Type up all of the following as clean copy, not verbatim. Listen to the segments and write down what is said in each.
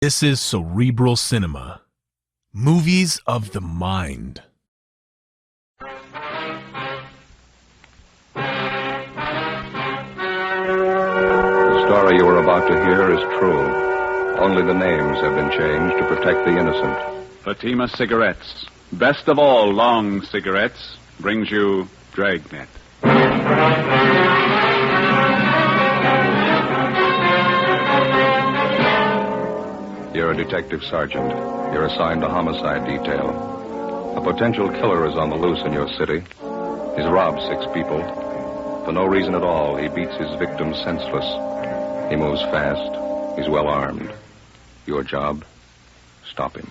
This is Cerebral Cinema. Movies of the mind. The story you are about to hear is true. Only the names have been changed to protect the innocent. Fatima Cigarettes, best of all long cigarettes, brings you Dragnet. You're a detective sergeant. You're assigned to homicide detail. A potential killer is on the loose in your city. He's robbed 6 people. For no reason at all, he beats his victims senseless. He moves fast. He's well armed. Your job? Stop him.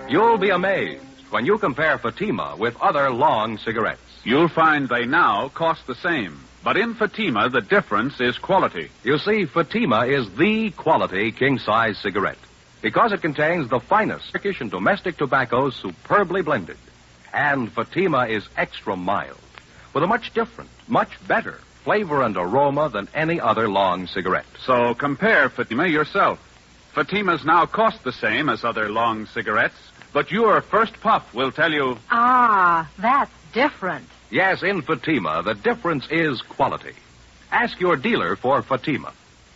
You'll be amazed when you compare Fatima with other long cigarettes. You'll find they now cost the same. But in Fatima, the difference is quality. You see, Fatima is the quality king-size cigarette because it contains the finest Turkish and domestic tobaccos superbly blended. And Fatima is extra mild with a much different, much better flavor and aroma than any other long cigarette. So compare Fatima yourself. Fatimas now cost the same as other long cigarettes, but your first puff will tell you... Ah, that's different. Yes, in Fatima, the difference is quality. Ask your dealer for Fatima,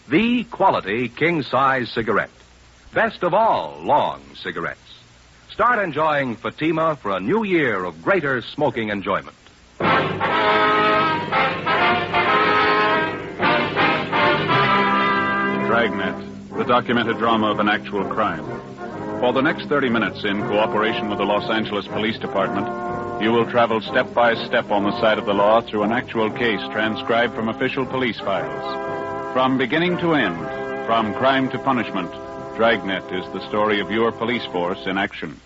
the quality king-size cigarette. Best of all long cigarettes. Start enjoying Fatima for a new year of greater smoking enjoyment. Dragnet, the documented drama of an actual crime. For the next 30 minutes, in cooperation with the Los Angeles Police Department, you will travel step by step on the side of the law through an actual case transcribed from official police files. From beginning to end, from crime to punishment, Dragnet is the story of your police force in action.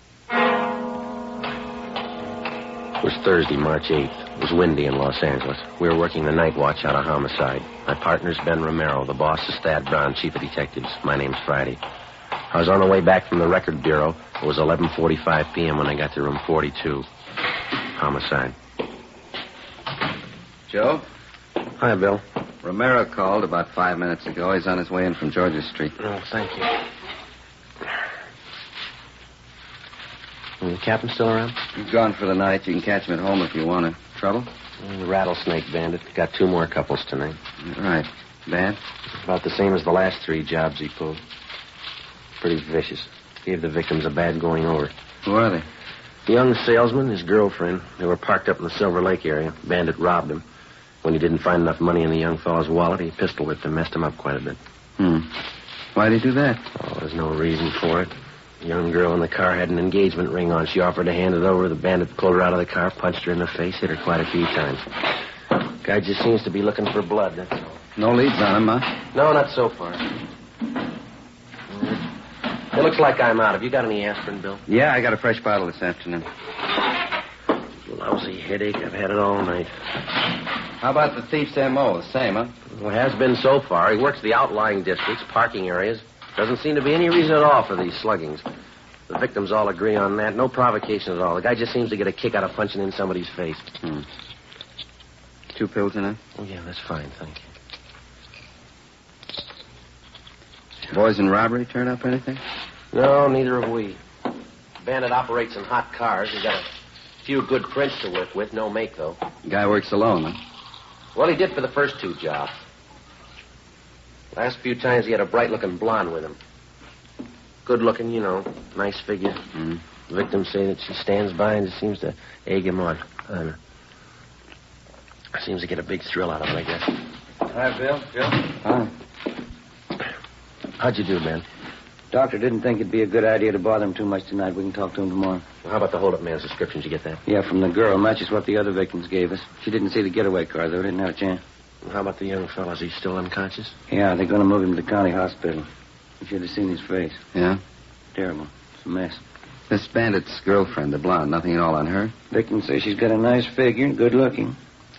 It was Thursday, March 8th. It was windy in Los Angeles. We were working the night watch out of homicide. My partner's Ben Romero. The boss is Thad Brown, chief of detectives. My name's Friday. I was on the way back from the record bureau. It was 11:45 p.m. when I got to room 42. Homicide. Joe? Hi, Bill. Romero called about 5 minutes ago. He's on his way in from Georgia Street. Oh, thank you. The captain still around? He's gone for the night. You can catch him at home if you want to. Trouble? The rattlesnake bandit. Got 2 more couples tonight. Right. Bad? About the same as the last 3 jobs he pulled. Pretty vicious. Gave the victims a bad going over. Who are they? The young salesman, his girlfriend. They were parked up in the Silver Lake area. Bandit robbed him. When he didn't find enough money in the young fellow's wallet, he pistol whipped him, messed him up quite a bit. Why'd he do that? Oh, there's no reason for it. The young girl in the car had an engagement ring on. She offered to hand it over. The bandit pulled her out of the car, punched her in the face, hit her quite a few times. Guy just seems to be looking for blood, that's all. No leads on him, huh? No, not so far. It looks like I'm out. Have you got any aspirin, Bill? Yeah, I got a fresh bottle this afternoon. Lousy headache. I've had it all night. How about the thief's M.O.? The same, huh? Well, it has been so far. He works the outlying districts, parking areas. Doesn't seem to be any reason at all for these sluggings. The victims all agree on that. No provocation at all. The guy just seems to get a kick out of punching in somebody's face. 2 pills in it? Oh, yeah, that's fine, thank you. Boys in robbery turn up or anything? No, neither have we. Bandit operates in hot cars. He's got a few good prints to work with. No make, though. Guy works alone, huh? Well, he did for the first 2 jobs. Last few times he had a bright-looking blonde with him. Good-looking, you know. Nice figure. Victims say that she stands by and just seems to egg him on. Seems to get a big thrill out of it, I guess. Hi, Bill. Joe? Hi. How'd you do, Ben? Doctor didn't think it'd be a good idea to bother him too much tonight. We can talk to him tomorrow. Well, how about the hold-up man's description? Did you get that? Yeah, from the girl. Matches what the other victims gave us. She didn't see the getaway car, though. Didn't have a chance. Well, how about the young fellow? Is he still unconscious? Yeah, they're going to move him to the county hospital. You should have seen his face. Yeah? Terrible. It's a mess. This bandit's girlfriend, the blonde, nothing at all on her? Victims say she's got a nice figure and good looking.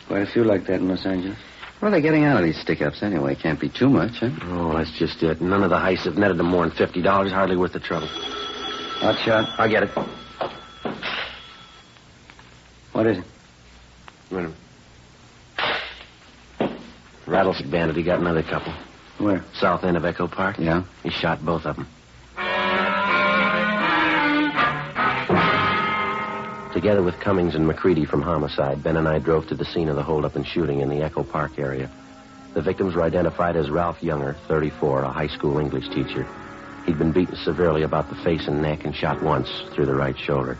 Quite a few like that in Los Angeles. What are they getting out of these stick-ups anyway? Can't be too much, huh? Oh, that's just it. None of the heists have netted them more than $50. Hardly worth the trouble. Hot shot. I'll get it. What is it? Wait a minute. Rattlesnake bandit. He got another couple. Where? South end of Echo Park. Yeah? He shot both of them. Together with Cummings and McCready from Homicide, Ben and I drove to the scene of the holdup and shooting in the Echo Park area. The victims were identified as Ralph Younger, 34, a high school English teacher. He'd been beaten severely about the face and neck and shot once through the right shoulder.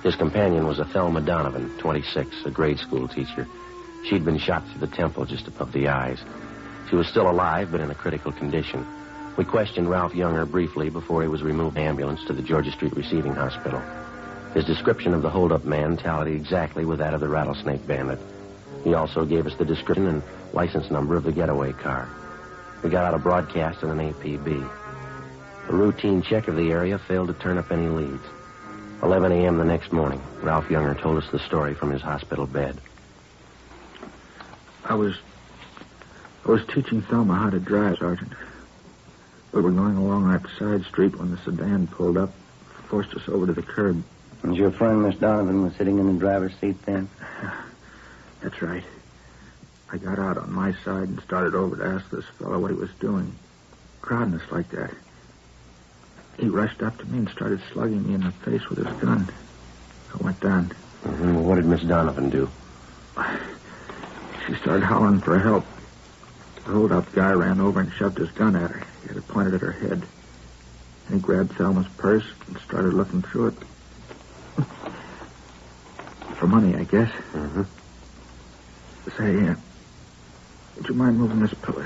His companion was a Thelma Donovan, 26, a grade school teacher. She'd been shot through the temple just above the eyes. She was still alive, but in a critical condition. We questioned Ralph Younger briefly before he was removed by ambulance to the Georgia Street Receiving Hospital. His description of the holdup man tallied exactly with that of the Rattlesnake Bandit. He also gave us the description and license number of the getaway car. We got out a broadcast and an APB. A routine check of the area failed to turn up any leads. 11 a.m. the next morning, Ralph Younger told us the story from his hospital bed. I was teaching Thelma how to drive, Sergeant. We were going along that side street when the sedan pulled up, forced us over to the curb. And your friend, Miss Donovan, was sitting in the driver's seat then? That's right. I got out on my side and started over to ask this fellow what he was doing, crowding us like that. He rushed up to me and started slugging me in the face with his gun. I went down. Mm-hmm. Well, what did Miss Donovan do? She started hollering for help. The hold-up guy ran over and shoved his gun at her. He had it pointed at her head. And he grabbed Thelma's purse and started looking through it. For money, I guess. Mm-hmm. Say, would you mind moving this pillow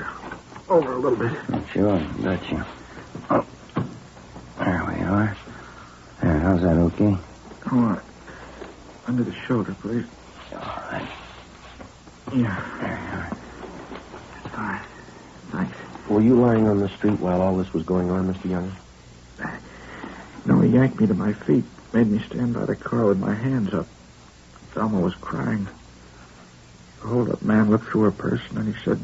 over a little bit? Sure, gotcha. Oh, there we are. There, how's that, okay? Oh, under the shoulder, please. All right. Yeah. There you are. Fine. Thanks. Were you lying on the street while all this was going on, Mr. Younger? No, he yanked me to my feet, made me stand by the car with my hands up. Thelma was crying. The hold-up man looked through her purse, and then he said,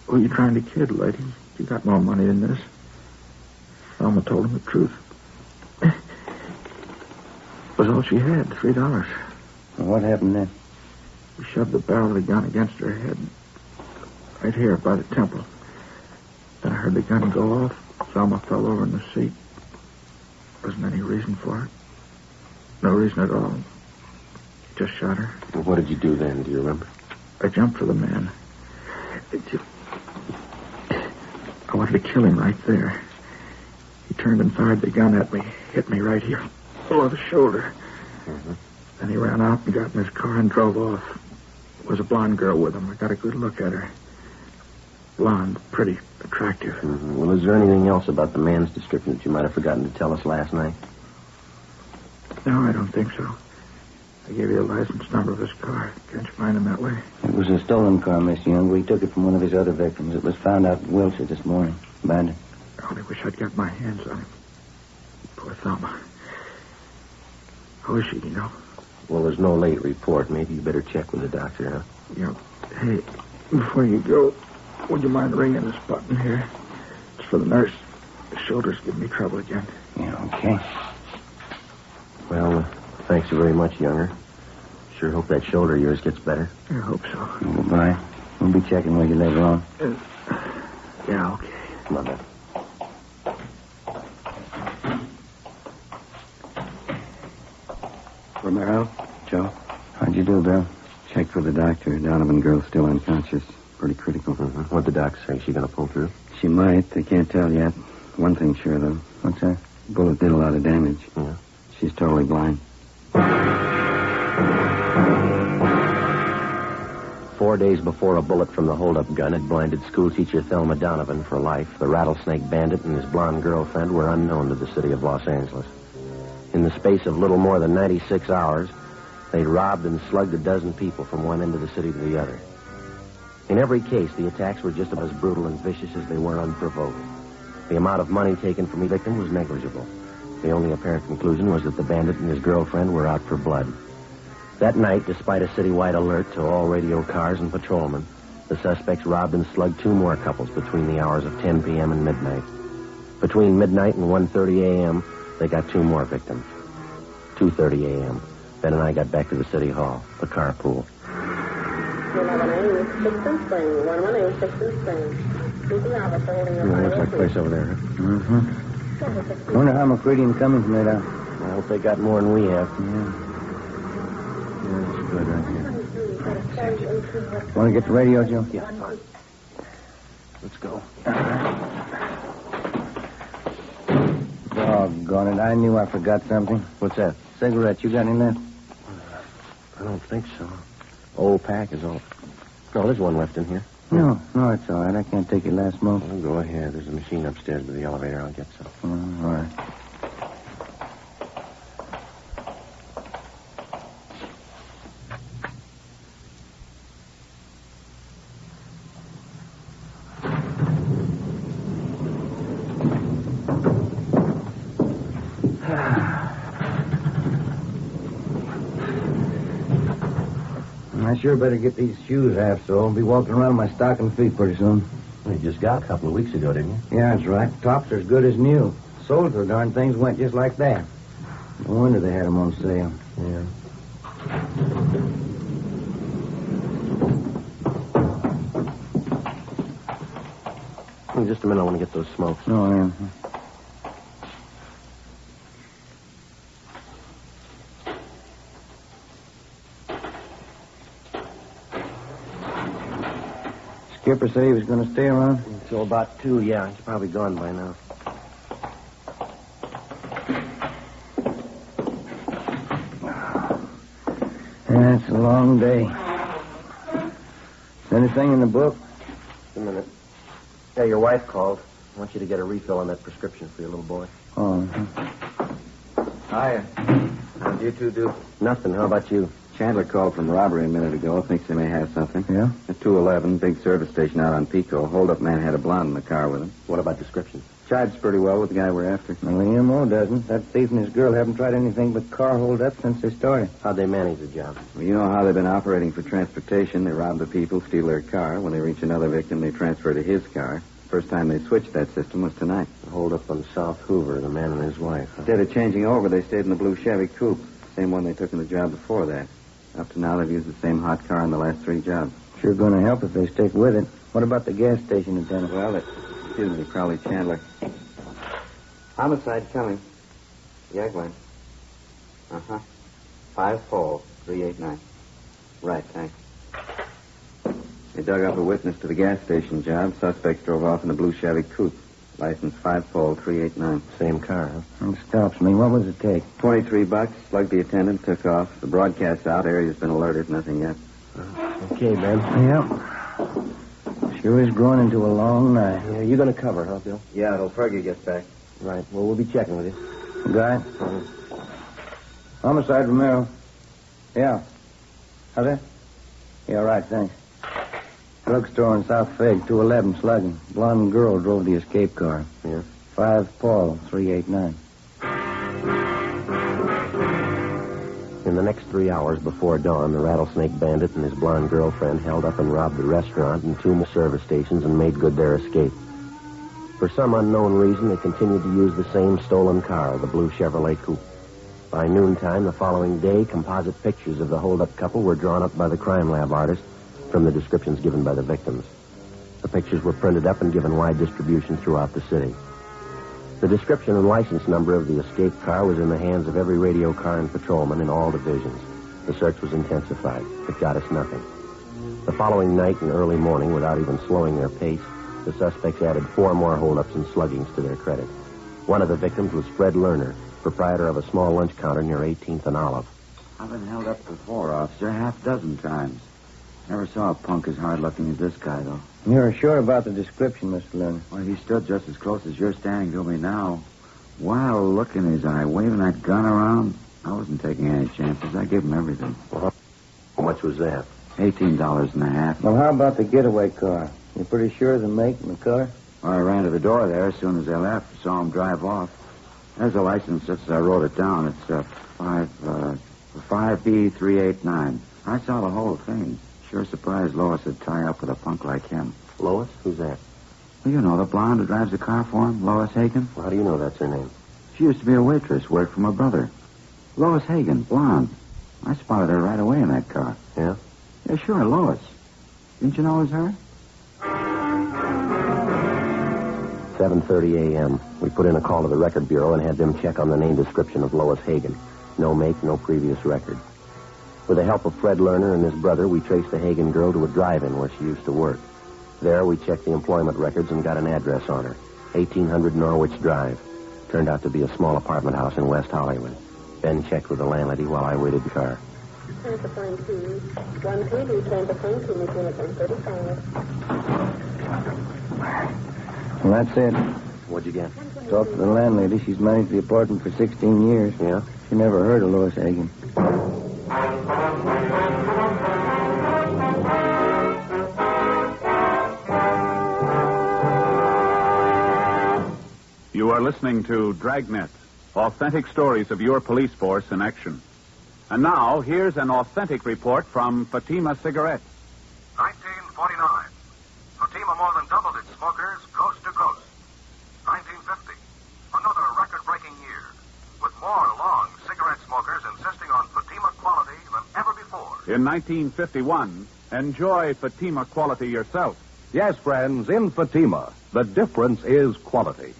"Who are you trying to kid, lady? You got more money than this." Thelma told him the truth. It was all she had, $3. Well, what happened then? He shoved the barrel of the gun against her head, right here by the temple. Then I heard the gun go off. Thelma fell over in the seat. Wasn't any reason for it. No reason at all. He just shot her. Well, what did you do then? Do you remember? I jumped for the man. I wanted to kill him right there. He turned and fired the gun at me, hit me right here, below the shoulder. Mm-hmm. Then he ran out and got in his car and drove off. There was a blonde girl with him. I got a good look at her. Blonde, pretty, attractive. Mm-hmm. Well, is there anything else about the man's description that you might have forgotten to tell us last night? No, I don't think so. I gave you the license number of his car. Can't you find him that way? It was a stolen car, Miss Young. We took it from one of his other victims. It was found out in Wilshire this morning. Bandit. I only wish I'd got my hands on him. Poor Thelma. How is she, you know? Well, there's no late report. Maybe you better check with the doctor, huh? Yeah. Hey, before you go, would you mind ringing this button here? It's for the nurse. The shoulder's giving me trouble again. Yeah, okay. Well, thanks very much, Younger. Sure hope that shoulder of yours gets better. I hope so. Goodbye. We'll be checking with you later on. Yeah, okay. Come on, Ben. Romero? Joe? How'd you do, Bill? Checked with the doctor. Donovan girl's still unconscious. Pretty critical. Mm-hmm. What'd the doctor say? Is she going to pull through? She might. They can't tell yet. One thing's sure, though. What's that? Bullet did a lot of damage. Yeah. She's totally blind. 4 days before a bullet from the hold-up gun had blinded schoolteacher Thelma Donovan for life, the Rattlesnake Bandit and his blonde girlfriend were unknown to the city of Los Angeles. In the space of little more than 96 hours, they'd robbed and slugged a dozen people from one end of the city to the other. In every case, the attacks were just about as brutal and vicious as they were unprovoked. The amount of money taken from each victim was negligible. The only apparent conclusion was that the bandit and his girlfriend were out for blood. That night, despite a citywide alert to all radio cars and patrolmen, the suspects robbed and slugged two more couples between the hours of 10 p.m. and midnight. Between midnight and 1:30 a.m., they got two more victims. 2:30 a.m., Ben and I got back to the city hall, the carpool. 118 Sixth and Spring. 118 Sixth and Spring. Looks like a place over there, huh? Mm-hmm. Wonder how McCready and Cummings made out. I hope they got more than we have. Yeah. That's good right here. Want to get the radio, Joe? Yeah, fine. Let's go. Doggone it. I knew I forgot something. What's that? Cigarettes. You got any left? I don't think so. Old pack is all. No, there's one left in here. No, it's all right. I can't take your last smoke. Well, go ahead. There's a machine upstairs by the elevator. I'll get some. All right. I sure better get these shoes half so I'll be walking around my stocking feet pretty soon. You just got a couple of weeks ago, didn't you? Yeah, that's right. Tops are as good as new. Sold for darn things went just like that. No wonder they had them on sale. Yeah. In just a minute, I want to get those smokes. Oh, yeah. Skipper said he was going to stay around? Until about 2, yeah. He's probably gone by now. Yeah, it's a long day. Anything in the book? Just a minute. Yeah, your wife called. I want you to get a refill on that prescription for your little boy. Oh. Hiya. How'd you two do? Nothing. How about you? Chandler called from robbery a minute ago. Thinks they may have something. Yeah? At 211, big service station out on Pico. Hold-up man had a blonde in the car with him. What about descriptions? Jives pretty well with the guy we're after. Well, the M.O. doesn't. That thief and his girl haven't tried anything but car hold-up since they started. How'd they manage the job? Well, you know how they've been operating for transportation. They rob the people, steal their car. When they reach another victim, they transfer to his car. First time they switched that system was tonight. The hold-up on South Hoover, the man and his wife. Huh? Instead of changing over, they stayed in the blue Chevy coupe. Same one they took in the job before that. Up to now, they've used the same hot car in the last 3 jobs. Sure going to help if they stick with it. What about the gas station attendant? Well, excuse me, Crowley Chandler. Homicide coming. Yagline. 5-4-389. Right, thanks. They dug up a witness to the gas station job. Suspects drove off in the blue Chevy coupe. License 5-389. Same car, huh? It stops me. What was it take? $23. Slugged the attendant, took off. The broadcast's out. Area's been alerted. Nothing yet. Okay, Ben. Yep. Sure is growing into a long night. Yeah, you going to cover, huh, Bill? Yeah, till Fergie gets back. Right. Well, we'll be checking with you. Guy? Homicide, Romero. Yeah. How's that? Yeah, right, thanks. Drugstore in South Fig, 211, slugging. Blonde girl drove the escape car. Yeah. 5-389. In the next 3 hours before dawn, the rattlesnake bandit and his blonde girlfriend held up and robbed the restaurant and 2 more service stations and made good their escape. For some unknown reason, they continued to use the same stolen car, the blue Chevrolet coupe. By noontime the following day, composite pictures of the hold-up couple were drawn up by the crime lab artist from the descriptions given by the victims. The pictures were printed up and given wide distribution throughout the city. The description and license number of the escape car was in the hands of every radio car and patrolman in all divisions. The search was intensified. It got us nothing. The following night and early morning, without even slowing their pace, the suspects added 4 more holdups and sluggings to their credit. One of the victims was Fred Lerner, proprietor of a small lunch counter near 18th and Olive. I've been held up before, officer, 6 times. Never saw a punk as hard-looking as this guy, though. You're sure about the description, Mr. Lerner? Well, he stood just as close as you're standing to me now. Wild look in his eye, waving that gun around. I wasn't taking any chances. I gave him everything. Well, how much was that? $18.50. Well, how about the getaway car? You pretty sure of the make and the car? Well, I ran to the door there as soon as they left. Saw him drive off. There's a license just as I wrote it down. It's 5B389. I saw the whole thing. Sure surprised Lois would tie up with a punk like him. Lois? Who's that? Well, you know, the blonde who drives the car for him, Lois Hagen. Well, how do you know that's her name? She used to be a waitress, worked for my brother. Lois Hagen, blonde. I spotted her right away in that car. Yeah? Yeah, sure, Lois. Didn't you know it was her? 7:30 a.m. We put in a call to the record bureau and had them check on the name description of Lois Hagen. No make, no previous record. With the help of Fred Lerner and his brother, we traced the Hagen girl to a drive-in where she used to work. There, we checked the employment records and got an address on her. 1800 Norwich Drive. Turned out to be a small apartment house in West Hollywood. Ben checked with the landlady while I waited the car. Well, that's it. What'd you get? Talked to the landlady. She's managed the apartment for 16 years. Yeah? She never heard of Lois Hagen. You are listening to Dragnet, authentic stories of your police force in action. And now, here's an authentic report from Fatima Cigarette. 1949. Fatima more than doubled its smokers coast to coast. 1950. Another record-breaking year, with more long cigarette smokers insisting on Fatima quality than ever before. In 1951, enjoy Fatima quality yourself. Yes, friends, in Fatima, the difference is quality.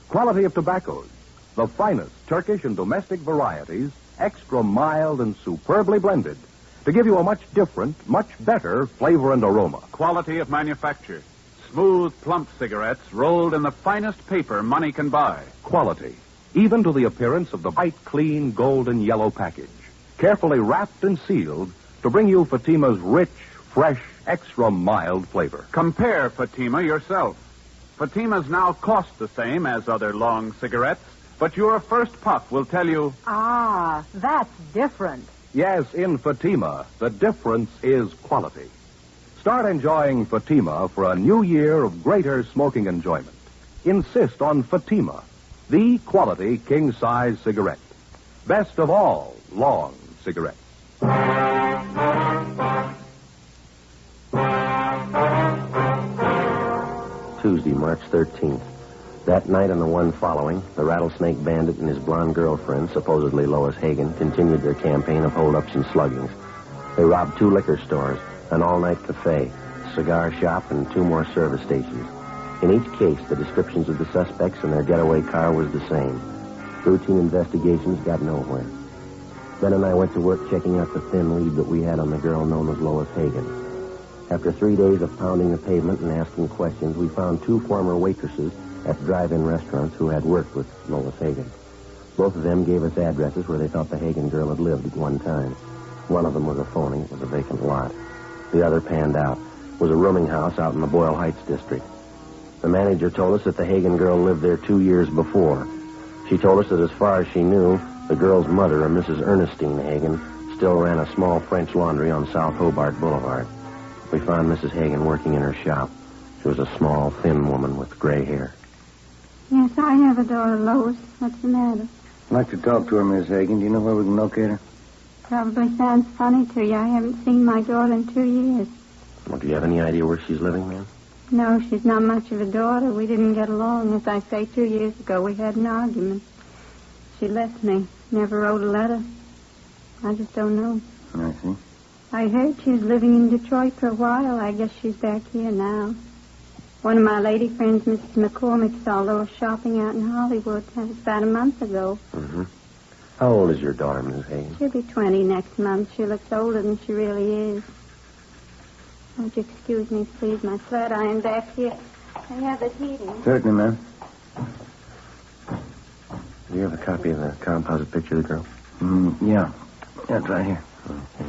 Quality of tobaccos. The finest Turkish and domestic varieties, extra mild and superbly blended, to give you a much different, much better flavor and aroma. Quality of manufacture. Smooth, plump cigarettes rolled in the finest paper money can buy. Quality, even to the appearance of the bright, clean, golden yellow package, carefully wrapped and sealed to bring you Fatima's rich, fresh, extra mild flavor. Compare Fatima yourself. Fatimas now cost the same as other long cigarettes, but your first puff will tell you... Ah, that's different. Yes, in Fatima, the difference is quality. Start enjoying Fatima for a new year of greater smoking enjoyment. Insist on Fatima, the quality king-size cigarette. Best of all long cigarettes. Tuesday, March 13th. That night and the one following, the Rattlesnake Bandit and his blonde girlfriend, supposedly Lois Hagen, continued their campaign of holdups and sluggings. They robbed 2 liquor stores, an all-night cafe, a cigar shop, and 2 more service stations. In each case, the descriptions of the suspects and their getaway car was the same. Routine investigations got nowhere. Ben and I went to work checking out the thin lead that we had on the girl known as Lois Hagen. After 3 days of pounding the pavement and asking questions, we found 2 former waitresses at drive-in restaurants who had worked with Lois Hagen. Both of them gave us addresses where they thought the Hagen girl had lived at one time. One of them was a phony. It was a vacant lot. The other panned out. It was a rooming house out in the Boyle Heights district. The manager told us that the Hagen girl lived there 2 years before. She told us that as far as she knew, the girl's mother, a Mrs. Ernestine Hagen, still ran a small French laundry on South Hobart Boulevard. We found Mrs. Hagen working in her shop. She was a small, thin woman with gray hair. Yes, I have a daughter, Lois. What's the matter? I'd like to talk to her, Miss Hagen. Do you know where we can locate her? Probably sounds funny to you. I haven't seen my daughter in 2 years. Well, do you have any idea where she's living, ma'am? No, she's not much of a daughter. We didn't get along. As I say, 2 years ago, we had an argument. She left me. Never wrote a letter. I just don't know. I see. I heard she was living in Detroit for a while. I guess she's back here now. One of my lady friends, Mrs. McCormick, saw Lois shopping out in Hollywood. That was about a month ago. Mm-hmm. How old is your daughter, Mrs. Hagen? She'll be 20 next month. She looks older than she really is. Would you excuse me, please? My flat iron back here. I have it heating. Certainly, ma'am. Do you have a copy of the composite picture of the girl? Yeah. Yeah, it's right here. Okay.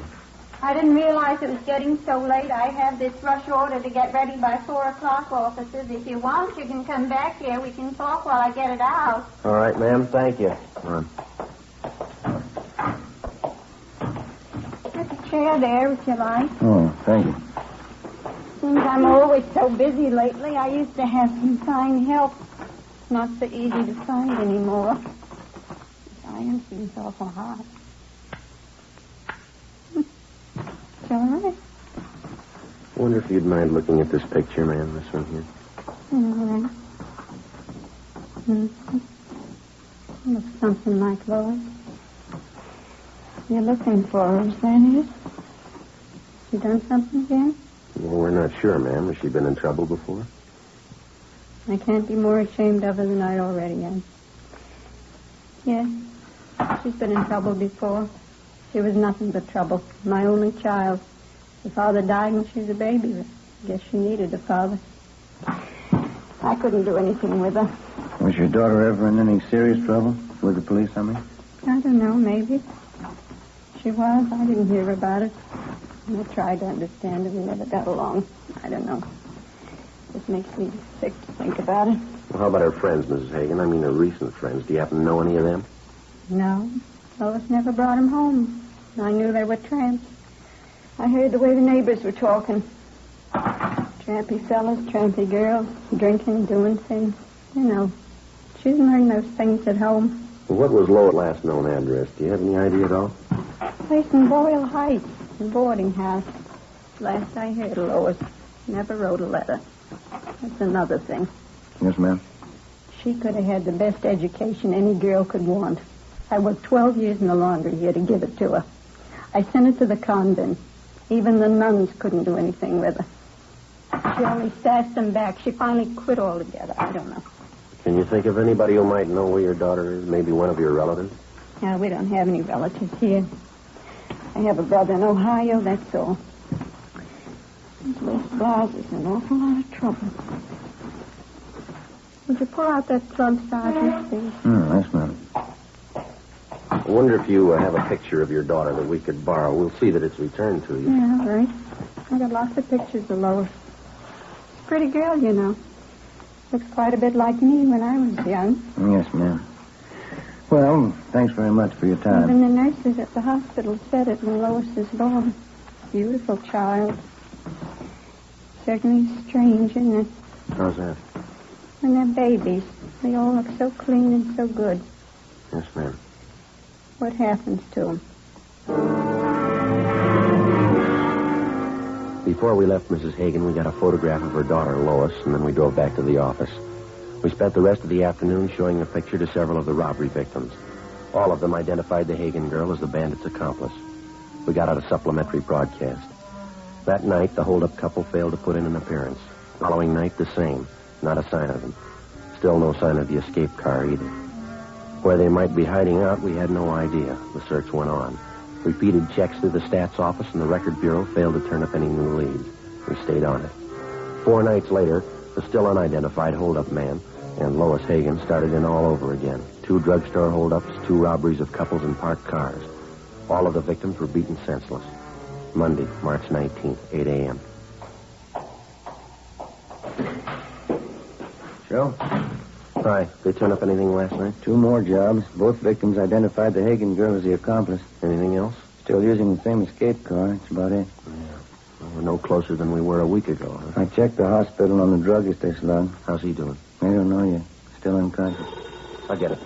I didn't realize it was getting so late. I have this rush order to get ready by 4 o'clock, officers. If you want, you can come back here. We can talk while I get it out. All right, ma'am. Thank you. Come on. There's a chair there, if you like. Oh, thank you. Seems I'm always so busy lately. I used to have some fine help. It's not so easy to find anymore. This iron seems awful hot. It's all right. I wonder if you'd mind looking at this picture, ma'am, this one here. All right. Mm-hmm. Looks something like Lois. You're looking for her, is that it? She done something again? Well, we're not sure, ma'am. Has she been in trouble before? I can't be more ashamed of her than I already am. Yes, she's been in trouble before. She was nothing but trouble. My only child. Her father died when she was a baby. I guess she needed a father. I couldn't do anything with her. Was your daughter ever in any serious trouble? With the police, I mean? I don't know, maybe. She was. I didn't hear about it. And I tried to understand her. We never got along. I don't know. It makes me sick to think about it. Well, how about her friends, Mrs. Hagen? I mean, her recent friends. Do you happen to know any of them? No. Lois never brought him home. I knew they were tramps. I heard the way the neighbors were talking. Trampy fellas, trampy girls, drinking, doing things. You know, she didn't learn those things at home. Well, what was Lois' last known address? Do you have any idea at all? Place in Boyle Heights, a boarding house. Last I heard of Lois, never wrote a letter. That's another thing. Yes, ma'am. She could have had the best education any girl could want. I worked 12 years in the laundry here to give it to her. I sent her to the convent. Even the nuns couldn't do anything with her. She only stashed them back. She finally quit altogether. I don't know. Can you think of anybody who might know where your daughter is? Maybe one of your relatives? No, we don't have any relatives here. I have a brother in Ohio, that's all. This West Blas is an awful lot of trouble. Would you pull out that plug, Sergeant, please? Yes, ma'am. I wonder if you have a picture of your daughter that we could borrow. We'll see that it's returned to you. Yeah, all right. I got lots of pictures of Lois. She's a pretty girl, you know. Looks quite a bit like me when I was young. Yes, ma'am. Well, thanks very much for your time. Even the nurses at the hospital said it when Lois was born. Beautiful child. Certainly strange, isn't it? How's that? When they're babies, they all look so clean and so good. Yes, ma'am. What happens to them? Before we left Mrs. Hagen, we got a photograph of her daughter, Lois, and then we drove back to the office. We spent the rest of the afternoon showing the picture to several of the robbery victims. All of them identified the Hagen girl as the bandit's accomplice. We got out a supplementary broadcast. That night, the holdup couple failed to put in an appearance. Following night, the same. Not a sign of them. Still no sign of the escape car either. Where they might be hiding out, we had no idea. The search went on. Repeated checks through the stats office and the record bureau failed to turn up any new leads. We stayed on it. 4 nights later, the still unidentified holdup man and Lois Hagen started in all over again. 2 drugstore holdups, 2 robberies of couples and parked cars. All of the victims were beaten senseless. Monday, March 19th, 8 a.m. Joe? Hi. They turn up anything last night? 2 more jobs. Both victims identified the Hagen girl as the accomplice. Anything else? Still using the same escape car. That's about it. Yeah. Well, we're no closer than we were a week ago, huh? I checked the hospital on the druggist they slugged. How's he doing? I don't know yet. Still unconscious. I'll get it.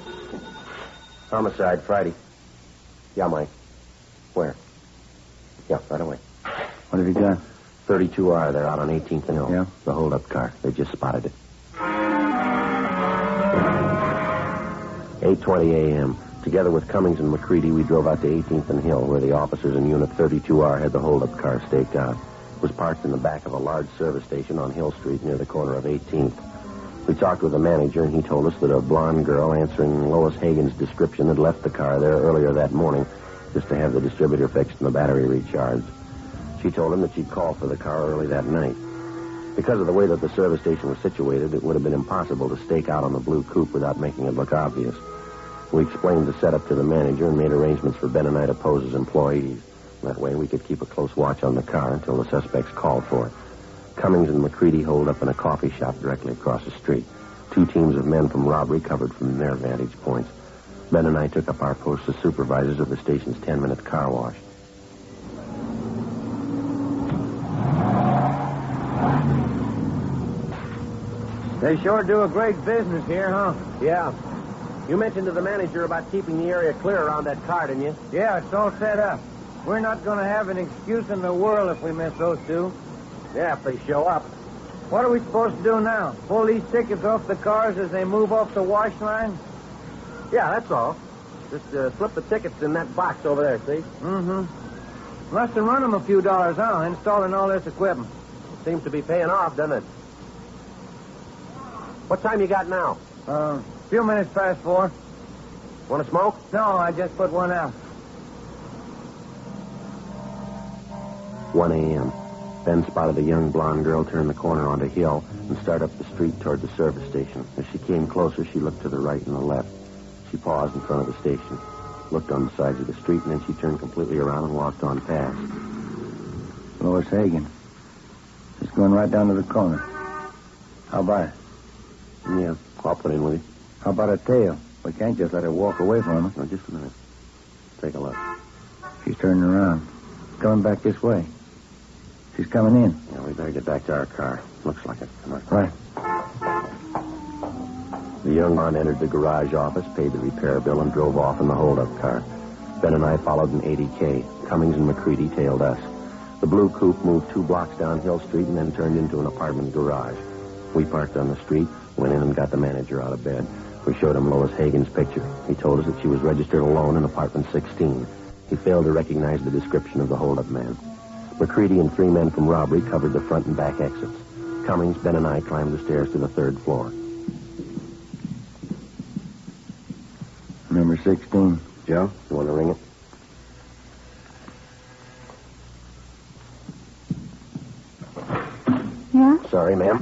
Homicide, Friday. Yeah, Mike. Where? Yeah, right away. What have you got? 32R. They're out on 18th and Hill. Yeah? The holdup car. They just spotted it. 8:20 a.m. Together with Cummings and McCready, we drove out to 18th and Hill, where the officers in Unit 32R had the holdup car staked out. It was parked in the back of a large service station on Hill Street near the corner of 18th. We talked with the manager, and he told us that a blonde girl answering Lois Hagen's description had left the car there earlier that morning just to have the distributor fixed and the battery recharged. She told him that she'd called for the car early that night. Because of the way that the service station was situated, it would have been impossible to stake out on the blue coupe without making it look obvious. We explained the setup to the manager and made arrangements for Ben and I to pose as employees. That way we could keep a close watch on the car until the suspects called for it. Cummings and McCready holed up in a coffee shop directly across the street. 2 teams of men from robbery covered from their vantage points. Ben and I took up our posts as supervisors of the station's 10-minute car wash. They sure do a great business here, huh? Yeah. You mentioned to the manager about keeping the area clear around that car, didn't you? Yeah, it's all set up. We're not going to have an excuse in the world if we miss those 2. Yeah, if they show up. What are we supposed to do now? Pull these tickets off the cars as they move off the wash line? Yeah, that's all. Just slip the tickets in that box over there, see? Mm-hmm. Must have run them a few dollars, huh, installing all this equipment. Seems to be paying off, doesn't it? What time you got now? Few minutes past 4. Want to smoke? No, I just put one out. 1 a.m. Ben spotted a young blonde girl turn the corner onto Hill and start up the street toward the service station. As she came closer, she looked to the right and the left. She paused in front of the station, looked on the sides of the street, and then she turned completely around and walked on past. Lois Hagen. She's going right down to the corner. How about it? Yeah, I'll put in with you. How about a tail? We can't just let her walk away from us. No, just a minute. Take a look. She's turning around. Coming back this way. She's coming in. Yeah, we better get back to our car. Looks like it. Come on. Right. The young man entered the garage office, paid the repair bill, and drove off in the hold-up car. Ben and I followed in 80K. Cummings and McCready tailed us. The blue coupe moved 2 blocks down Hill Street and then turned into an apartment garage. We parked on the street, went in and got the manager out of bed. We showed him Lois Hagen's picture. He told us that she was registered alone in apartment 16. He failed to recognize the description of the hold-up man. McCready and 3 men from robbery covered the front and back exits. Cummings, Ben, and I climbed the stairs to the 3rd floor. Number 16. Joe, you want to ring it? Yeah? Sorry, ma'am.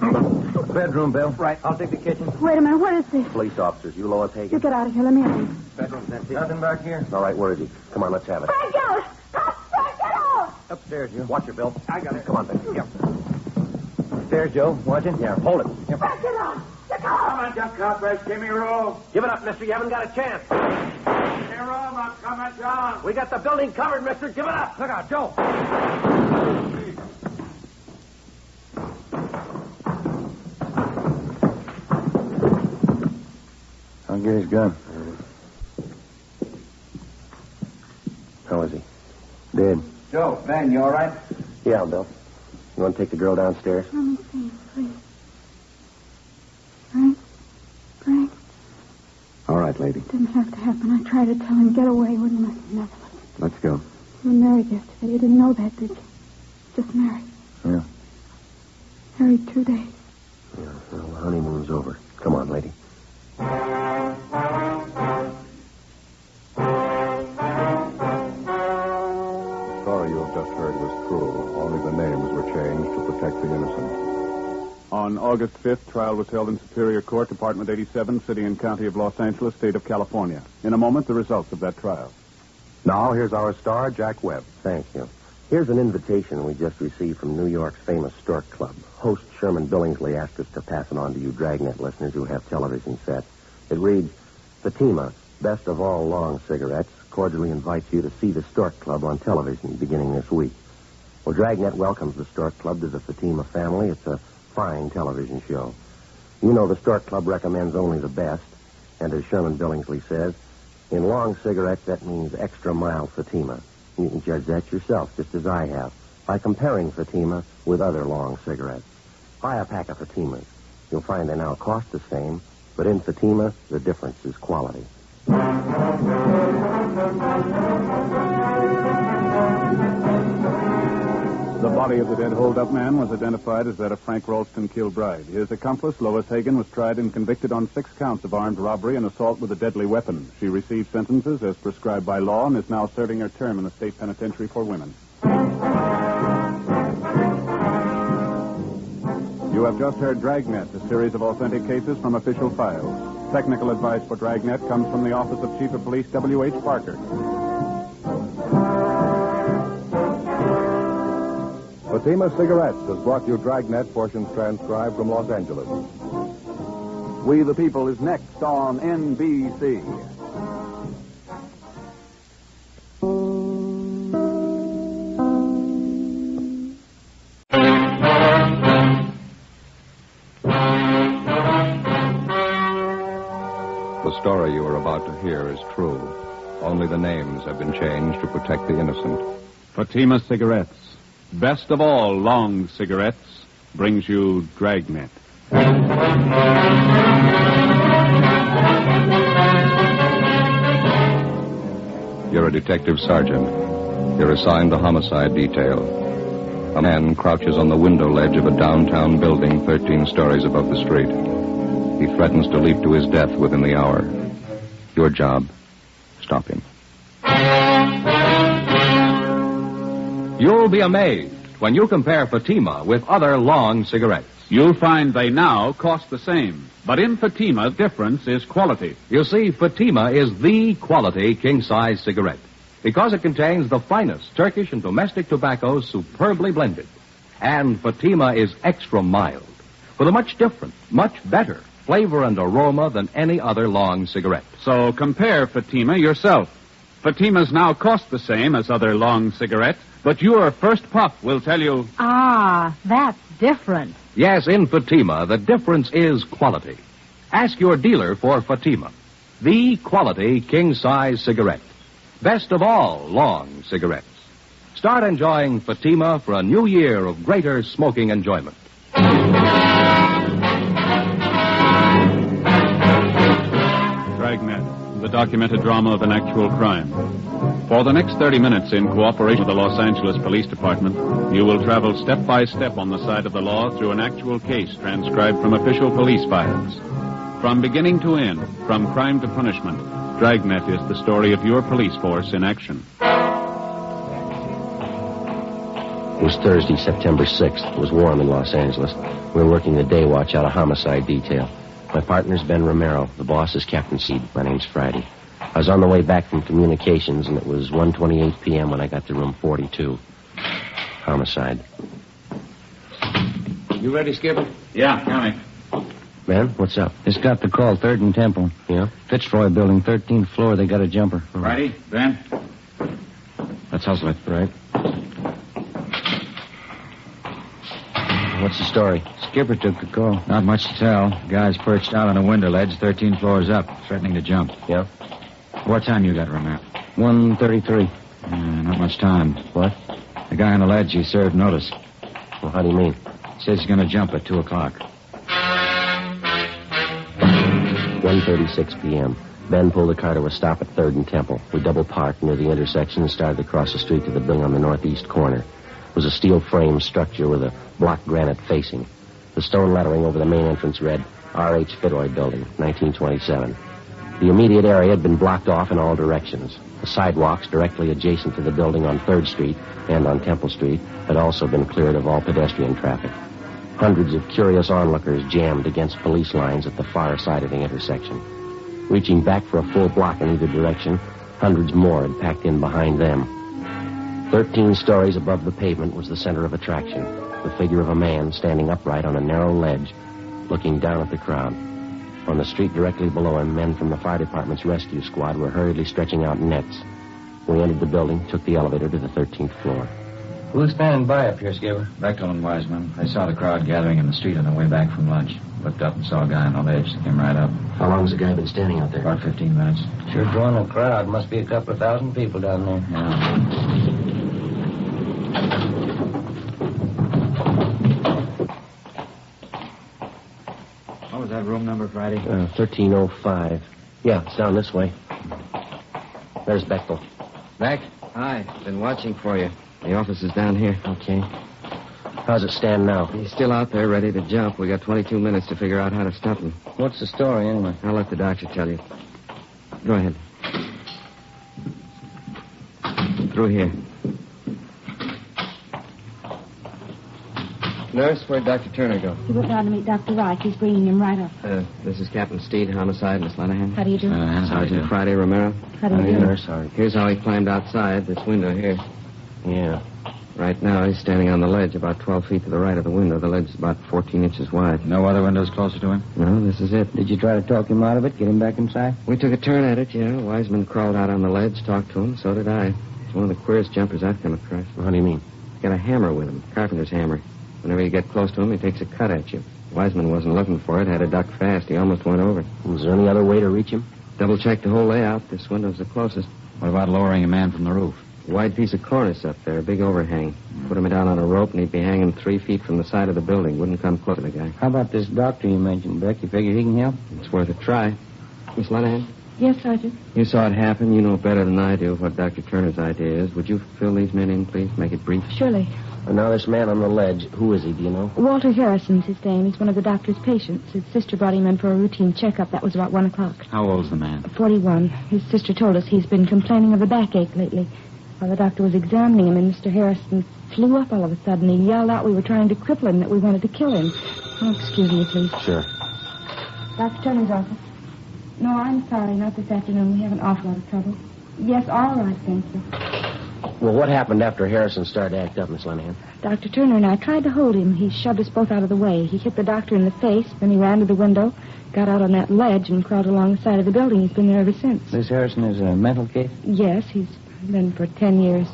Bedroom, Bill. Right. I'll take the kitchen. Wait a minute. What is this? Police officers. You Lois Hagen? You get out of here. Let me in. Bedroom's empty. Nothing back here. All right, where is he? Come on, let's have it. Frank, out! Frank, get out! Upstairs, you. Watch it, Bill. I got it. Come on, Ben. Yep. Upstairs, Joe. Watching? Yeah, hold it. Yep. Frank, get out! Get out! Come on, John Cartwright. Give me room. Give it up, mister. You haven't got a chance. Give me room. I'm coming, John. We got the building covered, mister. Give it up. Look out, Joe. I'll get his gun. How is he? Dead. Joe, Ben, you all right? Yeah, Bill. You want to take the girl downstairs? Let me see, please. Frank? Frank? All right, lady. Didn't have to happen. I tried to tell him, get away. Wouldn't listen. Never listen. Let's go. You were married yesterday. You didn't know that, did you? Just married. Yeah. Married 2 days. Yeah, well, the honeymoon's over. Come on, lady. The story you have just heard was true. Only the names were changed to protect the innocent. On August 5th, trial was held in Superior Court, Department 87, City and County of Los Angeles, State of California. In a moment, the results of that trial. Now, here's our star, Jack Webb. Thank you. Here's an invitation we just received from New York's famous Stork Club. Host Sherman Billingsley asked us to pass it on to you Dragnet listeners who have television sets. It reads, Fatima, best of all long cigarettes, cordially invites you to see the Stork Club on television beginning this week. Well, Dragnet welcomes the Stork Club to the Fatima family. It's a fine television show. You know the Stork Club recommends only the best, and as Sherman Billingsley says, in long cigarettes, that means extra mild Fatima. You can judge that yourself, just as I have, by comparing Fatima with other long cigarettes. Buy a pack of Fatimas. You'll find they now cost the same, but in Fatima, the difference is quality. The body of the dead hold-up man was identified as that of Frank Ralston Kilbride. His accomplice, Lois Hagen, was tried and convicted on 6 counts of armed robbery and assault with a deadly weapon. She received sentences as prescribed by law and is now serving her term in the state penitentiary for women. You have just heard Dragnet, a series of authentic cases from official files. Technical advice for Dragnet comes from the Office of Chief of Police W.H. Parker. Fatima Cigarettes has brought you Dragnet portions transcribed from Los Angeles. We the People is next on NBC. The story you are about to hear is true. Only the names have been changed to protect the innocent. Fatima Cigarettes, best of all long cigarettes, brings you Dragnet. You're a detective sergeant. You're assigned to homicide detail. A man crouches on the window ledge of a downtown building 13 stories above the street. He threatens to leap to his death within the hour. Your job, stop him. You'll be amazed when you compare Fatima with other long cigarettes. You'll find they now cost the same. But in Fatima, the difference is quality. You see, Fatima is the quality king-size cigarette because it contains the finest Turkish and domestic tobaccos superbly blended. And Fatima is extra mild with a much different, much better flavor and aroma than any other long cigarette. So compare Fatima yourself. Fatimas now cost the same as other long cigarettes, but your first puff will tell you... Ah, that's different. Yes, in Fatima, the difference is quality. Ask your dealer for Fatima, the quality king-size cigarette. Best of all long cigarettes. Start enjoying Fatima for a new year of greater smoking enjoyment. Dragnet, the documented drama of an actual crime. For the next 30 minutes, in cooperation with the Los Angeles Police Department, you will travel step by step on the side of the law through an actual case transcribed from official police files. From beginning to end, from crime to punishment, Dragnet is the story of your police force in action. It was Thursday, September 6th. It was warm in Los Angeles. We were working the day watch out of homicide detail. My partner's Ben Romero. The boss is Captain Seed. My name's Friday. I was on the way back from communications, and it was 1:28 p.m. when I got to room 42. Homicide. You ready, Skipper? Yeah, coming. Ben, what's up? Just got the call, 3rd and Temple. Yeah? Fitzroy building, 13th floor. They got a jumper. Friday, Ben. Let's hustle it. Right. What's the story? Skipper took the call. Not much to tell. Guy's perched out on a window ledge 13 floors up, threatening to jump. Yeah? What time you got, Romero? 1:33. Not much time. What? The guy on the ledge, he served notice. Well, how do you mean? Says he's going to jump at 2 o'clock. 1:36 p.m. Ben pulled the car to a stop at 3rd and Temple. We double parked near the intersection and started across the street to the building on the northeast corner. It was a steel frame structure with a block granite facing. The stone lettering over the main entrance read, R.H. Fitzroy Building, 1927. The immediate area had been blocked off in all directions. The sidewalks directly adjacent to the building on 3rd Street and on Temple Street had also been cleared of all pedestrian traffic. Hundreds of curious onlookers jammed against police lines at the far side of the intersection. Reaching back for a full block in either direction, hundreds more had packed in behind them. 13 stories above the pavement was the center of attraction, the figure of a man standing upright on a narrow ledge, looking down at the crowd. On the street directly below him, men from the fire department's rescue squad were hurriedly stretching out nets. We entered the building, took the elevator to the 13th floor. Who's standing by up here, Skipper? Bechtel and Wiseman. I saw the crowd gathering in the street on the way back from lunch. Looked up and saw a guy on the ledge. Came right up. How long has the guy been standing out there? About 15 minutes. Sure drawing a crowd. Must be a couple of thousand people down there. Yeah. What was that room number, Friday? 1305. Yeah, it's down this way. There's Bechtel. Beck? Hi. Been watching for you. The office is down here. Okay. How's it stand now? He's still out there ready to jump. We got 22 minutes to figure out how to stop him. What's the story, anyway? I'll let the doctor tell you. Go ahead. Through here. Nurse, where'd Dr. Turner go? He went down to meet Dr. Reich. He's bringing him right up. This is Captain Steed, homicide, Miss Lanahan. How do you do? Sergeant Friday Romero. How do you do? Nurse, sorry. Here's how he climbed outside this window here. Yeah. Right now, he's standing on the ledge about 12 feet to the right of the window. The ledge is about 14 inches wide. No other windows closer to him? No, this is it. Did you try to talk him out of it, get him back inside? We took a turn at it, yeah. Wiseman crawled out on the ledge, talked to him. So did I. He's one of the queerest jumpers I've come across. Well, how do you mean? He's got a hammer with him, carpenter's hammer. Whenever you get close to him, he takes a cut at you. Wiseman wasn't looking for it, had to duck fast. He almost went over. Was there any other way to reach him? Double-checked the whole layout. This window's the closest. What about lowering a man from the roof? Wide piece of cornice up there, a big overhang. Put him down on a rope, and he'd be hanging 3 feet from the side of the building. Wouldn't come close to the guy. How about this doctor you mentioned, Beck? You figure he can help? It's worth a try. Miss Lanahan? Yes, Sergeant. You saw it happen. You know better than I do what Dr. Turner's idea is. Would you fill these men in, please? Make it brief. Surely. And now this man on the ledge, who is he, do you know? Walter Harrison's his name. He's one of the doctor's patients. His sister brought him in for a routine checkup. That was about 1 o'clock. How old's the man? 41. His sister told us he's been complaining of a backache lately. While the doctor was examining him, and Mr. Harrison flew up all of a sudden. He yelled out we were trying to cripple him, that we wanted to kill him. Oh, excuse me, please. Sure. Dr. Turner's office. No, I'm sorry, not this afternoon. We have an awful lot of trouble. Yes, all right, thank you. Well, what happened after Harrison started to act up, Miss Lenahan? Dr. Turner and I tried to hold him. He shoved us both out of the way. He hit the doctor in the face, then he ran to the window, got out on that ledge, and crawled along the side of the building. He's been there ever since. This Harrison is a mental case? Yes, he's been for 10 years.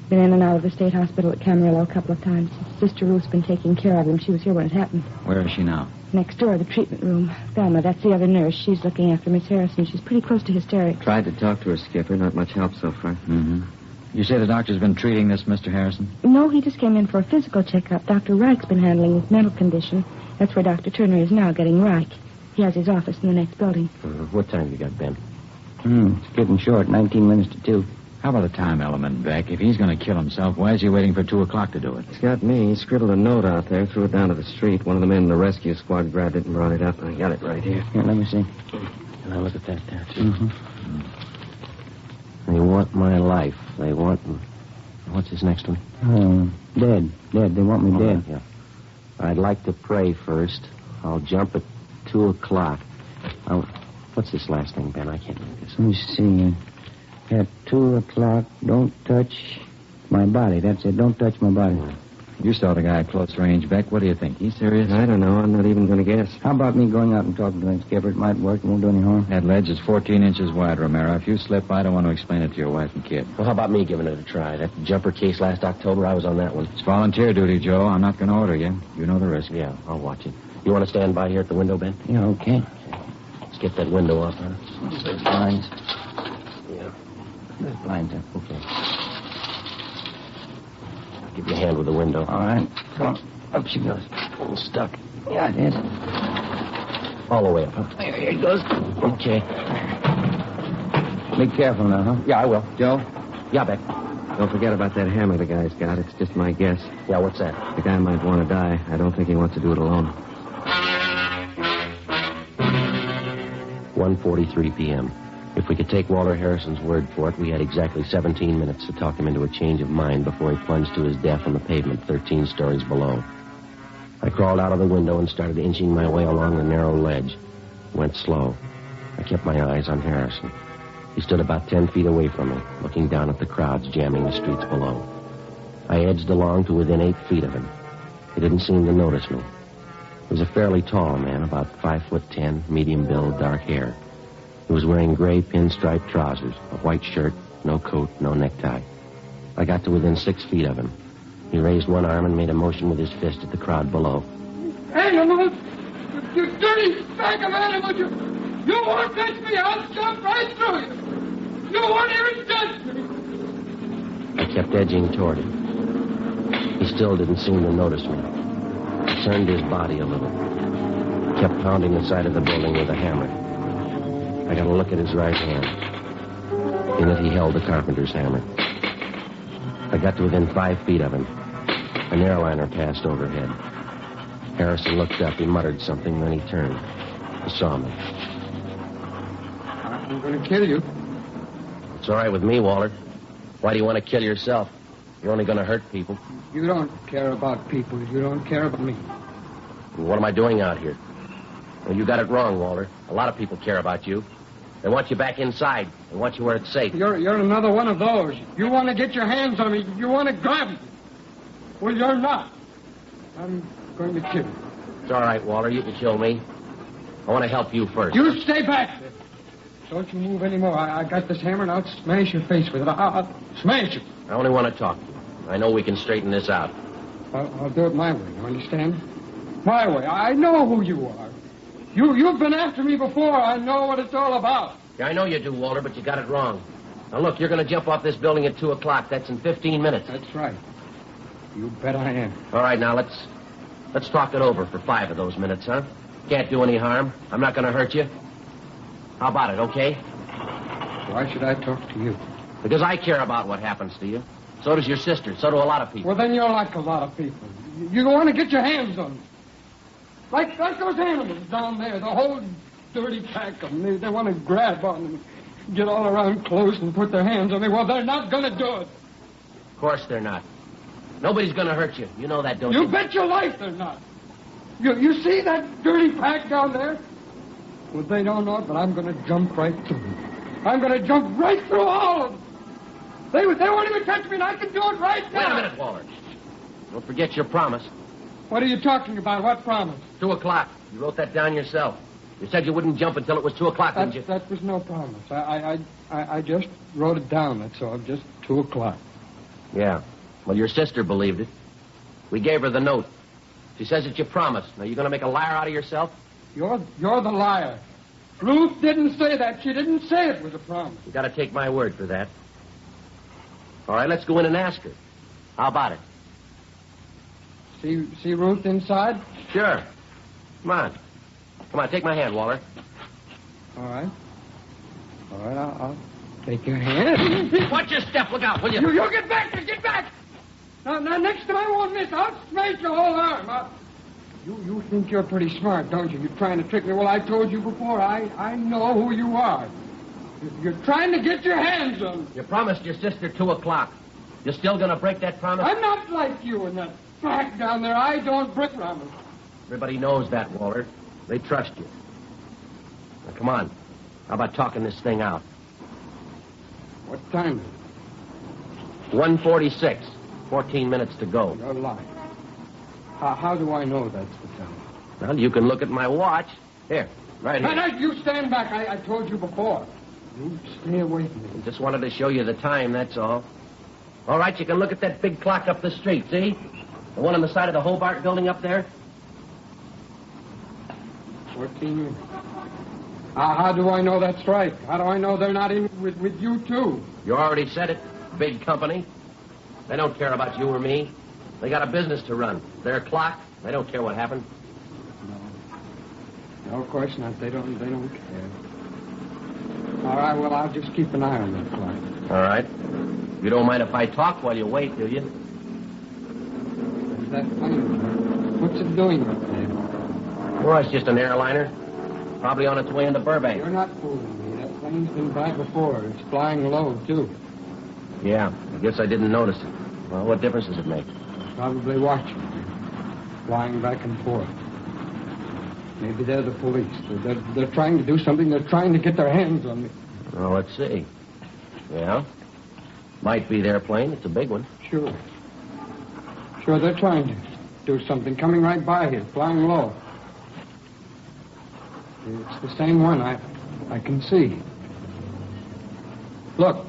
Been in and out of the state hospital at Camarillo a couple of times. His sister Ruth's been taking care of him. She was here when it happened. Where is she now? Next door, the treatment room. Thelma, that's the other nurse. She's looking after Miss Harrison. She's pretty close to hysterics. Tried to talk to her, Skipper. Not much help so far. Mm-hmm. You say the doctor's been treating this Mr. Harrison? No, he just came in for a physical checkup. Dr. Reich's been handling his mental condition. That's where Dr. Turner is now, getting Reich. He has his office in the next building. What time you got, Ben? It's getting short. 19 minutes to 2. How about the time element, Beck? If he's going to kill himself, why is he waiting for 2 o'clock to do it? It's got me. He scribbled a note out there, threw it down to the street. One of the men in the rescue squad grabbed it and brought it up. I got it right here. Here, let me see. Can I look at that there, too? They want my life. They want... What's his next one? Dead. Dead. They want me dead. Yeah. I'd like to pray first. I'll jump at 2 o'clock. What's this last thing, Ben? I can't read this. Let me see. At 2 o'clock, don't touch my body. That's it. Don't touch my body. You saw the guy at close range, Beck. What do you think? He's serious? I don't know. I'm not even going to guess. How about me going out and talking to him, Skipper? It might work. It won't do any harm. That ledge is 14 inches wide, Romero. If you slip, I don't want to explain it to your wife and kid. Well, how about me giving it a try? That jumper case last October, I was on that one. It's volunteer duty, Joe. I'm not going to order you. You know the risk. Yeah, I'll watch it. You want to stand by here at the window, Ben? Yeah, okay. Let's get that window up, huh? There's blinds. Yeah. There's blinds up. Okay. Give you a hand with the window. All right. Come on. Up she goes. I'm stuck. Yeah, it is. All the way up, huh? Here it goes. Okay. Be careful now, huh? Yeah, I will. Joe? Yeah, Beck. Don't forget about that hammer the guy's got. It's just my guess. Yeah, what's that? The guy might want to die. I don't think he wants to do it alone. 1:43 p.m. If we could take Walter Harrison's word for it, we had exactly 17 minutes to talk him into a change of mind before he plunged to his death on the pavement 13 stories below. I crawled out of the window and started inching my way along the narrow ledge. Went slow. I kept my eyes on Harrison. He stood about 10 feet away from me, looking down at the crowds jamming the streets below. I edged along to within 8 feet of him. He didn't seem to notice me. He was a fairly tall man, about 5'10", medium build, dark hair. He was wearing gray pinstripe trousers, a white shirt, no coat, no necktie. I got to within 6 feet of him. He raised one arm and made a motion with his fist at the crowd below. Animals! You dirty sack of animals! You won't touch me! I'll jump right through you! You won't even touch me! I kept edging toward him. He still didn't seem to notice me. He turned his body a little. Kept pounding the side of the building with a hammer. I got a look at his right hand. In it, he held the carpenter's hammer. I got to within 5 feet of him. An airliner passed overhead. Harrison looked up. He muttered something, then he turned. He saw me. I'm going to kill you. It's all right with me, Walter. Why do you want to kill yourself? You're only going to hurt people. You don't care about people. You don't care about me. What am I doing out here? Well, you got it wrong, Walter. A lot of people care about you. They want you back inside. They want you where it's safe. You're another one of those. You want to get your hands on me. You want to grab me. Well, you're not. I'm going to kill you. It's all right, Walter. You can kill me. I want to help you first. You stay back. Don't you move anymore. I got this hammer and I'll smash your face with it. I'll smash it. I only want to talk to you. I know we can straighten this out. I'll do it my way. You understand? My way. I know who you are. You've been after me before. I know what it's all about. Yeah, I know you do, Walter, but you got it wrong. Now, look, you're going to jump off this building at 2 o'clock. That's in 15 minutes. That's right. You bet I am. All right, now, let's talk it over for 5 of those minutes, huh? Can't do any harm. I'm not going to hurt you. How about it, okay? Why should I talk to you? Because I care about what happens to you. So does your sister. So do a lot of people. Well, then you're like a lot of people. You want to get your hands on them. Like those animals down there, the whole dirty pack of them. They want to grab on them, get all around close and put their hands on me. Well, they're not going to do it. Of course they're not. Nobody's going to hurt you. You know that, don't you? You bet your life they're not. You see that dirty pack down there? Well, they don't know it, but I'm going to jump right through them. I'm going to jump right through all of them. They won't even touch me, and I can do it right now. Wait a minute, Waller. Don't forget your promise. What are you talking about? What promise? 2 o'clock. You wrote that down yourself. You said you wouldn't jump until it was 2 o'clock, didn't you? That was no promise. I just wrote it down, that's all. Just 2 o'clock. Yeah. Well, your sister believed it. We gave her the note. She says it's your promise. Now, you going to make a liar out of yourself? You're the liar. Ruth didn't say that. She didn't say it was a promise. You got to take my word for that. All right, let's go in and ask her. How about it? See Ruth inside? Sure. Come on. Come on, take my hand, Waller. All right. All right, I'll take your hand. Watch your step. Look out, will you? You get back there. Get back. Now, next time I won't miss. I'll smash your whole arm. You think you're pretty smart, don't you? You're trying to trick me. Well, I told you before. I know who you are. You're trying to get your hands on me. You promised your sister 2 o'clock. You're still going to break that promise? I'm not like you and that back down there. I don't break promises. Everybody knows that, Waller. They trust you. Now, come on. How about talking this thing out? What time is it? 1:46. 14 minutes to go. You're lying. How do I know that's the time? Well, you can look at my watch. Here, right here. No, you stand back. I told you before. You stay away from me. I just wanted to show you the time, that's all. All right, you can look at that big clock up the street, see? The one on the side of the Hobart building up there? 14 minutes. How do I know that's right? How do I know they're not in with you, too? You already said it. Big company. They don't care about you or me. They got a business to run. Their clock. They don't care what happened. No, of course not. They don't care. All right, well, I'll just keep an eye on that clock. All right. You don't mind if I talk while you wait, do you? Is that plane? What's it doing up there? Well, it's just an airliner. Probably on its way into Burbank. You're not fooling me. That plane's been by before. It's flying low, too. Yeah, I guess I didn't notice it. Well, what difference does it make? Probably watching. Flying back and forth. Maybe they're the police. They're trying to do something. They're trying to get their hands on me. Well, let's see. Yeah? Might be their plane. It's a big one. Sure, they're trying to do something. Coming right by here, flying low. It's the same one. I can see. Look,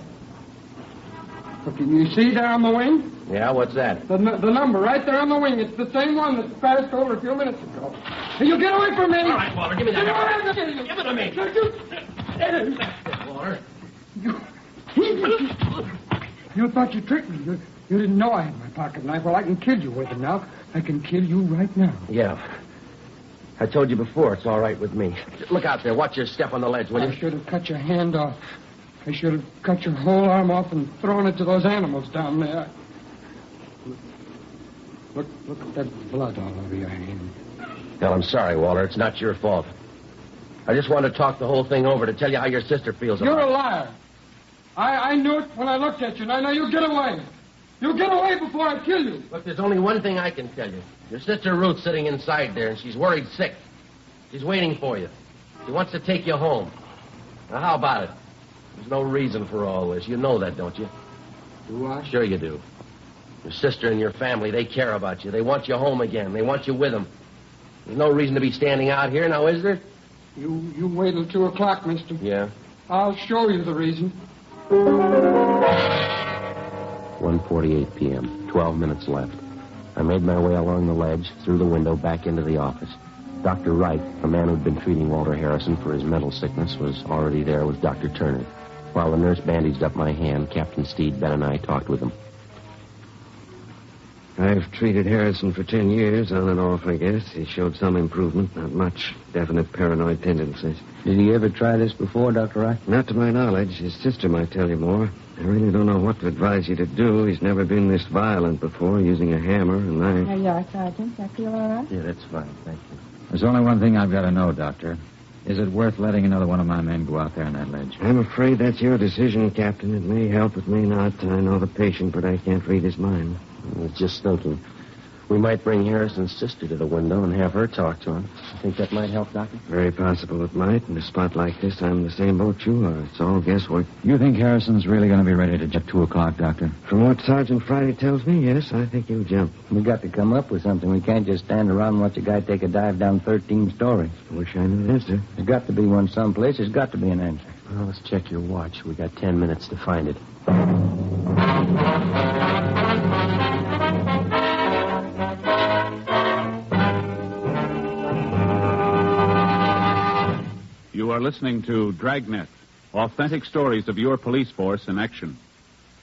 you see there on the wing? Yeah, what's that? The number right there on the wing. It's the same one that passed over a few minutes ago. Hey, you get away from me! All right, Waller, give me that. Give it to me. Waller. You thought you tricked me. You didn't know I had my pocket knife. Well, I can kill you with it now. I can kill you right now. Yeah. I told you before, it's all right with me. Look out there. Watch your step on the ledge, will you? I should have cut your hand off. I should have cut your whole arm off and thrown it to those animals down there. Look at that blood all over your hand. Well, I'm sorry, Waller. It's not your fault. I just wanted to talk the whole thing over to tell you how your sister feels about it. You're a liar. I knew it when I looked at you, and I know you get away. You get away before I kill you. Look, there's only one thing I can tell you. Your sister Ruth's sitting inside there, and she's worried sick. She's waiting for you. She wants to take you home. Now, how about it? There's no reason for all this. You know that, don't you? Do I? Sure you do. Your sister and your family, they care about you. They want you home again. They want you with them. There's no reason to be standing out here now, is there? You wait till 2 o'clock, mister. Yeah? I'll show you the reason. 1:48 p.m. 12 minutes left. I made my way along the ledge, through the window, back into the office. Dr. Wright, a man who'd been treating Walter Harrison for his mental sickness, was already there with Dr. Turner. While the nurse bandaged up my hand, Captain Steed, Ben, and I talked with him. I've treated Harrison for 10 years, on and off, I guess. He showed some improvement, not much. Definite paranoid tendencies. Did he ever try this before, Dr. Wright? Not to my knowledge. His sister might tell you more. I really don't know what to advise you to do. He's never been this violent before, using a hammer, a knife. There you are, Sergeant. I feel all right? Yeah, that's fine. Thank you. There's only one thing I've got to know, Doctor. Is it worth letting another one of my men go out there on that ledge? I'm afraid that's your decision, Captain. It may help, it may not. I know the patient, but I can't read his mind. I was just thinking. We might bring Harrison's sister to the window and have her talk to him. You think that might help, Doctor? Very possible it might. In a spot like this, I'm in the same boat you are. It's all guesswork. You think Harrison's really going to be ready to jump 2 o'clock, Doctor? From what Sergeant Friday tells me, yes, I think he'll jump. We got to come up with something. We can't just stand around and watch a guy take a dive down 13 stories. I wish I knew the answer. There's got to be one someplace. There's got to be an answer. Well, let's check your watch. We got 10 minutes to find it. You are listening to Dragnet, authentic stories of your police force in action.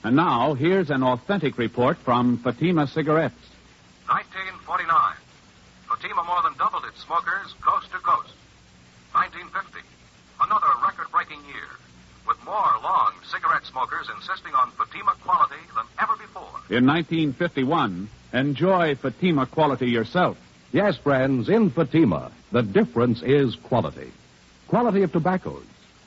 And now, here's an authentic report from Fatima Cigarettes. 1949. Fatima more than doubled its smokers coast to coast. 1950. Another record-breaking year, with more long cigarette smokers insisting on Fatima quality than ever before. In 1951, enjoy Fatima quality yourself. Yes, friends, in Fatima, the difference is quality. Quality of tobaccos,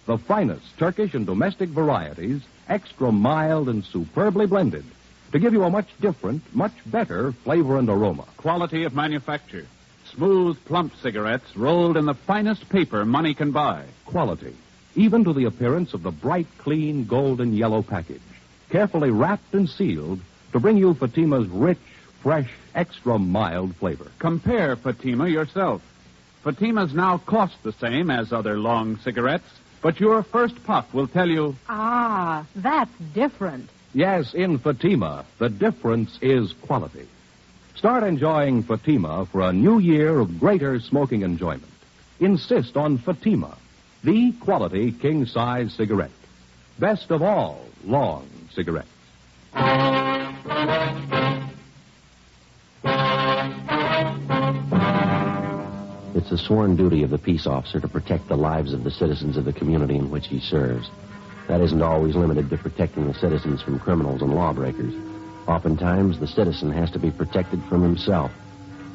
the finest Turkish and domestic varieties, extra mild and superbly blended, to give you a much different, much better flavor and aroma. Quality of manufacture. Smooth, plump cigarettes rolled in the finest paper money can buy. Quality, even to the appearance of the bright, clean, golden yellow package, carefully wrapped and sealed to bring you Fatima's rich, fresh, extra mild flavor. Compare Fatima yourself. Fatimas now cost the same as other long cigarettes, but your first puff will tell you... Ah, that's different. Yes, in Fatima, the difference is quality. Start enjoying Fatima for a new year of greater smoking enjoyment. Insist on Fatima, the quality king-size cigarette. Best of all long cigarettes. It's the sworn duty of the peace officer to protect the lives of the citizens of the community in which he serves. That isn't always limited to protecting the citizens from criminals and lawbreakers. Oftentimes, the citizen has to be protected from himself.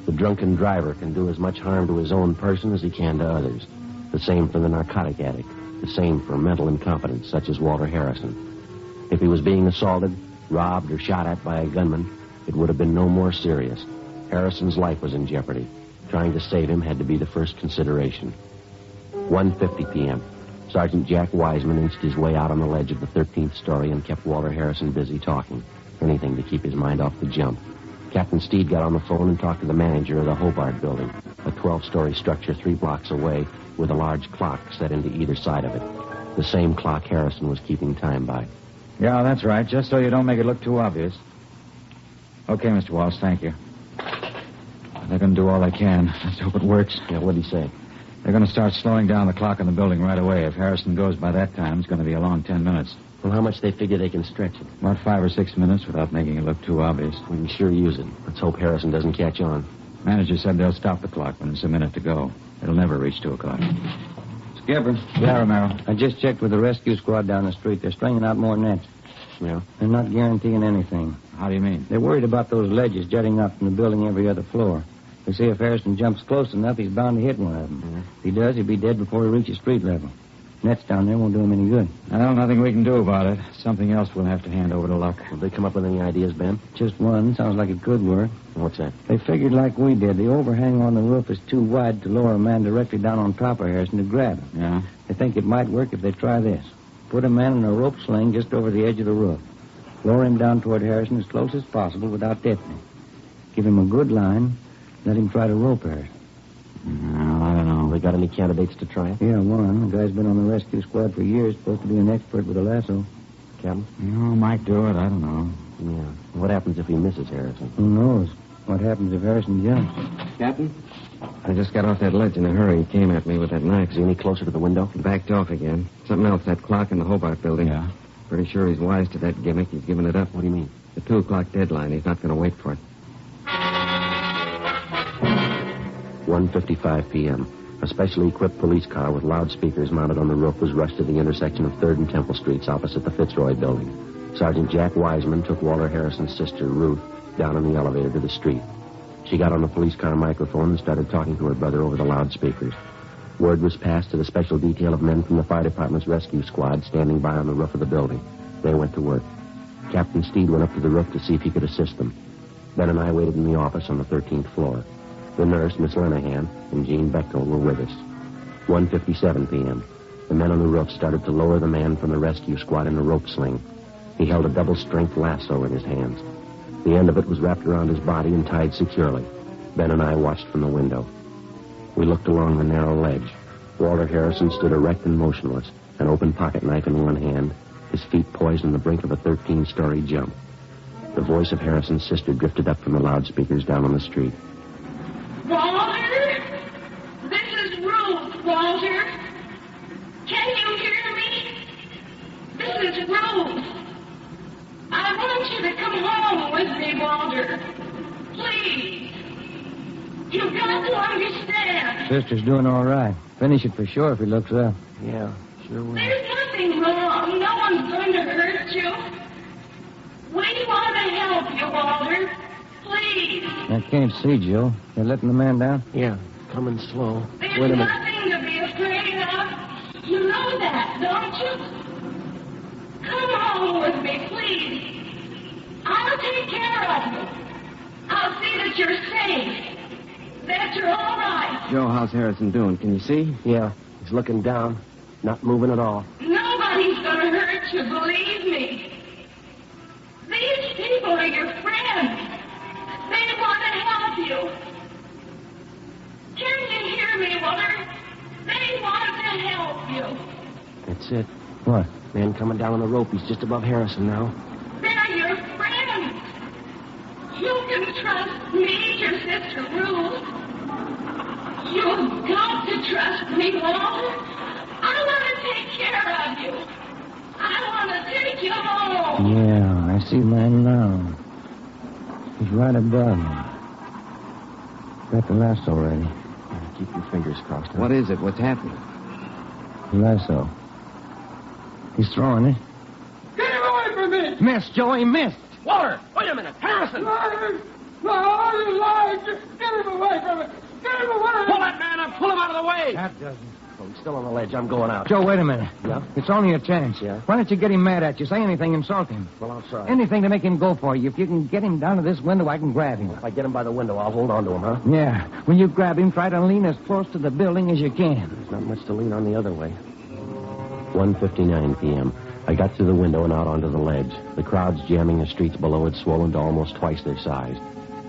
The drunken driver can do as much harm to his own person as he can to others. The same for the narcotic addict. The same for mental incompetence, such as Walter Harrison. If he was being assaulted, robbed, or shot at by a gunman, it would have been no more serious. Harrison's life was in jeopardy. Trying to save him had to be the first consideration. 1:50 p.m. Sergeant Jack Wiseman inched his way out on the ledge of the 13th story and kept Walter Harrison busy talking. Anything to keep his mind off the jump. Captain Steed got on the phone and talked to the manager of the Hobart building, a 12-story structure 3 blocks away with a large clock set into either side of it. The same clock Harrison was keeping time by. Yeah, that's right, just so you don't make it look too obvious. Okay, Mr. Walsh, thank you. They're going to do all they can. Let's hope it works. Yeah, what'd he say? They're going to start slowing down the clock in the building right away. If Harrison goes by that time, it's going to be a long 10 minutes. Well, how much they figure they can stretch it? About 5 or 6 minutes without making it look too obvious. We can sure use it. Let's hope Harrison doesn't catch on. Manager said they'll stop the clock when it's a minute to go. It'll never reach 2 o'clock. Skipper. Yeah, Romero. I just checked with the rescue squad down the street. They're stringing out more nets. Yeah? They're not guaranteeing anything. How do you mean? They're worried about those ledges jutting out from the building every other floor. They say if Harrison jumps close enough, he's bound to hit one of them. Mm-hmm. If he does, he'll be dead before he reaches street level. Nets down there won't do him any good. Well, nothing we can do about it. Something else we'll have to hand over to luck. Did they come up with any ideas, Ben? Just one. Sounds like it could work. What's that? They figured like we did. The overhang on the roof is too wide to lower a man directly down on top of Harrison to grab him. Yeah? They think it might work if they try this. Put a man in a rope sling just over the edge of the roof. Lower him down toward Harrison as close as possible without deafening. Give him a good line. Let him try to rope Harrison. No, I don't know. They got any candidates to try it? Yeah, one. The guy's been on the rescue squad for years. Supposed to be an expert with a lasso. Captain? No, might do it. I don't know. Yeah. What happens if he misses Harrison? Who knows? What happens if Harrison jumps? Captain? I just got off that ledge in a hurry. He came at me with that knife. Is he any closer to the window? He backed off again. Something else, that clock in the Hobart building. Yeah? Pretty sure he's wise to that gimmick. He's given it up. What do you mean? The 2 o'clock deadline. He's not going to wait for it. 1:55 p.m. A specially equipped police car with loudspeakers mounted on the roof was rushed to the intersection of 3rd and Temple Streets opposite the Fitzroy building. Sergeant Jack Wiseman took Walter Harrison's sister, Ruth, down in the elevator to the street. She got on the police car microphone and started talking to her brother over the loudspeakers. Word was passed to the special detail of men from the fire department's rescue squad standing by on the roof of the building. They went to work. Captain Steed went up to the roof to see if he could assist them. Ben and I waited in the office on the 13th floor. The nurse, Miss Lenahan, and Jean Bechtel were with us. 1:57 p.m. The men on the roof started to lower the man from the rescue squad in a rope sling. He held a double-strength lasso in his hands. The end of it was wrapped around his body and tied securely. Ben and I watched from the window. We looked along the narrow ledge. Walter Harrison stood erect and motionless, an open pocket knife in one hand, his feet poised on the brink of a 13-story jump. The voice of Harrison's sister drifted up from the loudspeakers down on the street. Walter? This is Ruth, Walter. Can you hear me? This is Ruth. I want you to come home with me, Walter. Please. You've got to understand. Sister's doing all right. Finish it for sure if he looks up. Yeah, sure will. There's nothing wrong. No one's going to hurt you. We want to help you, Walter. Please. I can't see, Joe. They're letting the man down? Yeah, coming slow. There's Wait a minute. nothing to be afraid of. You know that, don't you? Come home with me, please. I'll take care of you. I'll see that you're safe. That you're all right. Joe, how's Harrison doing? Can you see? Yeah, he's looking down, not moving at all. Nobody's going to hurt you, believe me. These people are your friends. They want to help you. Can you hear me, Walter? They want to help you. That's it. What? Man coming down on the rope. He's just above Harrison now. They're your friends. You can trust me, your sister Ruth. You've got to trust me, Walter. I want to take care of you. I want to take you home. Yeah, I see the man now. He's right above me. Got the lasso ready. Keep your fingers crossed. Huh? What is it? What's happening? The lasso. He's throwing it. Get him away from me! Missed, Joe. He missed. Walter, wait a minute. Harrison! Liars! No, you lied! Just get him away from me! Get him away! Pull that man up! Pull him out of the way! That doesn't. Oh, he's still on the ledge. I'm going out. Joe, wait a minute. Yeah? It's only a chance. Yeah? Why don't you get him mad at you? Say anything, insult him. Well, I'll try. Anything to make him go for you. If you can get him down to this window, I can grab him. If I get him by the window, I'll hold on to him, huh? Yeah. When you grab him, try to lean as close to the building as you can. There's not much to lean on the other way. 1:59 p.m. I got through the window and out onto the ledge. The crowds jamming the streets below had swollen to almost twice their size.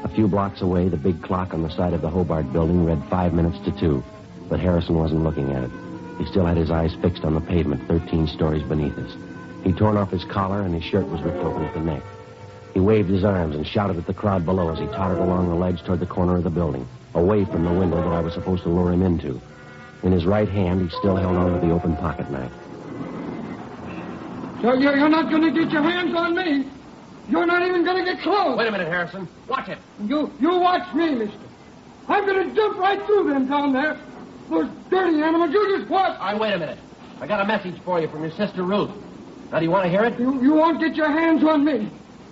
A few blocks away, the big clock on the side of the Hobart building read 5 minutes to 2, but Harrison wasn't looking at it. He still had his eyes fixed on the pavement 13 stories beneath us. He'd torn off his collar and his shirt was ripped open at the neck. He waved his arms and shouted at the crowd below as he tottered along the ledge toward the corner of the building, away from the window that I was supposed to lure him into. In his right hand, he still held on to the open pocket knife. You're not going to get your hands on me. You're not even going to get close. Wait a minute, Harrison. Watch it. You watch me, mister. I'm going to jump right through them down there. Those dirty animals. You just watch. All right, wait a minute. I got a message for you from your sister, Ruth. Now, do you want to hear it? You won't get your hands on me.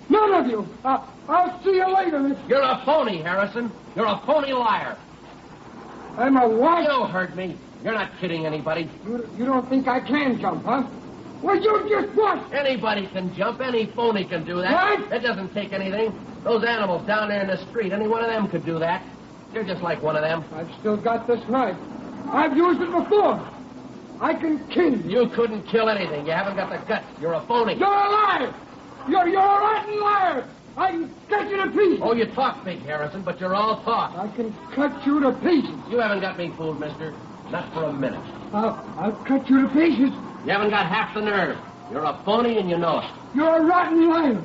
None of you. I'll see you later, mister. You're a phony, Harrison. You're a phony liar. I'm a what? You heard me. You're not kidding anybody. You don't think I can jump, huh? Well, you just what? Anybody can jump. Any phony can do that. What? It doesn't take anything. Those animals down there in the street, any one of them could do that. You're just like one of them. I've still got this knife. I've used it before. I can kill you. You couldn't kill anything. You haven't got the guts. You're a phony. You're a liar. You're a rotten liar. I can cut you to pieces. Oh, you talk big, Harrison, but you're all talk. I can cut you to pieces. You haven't got me fooled, mister. Not for a minute. I'll cut you to pieces. You haven't got half the nerve. You're a phony and you know it. You're a rotten liar.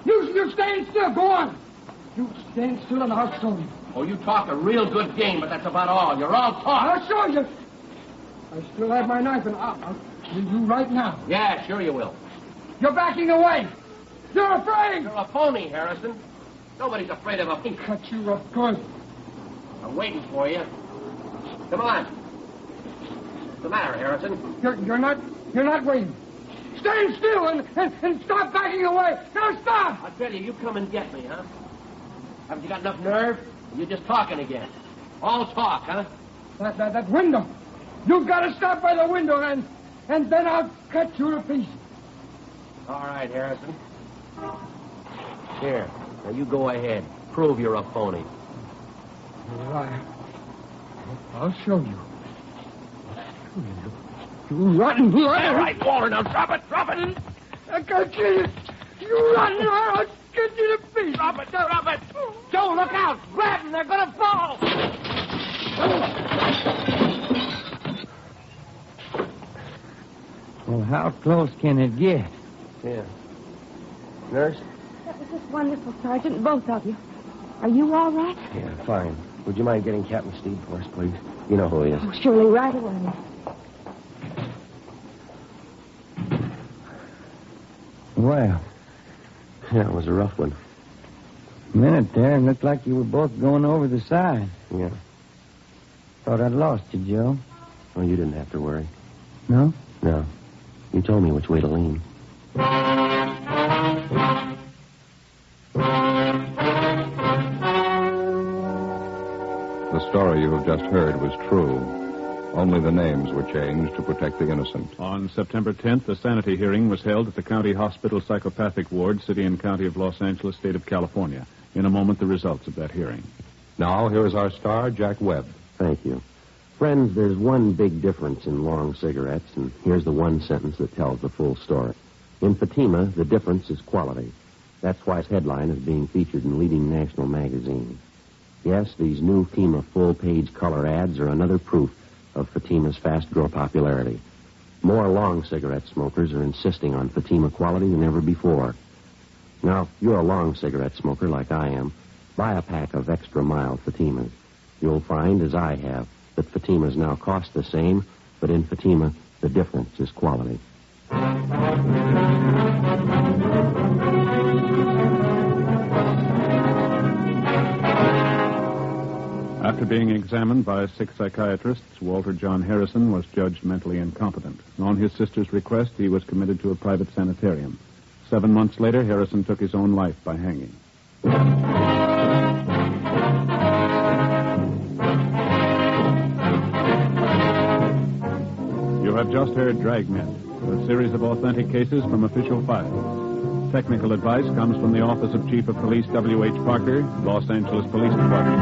You stand still. Go on. You stand still and I'll show you. Oh, you talk a real good game, but that's about all. You're all talk. I'll show you. I still have my knife and I'll kill you right now. Yeah, sure you will. You're backing away. You're afraid. You're a phony, Harrison. Nobody's afraid of a phony. Cut you up good. I'm waiting for you. Come on. What's the matter, Harrison? You're not waiting. Stand still and stop backing away. Now stop! I tell you, you come and get me, huh? Haven't you got enough nerve? Or you just talking again? All talk, huh? That window. You've got to stop by the window, and then I'll cut you to pieces. All right, Harrison. Here, now you go ahead. Prove you're a phony. I'll show you. You rotten liar! All right, Walter, now drop it, drop it! I can't kill you. You rotten liar! I'll cut you to pieces. Drop it, drop it! Joe, look out! Grab them, they're gonna fall! Well, how close can it get? Yeah. Nurse? That was just wonderful, Sergeant, both of you. Are you all right? Yeah, fine. Would you mind getting Captain Steed for us, please? You know who he is. Oh, surely, right away. Well, Yeah, it was a rough one. a minute there, it looked like you were both going over the side. Yeah. Thought I'd lost you, Joe. Oh, you didn't have to worry. No? No. You told me which way to lean. The story you have just heard was true. Only the names were changed to protect the innocent. On September 10th, a sanity hearing was held at the County Hospital Psychopathic Ward, City and County of Los Angeles, State of California. In a moment, the results of that hearing. Now, here is our star, Jack Webb. Thank you. Friends, there's one big difference in long cigarettes, and here's the one sentence that tells the full story. In Fatima, the difference is quality. That's why its headline is being featured in leading national magazines. Yes, these new Fatima full-page color ads are another proof of Fatima's fast-growing popularity. More long cigarette smokers are insisting on Fatima quality than ever before. Now, if you're a long cigarette smoker like I am, buy a pack of extra mild Fatimas. You'll find, as I have, that Fatimas now cost the same, but in Fatima, the difference is quality. After being examined by 6 psychiatrists, Walter John Harrison was judged mentally incompetent. On his sister's request, he was committed to a private sanitarium. 7 months later, Harrison took his own life by hanging. You have just heard Dragnet, a series of authentic cases from official files. Technical advice comes from the Office of Chief of Police W.H. Parker, Los Angeles Police Department.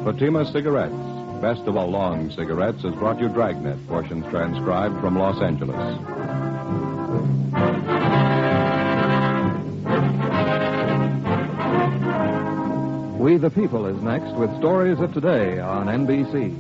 Fatima Cigarettes, best of all long cigarettes, has brought you Dragnet, portions transcribed from Los Angeles. We the People is next with stories of today on NBC.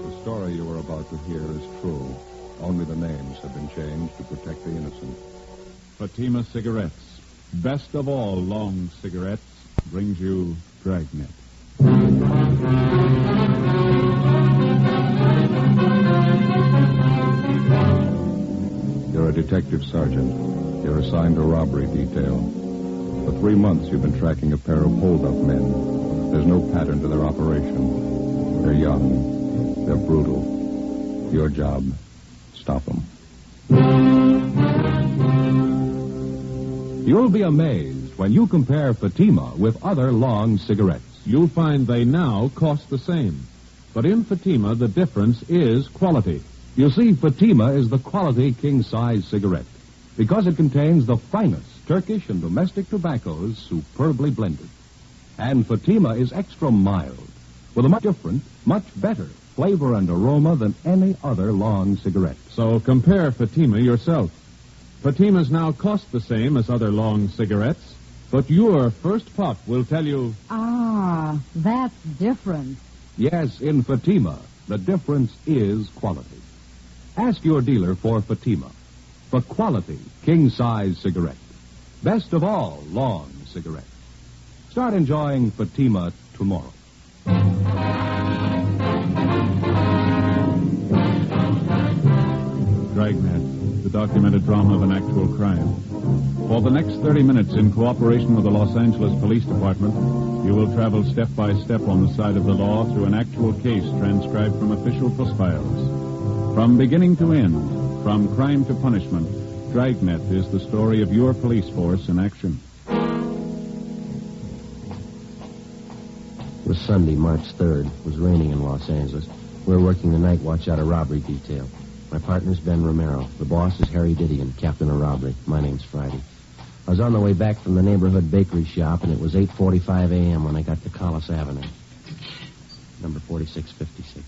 The story you are about to hear is true. Only the names have been changed to protect the innocent. Fatima Cigarettes, best of all long cigarettes, brings you Dragnet. You're a detective sergeant. You're assigned to robbery detail. For 3 months, you've been tracking a pair of hold-up men. There's no pattern to their operation. They're young. They're brutal. Your job, stop them. You'll be amazed when you compare Fatima with other long cigarettes. You'll find they now cost the same. But in Fatima, the difference is quality. You see, Fatima is the quality king-size cigarette because it contains the finest Turkish and domestic tobaccos superbly blended. And Fatima is extra mild with a much different, much better flavor and aroma than any other long cigarette. So compare Fatima yourself. Fatimas now cost the same as other long cigarettes, but your first puff will tell you... Ah, that's different. Yes, in Fatima, the difference is quality. Ask your dealer for Fatima, the quality king-size cigarette. Best of all long cigarettes. Start enjoying Fatima tomorrow. Dragnet, the documented drama of an actual crime. For the next 30 minutes, in cooperation with the Los Angeles Police Department, you will travel step by step on the side of the law through an actual case transcribed from official post files. From beginning to end, from crime to punishment, Dragnet is the story of your police force in action. It was Sunday, March 3rd. It was raining in Los Angeles. We were working the night watch out of robbery detail. My partner's Ben Romero. The boss is Harry Didion, captain of robbery. My name's Friday. I was on the way back from the neighborhood bakery shop, and it was 8:45 a.m. when I got to Collis Avenue. Number 4656.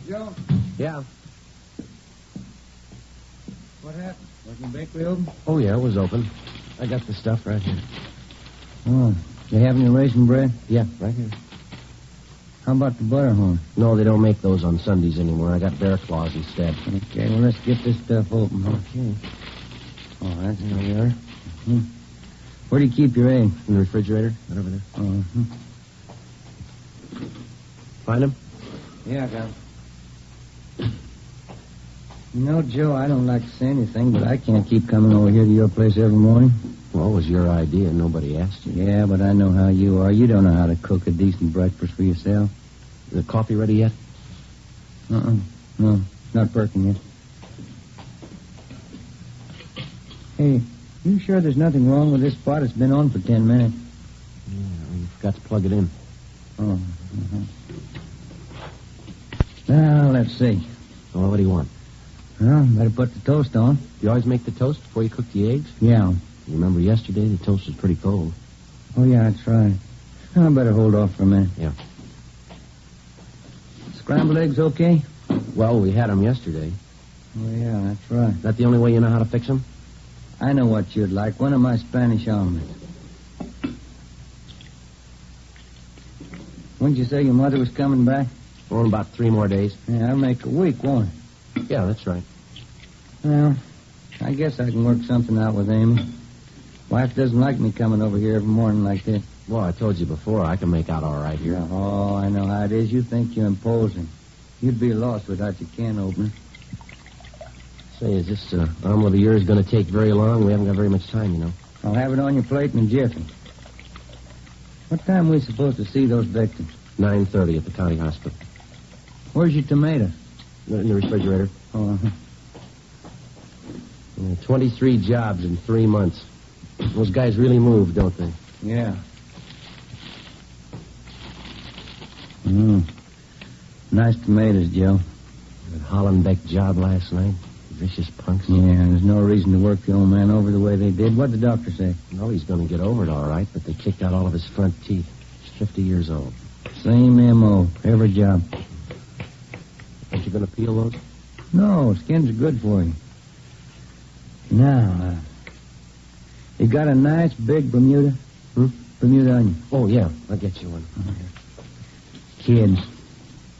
Joe? Yeah. What happened? Wasn't the bakery open? Oh, yeah, it was open. I got the stuff right here. Oh, they have any raisin bread? Yeah, right here. How about the butterhorn? No, they don't make those on Sundays anymore. I got bear claws instead. Okay, well, let's get this stuff open. Okay. All right, here we are. Mm-hmm. Where do you keep your egg? In the refrigerator. Right over there. Uh-huh. Find him? Yeah, I got him. You know, Joe, I don't like to say anything, but I can't keep coming over here to your place every morning. Well, it was your idea. Nobody asked you. Yeah, but I know how you are. You don't know how to cook a decent breakfast for yourself. Is the coffee ready yet? No, not perking yet. Hey, you sure there's nothing wrong with this spot? It's been on for 10 minutes. Yeah, you forgot to plug it in. Oh, Now, let's see. Well, what do you want? Well, better put the toast on. You always make the toast before you cook the eggs? Yeah. You remember yesterday the toast was pretty cold. Oh, yeah, that's right. I better hold off for a minute. Yeah. Scrambled eggs okay? Well, we had them yesterday. Oh, yeah, that's right. Is that the only way you know how to fix them? I know what you'd like. One of my Spanish omelets. When'd you say your mother was coming back? Oh, in about 3 more days. Yeah, I'll make a week, won't it? Yeah, that's right. Well, I guess I can work something out with Amy. Wife doesn't like me coming over here every morning like this. Well, I told you before, I can make out all right here. Oh, I know how it is. You think you're imposing. You'd be lost without your can opener. Say, is this omelet of yours going to take very long? We haven't got very much time, you know. I'll have it on your plate in a jiffy. What time are we supposed to see those victims? 9:30 at the county hospital. Where's your tomato? In the refrigerator. Oh, 23 jobs in 3 months. Those guys really move, don't they? Yeah. Nice tomatoes, Joe. That Hollenbeck job last night. Vicious punks. Yeah, there's no reason to work the old man over the way they did. What'd the doctor say? Well, he's going to get over it all right, but they kicked out all of his front teeth. He's 50 years old. Same M.O. Every job. Aren't you going to peel those? No, skins are good for you. Now, you got a nice big Bermuda? Bermuda onion. Oh, yeah. I'll get you one. Kids.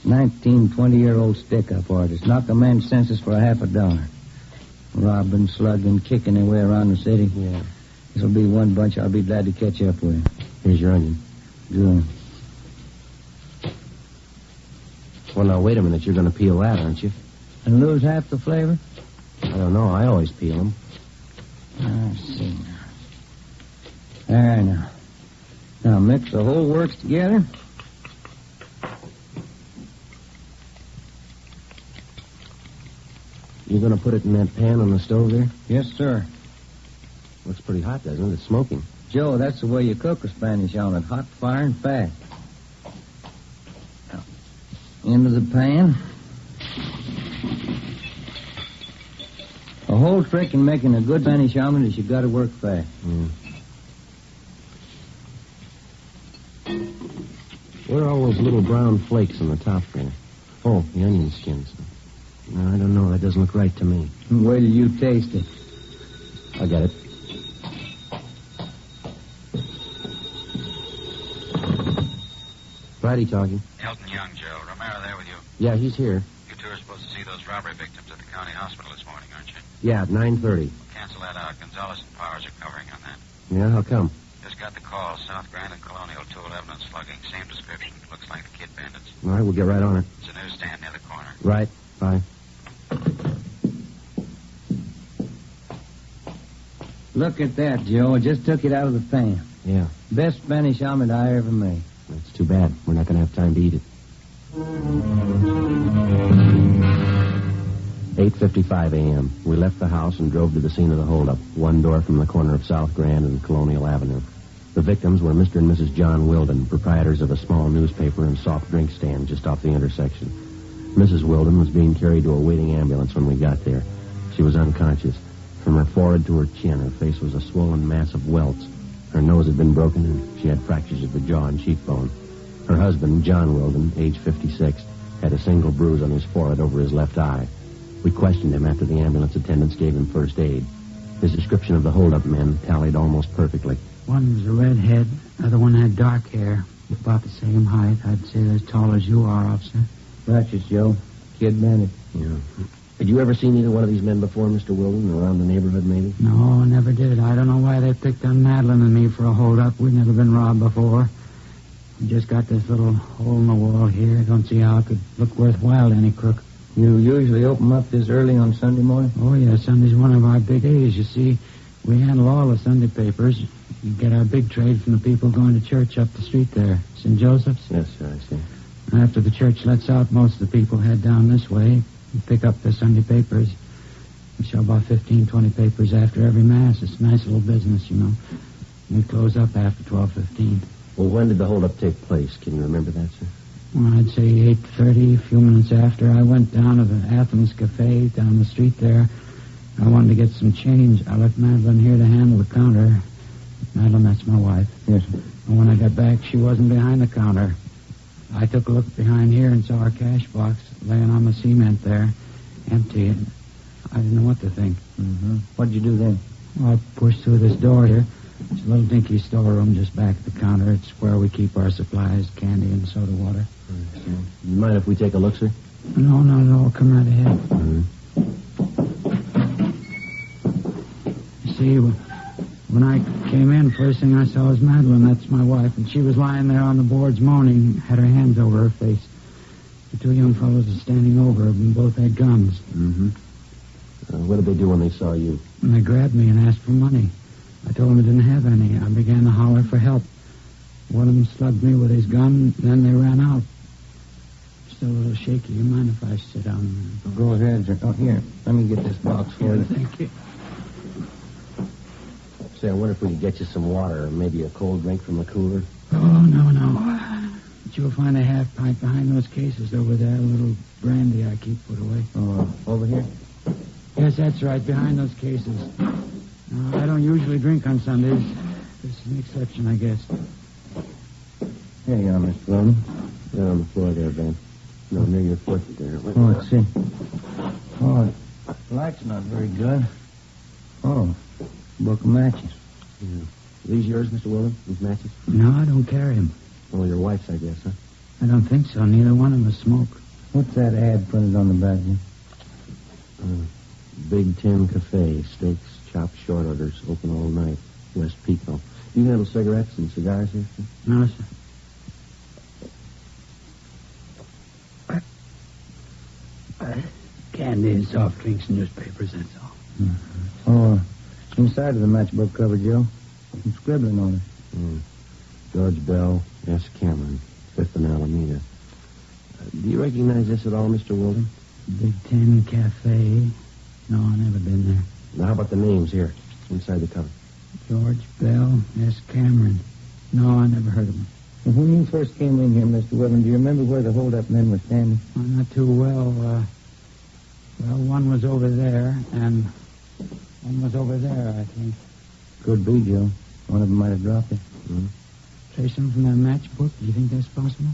19, 20-year-old stick-up artists. Knock a man's senses for $50. Robbing, slugging, kicking their way around the city. Yeah. This'll be one bunch I'll be glad to catch up with. Here's your onion. Good. Well, now, wait a minute. You're going to peel that, aren't you? And lose half the flavor? I don't know. I always peel them. I see now. There now. Now, mix the whole works together. You going to put it in that pan on the stove there? Yes, sir. Looks pretty hot, doesn't it? It's smoking. Joe, that's the way you cook a Spanish omelet. Hot, fire, and fast. Now, into the pan. The whole trick in making a good Spanish omelet is you got to work fast. Where are all those little brown flakes on the top there? Oh, the onion skins. No, I don't know. That doesn't look right to me. Wait till you taste it. I got it. Friday talking. Elton Young, Joe. Romero there with you. Yeah, he's here. You two are supposed to see those robbery victims at the county hospital this morning, aren't you? Yeah, at 9:30. Cancel that out. Gonzalez and Powers are covering on that. Yeah, how come? Just got the call. South Grand and Colonial, 211 and slugging. Same description. Looks like the kid bandits. All right, we'll get right on it. It's a newsstand near the corner. Right. Bye. Look at that, Joe. I just took it out of the pan. Yeah. Best Spanish omelet I ever made. That's too bad. We're not going to have time to eat it. 8:55 a.m. We left the house and drove to the scene of the holdup, one door from the corner of South Grand and Colonial Avenue. The victims were Mr. and Mrs. John Wilden, proprietors of a small newspaper and soft drink stand just off the intersection. Mrs. Wilden was being carried to a waiting ambulance when we got there. She was unconscious. From her forehead to her chin, her face was a swollen mass of welts. Her nose had been broken, and she had fractures of the jaw and cheekbone. Her husband, John Wilden, age 56, had a single bruise on his forehead over his left eye. We questioned him after the ambulance attendants gave him first aid. His description of the holdup men tallied almost perfectly. One was a redhead, the other one had dark hair. About the same height. I'd say they're as tall as you are, officer. Righteous, Joe. Kid bandit. Yeah. Had you ever seen either one of these men before, Mr. Wilden, around the neighborhood, maybe? No, never did. I don't know why they picked on Madeline and me for a holdup. We've never been robbed before. We just got this little hole in the wall here. I don't see how it could look worthwhile to any crook. You usually open up this early on Sunday morning? Oh, yeah, Sunday's one of our big days. You see, we handle all the Sunday papers. We get our big trade from the people going to church up the street there, St. Joseph's. Yes, sir, I see. After the church lets out, most of the people head down this way and pick up their Sunday papers. We sell about 15, 20 papers after every Mass. It's a nice little business, you know. We close up after 12:15. Well, when did the holdup take place? Can you remember that, sir? Well, I'd say 8:30, a few minutes after. I went down to the Athens Cafe down the street there. I wanted to get some change. I left Madeline here to handle the counter. Madeline, that's my wife. Yes, sir. And when I got back, she wasn't behind the counter. I took a look behind here and saw her cash box laying on the cement there, empty. And I didn't know what to think. Mm-hmm. What'd you do then? Well, I pushed through this door here. It's a little dinky storeroom just back at the counter. It's where we keep our supplies, candy and soda water. You mind if we take a look, sir? No. Come right ahead. Mm-hmm. You see, when I came in, first thing I saw was Madeline. That's my wife. And she was lying there on the boards moaning, had her hands over her face. The two young fellows were standing over her, and both had guns. Mm-hmm. What did they do when they saw you? And they grabbed me and asked for money. I told them I didn't have any. I began to holler for help. One of them slugged me with his gun, then they ran out. Still a little shaky. You mind if I sit down? Go ahead, sir. Oh, here. Let me get this box for you. Thank you. Say, I wonder if we could get you some water or maybe a cold drink from the cooler. Oh, no. But you'll find a half pint behind those cases over there. A little brandy I keep put away. Oh, over here? Yes, that's right. Behind those cases. I don't usually drink on Sundays. This is an exception, I guess. Here you are, Mr. Wilden. They're on the floor there, Ben. No, near your foot there. Oh, let's see. Oh, the light's not very good. Oh, book of matches. Yeah. These yours, Mr. Wilden? These matches? No, I don't carry them. Well, your wife's, I guess, huh? I don't think so. Neither one of us smoke. What's that ad printed on the back here? Big Ten Cafe, steaks, chopped short orders, open all night. West Pico. You handle cigarettes and cigars here, sir? No, sir. Candy and soft drinks and newspapers, that's all. Mm-hmm. Oh, inside of the matchbook cover, Joe. Some scribbling on it. George Bell, S. Cameron, 5th and Alameda. Do you recognize this at all, Mr. Wilden? Big Ten Cafe. No, I've never been there. Now, how about the names here, inside the cover? George Bell, S. Cameron. No, I never heard of him. Well, when you first came in here, Mr. Wilden, do you remember where the hold-up men were standing? Well, not too well. One was over there, and one was over there, I think. Could be, Joe. One of them might have dropped it. Mm-hmm. Trace them from that matchbook? Do you think that's possible?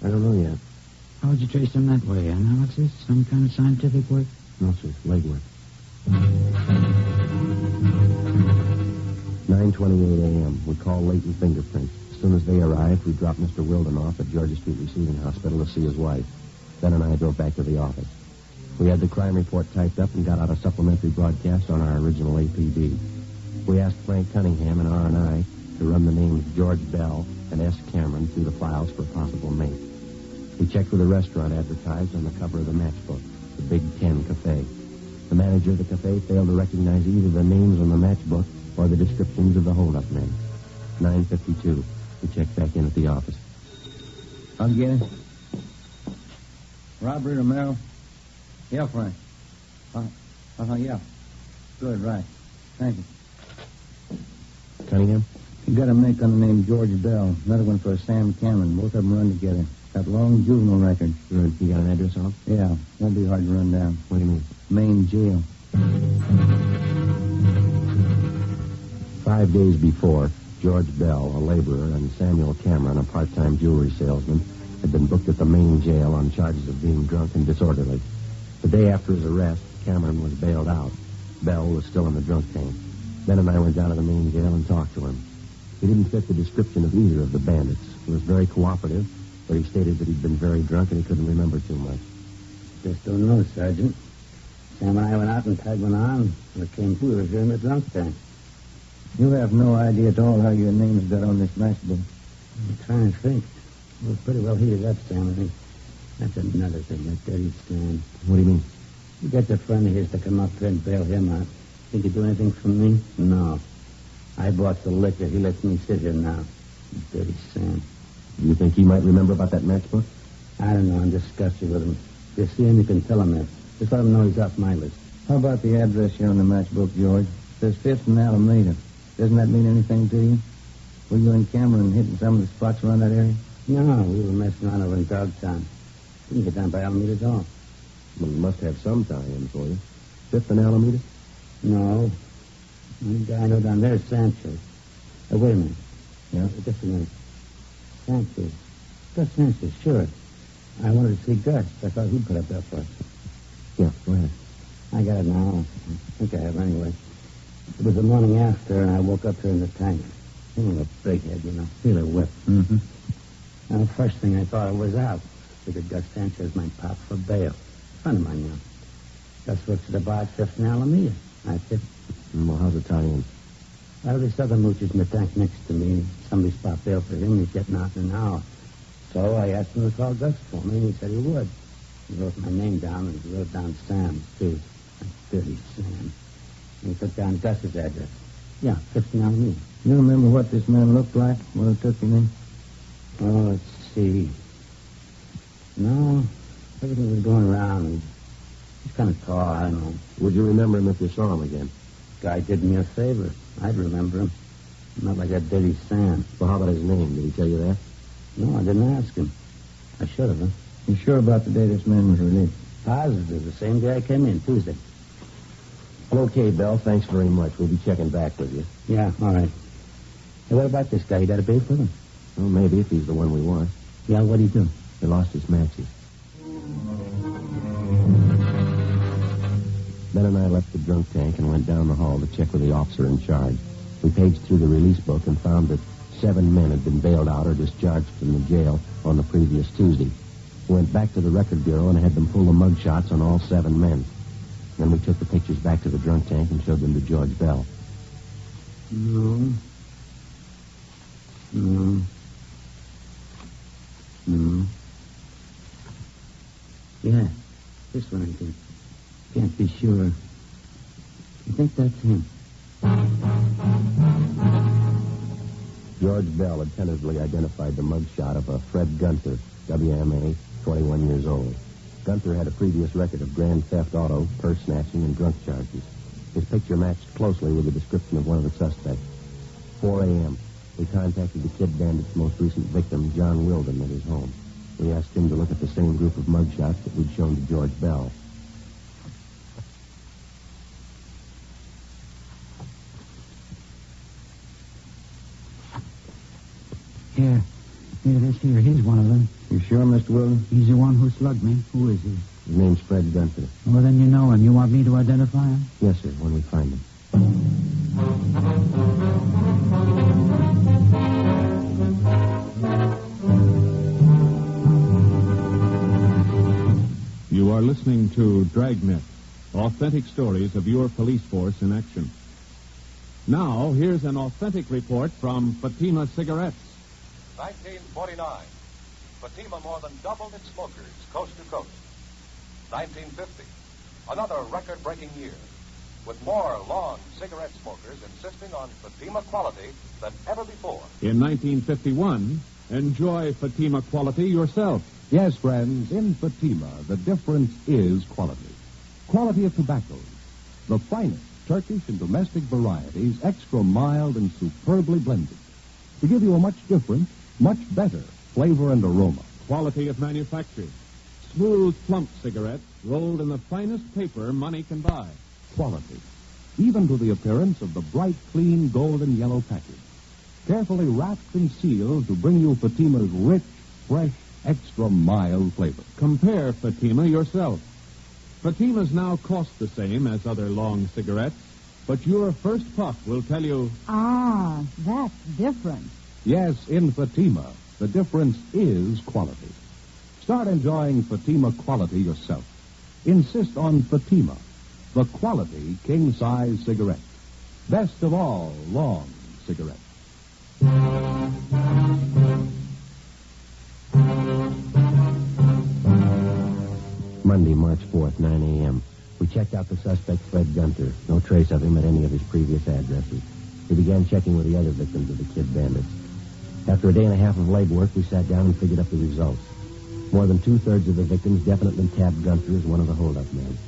I don't know yet. How would you trace them that way, analysis? Some kind of scientific work? No, sir. Legwork. 9:28 a.m. We call Leighton Fingerprints. As soon as they arrived, we dropped Mr. Wilden off at Georgia Street Receiving Hospital to see his wife. Ben and I drove back to the office. We had the crime report typed up and got out a supplementary broadcast on our original APB. We asked Frank Cunningham and R&I to run the names George Bell and S. Cameron through the files for a possible mate. We checked with a restaurant advertised on the cover of the matchbook, the Big Ten Cafe. The manager of the cafe failed to recognize either the names on the matchbook or the descriptions of the holdup men. 9:52. We checked back in at the office. I'll get it. Robbery, Romero. Yeah, Frank. Yeah. Good, right. Thank you. Cunningham? You got a make on the name George Bell. Another one for Sam Cameron. Both of them run together. Got long juvenile record. Good. You got an address on? Yeah. Won't be hard to run down. What do you mean? Main jail. 5 days before, George Bell, a laborer, and Samuel Cameron, a part-time jewelry salesman, had been booked at the main jail on charges of being drunk and disorderly. The day after his arrest, Cameron was bailed out. Bell was still in the drunk tank. Ben and I went down to the main jail and talked to him. He didn't fit the description of either of the bandits. He was very cooperative, but he stated that he'd been very drunk and he couldn't remember too much. Just don't know, Sergeant. Sam and I went out and tied one on. When it came to, we were in the drunk tank. You have no idea at all how your name's got on this matchbook. I'm trying to think. We're pretty well heated up, Sam. I think that's another thing, that dirty Sam. What do you mean? You get the friend of his to come up here and bail him out. Think he'd do anything for me? No. I bought the liquor. He lets me sit here now. Dirty Sam. Do you think he might remember about that matchbook? I don't know. I'm disgusted with him. If you see him, you can tell him that. Just let him know he's off my list. How about the address here on the matchbook, George? It says 5th and Alameda. Doesn't that mean anything to you? Were you and Cameron hitting some of the spots around that area? No, we were messing around over in Dogtown. Didn't get down by Alameda at all. Well, it must have some tie-in for you. 5th and Alameda? No. The guy I know down there is Sanchez. Wait a minute. Yeah? Just a minute. Sanchez. Gus Sanchez, sure. I wanted to see Gus. I thought he'd put up that for us. Yeah, go ahead. I got it now. I think I have anyway. It was the morning after, and I woke up here in the tank. A big head, you know. Really whipped. Mm-hmm. Now, the first thing I thought was out. Figured Gus Sanchez might pop for bail. Friend of mine, you know. Gus works at the bar at 5th and Alameda. That's it. Well, how's it tie in? Well, this other mooch is in the tank next to me. Somebody spot bail for him. He's getting out in an hour. So I asked him to call Gus for me, and he said he would. He wrote my name down, and he wrote down Sam's, too. That dirty Sam. And he took down Gus's address. Yeah, 5th and Alameda. You remember what this man looked like when he took your name? Oh, let's see. No, everything was going around. He's kind of tall, I don't know. Would you remember him if you saw him again? Guy did me a favor. I'd remember him. Not like that dirty Sam. Well, how about his name? Did he tell you that? No, I didn't ask him. I should have, huh? You sure about the day this man was released? Positive. The same day I came in, Tuesday. Well, okay, Bell. Thanks very much. We'll be checking back with you. Yeah, all right. Hey, what about this guy? You got a bail for him? Well, maybe, if he's the one we want. Yeah, what'd he do? He lost his matches. Ben and I left the drunk tank and went down the hall to check with the officer in charge. We paged through the release book and found that 7 men had been bailed out or discharged from the jail on the previous Tuesday. We went back to the record bureau and had them pull the mug shots on all 7 men. Then we took the pictures back to the drunk tank and showed them to George Bell. No. Yeah, this one I think. Can't be sure. I think that's him. George Bell had tentatively identified the mugshot of a Fred Gunther, WMA, 21 years old. Gunther had a previous record of grand theft auto, purse snatching, and drunk charges. His picture matched closely with the description of one of the suspects. 4 a.m. We contacted the Kid Bandit's most recent victim, John Wilden, at his home. We asked him to look at the same group of mugshots that we'd shown to George Bell. Here, this here. He's one of them. You sure, Mr. Wilden? He's the one who slugged me. Who is he? His name's Fred Gunther. Well, then you know him. You want me to identify him? Yes, sir, when we find him. You are listening to Dragnet, authentic stories of your police force in action. Now, here's an authentic report from Fatima Cigarettes. 1949. Fatima more than doubled its smokers coast to coast. 1950. Another record-breaking year, with more long cigarette smokers insisting on Fatima quality than ever before. In 1951, enjoy Fatima quality yourself. Yes, friends, in Fatima, the difference is quality. Quality of tobaccos. The finest Turkish and domestic varieties, extra mild and superbly blended, to give you a much different, much better flavor and aroma. Quality of manufacture. Smooth, plump cigarettes rolled in the finest paper money can buy. Quality, even to the appearance of the bright, clean, golden yellow package. Carefully wrapped and sealed to bring you Fatima's rich, fresh, extra mild flavor. Compare Fatima yourself. Fatimas now cost the same as other long cigarettes, but your first puff will tell you... Ah, that's different. Yes, in Fatima, the difference is quality. Start enjoying Fatima quality yourself. Insist on Fatima, the quality king-size cigarette. Best of all long cigarettes. Monday, March 4th, 9 a.m. We checked out the suspect, Fred Gunter. No trace of him at any of his previous addresses. We began checking with the other victims of the Kid Bandits. After a day and a half of legwork, we sat down and figured up the results. More than two-thirds of the victims definitely tabbed Gunter as one of the holdup men.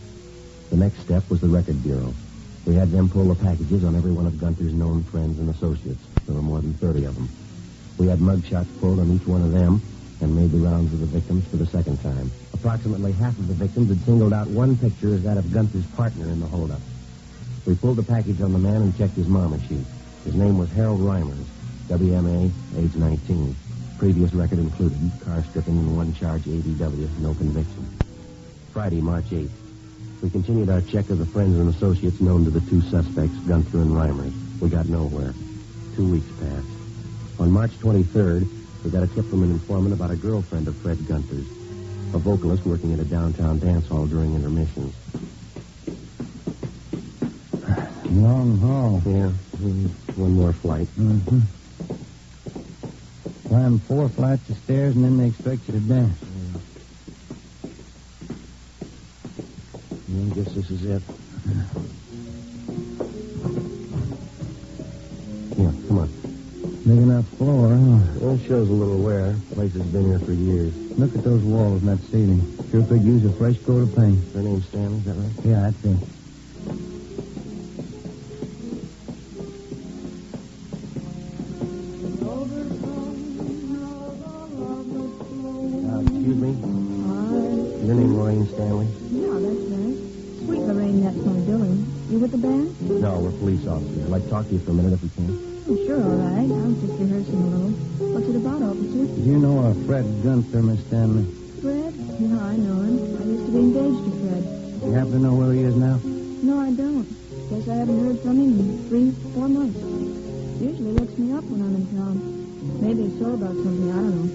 The next step was the Record Bureau. We had them pull the packages on every one of Gunter's known friends and associates. There were more than 30 of them. We had mugshots pulled on each one of them and made the rounds of the victims for the second time. Approximately half of the victims had singled out one picture as that of Gunter's partner in the holdup. We pulled the package on the man and checked his mama sheet. His name was Harold Reimers, WMA, age 19. Previous record included car stripping and one charge ADW, no conviction. Friday, March 8th. We continued our check of the friends and associates known to the two suspects, Gunter and Reimers. We got nowhere. 2 weeks passed. On March 23rd, we got a tip from an informant about a girlfriend of Fred Gunter's, a vocalist working at a downtown dance hall during intermissions. Long haul. Yeah, one more flight. Mm-hmm. Climb 4 flights of stairs and then they expect you to dance. I guess this is it. Yeah, come on. Big enough floor, huh? Well, it shows a little wear. The place has been here for years. Look at those walls and that ceiling. Sure could use a fresh coat of paint. Her name's Stanley, is that right? Yeah, that's it. Excuse me? Your name Lorraine Stanley? Yeah, that's right. Sweet Lorraine, that's my billing. You with the band? No, we're police officers. I'd like to talk to you for a minute if we can. Oh, sure, all right. I was just rehearsing a little. What's it about, officer? Do you know a Fred Gunter, Miss Stanley? Fred? Yeah, I know him. I used to be engaged to Fred. You happen to know where he is now? No, I don't. Guess I haven't heard from him in 3-4 months. Usually looks me up when I'm in town. Maybe he's sore about something, I don't know.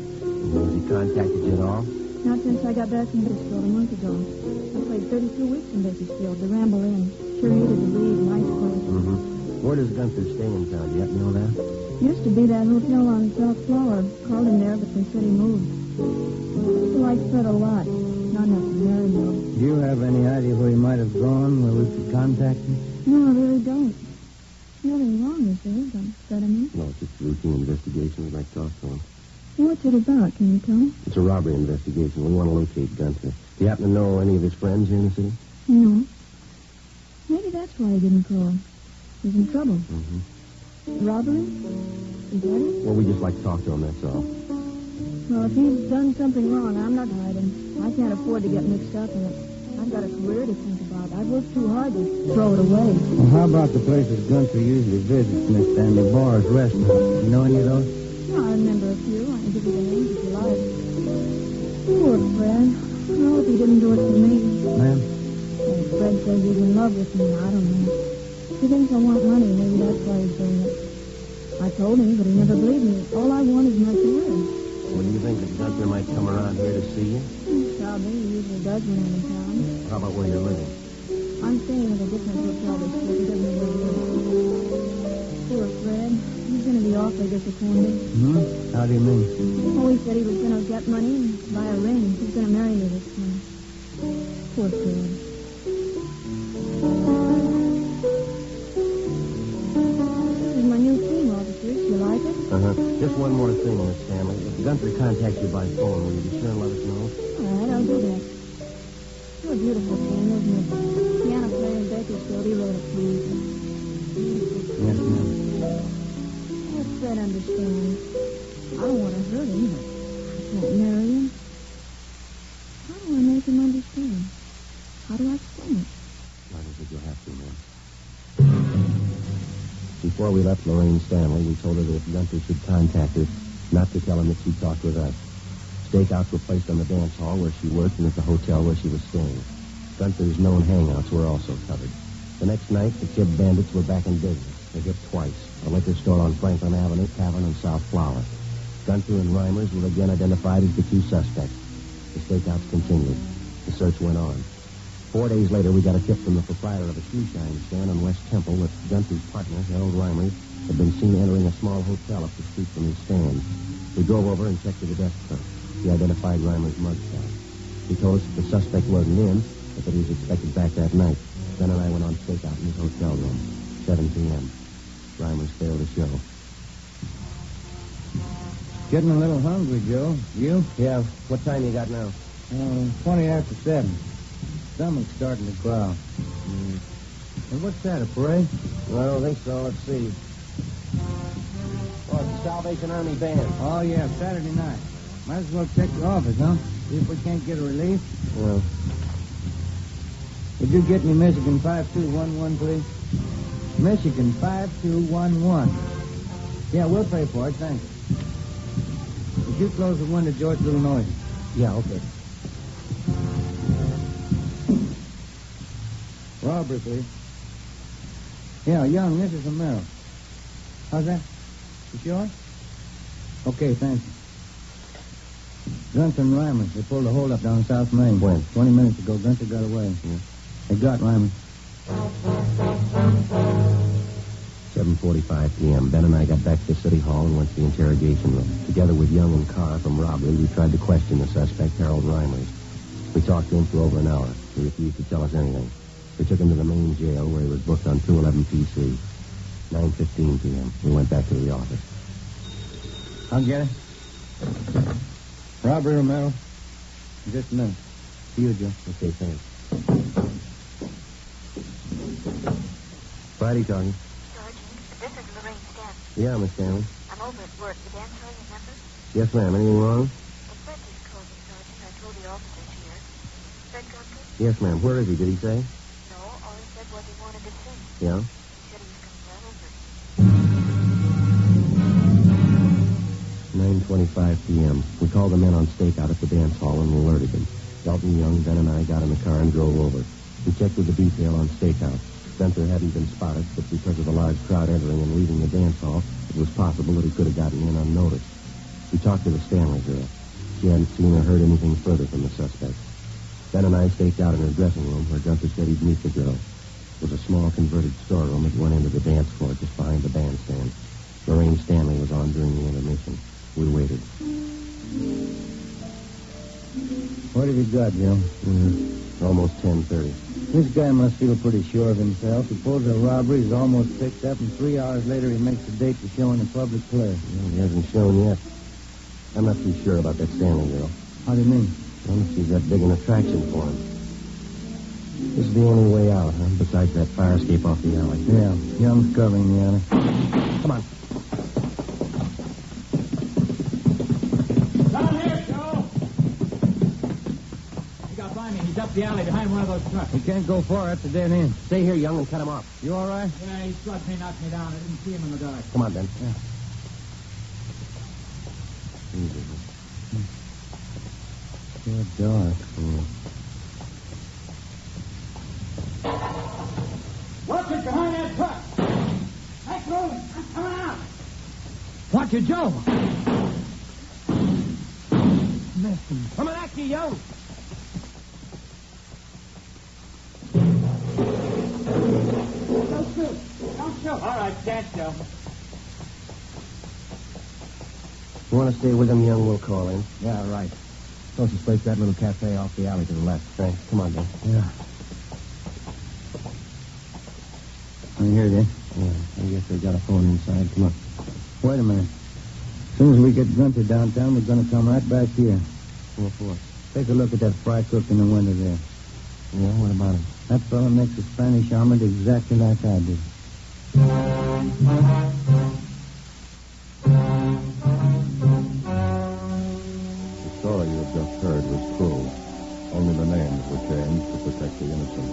Has he contacted you at all? Not since I got back from Bakersfield a month ago. I played 32 weeks in Bakersfield, the Ramble Inn. Sure needed to leave, nice place. Mm-hmm. Where does Gunter stay in town? Do you happen to know that? Used to be that hotel on South Flower. Called him there, but they said he moved. Used to like Fred a lot. Not enough to marry him, though. Do you have any idea where he might have gone, where we could contact him? No, I really don't. Nothing wrong, is there? That I mean? No, it's just a routine investigation. We'd like to talk to him. What's it about? Can you tell me? It's a robbery investigation. We want to locate Gunter. Do you happen to know any of his friends here in the city? No. Maybe that's why he didn't call. He's in trouble. Mm-hmm. Robbery? Is that it? Well, we just like to talk to him, that's all. Well, if he's done something wrong, I'm not hiding. I can't afford to get mixed up in it. I've got a career to think about. I've worked too hard to throw it away. Well, how about the places Gunter usually visits, Miss Stanley? Bars, restaurants. You know any of those? No, I remember a few. I can give you the names if you like. Poor Fred. I hope he didn't do it for me. Ma'am? And Fred says he's in love with me. I don't know. He thinks I want money. Maybe that's why he's doing it. I told him, but he never believed me. All I want is my career. Well, do you think that Gunter might come around here to see you? probably. He usually does when I'm in town. How about where you're living? I'm staying at a different hotel this trip. He doesn't know where he is. Poor Fred. He's going to be awfully disappointed. Hmm? How do you mean? Oh, he said he was going to get money and buy a ring. He's going to marry me this time. Poor Fred. This is my new team, officers. You like it? Uh-huh. Just one more thing, Miss Stanley. If Gunther contacts you by phone, will you be sure and let us know? All right, I'll do that. You're a beautiful team, isn't it? Piano player in Bakersfield, he wrote a piece. Yes, ma'am. Let Fred understand. I don't want to hurt him, but I can't marry him. How do I make him understand? How do I explain it? I don't think you'll have to, ma'am. Before we left Lorraine Stanley, we told her that if Gunther should contact her, not to tell him that she talked with us. Stakeouts were placed on the dance hall where she worked and at the hotel where she was staying. Gunther's known hangouts were also covered. The next night, the Kid Bandits were back in business. They hit twice. A liquor store on Franklin Avenue, Tavern, and South Flower. Gunther and Reimers were again identified as the two suspects. The stakeouts continued. The search went on. 4 days later, we got a tip from the proprietor of a shoe shine stand on West Temple that Gunther's partner, Harold Reimers, had been seen entering a small hotel up the street from his stand. We drove over and checked with the desk clerk. He identified Reimer's mugshot. He told us that the suspect wasn't in, but that he was expected back that night. Ben and I went on stakeout in his hotel room. 7 p.m. Reimers failed to show. Getting a little hungry, Joe. You? Yeah. What time you got now? 20 after 7. Stomach's starting to growl. And what's that, a parade? Well, I don't think so. Let's see. Oh, it's the Salvation Army Band. Oh, yeah, Saturday night. Might as well check the office, huh? See if we can't get a relief. Well. Would you get me Michigan 5211, please? Michigan 5211. Yeah, we'll pay for it, thanks. Would you close the window, George? A little noisy. Yeah, okay. Robbery, please. Yeah, Young, this is from Merrill. How's that? You sure? Okay, thank you. Gunther and Reimer, they pulled a holdup down South Main. When? 20 minutes ago, Gunther got away. Yeah. They got Reimer. 7:45 p.m. Ben and I got back to the city hall and went to the interrogation room. Together with Young and Carr from robbery, we tried to question the suspect, Harold Reimers. We talked to him for over an hour. He refused to tell us anything. We took him to the main jail where he was booked on 211 PC. 9:15 p.m. We went back to the office. I'll get it. Robbery, Romero. Just a minute. See you, Joe. Okay, thanks. Friday talking. This is Lorraine Stanley. Yeah, Miss Stanley. I'm over at work. The Dan tell you, remember? Yes, ma'am. Anything wrong? Well, Fred just called me, Sergeant. I told the officers here. Fred Gunther? Yes, ma'am. Where is he? Did he say? No, all he said was he wanted to see. Yeah? He said he was coming right over. 9:25 p.m. We called the men on stakeout at the dance hall and alerted them. Dalton Young, Ben, and I got in the car and drove over. We checked with the detail on stakeout. Gunther hadn't been spotted, but because of the large crowd entering and leaving the dance hall, it was possible that he could have gotten in unnoticed. We talked to the Stanley girl. She hadn't seen or heard anything further from the suspect. Ben and I staked out in her dressing room where Gunther said he'd meet the girl. It was a small converted storeroom at one end of the dance floor just behind the bandstand. Lorraine Stanley was on during the intermission. We waited. What have you got, Joe? Almost 10:30. This guy must feel pretty sure of himself. Suppose a robbery is almost fixed up, and 3 hours later he makes a date to show in a public place. Well, he hasn't shown yet. I'm not too sure about that Stanley girl. How do you mean? Well, she's that big an attraction for him. This is the only way out, huh? Besides that fire escape off the alley. Yeah, Young's covering the alley. Come on. Down here, Joe. You got by me. He's up the alley behind one of those trucks. He can't go far. That's a dead end. Stay here, Young, and cut him off. You all right? Yeah, he struck me, knocked me down. I didn't see him in the dark. Come on, Ben. Yeah. Easy. Good dark. Watch it behind that truck. That's rolling. I'm coming out. Watch it, Joe. Coming at you, Young. Stand still. You want to stay with him, Young? We'll call in. Yeah, right. Closest place, that little cafe off the alley to the left. Thanks. Come on, Dan. Yeah. I'm here, Dan. Yeah, I guess they got a phone inside. Come on. Wait a minute. As soon as we get Gunter downtown, we're going to come right back here. What for? Take a look at that fry cook in the window there. Yeah, what about him? That fellow makes a Spanish omelet exactly like I do. The story you have just heard was true. Only the names were changed to protect the innocent.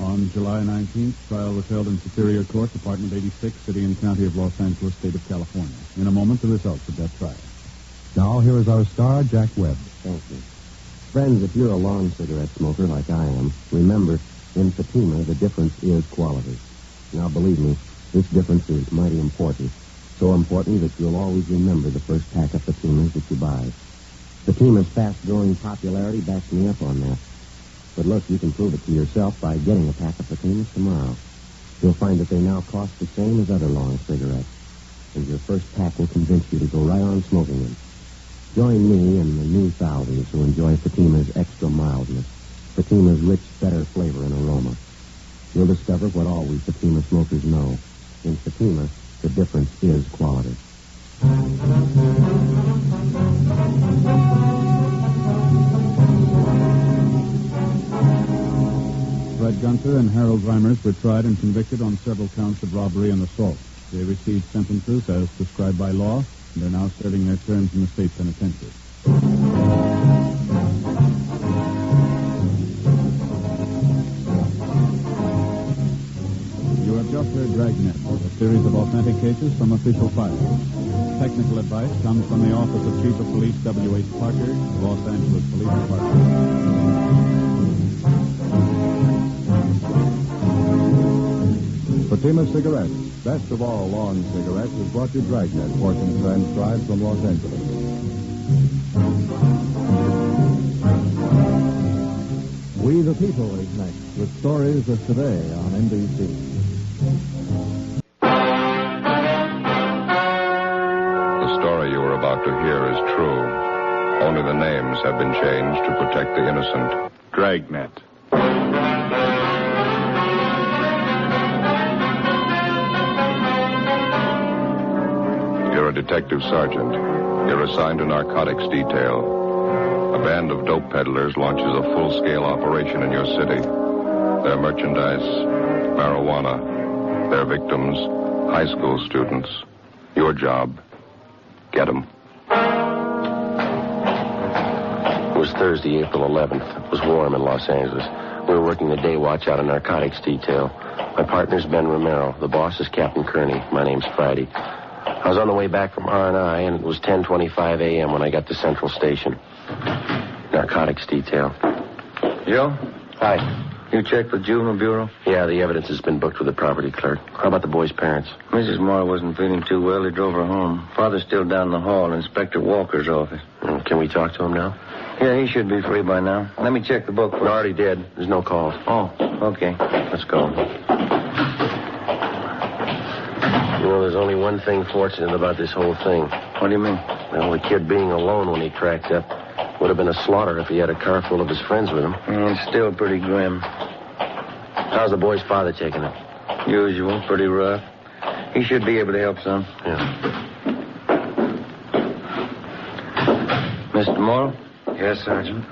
On July 19th, trial was held in Superior Court, Department 86, City and County of Los Angeles, State of California. In a moment, the results of that trial. Now, here is our star, Jack Webb. Thank you. Friends, if you're a long cigarette smoker like I am, remember, in Fatima, the difference is quality. Now, believe me, this difference is mighty important. So important that you'll always remember the first pack of Fatimas that you buy. Fatima's fast-growing popularity backs me up on that. But look, you can prove it to yourself by getting a pack of Fatimas tomorrow. You'll find that they now cost the same as other long cigarettes. And your first pack will convince you to go right on smoking them. Join me and the new thousands who enjoy Fatima's extra mildness, Fatima's rich, better flavor and aroma. You'll discover what all we Fatima smokers know. In Fatima, the difference is quality. Fred Gunter and Harold Reimers were tried and convicted on several counts of robbery and assault. They received sentences as prescribed by law, and are now serving their terms in the state penitentiary. You have just heard Dragnet, a series of authentic cases from official files. Technical advice comes from the Office of Chief of Police W.H. Parker, Los Angeles Police Department. Fatima Cigarettes, best of all long cigarettes, is brought to Dragnet, portion transcribed from Los Angeles. We the People is next, with stories of today on NBC. The story you are about to hear is true. Only the names have been changed to protect the innocent. Dragnet. You're a detective sergeant. You're assigned to narcotics detail. A band of dope peddlers launches a full-scale operation in your city. Their merchandise, marijuana. Their victims, high school students. Your job, get them. It was Thursday, April 11th. It was warm in Los Angeles. We were working the day watch out of narcotics detail. My partner's Ben Romero. The boss is Captain Kearney. My name's Friday. I was on the way back from R&I, and it was 10:25 a.m. when I got to Central Station. Narcotics detail. Joe? Hi. You checked with Juvenile Bureau? Yeah, the evidence has been booked with the property clerk. How about the boy's parents? Mrs. Moore wasn't feeling too well. They drove her home. Father's still down the hall in Inspector Walker's office. Can we talk to him now? Yeah, he should be free by now. Let me check the book first. I already did. There's no calls. Oh, okay. Let's go. You know, there's only one thing fortunate about this whole thing. What do you mean? Well, the kid being alone when he cracked up would have been a slaughter if he had a car full of his friends with him. Yeah, it's still pretty grim. How's the boy's father taking it? Usual, pretty rough. He should be able to help some. Yeah. Mr. Morrow? Yes, Sergeant.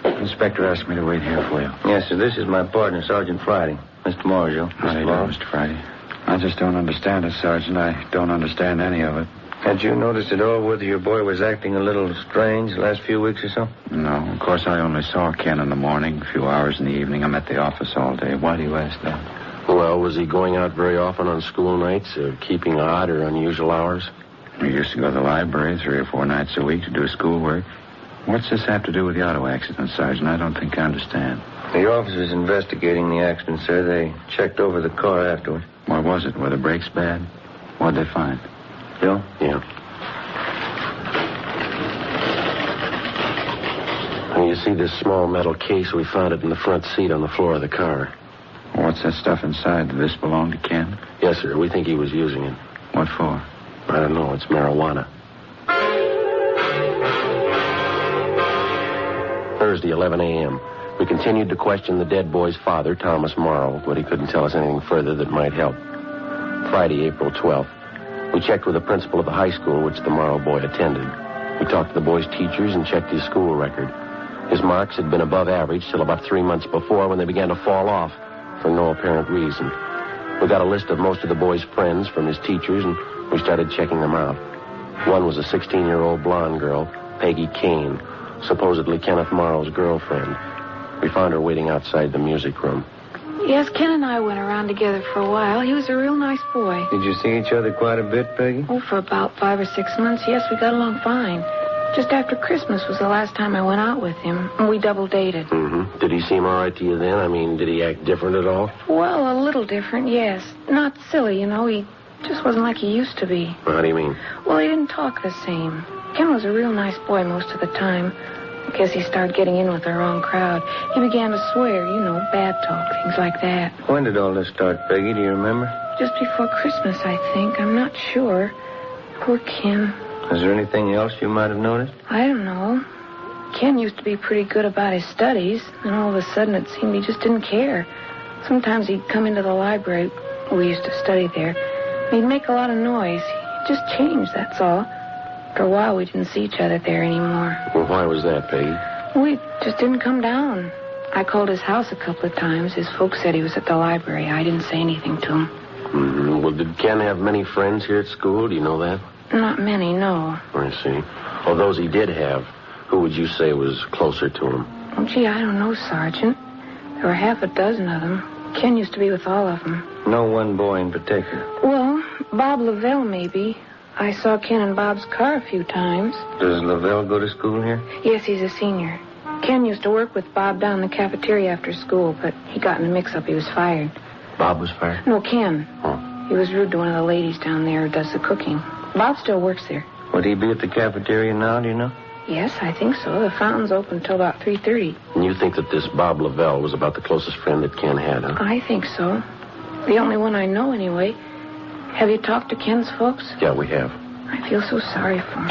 Inspector asked me to wait here for you. Yes, sir. This is my partner, Sergeant Friday. Mr. Morrow, Joe. How do you do, Mr. Friday? I just don't understand it, Sergeant. I don't understand any of it. Had you noticed at all whether your boy was acting a little strange the last few weeks or so? No. Of course, I only saw Ken in the morning, a few hours in the evening. I'm at the office all day. Why do you ask that? Well, was he going out very often on school nights, or keeping odd or unusual hours? We used to go to the library 3 or 4 nights a week to do schoolwork. What's this have to do with the auto accident, Sergeant? I don't think I understand. The officers investigating the accident, sir. They checked over the car afterward. What was it? Were the brakes bad? What'd they find? Bill? Yeah. And you see this small metal case? We found it in the front seat on the floor of the car. What What's that stuff inside? Did this belong to Ken? Yes, sir. We think he was using it. What for? I don't know. It's marijuana. Thursday, 11 a.m. We continued to question the dead boy's father, Thomas Morrow, but he couldn't tell us anything further that might help. Friday, April 12th. We checked with the principal of the high school which the Morrow boy attended. We talked to the boy's teachers and checked his school record. His marks had been above average till about 3 months before when they began to fall off for no apparent reason. We got a list of most of the boy's friends from his teachers, and we started checking them out. One was a 16-year-old blonde girl, Peggy Kane, supposedly Kenneth Morrow's girlfriend. We found her waiting outside the music room. Yes, Ken and I went around together for a while. He was a real nice boy. Did you see each other quite a bit, Peggy? Oh, for about 5 or 6 months, yes, we got along fine. Just after Christmas was the last time I went out with him, and we double dated. Mm-hmm. Did he seem all right to you then? I mean, did he act different at all? Well, a little different, yes. Not silly, you know. He just wasn't like he used to be. Well, how do you mean? Well, he didn't talk the same. Ken was a real nice boy most of the time. I guess he started getting in with the wrong crowd. He began to swear, you know, bad talk, things like that. When did all this start, Peggy? Do you remember? Just before Christmas, I think. I'm not sure. Poor Ken. Is there anything else you might have noticed? I don't know. Ken used to be pretty good about his studies, and all of a sudden it seemed he just didn't care. Sometimes he'd come into the library. We used to study there. And he'd make a lot of noise. He just changed, that's all. After a while, we didn't see each other there anymore. Well, why was that, Peggy? We just didn't come down. I called his house a couple of times. His folks said he was at the library. I didn't say anything to him. Mm-hmm. Well, did Ken have many friends here at school? Do you know that? Not many, no. I see. Well, those he did have, who would you say was closer to him? Oh, gee, I don't know, Sergeant. There were half a dozen of them. Ken used to be with all of them. No one boy in particular? Well, Bob Lavelle, maybe. I saw Ken in Bob's car a few times. Does Lavelle go to school here? Yes, he's a senior. Ken used to work with Bob down in the cafeteria after school, but he got in a mix-up. He was fired. Bob was fired? No, Ken. Oh. He was rude to one of the ladies down there who does the cooking. Bob still works there. Would he be at the cafeteria now, do you know? Yes, I think so. The fountain's open until about 3:30. And you think that this Bob Lavelle was about the closest friend that Ken had, huh? I think so. The only one I know, anyway. Have you talked to Ken's folks? Yeah, we have. I feel so sorry for him.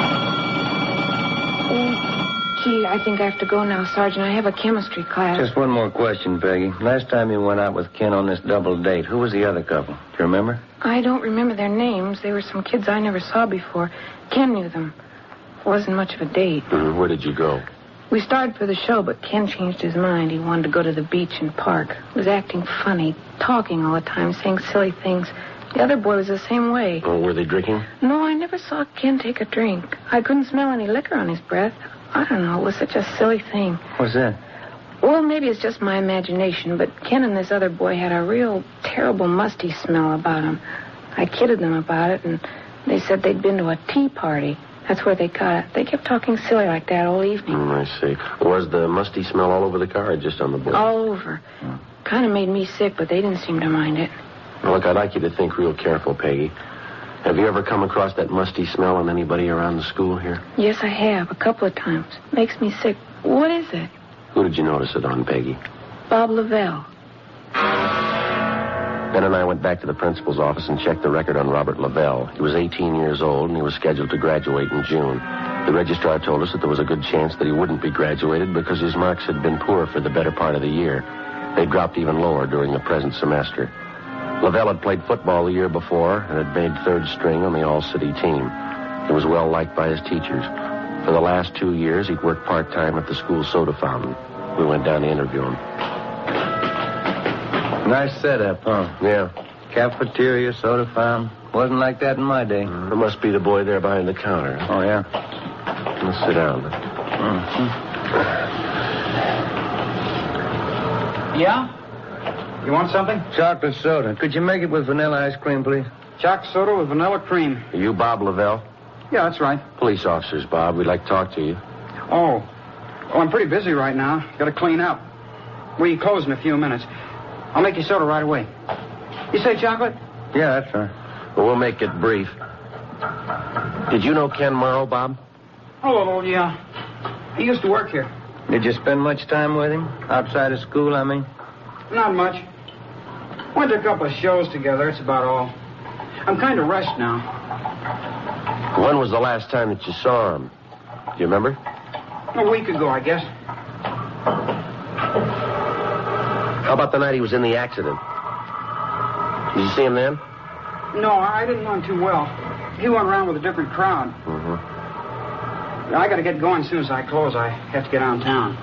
Oh, gee, I think I have to go now, Sergeant. I have a chemistry class. Just one more question, Peggy. Last time you went out with Ken on this double date, who was the other couple? Do you remember? I don't remember their names. They were some kids I never saw before. Ken knew them. It wasn't much of a date. Mm-hmm. Where did you go? We started for the show, but Ken changed his mind. He wanted to go to the beach and park. He was acting funny, talking all the time, saying silly things. The other boy was the same way. Oh, were they drinking? No, I never saw Ken take a drink. I couldn't smell any liquor on his breath. I don't know. It was such a silly thing. What's that? Well, maybe it's just my imagination, but Ken and this other boy had a real terrible musty smell about them. I kidded them about it, and they said they'd been to a tea party. That's where they got it. They kept talking silly like that all evening. I see. Was the musty smell all over the car or just on the board? All over. Kind of made me sick, but they didn't seem to mind it. Look, I'd like you to think real careful, Peggy. Have you ever come across that musty smell on anybody around the school here? Yes, I have. A couple of times. Makes me sick. What is it? Who did you notice it on, Peggy? Bob Lavelle. Ben and I went back to the principal's office and checked the record on Robert Lavelle. He was 18 years old, and he was scheduled to graduate in June. The registrar told us that there was a good chance that he wouldn't be graduated because his marks had been poor for the better part of the year. They dropped even lower during the present semester. Lavelle had played football the year before and had made third string on the all-city team. He was well liked by his teachers. For the last 2 years, he'd worked part-time at the school soda fountain. We went down to interview him. Nice setup, huh? Yeah. Cafeteria, soda fountain. Wasn't like that in my day. There must be the boy there behind the counter. Oh, yeah? Let's sit down. Yeah? You want something? Chocolate soda. Could you make it with vanilla ice cream, please? Chocolate soda with vanilla cream. Are you Bob Lavelle? Yeah, that's right. Police officers, Bob. We'd like to talk to you. Oh, I'm pretty busy right now. Got to clean up. We close in a few minutes. I'll make you soda right away. You say chocolate? Yeah, that's right. Well, we'll make it brief. Did you know Ken Morrow, Bob? Oh, yeah. He used to work here. Did you spend much time with him? Outside of school, I mean? Not much. Went to a couple of shows together, that's about all. I'm kind of rushed now. When was the last time that you saw him? Do you remember? A week ago, I guess. How about the night he was in the accident? Did you see him then? No, I didn't know him too well. He went around with a different crowd. Mm-hmm. I got to get going as soon as I close. I have to get downtown.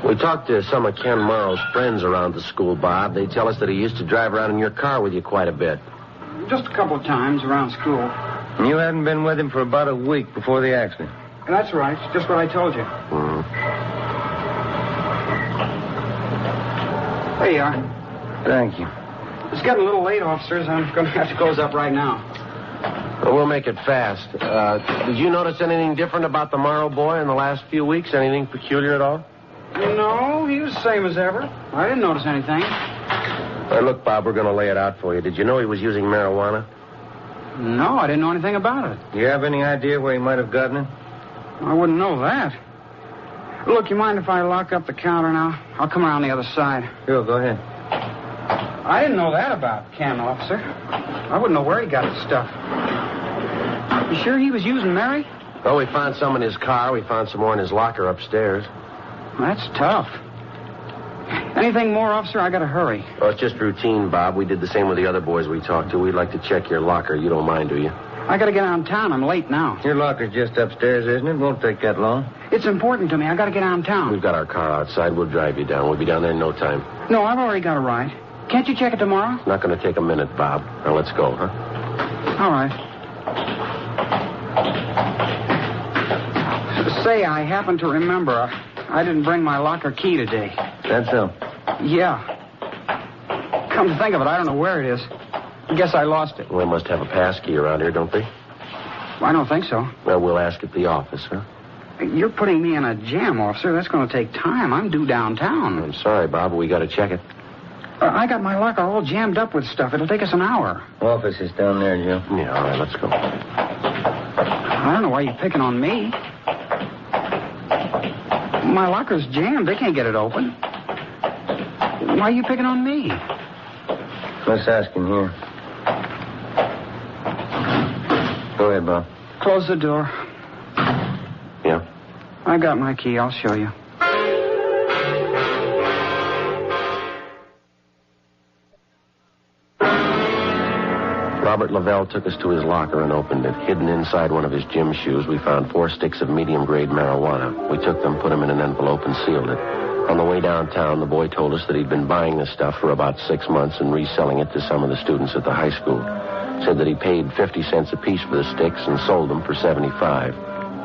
We talked to some of Ken Morrow's friends around the school, Bob. They tell us that he used to drive around in your car with you quite a bit. Just a couple of times around school. And you hadn't been with him for about a week before the accident? That's right. Just what I told you. Mm-hmm. There you are. Thank you. It's getting a little late, officers. I'm going to have to close up right now. Well, we'll make it fast. Did you notice anything different about the Morrow boy in the last few weeks? Anything peculiar at all? No, he was the same as ever. I didn't notice anything. Hey, look, Bob, we're going to lay it out for you. Did you know he was using marijuana? No, I didn't know anything about it. Do you have any idea where he might have gotten it? I wouldn't know that. Look, you mind if I lock up the counter now? I'll come around the other side. Sure, go ahead. I didn't know that about Ken, officer. I wouldn't know where he got the stuff. You sure he was using Mary? Well, we found some in his car. We found some more in his locker upstairs. That's tough. Anything more, officer? I got to hurry. Oh, it's just routine, Bob. We did the same with the other boys we talked to. We'd like to check your locker. You don't mind, do you? I got to get downtown. I'm late now. Your locker's just upstairs, isn't it? Won't take that long. It's important to me. I got to get downtown. We've got our car outside. We'll drive you down. We'll be down there in no time. No, I've already got a ride. Can't you check it tomorrow? Not going to take a minute, Bob. Now, let's go, huh? All right. Say, I happen to remember I didn't bring my locker key today. That's so? Yeah. Come to think of it, I don't know where it is. I guess I lost it. Well, they must have a pass key around here, don't they? I don't think so. Well, we'll ask at the office, huh? You're putting me in a jam, officer. That's going to take time. I'm due downtown. I'm sorry, Bob, but we got to check it. I got my locker all jammed up with stuff. It'll take us an hour. Office is down there, Joe. Yeah, all right, let's go. I don't know why you're picking on me. My locker's jammed. They can't get it open. Why are you picking on me? Let's ask him here. Go ahead, Bob. Close the door. Yeah? I got my key. I'll show you. Robert Lavelle took us to his locker and opened it. Hidden inside one of his gym shoes, we found 4 sticks of medium-grade marijuana. We took them, put them in an envelope, and sealed it. On the way downtown, the boy told us that he'd been buying this stuff for about 6 months and reselling it to some of the students at the high school. Said that he paid 50 cents apiece for the sticks and sold them for 75.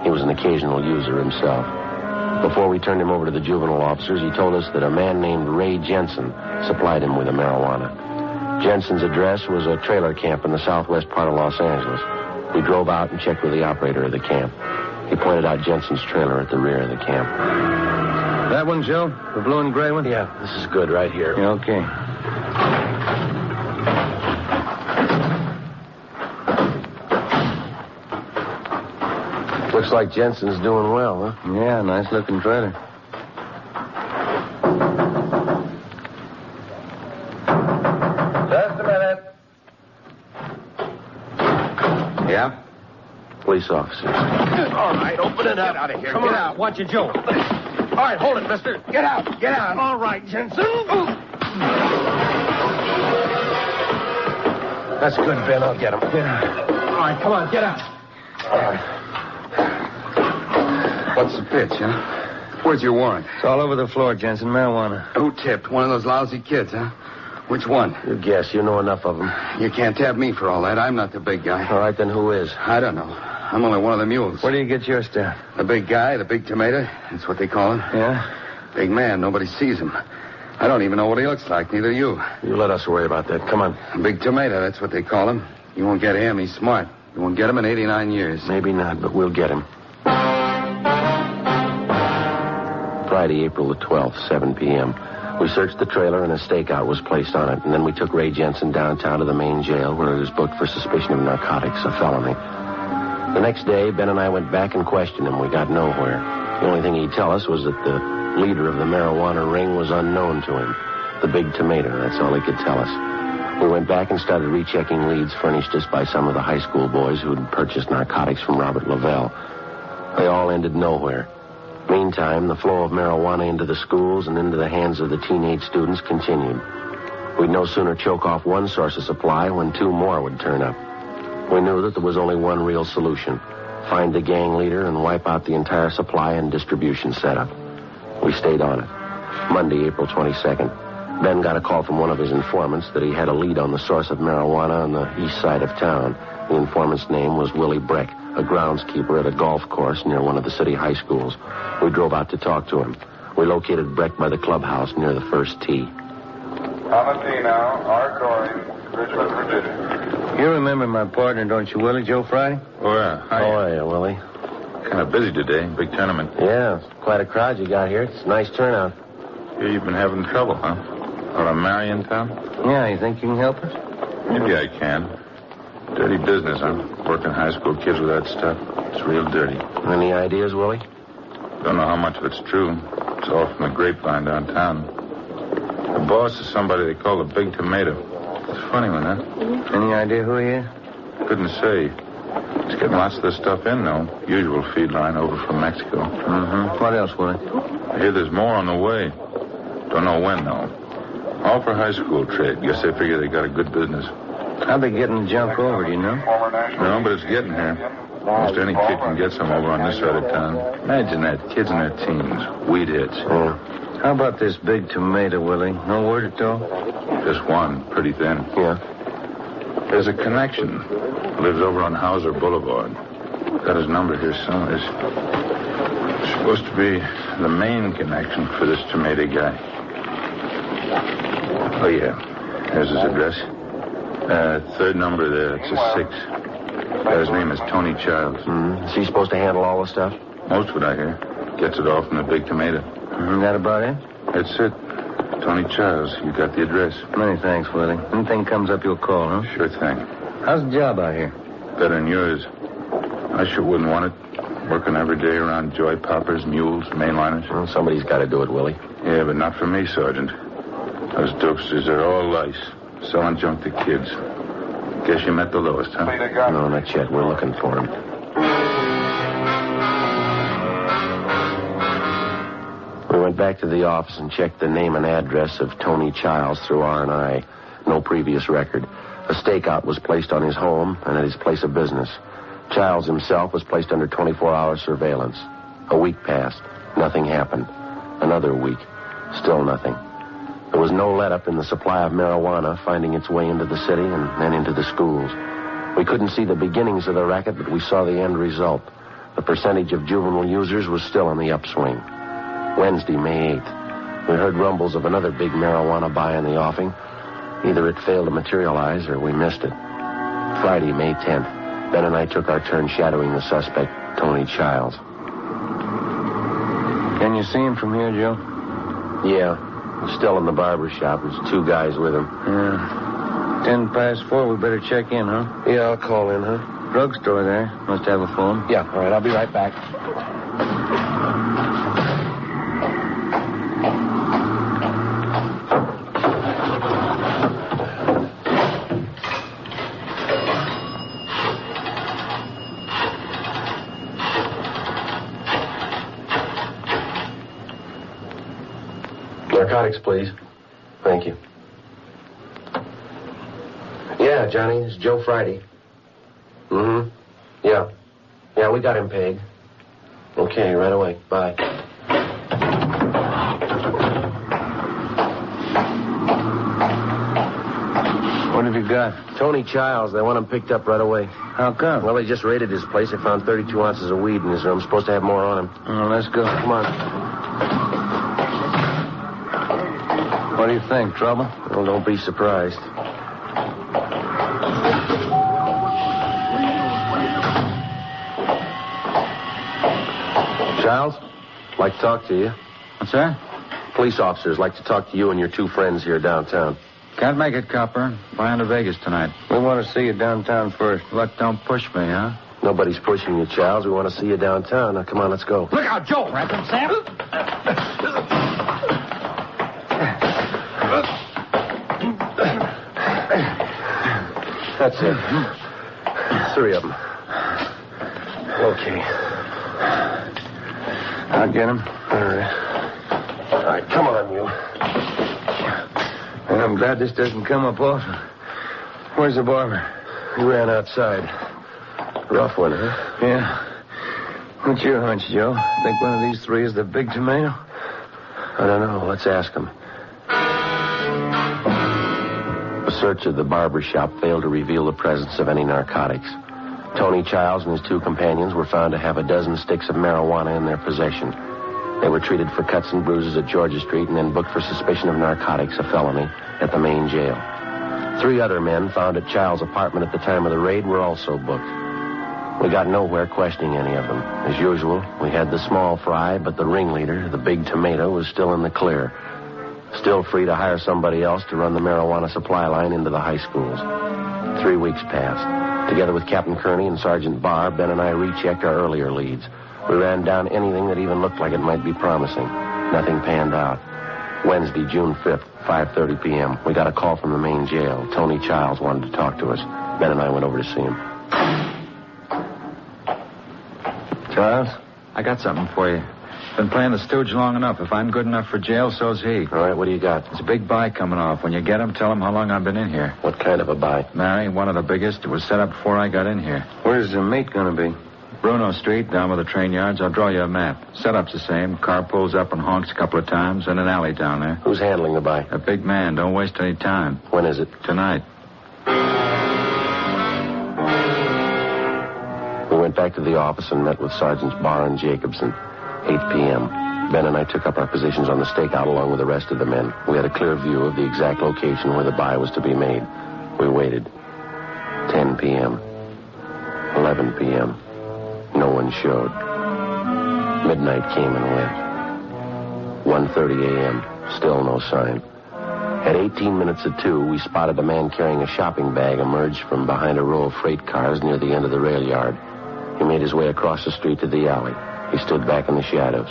He was an occasional user himself. Before we turned him over to the juvenile officers, he told us that a man named Ray Jensen supplied him with the marijuana. Jensen's address was a trailer camp in the southwest part of Los Angeles. We drove out and checked with the operator of the camp. He pointed out Jensen's trailer at the rear of the camp. That one, Joe? The blue and gray one? Yeah, this is good right here. Yeah, okay. Looks like Jensen's doing well, huh? Yeah, nice-looking trailer. Yeah? Police officers. All right, open it up. Get out of here. Come on out. Watch it, Joe. All right, hold it, mister. Get out. Get out. All right, Jensen. That's good, Ben. I'll get him. All right, come on, get out. All right. What's the pitch, huh? Where's your warrant? It's all over the floor, Jensen. Marijuana. Who tipped? One of those lousy kids, huh? Which one? You guess. You know enough of them. You can't tap me for all that. I'm not the big guy. All right, then who is? I don't know. I'm only one of the mules. Where do you get your stuff? The big guy, the big tomato. That's what they call him. Yeah? Big man. Nobody sees him. I don't even know what he looks like. Neither you. You let us worry about that. Come on. Big tomato. That's what they call him. You won't get him. He's smart. You won't get him in 89 years. Maybe not, but we'll get him. Friday, April the 12th, 7 p.m. We searched the trailer and a stakeout was placed on it, and then we took Ray Jensen downtown to the main jail where he was booked for suspicion of narcotics, a felony. The next day, Ben and I went back and questioned him. We got nowhere. The only thing he'd tell us was that the leader of the marijuana ring was unknown to him. The Big Tomato, that's all he could tell us. We went back and started rechecking leads furnished us by some of the high school boys who'd purchased narcotics from Robert Lavelle. They all ended nowhere. Meantime, the flow of marijuana into the schools and into the hands of the teenage students continued. We'd no sooner choke off one source of supply when two more would turn up. We knew that there was only one real solution. Find the gang leader and wipe out the entire supply and distribution setup. We stayed on it. Monday, April 22nd, Ben got a call from one of his informants that he had a lead on the source of marijuana on the east side of town. The informant's name was Willie Breck, a groundskeeper at a golf course near one of the city high schools. We drove out to talk to him. We located Breck by the clubhouse near the first tee. On the tee now, R. Corey, Richmond, Virginia. You remember my partner, don't you, Willie? Joe Friday? Oh, yeah. Hi. How are you, Willie? Kind of busy today. Big tournament. Yeah, it's quite a crowd you got here. It's a nice turnout. Here you've been having trouble, huh? Out of Mary in town? Yeah, you think you can help us? Maybe I can. Dirty business, huh? Working high school kids with that stuff. It's real dirty. Any ideas, Willie? Don't know how much of it's true. It's all from the grapevine downtown. The boss is somebody they call the Big Tomato. It's a funny one, huh? Any idea who he is? Couldn't say. He's getting lots of this stuff in, though. Usual feed line over from Mexico. Mm-hmm. What else, Willie? I hear there's more on the way. Don't know when, though. All for high school trade. Guess they figure they got a good business. How'd they get the junk over, do you know? No, but it's getting here. Almost any kid can get some over on this side of town. Imagine that. Kids in their teens. Weed hits. Oh. How about this Big Tomato, Willie? No word at all? Just one. Pretty thin. Yeah. There's a connection. Lives over on Hauser Boulevard. Got his number here somewhere. It's supposed to be the main connection for this tomato guy. Oh, yeah. There's his address. Third number there. It's a 6. His name is Tony Childs. Mm-hmm. Is he supposed to handle all the stuff? Most of it, I hear. Gets it all from the Big Tomato. Mm-hmm. That about it? That's it. Tony Childs. You got the address. Many thanks, Willie. Anything comes up, you'll call, huh? Sure thing. How's the job out here? Better than yours. I sure wouldn't want it. Working every day around joy poppers, mules, mainliners. Well, somebody's got to do it, Willie. Yeah, but not for me, Sergeant. Those dopesters are all lice. Selling junk to kids. Guess you met the lowest, huh? No, not yet. We're looking for him. We went back to the office and checked the name and address of Tony Childs through R&I. No previous record. A stakeout was placed on his home and at his place of business. Childs himself was placed under 24-hour surveillance. A week passed. Nothing happened. Another week. Still nothing. There was no let-up in the supply of marijuana finding its way into the city and then into the schools. We couldn't see the beginnings of the racket, but we saw the end result. The percentage of juvenile users was still on the upswing. Wednesday, May 8th. We heard rumbles of another big marijuana buy in the offing. Either it failed to materialize or we missed it. Friday, May 10th. Ben and I took our turn shadowing the suspect, Tony Childs. Can you see him from here, Joe? Yeah. He's still in the barber shop. There's 2 guys with him. Yeah. 10 past 4. We better check in, huh? Yeah, I'll call in, huh? Drugstore there. Must have a phone. Yeah, all right. I'll be right back. Narcotics, please. Thank you. Yeah, Johnny, it's Joe Friday. Mm-hmm. Yeah. Yeah, we got him pegged. Okay, right away. Bye. What have you got? Tony Childs. They want him picked up right away. How come? Well, they just raided his place. They found 32 ounces of weed in his room. Supposed to have more on him. Oh, let's go. Come on. What do you think? Trouble? Well, don't be surprised. Childs, like to talk to you. What's that? Police officers like to talk to you and your 2 friends here downtown. Can't make it, copper. Flying to Vegas tonight. We want to see you downtown first. Luck don't push me, huh? Nobody's pushing you, Childs. We want to see you downtown. Now, come on, let's go. Look out, Joe. Ransom Sam. That's it. 3 of them. Okay. I'll get him. All right, come on, you. And I'm glad this doesn't come up often. Where's the barber? He ran outside. Rough one, huh? Yeah. What's your hunch, Joe? Think one of these 3 is the Big Tomato? I don't know. Let's ask him. A search of the barber shop failed to reveal the presence of any narcotics. Tony Childs and his 2 companions were found to have a dozen sticks of marijuana in their possession. They were treated for cuts and bruises at Georgia Street and then booked for suspicion of narcotics, a felony, at the main jail. 3 other men found at Childs' apartment at the time of the raid were also booked. We got nowhere questioning any of them. As usual, we had the small fry, but the ringleader, the Big Tomato, was still in the clear. Still free to hire somebody else to run the marijuana supply line into the high schools. 3 weeks passed. Together with Captain Kearney and Sergeant Barr, Ben and I rechecked our earlier leads. We ran down anything that even looked like it might be promising. Nothing panned out. Wednesday, June 5th, 5:30 p.m. We got a call from the main jail. Tony Childs wanted to talk to us. Ben and I went over to see him. Childs, I got something for you. Been playing the stooge long enough. If I'm good enough for jail, so's he. All right, what do you got? There's a big buy coming off. When you get him, tell him how long I've been in here. What kind of a buy? Mary, one of the biggest. It was set up before I got in here. Where's the mate going to be? Bruno Street, down by the train yards. I'll draw you a map. Setup's the same. Car pulls up and honks a couple of times, and an alley down there. Who's handling the buy? A big man. Don't waste any time. When is it? Tonight. We went back to the office and met with Sergeants Barr and Jacobson. 8 p.m. Ben and I took up our positions on the stakeout along with the rest of the men. We had a clear view of the exact location where the buy was to be made. We waited. 10 p.m. 11 p.m. No one showed. Midnight came and went. 1:30 a.m. Still no sign. At 18 minutes of 2, we spotted a man carrying a shopping bag emerge from behind a row of freight cars near the end of the rail yard. He made his way across the street to the alley. He stood back in the shadows.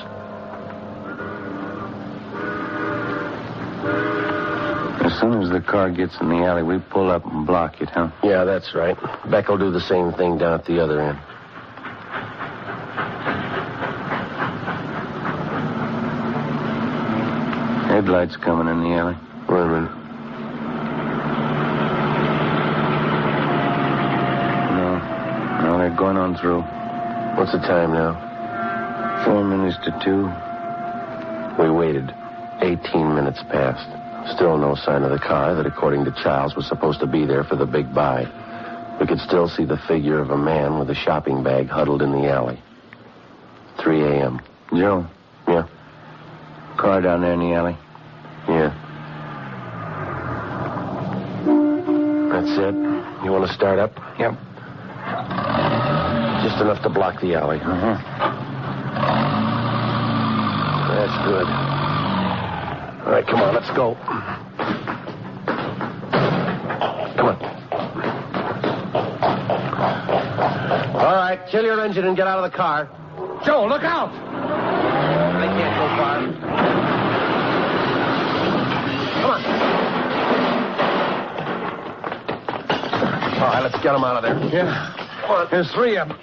As soon as the car gets in the alley, we pull up and block it, huh? Yeah, that's right. Beck will do the same thing down at the other end. Headlights coming in the alley. Wait a minute. No, they're going on through. What's the time now? 4 minutes to 2. We waited. 18 minutes passed. Still no sign of the car that, according to Childs, was supposed to be there for the big buy. We could still see the figure of a man with a shopping bag huddled in the alley. 3 a.m. Joe? Yeah? Car down there in the alley? Yeah. That's it. You want to start up? Yep. Just enough to block the alley. Uh-huh. That's good. All right, come on, let's go. Come on. All right, kill your engine and get out of the car. Joe, look out! They can't go far. Come on. All right, let's get them out of there. Yeah. Come on. There's 3 of them.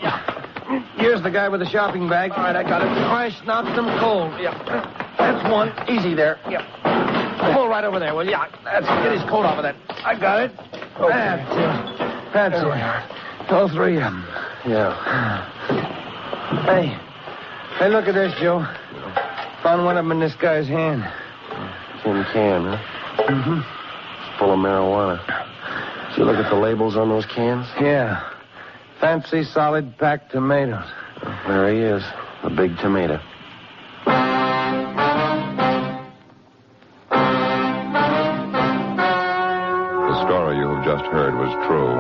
Here's the guy with the shopping bag. All right, I got it. Crash knocked them cold. Yep. That's one. Easy there. Yep. Pull right over there, will you? That's get his coat off of that. I got it. Okay. That's it. All 3 of them. Yeah. Hey, look at this, Joe. Found one of them in this guy's hand. Tin can, huh? Mm-hmm. It's full of marijuana. Did you look at the labels on those cans? Yeah. Fancy solid packed tomatoes. There he is, the Big Tomato. The story you have just heard was true.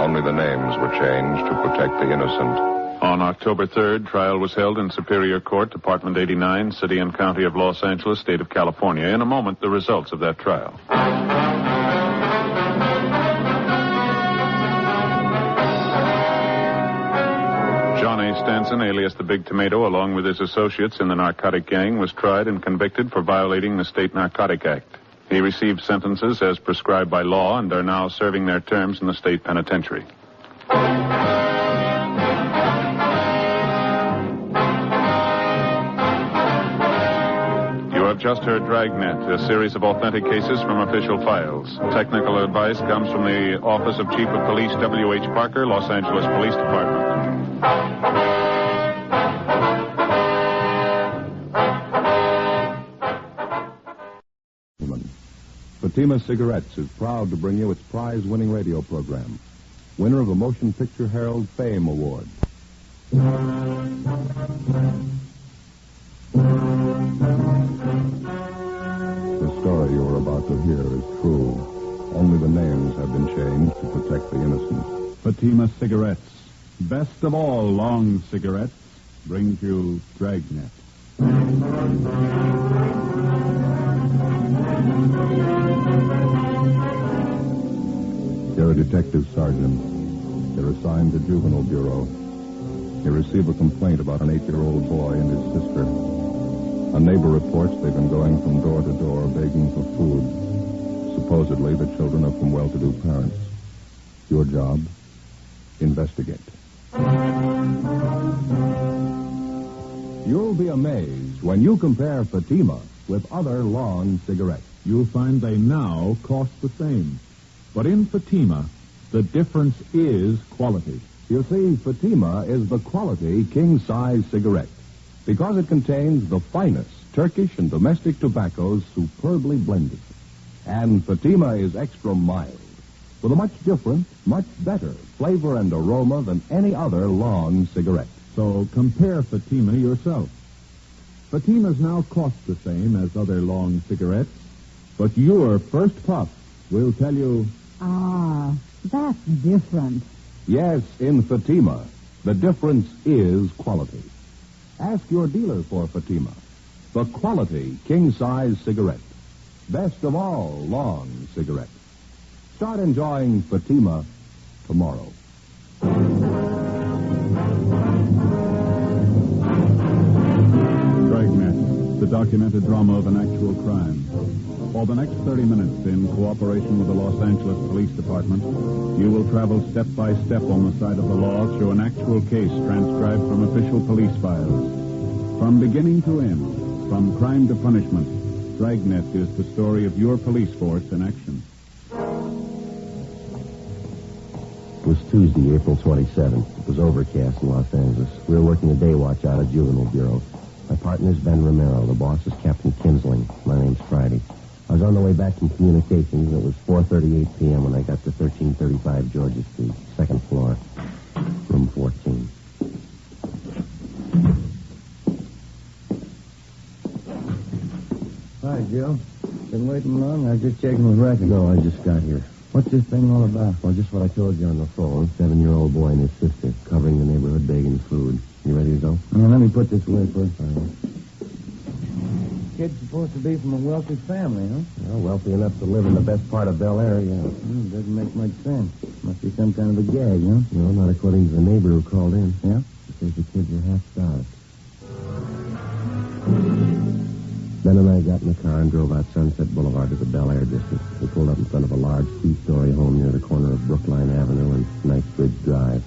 Only the names were changed to protect the innocent. On October 3rd, trial was held in Superior Court, Department 89, City and County of Los Angeles, State of California. In a moment, the results of that trial. Johnny Stanson, alias the Big Tomato, along with his associates in the narcotic gang, was tried and convicted for violating the State Narcotic Act. He received sentences as prescribed by law and are now serving their terms in the state penitentiary. You have just heard Dragnet, a series of authentic cases from official files. Technical advice comes from the Office of Chief of Police W.H. Parker, Los Angeles Police Department. Fatima Cigarettes is proud to bring you its prize-winning radio program, winner of a Motion Picture Herald Fame Award. The story you are about to hear is true. Only the names have been changed to protect the innocent. Fatima Cigarettes, best of all long cigarettes, brings you Dragnet. You're a detective sergeant. You're assigned to Juvenile Bureau. You receive a complaint about an 8-year-old boy and his sister. A neighbor reports they've been going from door to door begging for food. Supposedly, the children are from well-to-do parents. Your job? Investigate. You'll be amazed when you compare Fatima with other long cigarettes. You'll find they now cost the same. But in Fatima, the difference is quality. You see, Fatima is the quality king-size cigarette because it contains the finest Turkish and domestic tobaccos superbly blended. And Fatima is extra mild, with a much different, much better flavor and aroma than any other long cigarette. So compare Fatima yourself. Fatimas now cost the same as other long cigarettes, but your first puff will tell you... Ah, that's different. Yes, in Fatima, the difference is quality. Ask your dealer for Fatima, the quality king-size cigarette. Best of all long cigarettes. Start enjoying Fatima tomorrow. Dragnet, the documented drama of an actual crime. For the next 30 minutes, in cooperation with the Los Angeles Police Department, you will travel step by step on the side of the law through an actual case transcribed from official police files. From beginning to end, from crime to punishment, Dragnet is the story of your police force in action. It was Tuesday, April 27th. It was overcast in Los Angeles. We were working a day watch out of Juvenile Bureau. My partner's Ben Romero. The boss is Captain Kinsling. My name's Friday. I was on the way back from communications, and it was 4:38 p.m. when I got to 1335 Georgia Street, second floor, room 14. Hi, Joe. Been waiting long? I was just checking with records. No, I just got here. What's this thing all about? Well, just what I told you on the phone. 7-year-old boy and his sister covering the neighborhood begging food. You ready to go? Let me put this away first. Kid's supposed to be from a wealthy family, huh? Well, wealthy enough to live in the best part of Bel Air, yeah. Doesn't make much sense. Must be some kind of a gag, huh? No, not according to the neighbor who called in. Yeah? He says the kids are half starved. Ben and I got in the car and drove out Sunset Boulevard to the Bel Air district. We pulled up in front of a large 2-story home near the corner of Brookline Avenue and Knightsbridge Drive.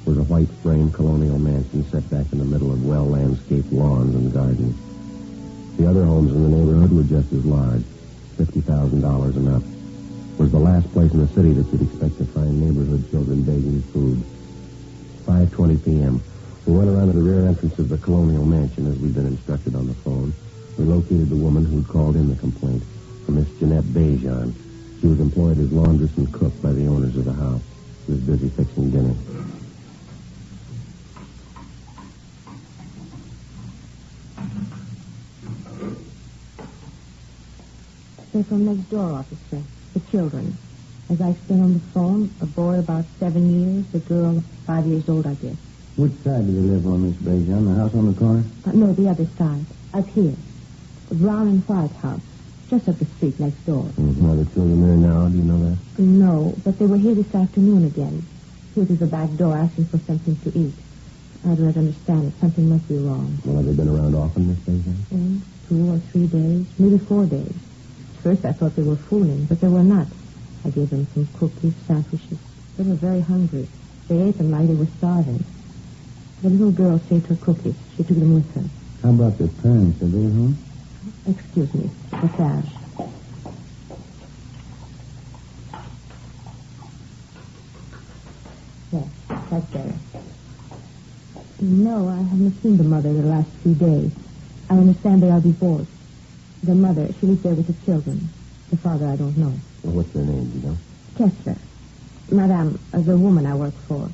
It was a white frame colonial mansion set back in the middle of well-landscaped lawns and gardens. The other homes in the neighborhood were just as large, $50,000 and up. It was the last place in the city that you'd expect to find neighborhood children begging food. 5:20 p.m. We went around to the rear entrance of the colonial mansion as we'd been instructed on the phone. We located the woman who'd called in the complaint, a Miss Jeanette Bejan. She was employed as laundress and cook by the owners of the house. She was busy fixing dinner. They're from next door, officer. The children. As I explained on the phone, a boy about 7 years, a girl 5 years old, I guess. Which side do they live on, Miss Bejan? The house on the corner? No, the other side. Up here. A brown and white house. Just up the street next door. Are the children there now? Do you know that? No, but they were here this afternoon again. Here to the back door asking for something to eat. I don't understand it. Something must be wrong. Well, have they been around often, Miss Bejan? 2 or 3 days, maybe 4 days. first I thought they were fooling, but they were not. I gave them some cookies, sandwiches. They were very hungry. They ate them like they were starving. The little girl saved her cookies. She took them with her. How about their parents? Are they at home? Excuse me. The cash. Yes, that's better. No, I haven't seen the mother the last few days. I understand they are divorced. The mother, she lives there with the children. The father, I don't know. Well, what's their name, do you know? Kessler. Madame, the woman I work for.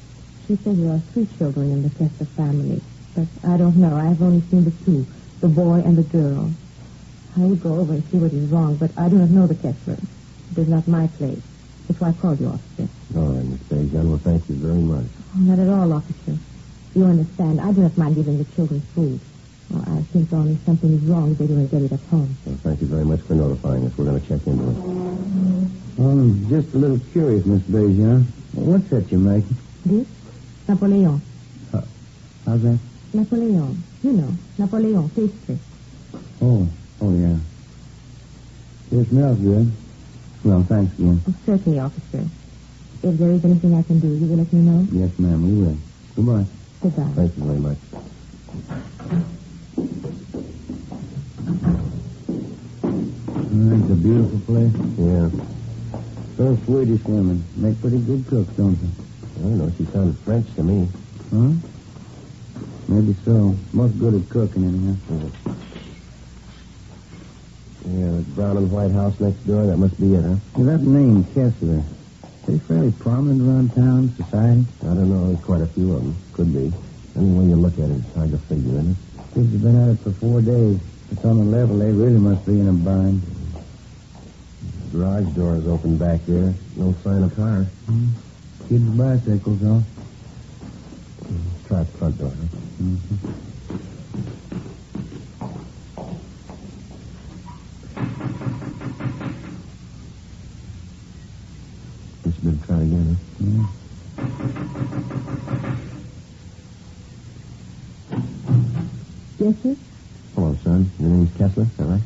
She says there are 3 children in the Kessler family. But I don't know. I have only seen the 2, the boy and the girl. I would go over and see what is wrong, but I do not know the Kessler. It is not my place. That's why I called you, officer. All right, Miss Bejan. Well, thank you very much. Oh, not at all, officer. You understand, I do not mind giving the children food. Well, I think only something is wrong if they don't get it at home. Well, thank you very much for notifying us. We're going to check into it. I'm just a little curious, Miss Bejan. What's that you're making? This? Napoleon. How's that? Napoleon. You know, Napoleon pastry. Oh, yeah. It smells good. Well, thanks again. Oh, certainly, officer. If there is anything I can do, you will let me know? Yes, ma'am, we will. Goodbye. Goodbye. Thank you very much. It's a beautiful place. Yeah. Those Swedish women make pretty good cooks, don't they? I don't know. She sounded French to me. Huh? Maybe so. Most good at cooking, anyhow. Yeah, the brown and white house next door, that must be it, huh? Yeah, that name, Kessler. They fairly prominent around town, society? I don't know. There's quite a few of them. Could be. Any way you look at it, it's hard to figure, isn't it? Kids have been at it for 4 days. It's on the level. They really must be in a bind. Garage door is open back there. No sign of car. Kids' bicycles, though. Let's try the front door, huh? Mm-hmm. Just been try again, huh? Yeah. Yes, sir? Hello, son. Your name's Kessler, is that right?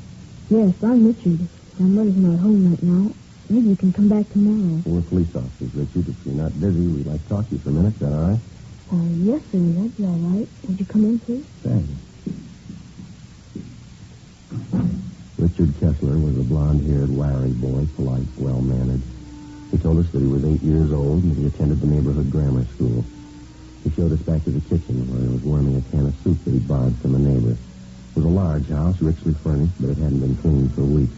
Yes, I'm Richard. My mother's not home right now. Maybe you can come back tomorrow. Well, we're police officers, Richard. If you're not busy, we'd like to talk to you for a minute. Is that all right? Yes, sir. That'd be all right. Would you come in, please? Thank you. Richard Kessler was a blonde-haired, wiry boy, polite, well-mannered. He told us that he was 8 years old and that he attended the neighborhood grammar school. He showed us back to the kitchen where he was warming a can of soup that he borrowed from a neighbor. It was a large house, richly furnished, but it hadn't been cleaned for weeks.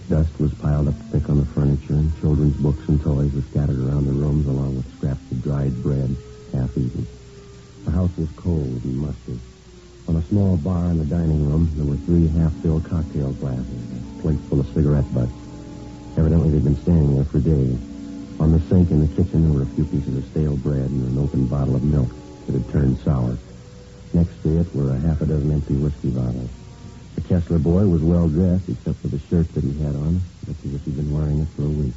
Dust was piled up thick on the furniture, and children's books and toys were scattered around the rooms along with scraps of dried bread, half-eaten. The house was cold and musty. On a small bar in the dining room, there were 3 half-filled cocktail glasses, a plate full of cigarette butts. Evidently, they'd been standing there for days. On the sink in the kitchen, there were a few pieces of stale bread and an open bottle of milk that had turned sour. Next to it were a half a dozen empty whiskey bottles. The Kessler boy was well-dressed, except for the shirt that he had on. Looked as if he'd been wearing it for a week.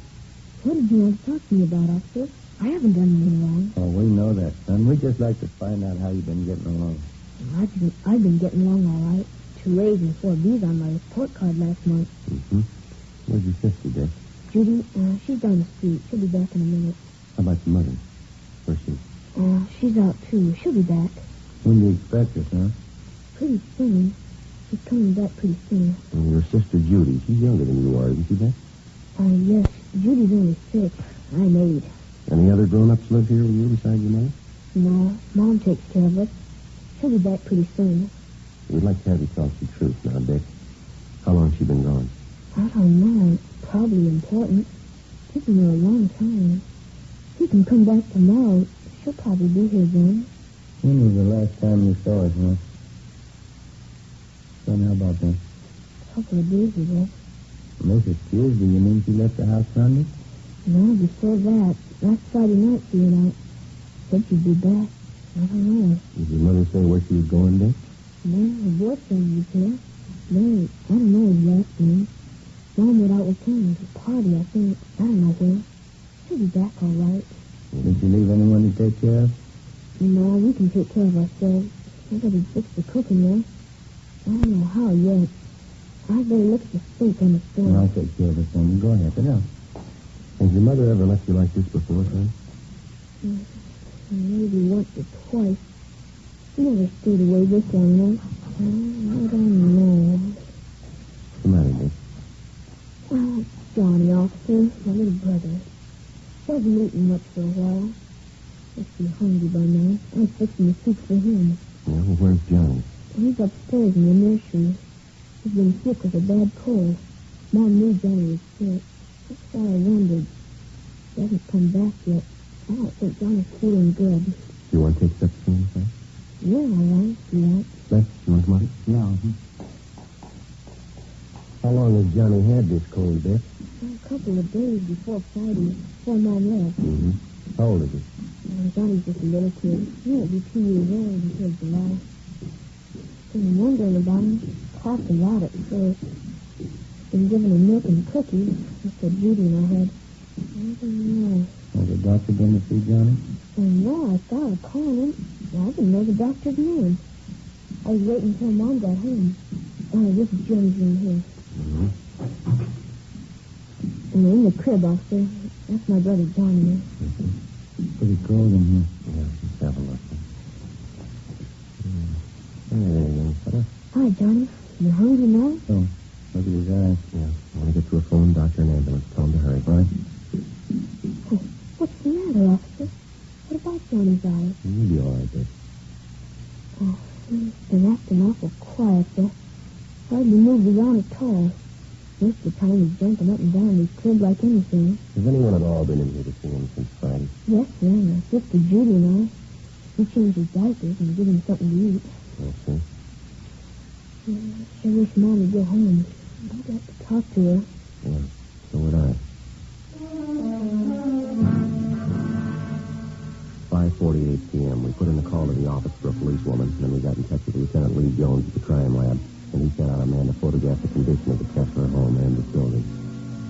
What did you want to talk to me about, officer? I haven't done anything wrong. Oh, we know that, son. We'd just like to find out how you've been getting along. I've been getting along all right. 2 A's and 4 B's on my report card last month. Mm-hmm. Where's your sister, Dick? Judy, she's down the street. She'll be back in a minute. How about your mother? Where's she? She's out, too. She'll be back. When do you expect her, son? Pretty soon. She's coming back pretty soon. And your sister, Judy, she's younger than you are, isn't she, Dick? Yes. Judy's only 6. I'm 8. Any other grown-ups live here with you besides your mother? No. Mom takes care of us. She'll be back pretty soon. We'd like to have you talk the truth now, Dick. How long has she been gone? I don't know. Probably important. It's been a long time. She can come back tomorrow. She'll probably be here then. When was the last time you saw her, son? Son, how about that? A couple of days ago. This is Tuesday. You mean she left the house Sunday? No, before that. Last Friday night she went out. Said she'd be back. I don't know. Did your mother say where she was going, Dick? No, her boyfriend was here. No, I don't know exactly. Mom went out with him to a party, I think. I don't know where. She'll be back all right. Did you leave anyone to take care of? No, we can take care of ourselves. Somebody fixed the cooking there. I don't know how yet. I I better look at the sink on the stove. I'll take care of it then. Go ahead. Sit down. Has your mother ever left you like this before, son? Maybe once or twice. She never stayed away this long, though. I don't know. What's the matter, Dick? Well, Johnny, officer, my little brother. Wasn't eating much for a while. Must be hungry by now. I'm fixing the soup for him. Yeah, well, where's Johnny? He's upstairs in the nursery. He's been sick with a bad cold. Mom knew Johnny was sick. That's why I wondered. He hasn't come back yet. I don't think Johnny's feeling good. You want to take steps for him, son? Yeah, all right. You want? Lex, you want to come out? Yeah. How long has Johnny had this cold, Beth? A couple of days before Friday, before Mom left. Mm-hmm. How old is he? Johnny's just a little kid. He won't be 2 years old until July. Been wondering about him. Coughed a lot at first. Been giving him milk and cookies. That's what Judy and I had. I don't know. Has the doctor been to see Johnny? Oh, no, I thought of calling him. Well, I didn't know the doctor's name. I was waiting until Mom got home. Oh, this is Johnny's room here. Mm-hmm. And in the crib, officer. That's my brother Johnny. Pretty cold in here. Yeah, let's have a look. Hey, young fella. Hi, Johnny. You hungry now? Oh, look at his eyes. Yeah. I want to get to a phone, doctor, and ambulance. Tell him to hurry, right? Oh, what's the matter, officer? What about Johnny's eyes? You'll be all right, Dick. Oh, he's been acting awful quiet, though. Hardly moves around at all. Most of the time he's jumping up and down in his crib like anything. Has anyone at all been in here to see him since Friday? Yes, sir. My sister Judy and I. We changed his diapers and give him something to eat. I see. I sure wish Mom would go home. I'd like to talk to her. Yeah, so would I. 5:48 p.m. We put in a call to the office for a policewoman, and then we got in touch with Lieutenant Lee Jones at the crime lab, and he sent out a man to photograph the condition of the Kessler home and the building.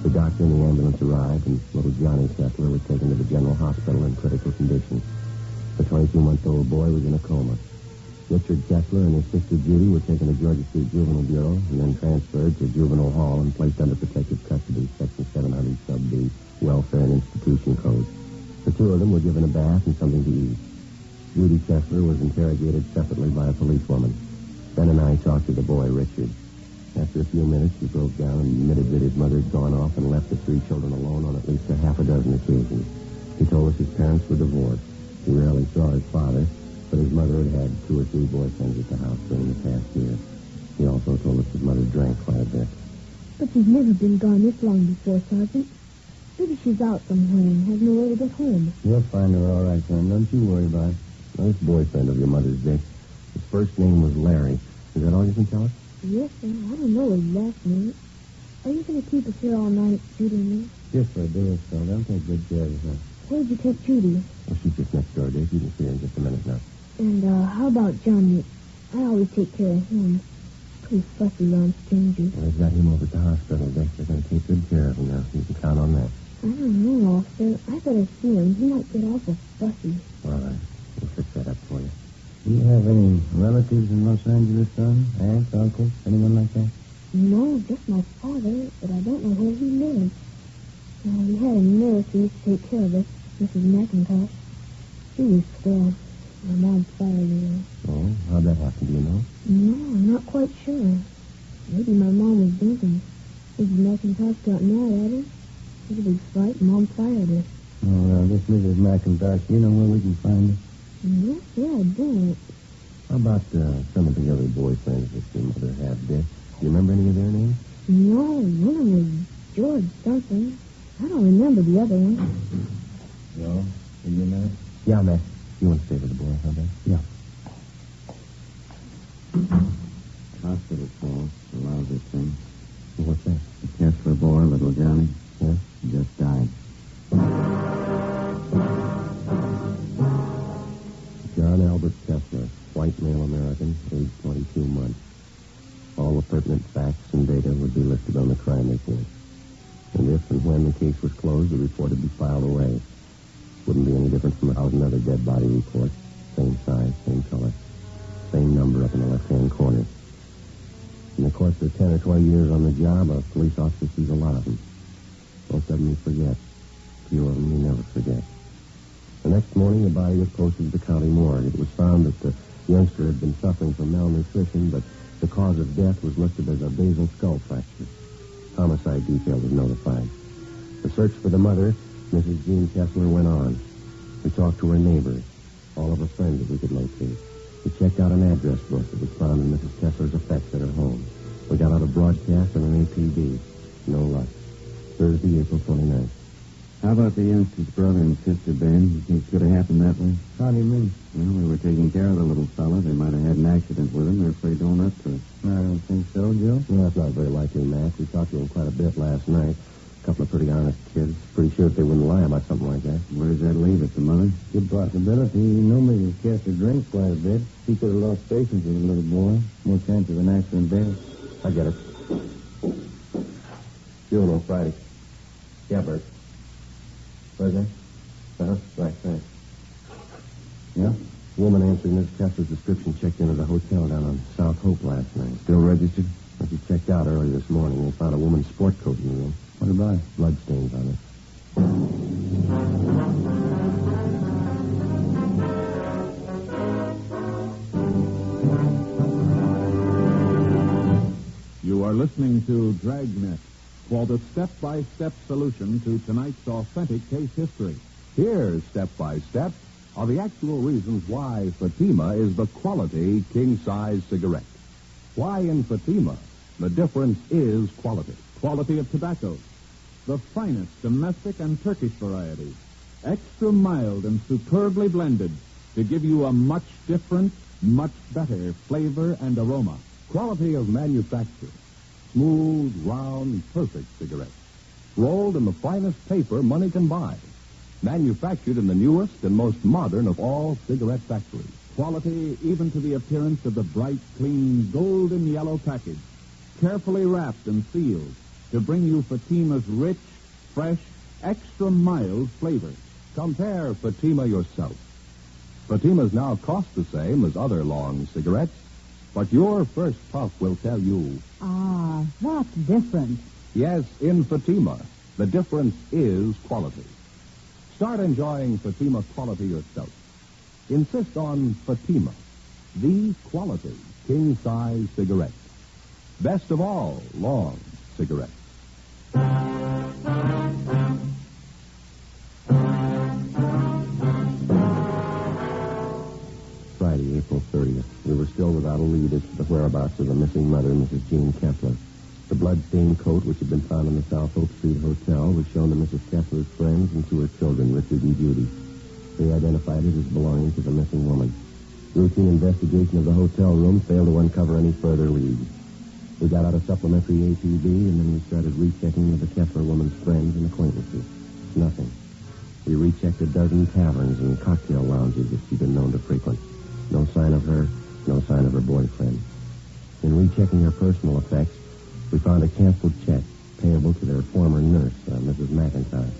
The doctor and the ambulance arrived, and little Johnny Kessler was taken to the general hospital in critical condition. The 22-month-old boy was in a coma. Richard Kessler and his sister Judy were taken to Georgia State Juvenile Bureau and then transferred to Juvenile Hall and placed under protective custody, Section 700 Sub-B, Welfare and Institution Code. The two of them were given a bath and something to eat. Judy Kessler was interrogated separately by a policewoman. Ben and I talked to the boy, Richard. After a few minutes, he broke down and admitted that his mother had gone off and left the three children alone on at least a half a dozen occasions. He told us his parents were divorced. He rarely saw his father, but his mother had had 2 or 3 boyfriends at the house during the past year. He also told us his mother drank quite a bit. But she's never been gone this long before, Sergeant. Maybe she's out somewhere and has no way to get home. You'll find her all right, son. Don't you worry about it. Now, this boyfriend of your mother's, Dick, his first name was Larry. Is that all you can tell us? Yes, sir. I don't know his last name. Are you going to keep us here all night, Judy and me? Yes, I do, so they'll take good care of her. Where'd you take Judy? Well, she's just next door, Dick. You can see her in just a minute now. And, how about Johnny? I always take care of him. Pretty fussy around strangers. Well, they've got him over at the hospital, Dick. They're going to take good care of him now. You can count on that. I don't know, officer. I better see him. He might get awful fussy. All right. We'll fix that up for you. Do you have any relatives in Los Angeles, son? Aunts, uncles, anyone like that? No, just my father, but I don't know where he lives. We had a nurse who used to take care of us, Mrs. McIntosh. She was swell. My mom fired her. Oh, how'd that happen, do you know? No, I'm not quite sure. Maybe my mom was drinking. Mrs. McIntosh got mad at her. Had a big fight, and Mom fired her. Oh, well, this Mrs. McIntosh, you know where we can find her? Yes, yeah, I do. How about some of the other boyfriends that your mother had, Dick? Do you remember any of their names? No, one of them was George something. I don't remember the other one. No? Are you Matt? Yeah, Matt. You want to stay with the boy, huh, Ben? Yeah. Hospital call. A lousy thing. Well, what's that? The Kessler boy, little Johnny. Yeah? He just died. John Albert Kessler, white male American, age 22 months. All the pertinent facts and data would be listed on the crime report. And if and when the case was closed, the report would be filed away. Wouldn't be any different from a another dead body report. Same size, same color. Same number up in the left-hand corner. In the course of 10 or 20 years on the job, a police officer sees a lot of them. Most of them you forget. Few of them you never forget. The next morning, the body was posted to the county morgue. It was found that the youngster had been suffering from malnutrition, but the cause of death was listed as a basal skull fracture. Homicide detail was notified. The search for the mother, Mrs. Jean Kessler, went on. We talked to her neighbors, all of her friends that we could locate. We checked out an address book that was found in Mrs. Kessler's effects at her home. We got out a broadcast and an APB. No luck. Thursday, April 29th. How about the youngster's brother and sister, Ben? You think it could have happened that way? How do you mean? Well, we were taking care of the little fella. They might have had an accident with him. They're afraid to own up to it. I don't think so, Joe. No, that's not very likely, Mac. We talked to them quite a bit last night. A couple of pretty honest kids. Pretty sure that they wouldn't lie about something like that. Where does that leave it, the mother? Good possibility. Nobody Kessler drinks quite a bit. He could have lost patience with a little boy. More chance of an accident there. I get it. Funeral Friday. Yeah, Bert. Where's that? Right, thanks. Yeah? The woman answering Miss Kessler's description checked in at a hotel down on South Hope last night. Still registered? Well, she checked out early this morning. They found a woman's sport coat in the room. What about it? Bloodstains on it. You are listening to Dragnet, called a step-by-step solution to tonight's authentic case history. Here's step-by-step are the actual reasons why Fatima is the quality king-size cigarette. Why in Fatima the difference is quality. Quality of tobacco. The finest domestic and Turkish varieties. Extra mild and superbly blended to give you a much different, much better flavor and aroma. Quality of manufacture. Smooth, round, perfect cigarettes. Rolled in the finest paper money can buy. Manufactured in the newest and most modern of all cigarette factories. Quality even to the appearance of the bright, clean, golden yellow package. Carefully wrapped and sealed to bring you Fatima's rich, fresh, extra mild flavor. Compare Fatima yourself. Fatimas now cost the same as other long cigarettes, but your first puff will tell you... Ah, that's different. Yes, in Fatima, the difference is quality. Start enjoying Fatima quality yourself. Insist on Fatima, the quality king-size cigarette. Best of all, long cigarettes. Friday, April 30th. We were still without a lead as to the whereabouts of the missing mother, Mrs. Jean Kessler. The blood-stained coat, which had been found in the South Oak Street Hotel, was shown to Mrs. Kessler's friends and to her children, Richard and Judy. They identified it as belonging to the missing woman. Routine investigation of the hotel room failed to uncover any further leads. We got out a supplementary APB, and then we started rechecking with the Kessler woman's friends and acquaintances. Nothing. We rechecked a dozen taverns and cocktail lounges that she'd been known to frequent. No sign of her, no sign of her boyfriend. In rechecking her personal effects, we found a canceled check payable to their former nurse, Mrs. McIntyre.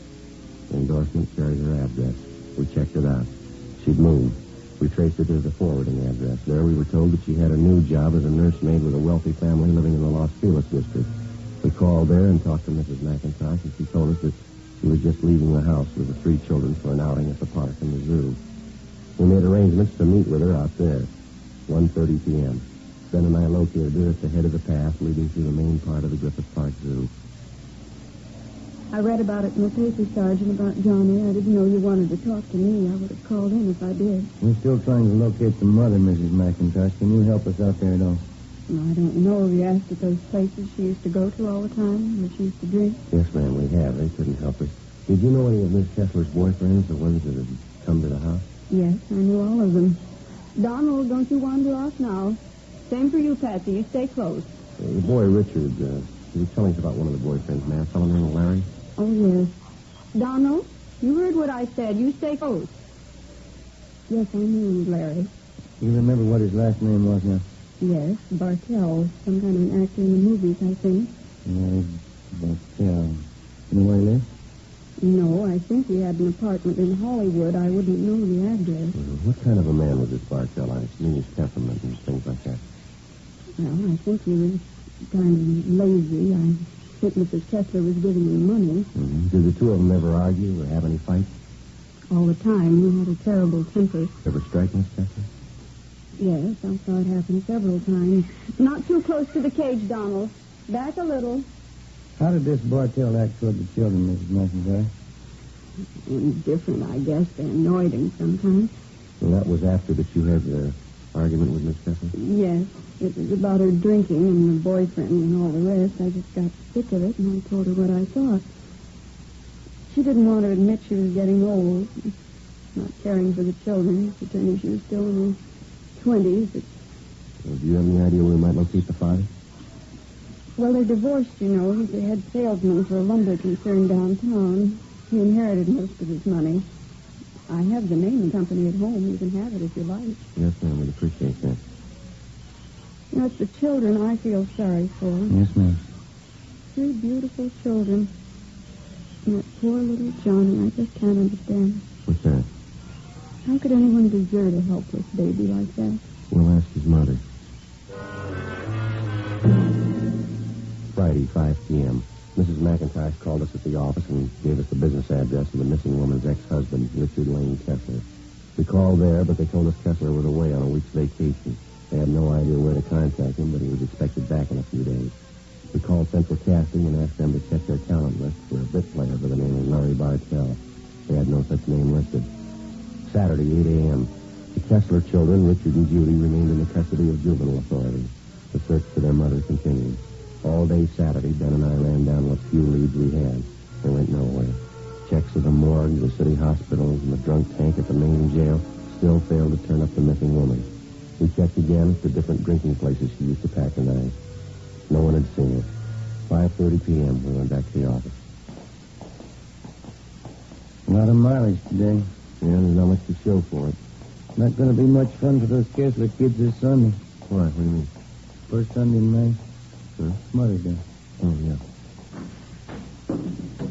The endorsement carried her address. We checked it out. She'd moved. We traced her to the forwarding address. There we were told that she had a new job as a nursemaid with a wealthy family living in the Los Feliz district. We called there and talked to Mrs. McIntyre, and she told us that she was just leaving the house with the 3 children for an outing at the park and the zoo. We made arrangements to meet with her out there, 1:30 p.m. Ben and I located her at the head of the path leading through the main part of the Griffith Park Zoo. I read about it in the paper, Sergeant, about Johnny. I didn't know you wanted to talk to me. I would have called in if I did. We're still trying to locate the mother, Mrs. McIntosh. Can you help us out there at all? No, I don't know. Have you asked at those places she used to go to all the time, where she used to drink? Yes, ma'am, we have. They couldn't help us. Did you know any of Miss Kessler's boyfriends, the ones that had come to the house? Yes, I knew all of them. Donald, don't you wander off now. Same for you, Patsy. You stay close. The boy, Richard, he was telling us about one of the boyfriends, ma'am. A fellow named Larry. Oh, yes. Donald, you heard what I said. You stay close. Yes, I knew Larry. You remember what his last name was now? Yes, Bartell. Some kind of an actor in the movies, I think. Yeah, Bartell. You know where he lives? No, I think he had an apartment in Hollywood. I wouldn't know the address. What kind of a man was this Bartell? I mean his temperament and things like that. Well, I think he was kind of lazy. I think Mrs. Kessler was giving him money. Mm-hmm. Did the two of them ever argue or have any fights? All the time. We had a terrible temper. Ever strike Miss Kessler? Yes, I saw it happen several times. Not too close to the cage, Donald. Back a little. How did this Bartell act toward the children, Mrs. McIntyre? Indifferent, I guess. They annoyed him sometimes. Well, that was after that you had the argument with Miss Kessler? Yes. It was about her drinking and her boyfriend and all the rest. I just got sick of it, and I told her what I thought. She didn't want to admit she was getting old, not caring for the children, pretending she was still in her 20s. Well, do you have any idea where we might locate the father? Well, they're divorced, you know. He's the head salesman for a lumber concern downtown. He inherited most of his money. I have the naming company at home. You can have it if you like. Yes, ma'am. We'd appreciate that. You know, it's the children I feel sorry for. Yes, ma'am. 3 beautiful children. And that poor little Johnny, I just can't understand. What's that? How could anyone desert a helpless baby like that? We'll ask his mother. Friday, 5 p.m. Mrs. McIntyre called us at the office and gave us the business address of the missing woman's ex-husband, Richard Lane Kessler. We called there, but they told us Kessler was away on a week's vacation. They had no idea where to contact him, but he was expected back in a few days. We called Central Casting and asked them to check their talent list for a bit player by the name of Larry Bartell. They had no such name listed. Saturday, 8 a.m. The Kessler children, Richard and Judy, remained in the custody of juvenile authorities. The search for their mother continued. All day Saturday, Ben and I ran down what few leads we had. They went nowhere. Checks of the morgue, the city hospitals, and the drunk tank at the main jail still failed to turn up the missing woman. We checked again at the different drinking places she used to patronize. No one had seen her. 5:30 p.m., we went back to the office. A lot of mileage today. Yeah, there's not much to show for it. Not going to be much fun for those Kessler kids this Sunday. Why? What do you mean? First Sunday in May. Huh? Mother's Day. Oh, yeah.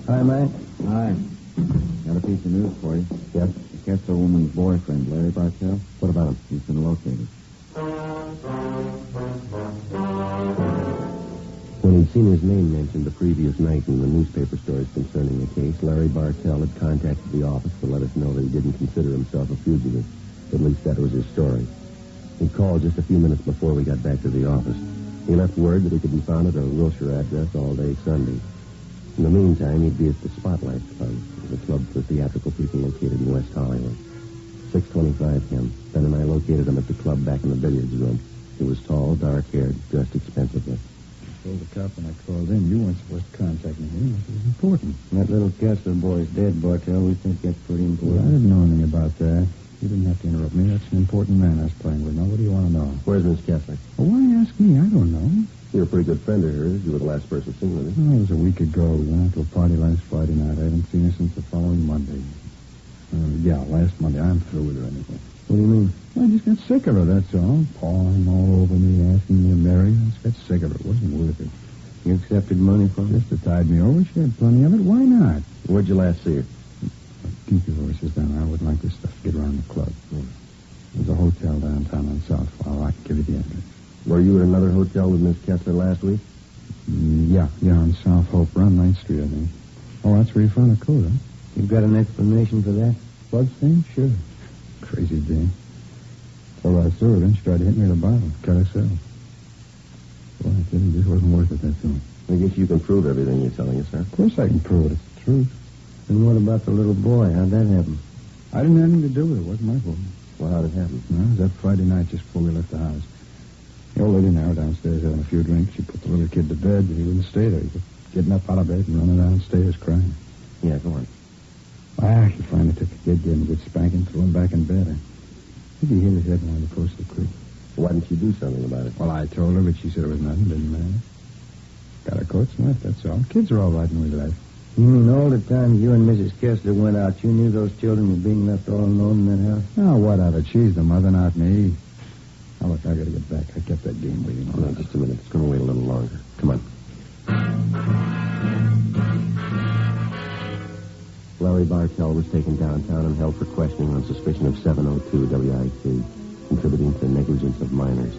Hi, Mike. Hi. Got a piece of news for you. Yes? The Kessler woman's boyfriend, Larry Bartell. What about him? He's been located. When he'd seen his name mentioned the previous night in the newspaper stories concerning the case, Larry Bartell had contacted the office to let us know that he didn't consider himself a fugitive. At least that was his story. He called just a few minutes before we got back to the office. He left word that he could be found at a Wilshire address all day Sunday. In the meantime, he'd be at the Spotlight Club, the club for theatrical people located in West Hollywood. 6:25 p.m. Ben and I located him at the club back in the billiards room. He was tall, dark-haired, dressed expensively. I told the cop when I called in, you weren't supposed to contact me. It was important. That little Kessler boy's dead, Bartell. We think that's pretty important. Well, I didn't know anything about that. You didn't have to interrupt me. That's an important man I was playing with. Now, what do you want to know? Where's Miss Kessler? Well, why ask me? I don't know. You're a pretty good friend of hers. You were the last person seen with her. Oh, it was a week ago. We went out to a party last Friday night. I haven't seen her since the following Monday. Last Monday. I'm through with her anyway. What do you mean? Well, I just got sick of her, that's all. Pawing all over me, asking me to marry her. I just got sick of it. It wasn't worth it. You accepted money from her? Just to tide me over. She had plenty of it. Why not? Where'd you last see her? Keep your voices down. I wouldn't like this stuff to get around the club. There's a hotel downtown on South Flower. I can give you the address. Were you at another hotel with Miss Kessler last week? Yeah, on South Hope, around 9th Street, I think. Oh, that's where you found the coat, huh? You've got an explanation for that? Bloodstain? Sure. Crazy thing. Told her I saw her, then she tried to hit me with a bottle. Cut herself. Well, I tell you, this wasn't worth it, that's all. I guess you can prove everything you're telling us, sir. Of course I can prove it. It's the truth. And what about the little boy? How'd that happen? I didn't have anything to do with it. It wasn't my fault. Well, how'd it happen? No, it was that Friday night just before we left the house. The old lady and I were downstairs having a few drinks. She put the little kid to bed, but he wouldn't stay there. He kept getting up out of bed and running downstairs crying. Yeah, go on. Well, she finally took the kid, gave him a good spanking, threw him back in bed. I think he hit his head while he close to the creek. Why didn't you do something about it? Well, I told her, but she said it was nothing. Didn't matter. Got her coats and left, that's all. Kids are all right when we left. You mean all the time you and Mrs. Kessler went out, you knew those children were being left all alone in that house? Oh, what of it? She's the mother, not me. Now, look, I gotta get back. I kept that game waiting on. No, just a minute. It's going to wait a little longer. Come on. Larry Bartell was taken downtown and held for questioning on suspicion of 702 WIC, contributing to negligence of minors.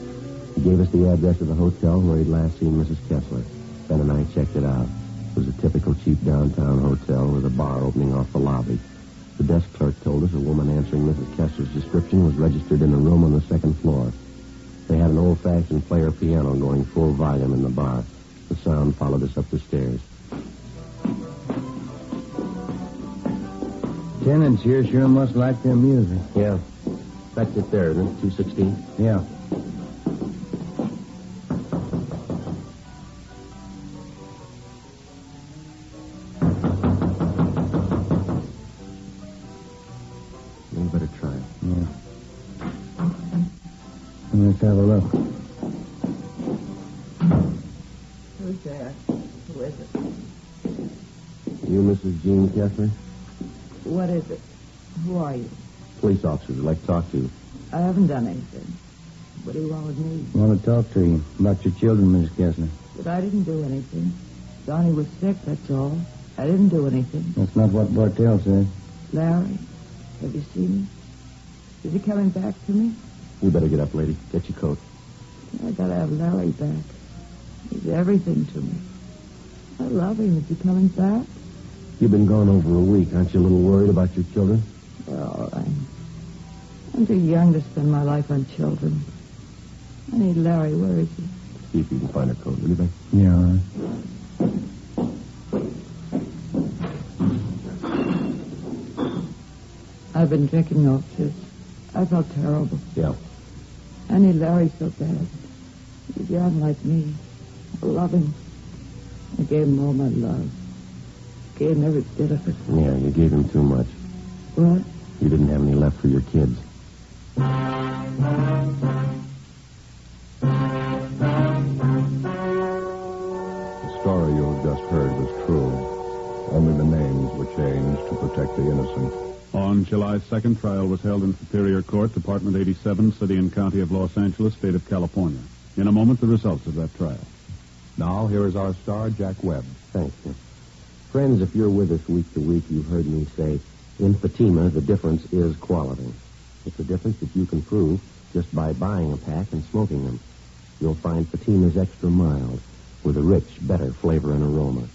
He gave us the address of the hotel where he'd last seen Mrs. Kessler. Ben and I checked it out. It was a typical cheap downtown hotel with a bar opening off the lobby. The desk clerk told us a woman answering Mrs. Kessler's description was registered in a room on the second floor. They had an old-fashioned player piano going full volume in the bar. The sound followed us up the stairs. Tenants here sure must like their music. Yeah. That's it there, isn't it? 216? Yeah. We better try it. Yeah. Let's have a look. Who's there? Who is it? You, Mrs. Jean Kessler? What is it? Who are you? Police officers would like to talk to you. I haven't done anything. What do you want with me? I want to talk to you about your children, Mrs. Kessler. But I didn't do anything. Donnie was sick, that's all. I didn't do anything. That's not what Bartell said. Larry, have you seen him? Is he coming back to me? You better get up, lady. Get your coat. I gotta have Larry back. He's everything to me. I love him. Is he coming back? You've been gone over a week. Aren't you a little worried about your children? They're all right. I'm too young to spend my life on children. I need Larry. Where is he? See if you can find a coat, will you, Ben? Yeah, all right. I've been drinking officers. I felt terrible. Yeah. I need Larry so bad. He's young like me. I love him. I gave him all my love. Gave him every bit of it. Yeah, you gave him too much. What? You didn't have any left for your kids. The story you have just heard was true. Only the names were changed to protect the innocent. On July 2nd, trial was held in Superior Court, Department 87, City and County of Los Angeles, State of California. In a moment, the results of that trial. Now, here is our star, Jack Webb. Thanks, sir. Friends, if you're with us week to week, you've heard me say, in Fatima, the difference is quality. It's a difference that you can prove just by buying a pack and smoking them. You'll find Fatima's extra mild, with a rich, better flavor and aroma.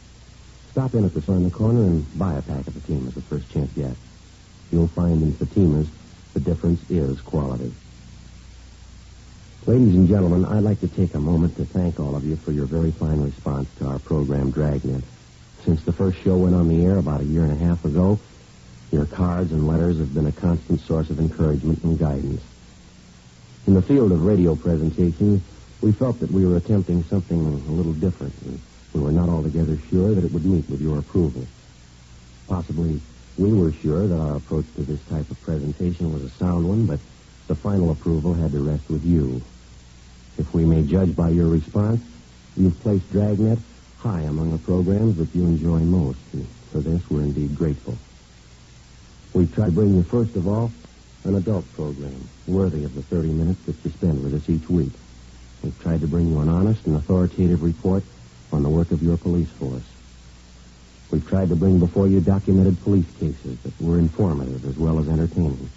Stop in at the store on the corner and buy a pack of Fatimas the first chance you get. You'll find in Fatimas, the difference is quality. Ladies and gentlemen, I'd like to take a moment to thank all of you for your very fine response to our program, Dragnet. Since the first show went on the air about a year and a half ago, your cards and letters have been a constant source of encouragement and guidance. In the field of radio presentation, we felt that we were attempting something a little different, and we were not altogether sure that it would meet with your approval. Possibly, we were sure that our approach to this type of presentation was a sound one, but the final approval had to rest with you. If we may judge by your response, you've placed Dragnet high among the programs that you enjoy most, and for this we're indeed grateful. We've tried to bring you, first of all, an adult program worthy of the 30 minutes that you spend with us each week. We've tried to bring you an honest and authoritative report on the work of your police force. We've tried to bring before you documented police cases that were informative as well as entertaining.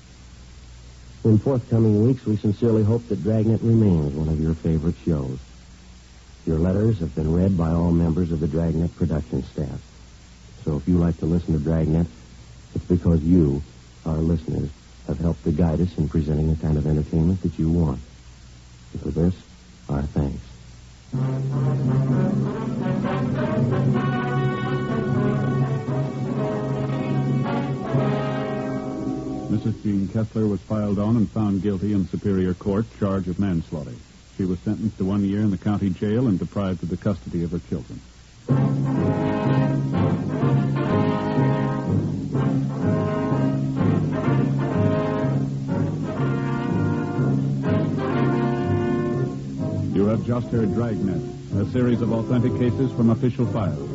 In forthcoming weeks, we sincerely hope that Dragnet remains one of your favorite shows. Your letters have been read by all members of the Dragnet production staff. So if you like to listen to Dragnet, it's because you, our listeners, have helped to guide us in presenting the kind of entertainment that you want. And for this, our thanks. Mrs. Jean Kessler was filed on and found guilty in Superior Court, charge of manslaughter. She was sentenced to 1 year in the county jail and deprived of the custody of her children. You have just heard Dragnet, a series of authentic cases from official files.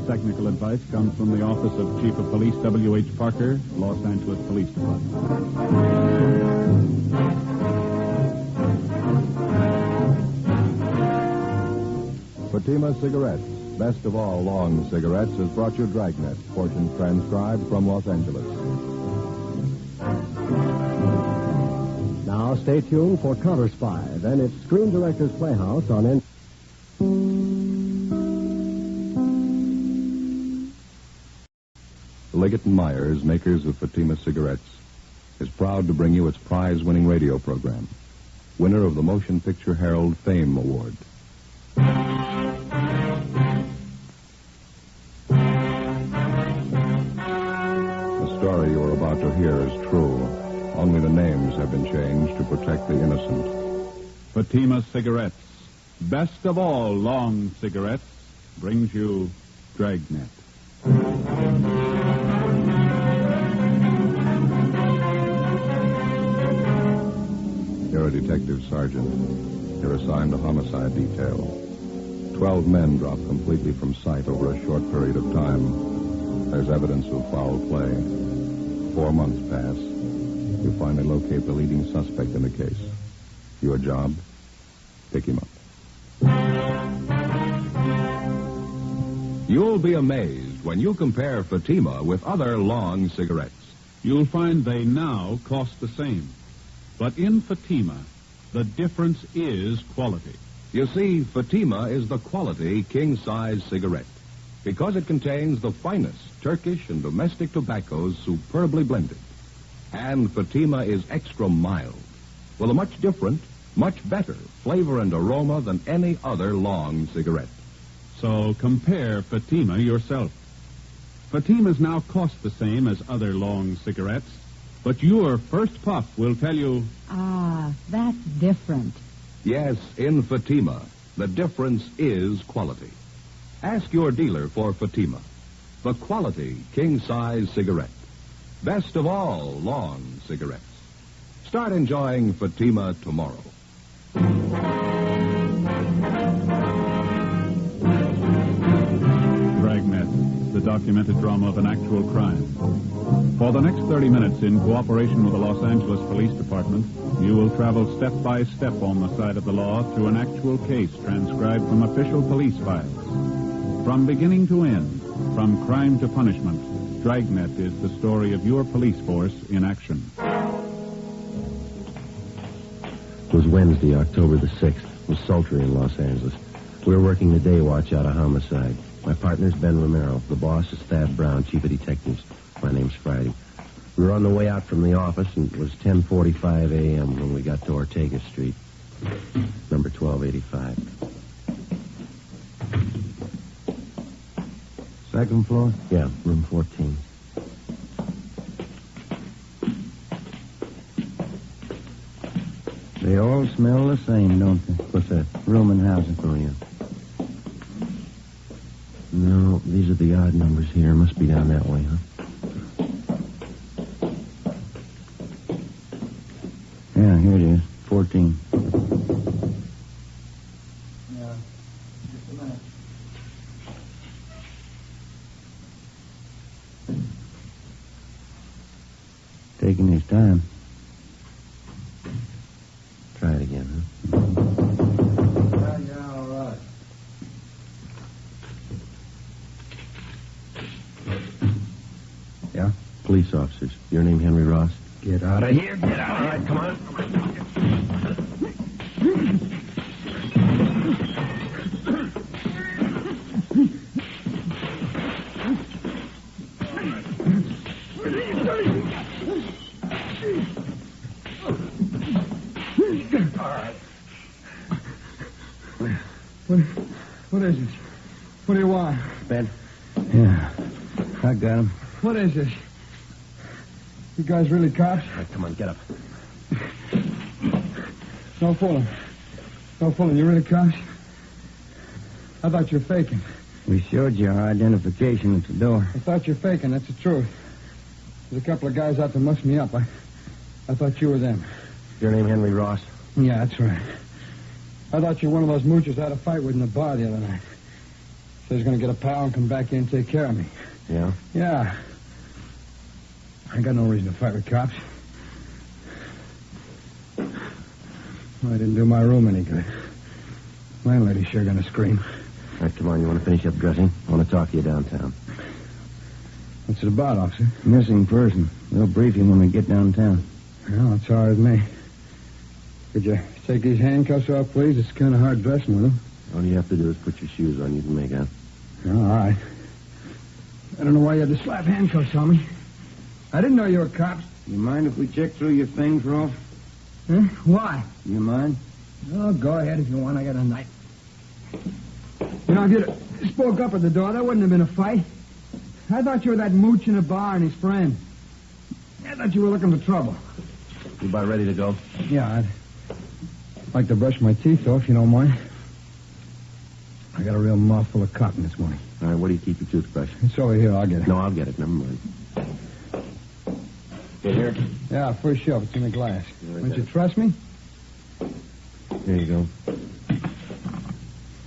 Technical advice comes from the Office of Chief of Police W.H. Parker, Los Angeles Police Department. Fatima Cigarettes, best of all long cigarettes, has brought you Dragnet, portions transcribed from Los Angeles. Now Now stay tuned for Counter Spy. Then it's Screen Directors Playhouse on Leggett & Myers, makers of Fatima cigarettes, is proud to bring you its prize-winning radio program, winner of the Motion Picture Herald Fame Award. The story you are about to hear is true. Only the names have been changed to protect the innocent. Fatima Cigarettes, best of all long cigarettes, brings you Dragnet. You're a detective sergeant. You're assigned to homicide detail. 12 men drop completely from sight over a short period of time. There's evidence of foul play. 4 months pass. You finally locate the leading suspect in the case. Your job? Pick him up. You'll be amazed when you compare Fatima with other long cigarettes. You'll find they now cost the same. But in Fatima, the difference is quality. You see, Fatima is the quality king-size cigarette because it contains the finest Turkish and domestic tobaccos superbly blended. And Fatima is extra mild, with a much different, much better flavor and aroma than any other long cigarette. So compare Fatima yourself. Fatimas now cost the same as other long cigarettes, but your first puff will tell you... Ah, that's different. Yes, in Fatima, the difference is quality. Ask your dealer for Fatima, the quality king-size cigarette. Best of all long cigarettes. Start enjoying Fatima tomorrow. Dragnet, the documented drama of an actual crime. For the next 30 minutes, in cooperation with the Los Angeles Police Department, you will travel step by step on the side of the law through an actual case transcribed from official police files. From beginning to end, from crime to punishment, Dragnet is the story of your police force in action. It was Wednesday, October the 6th. It was sultry in Los Angeles. We were working the day watch out of homicide. My partner's Ben Romero. The boss is Thad Brown, chief of detectives. My name's Friday. We were on the way out from the office, and it was 10:45 a.m. when we got to Ortega Street, number 1285. Second floor? Yeah, room 14. They all smell the same, don't they? What's that? Room and housing. Oh, yeah. No, these are the odd numbers here. Must be down that way, huh? Yeah, here it is. 14. Yeah, just a minute. Taking his time. Try it again, huh? Yeah, all right. Yeah? Police officers. Your name Henry Ross? Get out of here. Get out. All right, come on. What is this? What do you want? Ben? Yeah. I got him. What is this? You guys really cops? All right, come on, get up. No fooling. No fooling. You really cops? I thought you were faking. We showed you our identification at the door. I thought you were faking. That's the truth. There's a couple of guys out to muss me up. I thought you were them. Your name Henry Ross? Yeah, that's right. I thought you were one of those moochers I had a fight with in the bar the other night. Said he's going to get a pal and come back here and take care of me. Yeah? Yeah. I got no reason to fight with cops. I didn't do my room any good. Landlady's sure going to scream. All right, come on. You want to finish up dressing? I want to talk to you downtown. What's it about, officer? Missing person. We'll brief him when we get downtown. Well, it's all right with me. Could you take these handcuffs off, please? It's kind of hard dressing with them. All you have to do is put your shoes on. You can make out. All right. I don't know why you had to slap handcuffs on me. I didn't know you were cops. You mind if we check through your things, Rolf? Huh? Why? You mind? Oh, go ahead if you want. I got a knife. You know, if you'd spoke up at the door, there wouldn't have been a fight. I thought you were that mooch in the bar and his friend. I thought you were looking for trouble. You about ready to go? Yeah, I'd like to brush my teeth off, if you don't mind. I got a real mouthful of cotton this morning. All right, where do you keep your toothbrush? It's over here. I'll get it. No, I'll get it. Never mind. Get here? Yeah, first shelf. It's in the glass. Right Don't you trust me? There you go.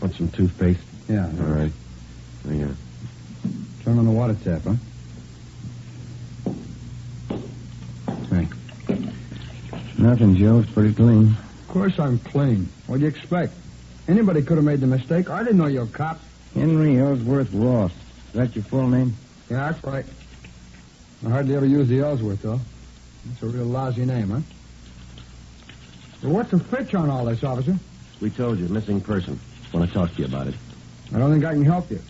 Want some toothpaste? Yeah. All right. There you are. Turn on the water tap, huh? Hey. Nothing, Joe. It's pretty clean. Of course I'm clean. What do you expect? Anybody could have made the mistake. I didn't know you were cops. Henry Ellsworth Ross. Is that your full name? Yeah, that's right. I hardly ever use the Ellsworth, though. That's a real lousy name, huh? Well, what's the fitch on all this, officer? We told you, missing person. Want to talk to you about it. I don't think I can help you.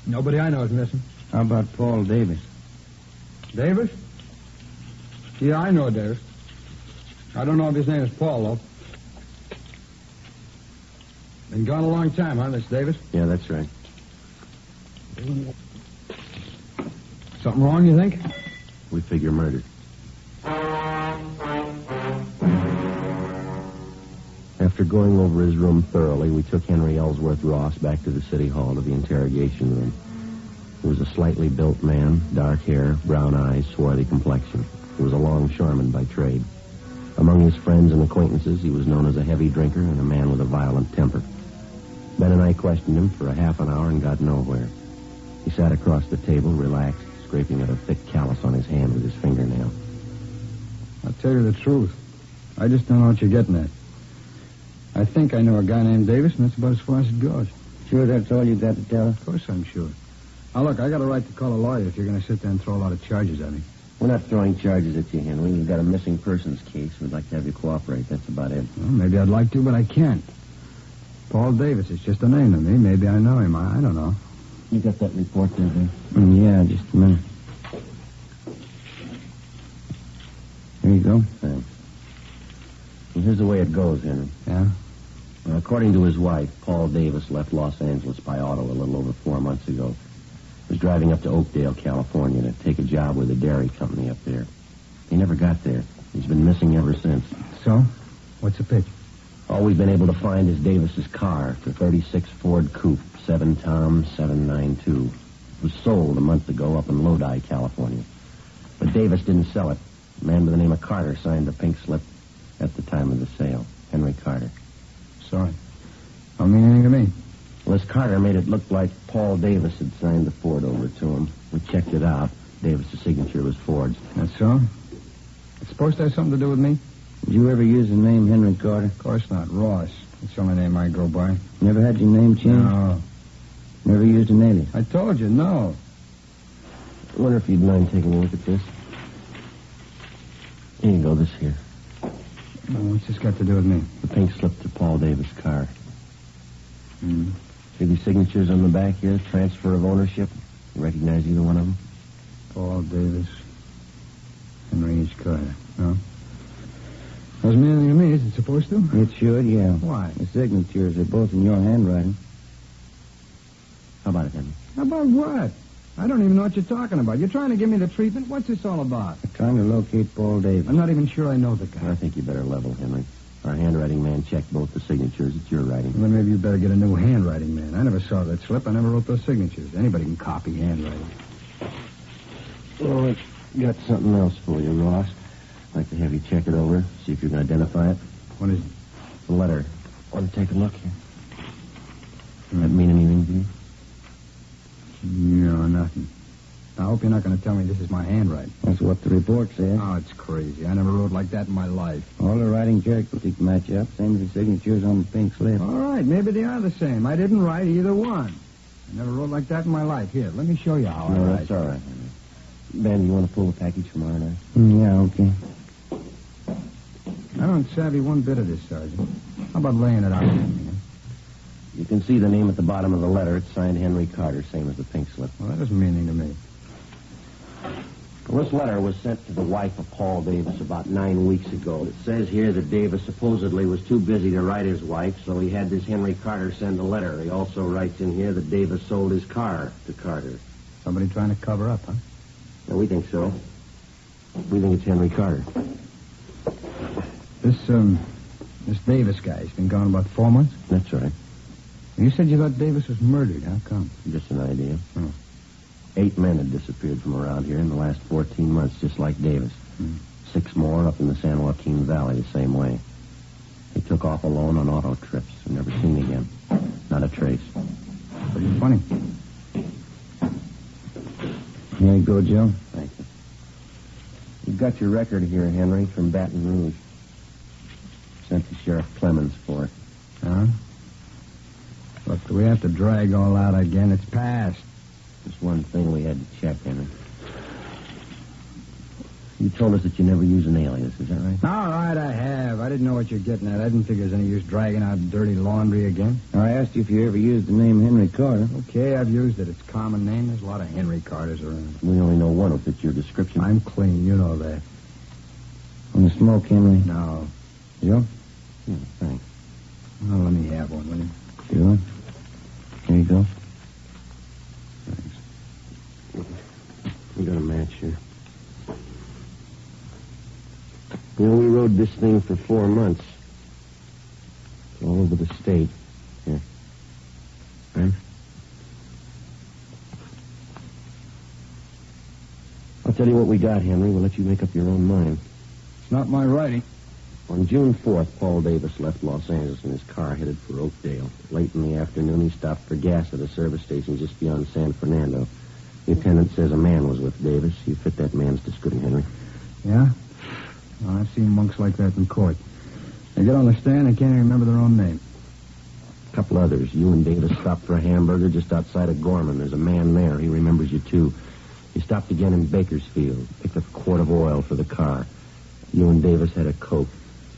Nobody I know is missing. How about Paul Davis? Davis? Yeah, I know Davis. I don't know if his name is Paul, though. Been gone a long time, huh, Miss Davis? Yeah, that's right. Something wrong, you think? We figure murder. After going over his room thoroughly, we took Henry Ellsworth Ross back to the city hall to the interrogation room. He was a slightly built man, dark hair, brown eyes, swarthy complexion. He was a longshoreman by trade. Among his friends and acquaintances, he was known as a heavy drinker and a man with a violent temper. Ben and I questioned him for a half an hour and got nowhere. He sat across the table, relaxed, scraping at a thick callus on his hand with his fingernail. I'll tell you the truth. I just don't know what you're getting at. I think I know a guy named Davis, and that's about as far as it goes. Sure that's all you got to tell us? Of course I'm sure. Now, look, I got a right to call a lawyer if you're going to sit there and throw a lot of charges at me. We're not throwing charges at you, Henry. We've got a missing persons case. We'd like to have you cooperate. That's about it. Well, maybe I'd like to, but I can't. Paul Davis, it's just a name to me. Maybe I know him. I don't know. You got that report there, Ben? Yeah, just a minute. Here you go. Thanks. Well, here's the way it goes, Henry. Yeah? According to his wife, Paul Davis left Los Angeles by auto a little over 4 months ago. He was driving up to Oakdale, California to take a job with a dairy company up there. He never got there. He's been missing ever since. So? What's the pitch? All we've been able to find is Davis's car, the 36 Ford Coupe, 7 Tom 792. It was sold a month ago up in Lodi, California. But Davis didn't sell it. A man by the name of Carter signed the pink slip at the time of the sale. Henry Carter. Sorry. Don't mean anything to me. Well, this Carter made it look like Paul Davis had signed the Ford over to him. We checked it out. Davis's signature was forged. That's so? It's supposed to have something to do with me? Did you ever use the name Henry Carter? Of course not. Ross. That's the only name I go by. Never had your name changed? No. Never used an alias? I told you, no. I wonder if you'd mind taking a look at this. Here you go, this here. What's this got to do with me? The pink slip to Paul Davis' car. Hmm. See these signatures on the back here? Transfer of ownership. You recognize either one of them? Paul Davis. Henry H. Carter. No? Doesn't mean anything to me. Is it supposed to? It should, yeah. Why? The signatures are both in your handwriting. How about it, Henry? How about what? I don't even know what you're talking about. You're trying to give me the treatment? What's this all about? I'm trying to locate Paul Davis. I'm not even sure I know the guy. I think you better level, Henry. Our handwriting man checked both the signatures. It's your writing. Well, then maybe you better get a new handwriting man. I never saw that slip. I never wrote those signatures. Anybody can copy handwriting. Well, I got something else for you, Ross. I'd like to have you check it over, see if you can identify it. What is it? The letter. Want to take a look here? Does that mean anything to you? No, nothing. I hope you're not going to tell me this is my handwriting. That's what the report said. Oh, it's crazy. I never wrote like that in my life. All the writing characteristics match up. Same as the signatures on the pink slip. All right, maybe they are the same. I didn't write either one. I never wrote like that in my life. Here, let me show you how I No, write. that's all right, Henry. Ben, you want to pull the package tomorrow night? Yeah, okay. I don't savvy one bit of this, Sergeant. How about laying it out for me? You can see the name at the bottom of the letter. It's signed Henry Carter, same as the pink slip. Well, that doesn't mean anything to me. Well, this letter was sent to the wife of Paul Davis about 9 weeks ago. It says here that Davis supposedly was too busy to write his wife, so he had this Henry Carter send a letter. He also writes in here that Davis sold his car to Carter. Somebody trying to cover up, huh? Yeah, we think so. We think it's Henry Carter. This Davis guy's been gone about 4 months? That's right. You said you thought Davis was murdered. How come? Just an idea. Oh. 8 men had disappeared from around here in the last 14 months, just like Davis. 6 more up in the San Joaquin Valley the same way. They took off alone on auto trips and never seen again. Not a trace. Pretty funny. Here you go, Joe. Thank you. You've got your record here, Henry, from Baton Rouge. Sent to Sheriff Clemens for it. Huh? Look, do we have to drag all out again? It's past. Just one thing we had to check, Henry. You told us that you never use an alias, is that right? All right, I have. I didn't know what you're getting at. I didn't think there's any use dragging out dirty laundry again. I asked you if you ever used the name Henry Carter. Okay, I've used it. It's a common name. There's a lot of Henry Carters around. We only know one who fits your description. I'm clean. You know that. Want to smoke, Henry? No. Joe? Yeah, thanks. Well, let me have one, will you? Sure. Here you go. We got a match here. You know, we rode this thing for 4 months. All over the state. Here. Right? I'll tell you what we got, Henry. We'll let you make up your own mind. It's not my writing. On June 4th, Paul Davis left Los Angeles in his car headed for Oakdale. Late in the afternoon, he stopped for gas at a service station just beyond San Fernando. The attendant says a man was with Davis. You fit that man's description, Henry. Yeah? Well, I've seen monks like that in court. They get on the stand and can't even remember their own name. A couple others. You and Davis stopped for a hamburger just outside of Gorman. There's a man there. He remembers you, too. You stopped again in Bakersfield. Picked up a quart of oil for the car. You and Davis had a Coke.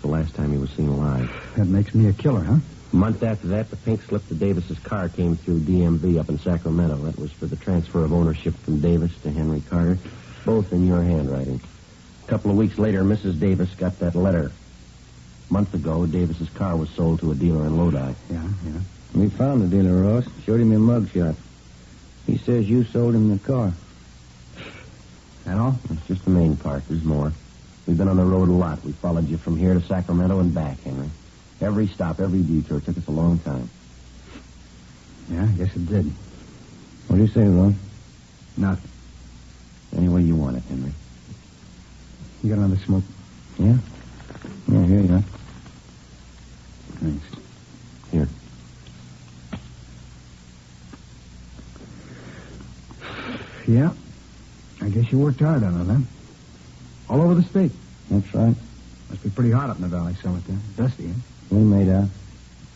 The last time he was seen alive. That makes me a killer, huh? A month after that, the pink slip to Davis's car came through DMV up in Sacramento. That was for the transfer of ownership from Davis to Henry Carter. Both in your handwriting. A couple of weeks later, Mrs. Davis got that letter. A month ago, Davis's car was sold to a dealer in Lodi. Yeah. We found the dealer, Ross. Showed him your mugshot. He says you sold him the car. That all? That's just the main part. There's more. We've been on the road a lot. We followed you from here to Sacramento and back, Henry. Every stop, every detour took us a long time. Yeah, I guess it did. What do you say, Ron? Nothing. Any way you want it, Henry. You got another smoke? Yeah? Yeah, here you are. Thanks. Here. Yeah. I guess you worked hard on it, huh? All over the state. That's right. Must be pretty hot up in the valley summertime. Dusty, huh? We made out.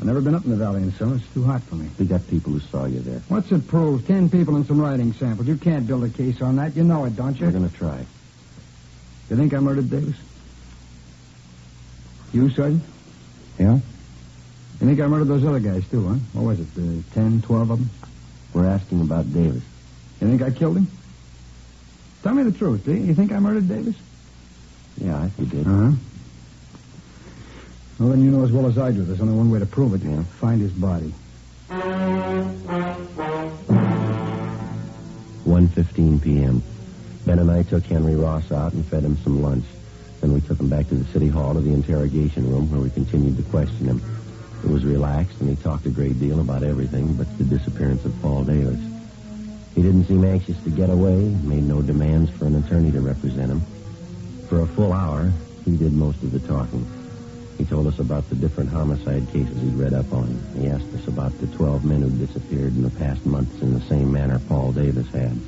I've never been up in the valley in summer. It's too hot for me. We got people who saw you there. What's it prove? 10 people and some writing samples. You can't build a case on that. You know it, don't you? We're going to try. You think I murdered Davis? You, Sergeant? Yeah? You think I murdered those other guys, too, huh? What was it, 10, 12 of them? We're asking about Davis. You think I killed him? Tell me the truth, do you? You think I murdered Davis? Yeah, I think you did. Uh-huh. Well, then you know as well as I do. There's only one way to prove it. Yeah. Find his body. 1:15 p.m. Ben and I took Henry Ross out and fed him some lunch. Then we took him back to the city hall to the interrogation room where we continued to question him. It was relaxed, and he talked a great deal about everything but the disappearance of Paul Davis. He didn't seem anxious to get away, made no demands for an attorney to represent him. For a full hour, he did most of the talking. He told us about the different homicide cases he'd read up on. He asked us about the 12 men who'd disappeared in the past months in the same manner Paul Davis had.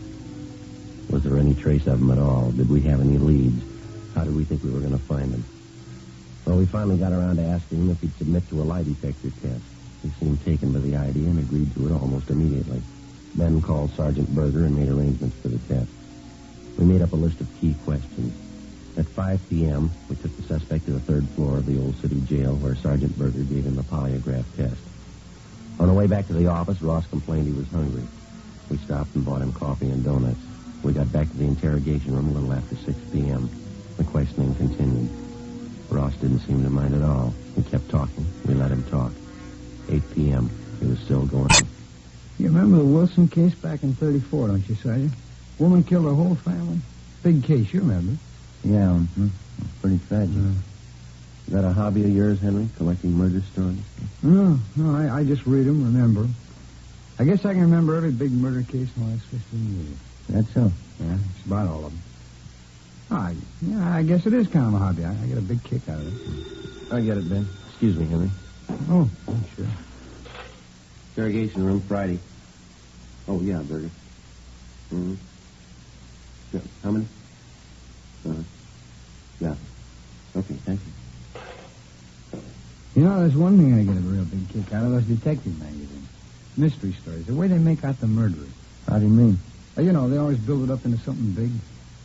Was there any trace of them at all? Did we have any leads? How did we think we were going to find them? Well, we finally got around to asking him if he'd submit to a lie detector test. He seemed taken by the idea and agreed to it almost immediately. Ben called Sergeant Berger and made arrangements for the test. We made up a list of key questions. At 5 p.m., we took the suspect to the third floor of the old city jail where Sergeant Berger gave him the polygraph test. On the way back to the office, Ross complained he was hungry. We stopped and bought him coffee and donuts. We got back to the interrogation room a little after 6 p.m. The questioning continued. Ross didn't seem to mind at all. He kept talking. We let him talk. 8 p.m. He was still going. You remember the Wilson case back in 34, don't you, Sergeant? Woman killed her whole family. Big case, you remember? Yeah, pretty tragic. Is that a hobby of yours, Henry, collecting murder stories? No, I just read them, remember 'em. I guess I can remember every big murder case in the last 15 years. That's so. Yeah, it's about all of them. I guess it is kind of a hobby. I get a big kick out of it. I get it, Ben. Excuse me, Henry. Oh, sure. Interrogation room, Friday. Oh, yeah, Berger. Mm-hmm. Yeah. How many? Yeah. Okay, thank you. You know, there's one thing I get a real big kick out of, those detective magazines. Mystery stories, the way they make out the murderers. How do you mean? You know, they always build it up into something big.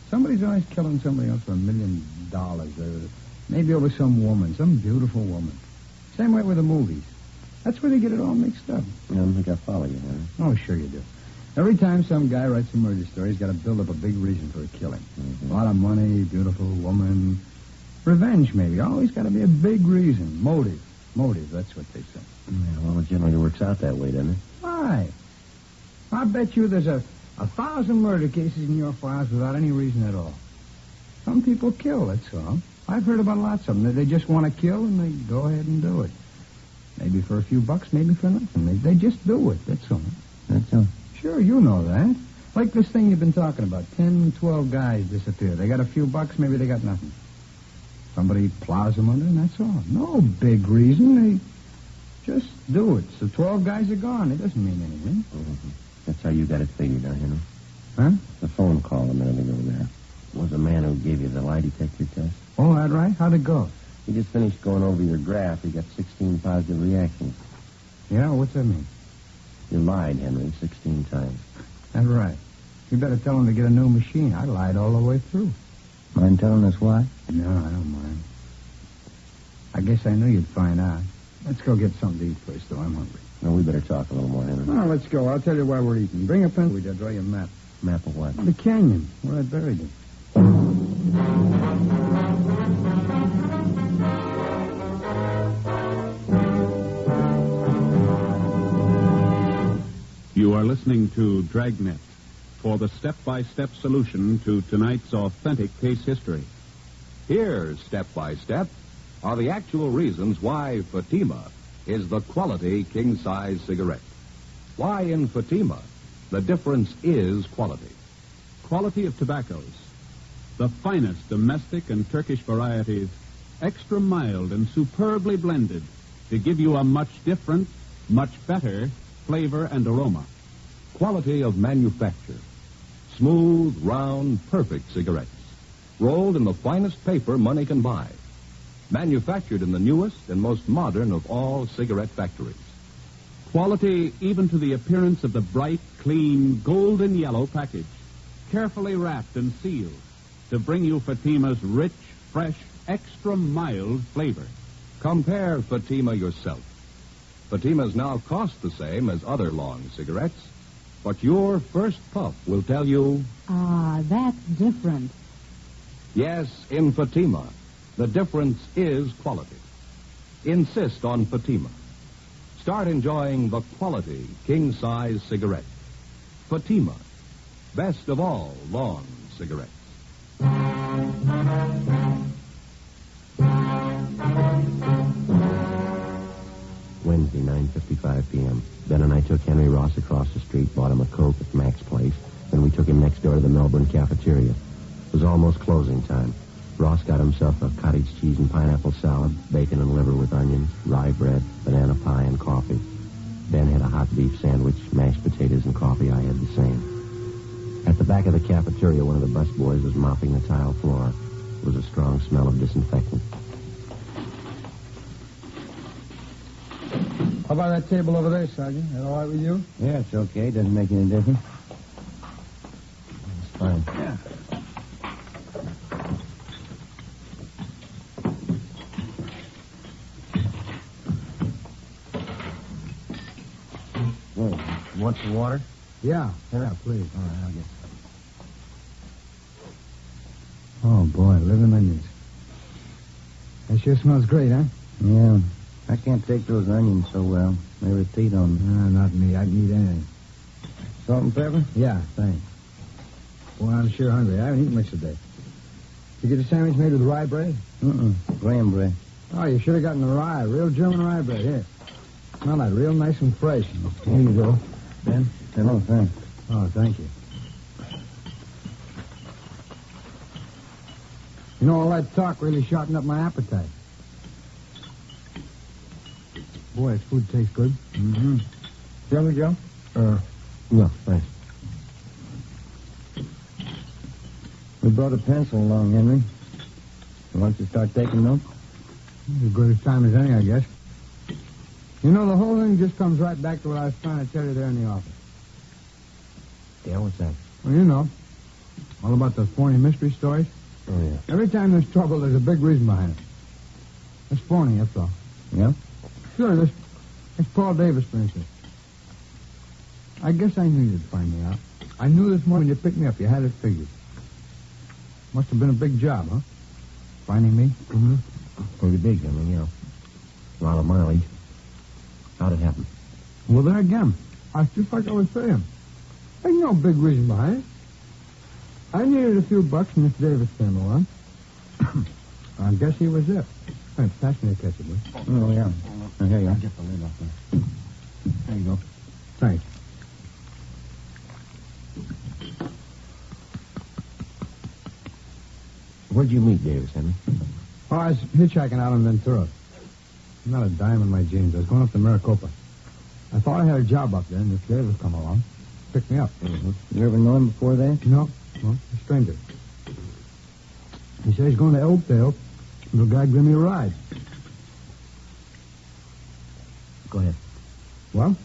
Somebody's always killing somebody else for $1 million, or maybe over some woman, some beautiful woman. Same way with the movies. That's where they get it all mixed up. I don't think I follow you, Henry. Oh, sure you do. Every time some guy writes a murder story, he's got to build up a big reason for a killing. Mm-hmm. A lot of money, beautiful woman, revenge maybe. Always got to be a big reason. Motive, that's what they say. Yeah, well, it generally works out that way, doesn't it? Why? I bet you there's a 1,000 murder cases in your files without any reason at all. Some people kill, that's all. I've heard about lots of them. They just want to kill, and they go ahead and do it. Maybe for a few bucks, maybe for nothing. They just do it, that's all. That's all. Sure, you know that. Like this thing you've been talking about. 10, 12 guys disappear. They got a few bucks, maybe they got nothing. Somebody plows them under, and that's all. No big reason. They just do it. So 12 guys are gone. It doesn't mean anything. Mm-hmm. That's how you got it figured out, Henry. Huh? The phone call a minute ago there was a man who gave you the lie detector test. Oh, that right? How'd it go? He just finished going over your graph. He got 16 positive reactions. Yeah, what's that mean? You lied, Henry, 16 times. That's right. You better tell him to get a new machine. I lied all the way through. Mind telling us why? No, I don't mind. I guess I knew you'd find out. Let's go get something to eat first, though. I'm hungry. No, we better talk a little more, Henry. Oh, let's go. I'll tell you why we're eating. Bring a pencil. I'll draw you a map. Map of what? The canyon, where I buried it. You are listening to Dragnet for the step-by-step solution to tonight's authentic case history. Here, step by step, are the actual reasons why Fatima is the quality king-size cigarette. Why in Fatima, the difference is quality. Quality of tobaccos. The finest domestic and Turkish varieties, extra mild and superbly blended to give you a much different, much better flavor and aroma. Quality of manufacture. Smooth, round, perfect cigarettes. Rolled in the finest paper money can buy. Manufactured in the newest and most modern of all cigarette factories. Quality even to the appearance of the bright, clean, golden yellow package. Carefully wrapped and sealed to bring you Fatima's rich, fresh, extra mild flavor. Compare Fatima yourself. Fatimas now cost the same as other long cigarettes, but your first puff will tell you... Ah, that's different. Yes, in Fatima, the difference is quality. Insist on Fatima. Start enjoying the quality king-size cigarette. Fatima, best of all long cigarettes. Wednesday, 9:55 p.m. Ben and I took Henry Ross across the street, bought him a Coke at Mac's place, then we took him next door to the Melbourne cafeteria. It was almost closing time. Ross got himself a cottage cheese and pineapple salad, bacon and liver with onions, rye bread, banana pie, and coffee. Ben had a hot beef sandwich, mashed potatoes, and coffee. I had the same. At the back of the cafeteria, one of the busboys was mopping the tile floor. There was a strong smell of disinfectant. How about that table over there, Sergeant? That all right with you? Yeah, it's okay. Doesn't make any difference. It's fine. Yeah. want some water? Yeah, please. All right, I'll get some. Oh, boy, living onions. That sure smells great, huh? Yeah. I can't take those onions so well. They repeat on me. Not me. I can eat anything. Salt and pepper? Yeah, thanks. Boy, I'm sure hungry. I haven't eaten much today. You get a sandwich made with rye bread? Graham bread. Oh, you should have gotten the rye. Real German rye bread. Here. Smell that. Real nice and fresh. Here you go. Ben? Oh, thanks. Oh, thank you. You know, all that talk really shortened up my appetite. Boy, this food tastes good. Mm-hmm. Jelly, Joe? No, thanks. We brought a pencil along, Henry. You want to start taking notes? As good a time as any, I guess. You know, the whole thing just comes right back to what I was trying to tell you there in the office. Yeah, what's that? Well, you know, all about those phony mystery stories. Oh, yeah. Every time there's trouble, there's a big reason behind it. It's phony, that's all. Yeah? Sure, this Paul Davis, for instance. I guess I knew you'd find me out. I knew this morning when you picked me up. You had it figured. Must have been a big job, huh? Finding me? Mm-hmm. Pretty big, I mean, you know. A lot of mileage. How'd it happen? Well, there again. It's just like I was saying. There's no big reason behind it. I needed a few bucks, and Miss Davis came along. I guess he was it. Hey, pass me a catch, will you? Oh, yeah. Oh, here you I'll are. get the lid off there. There you go. Thanks. Where'd you meet Davis, Henry? Oh, I was hitchhiking out on Ventura. Not a dime in my jeans. I was going up to Maricopa. I thought I had a job up there, and Miss Davis come along. Picked me up. Mm-hmm. You ever know him before that? No, a stranger. He said he's going to Oakdale. The guy give me a ride. Go ahead. Well,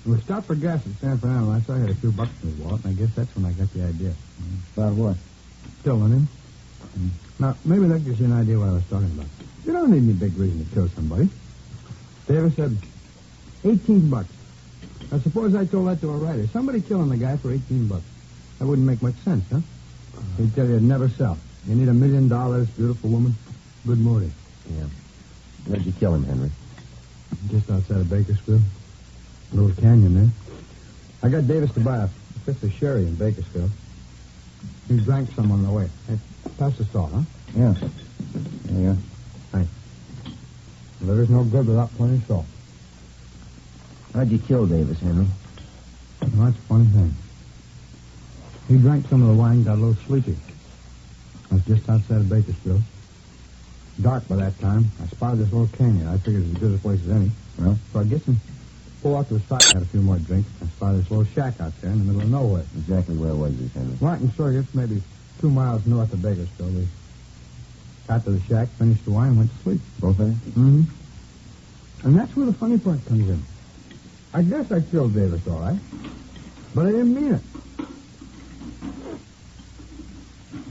we stopped for gas at San Fernando. I saw I had a few bucks in his wallet, and I guess that's when I got the idea. About what? Killing him. Now, maybe that gives you an idea what I was talking about. You don't need any big reason to kill somebody. Davis said 18 bucks. Now, suppose I told that to a writer. Somebody killing the guy for 18 bucks. That wouldn't make much sense, huh? He'd tell you it'd never sell. You need $1 million, beautiful woman, good motive. Yeah. Where'd you kill him, Henry? Just outside of Bakersfield. A little canyon there. I got Davis to buy a fifth of sherry in Bakersfield. He drank some on the way. Hey, pass the salt, huh? Yeah. There you are. Thanks. Liver's no good without plenty of salt. How'd you kill Davis, Henry? Well, that's a funny thing. He drank some of the wine, got a little sleepy. I was just outside of Bakersfield. Dark by that time. I spotted this little canyon. I figured it was as good a place as any. Well? So I guess and pulled off to the side. Had a few more drinks. I spotted this little shack out there in the middle of nowhere. Exactly where was this, Henry? Well, I can show you. It's maybe 2 miles north of Bakersfield. We got to the shack, finished the wine, and went to sleep. Both of you? Mm-hmm. And that's where the funny part comes in. I guess I killed Davis, all right. But I didn't mean it.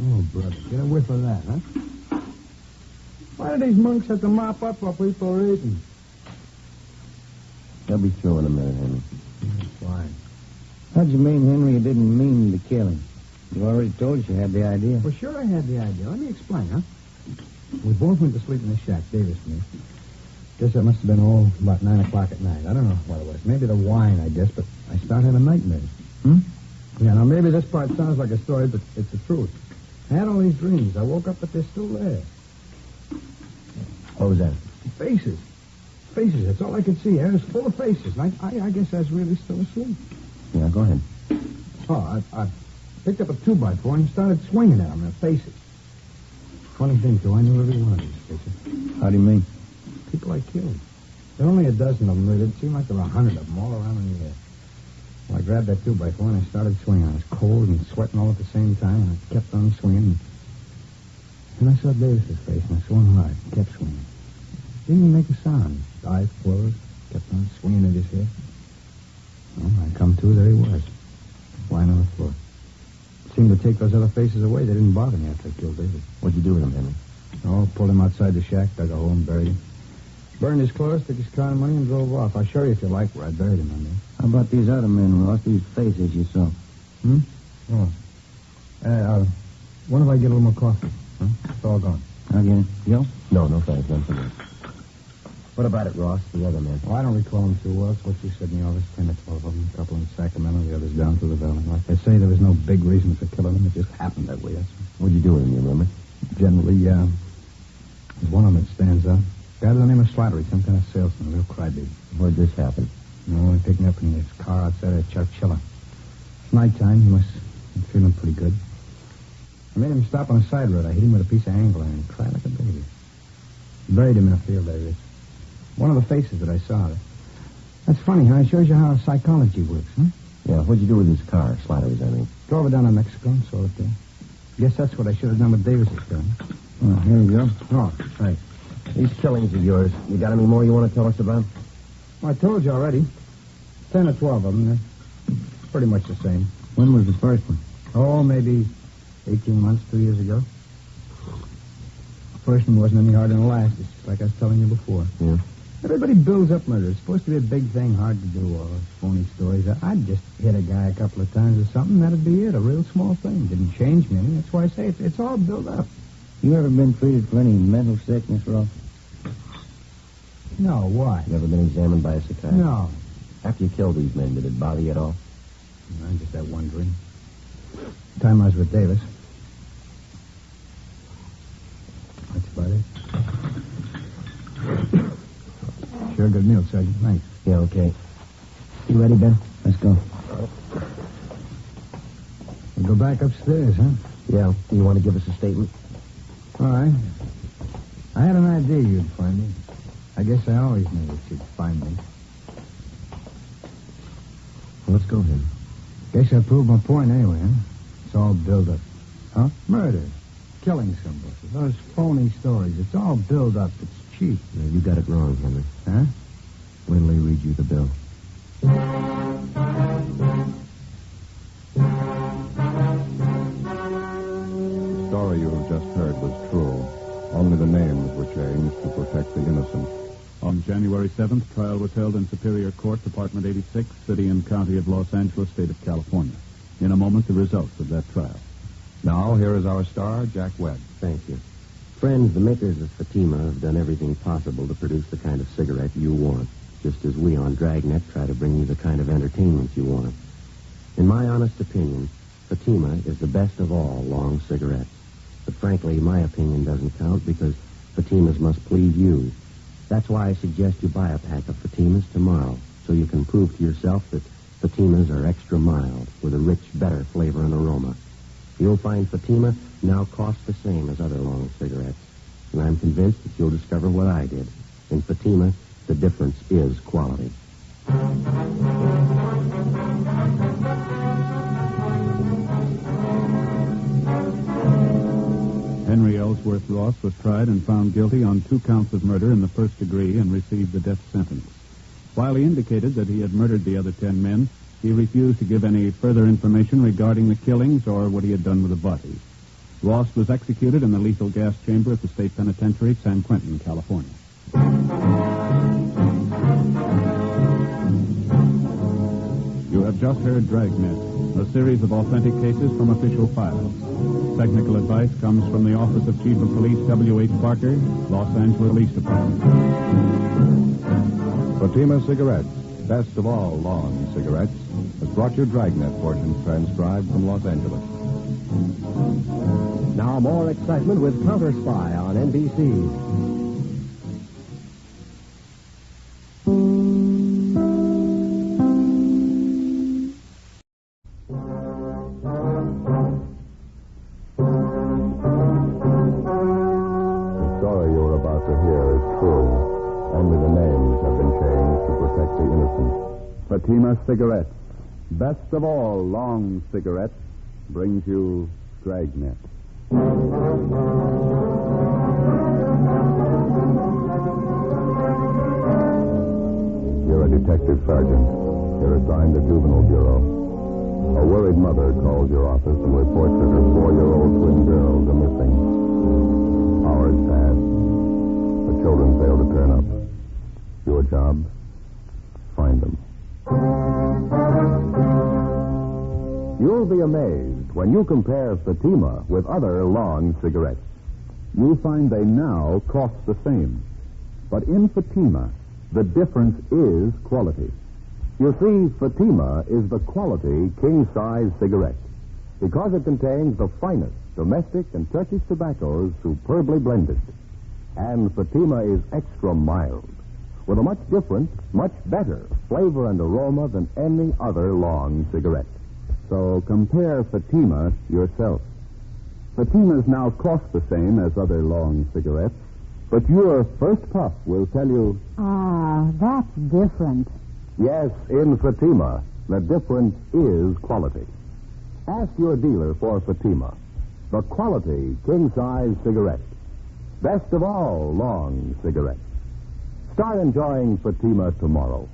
Oh, brother, get a whiff of that, huh? Why do these monks have to mop up while people are eating? They'll be through in a minute, Henry. Fine. How'd you mean, Henry, you didn't mean to kill him? You already told us you had the idea. Well, sure I had the idea. Let me explain, huh? We both went to sleep in the shack, Davis and me. Guess that must have been about 9 o'clock at night. I don't know what it was. Maybe the wine, I guess, but I started having nightmares. Yeah, now maybe this part sounds like a story, but it's the truth. I had all these dreams. I woke up, but they're still there. What was that? Faces. Faces. That's all I could see. Air is full of faces. I guess I was really still asleep. Yeah, go ahead. Oh, I picked up a 2x4 and started swinging at them, their faces. Funny thing, too. I knew every one of these faces. How do you mean? People I killed. There were only a dozen of them. It seemed like there were 100 of them all around in the air. Well, I grabbed that 2x4 and I started swinging. I was cold and sweating all at the same time, and I kept on swinging. And I saw Davis's face, and I swung hard, kept swinging. Didn't even make a sound. His eyes closed, kept on swinging at his head. Well, I come to, there he was, lying on the floor. It seemed to take those other faces away. They didn't bother me after I killed Davis. What'd you do with him, Henry? Oh, pulled him outside the shack, dug a hole and buried him. Burned his clothes, took his car and money, and drove off. I'll show you if you like where I buried him, I mean. How about these other men, Ross? These faces you saw? Oh. When if I get a little more coffee? Huh? It's all gone. I'll get it. Joe? No, thanks. None for me. What about it, Ross? The other men? Well, I don't recall them too well. It's what you said in the office. 10 or 12 of them. A couple in Sacramento, the others down to the valley. Like they say, there was no big reason for killing them. It just happened that way. What'd you do with them, you remember? Generally, yeah. There's one of them that stands out. Guy by the name of Slattery, some kind of salesman, a real crybaby. Where'd this happen? He picked me up in his car outside of Chowchilla. It's nighttime. He must be feeling pretty good. I made him stop on a side road. I hit him with a piece of angle iron. He cried like a baby. Buried him in a field area. It's one of the faces that I saw. That's funny, huh? It shows you how psychology works, huh? Yeah, what'd you do with his car? Slattery's, I mean. Drove it down to Mexico and sold it there. Guess that's what I should have done with Davis's car. Oh, here we go. Oh, right. These killings of yours, you got any more you want to tell us about? Well, I told you already. 10 or 12 of them. They're pretty much the same. When was the first one? Oh, maybe 18 months, 2 years ago. The first one wasn't any harder than the last. It's just like I was telling you before. Yeah. Everybody builds up murder. It's supposed to be a big thing, hard to do, all those phony stories. I'd just hit a guy a couple of times or something, that'd be it. A real small thing. Didn't change me any. That's why I say it's all built up. You ever been treated for any mental sickness, Ross? No, why? You ever been examined by a psychiatrist? No. After you killed these men, did it bother you at all? I just had one dream. The time I was with Davis. That's about it. Sure, good meal, Sergeant. Thanks. Yeah, okay. You ready, Ben? Let's go. We'll go back upstairs, huh? Yeah. Do you want to give us a statement? All right. I had an idea you'd find me. I guess I always knew that you'd find me. Well, let's go then. Guess I proved my point anyway, huh? It's all build up. Huh? Murder. Killing somebody. Those phony stories. It's all build up. It's cheap. Yeah, you got it wrong, Henry. Huh? Wait till I read you the bill. The story you have just heard was true. Only the names were changed to protect the innocent. On January 7th, trial was held in Superior Court, Department 86, City and County of Los Angeles, State of California. In a moment, the results of that trial. Now, here is our star, Jack Webb. Thank you. Friends, the makers of Fatima have done everything possible to produce the kind of cigarette you want, just as we on Dragnet try to bring you the kind of entertainment you want. In my honest opinion, Fatima is the best of all long cigarettes. But frankly, my opinion doesn't count because Fatimas must please you. That's why I suggest you buy a pack of Fatimas tomorrow so you can prove to yourself that Fatimas are extra mild with a rich, better flavor and aroma. You'll find Fatima now costs the same as other long cigarettes. And I'm convinced that you'll discover what I did. In Fatima, the difference is quality. Henry Ellsworth Ross was tried and found guilty on 2 counts of murder in the first degree and received the death sentence. While he indicated that he had murdered the other 10 men, he refused to give any further information regarding the killings or what he had done with the bodies. Ross was executed in the lethal gas chamber at the State Penitentiary, San Quentin, California. You have just heard Dragnet, a series of authentic cases from official files. Technical advice comes from the Office of Chief of Police W.H. Parker, Los Angeles Police Department. Fatima Cigarettes, best of all long cigarettes, has brought you Dragnet portions transcribed from Los Angeles. Now more excitement with Counter Spy on NBC. The story you're about to hear is true. Only the names have been changed to protect the innocent. Fatima Cigarettes, best of all long cigarettes, brings you Dragnet. You're a detective sergeant. You're assigned to Juvenile Bureau. A worried mother calls your office and reports that her 4-year-old twin girls are missing. Hours pass. The children fail to turn up. You'll be amazed when you compare Fatima with other long cigarettes. You'll find they now cost the same. But in Fatima, the difference is quality. You see, Fatima is the quality king-size cigarette because it contains the finest domestic and Turkish tobaccos superbly blended. And Fatima is extra mild, with a much different, much better flavor and aroma than any other long cigarette. So compare Fatima yourself. Fatimas now cost the same as other long cigarettes, but your first puff will tell you... Ah, that's different. Yes, in Fatima, the difference is quality. Ask your dealer for Fatima, the quality king-size cigarette. Best of all long cigarettes. Start enjoying Fatima tomorrow.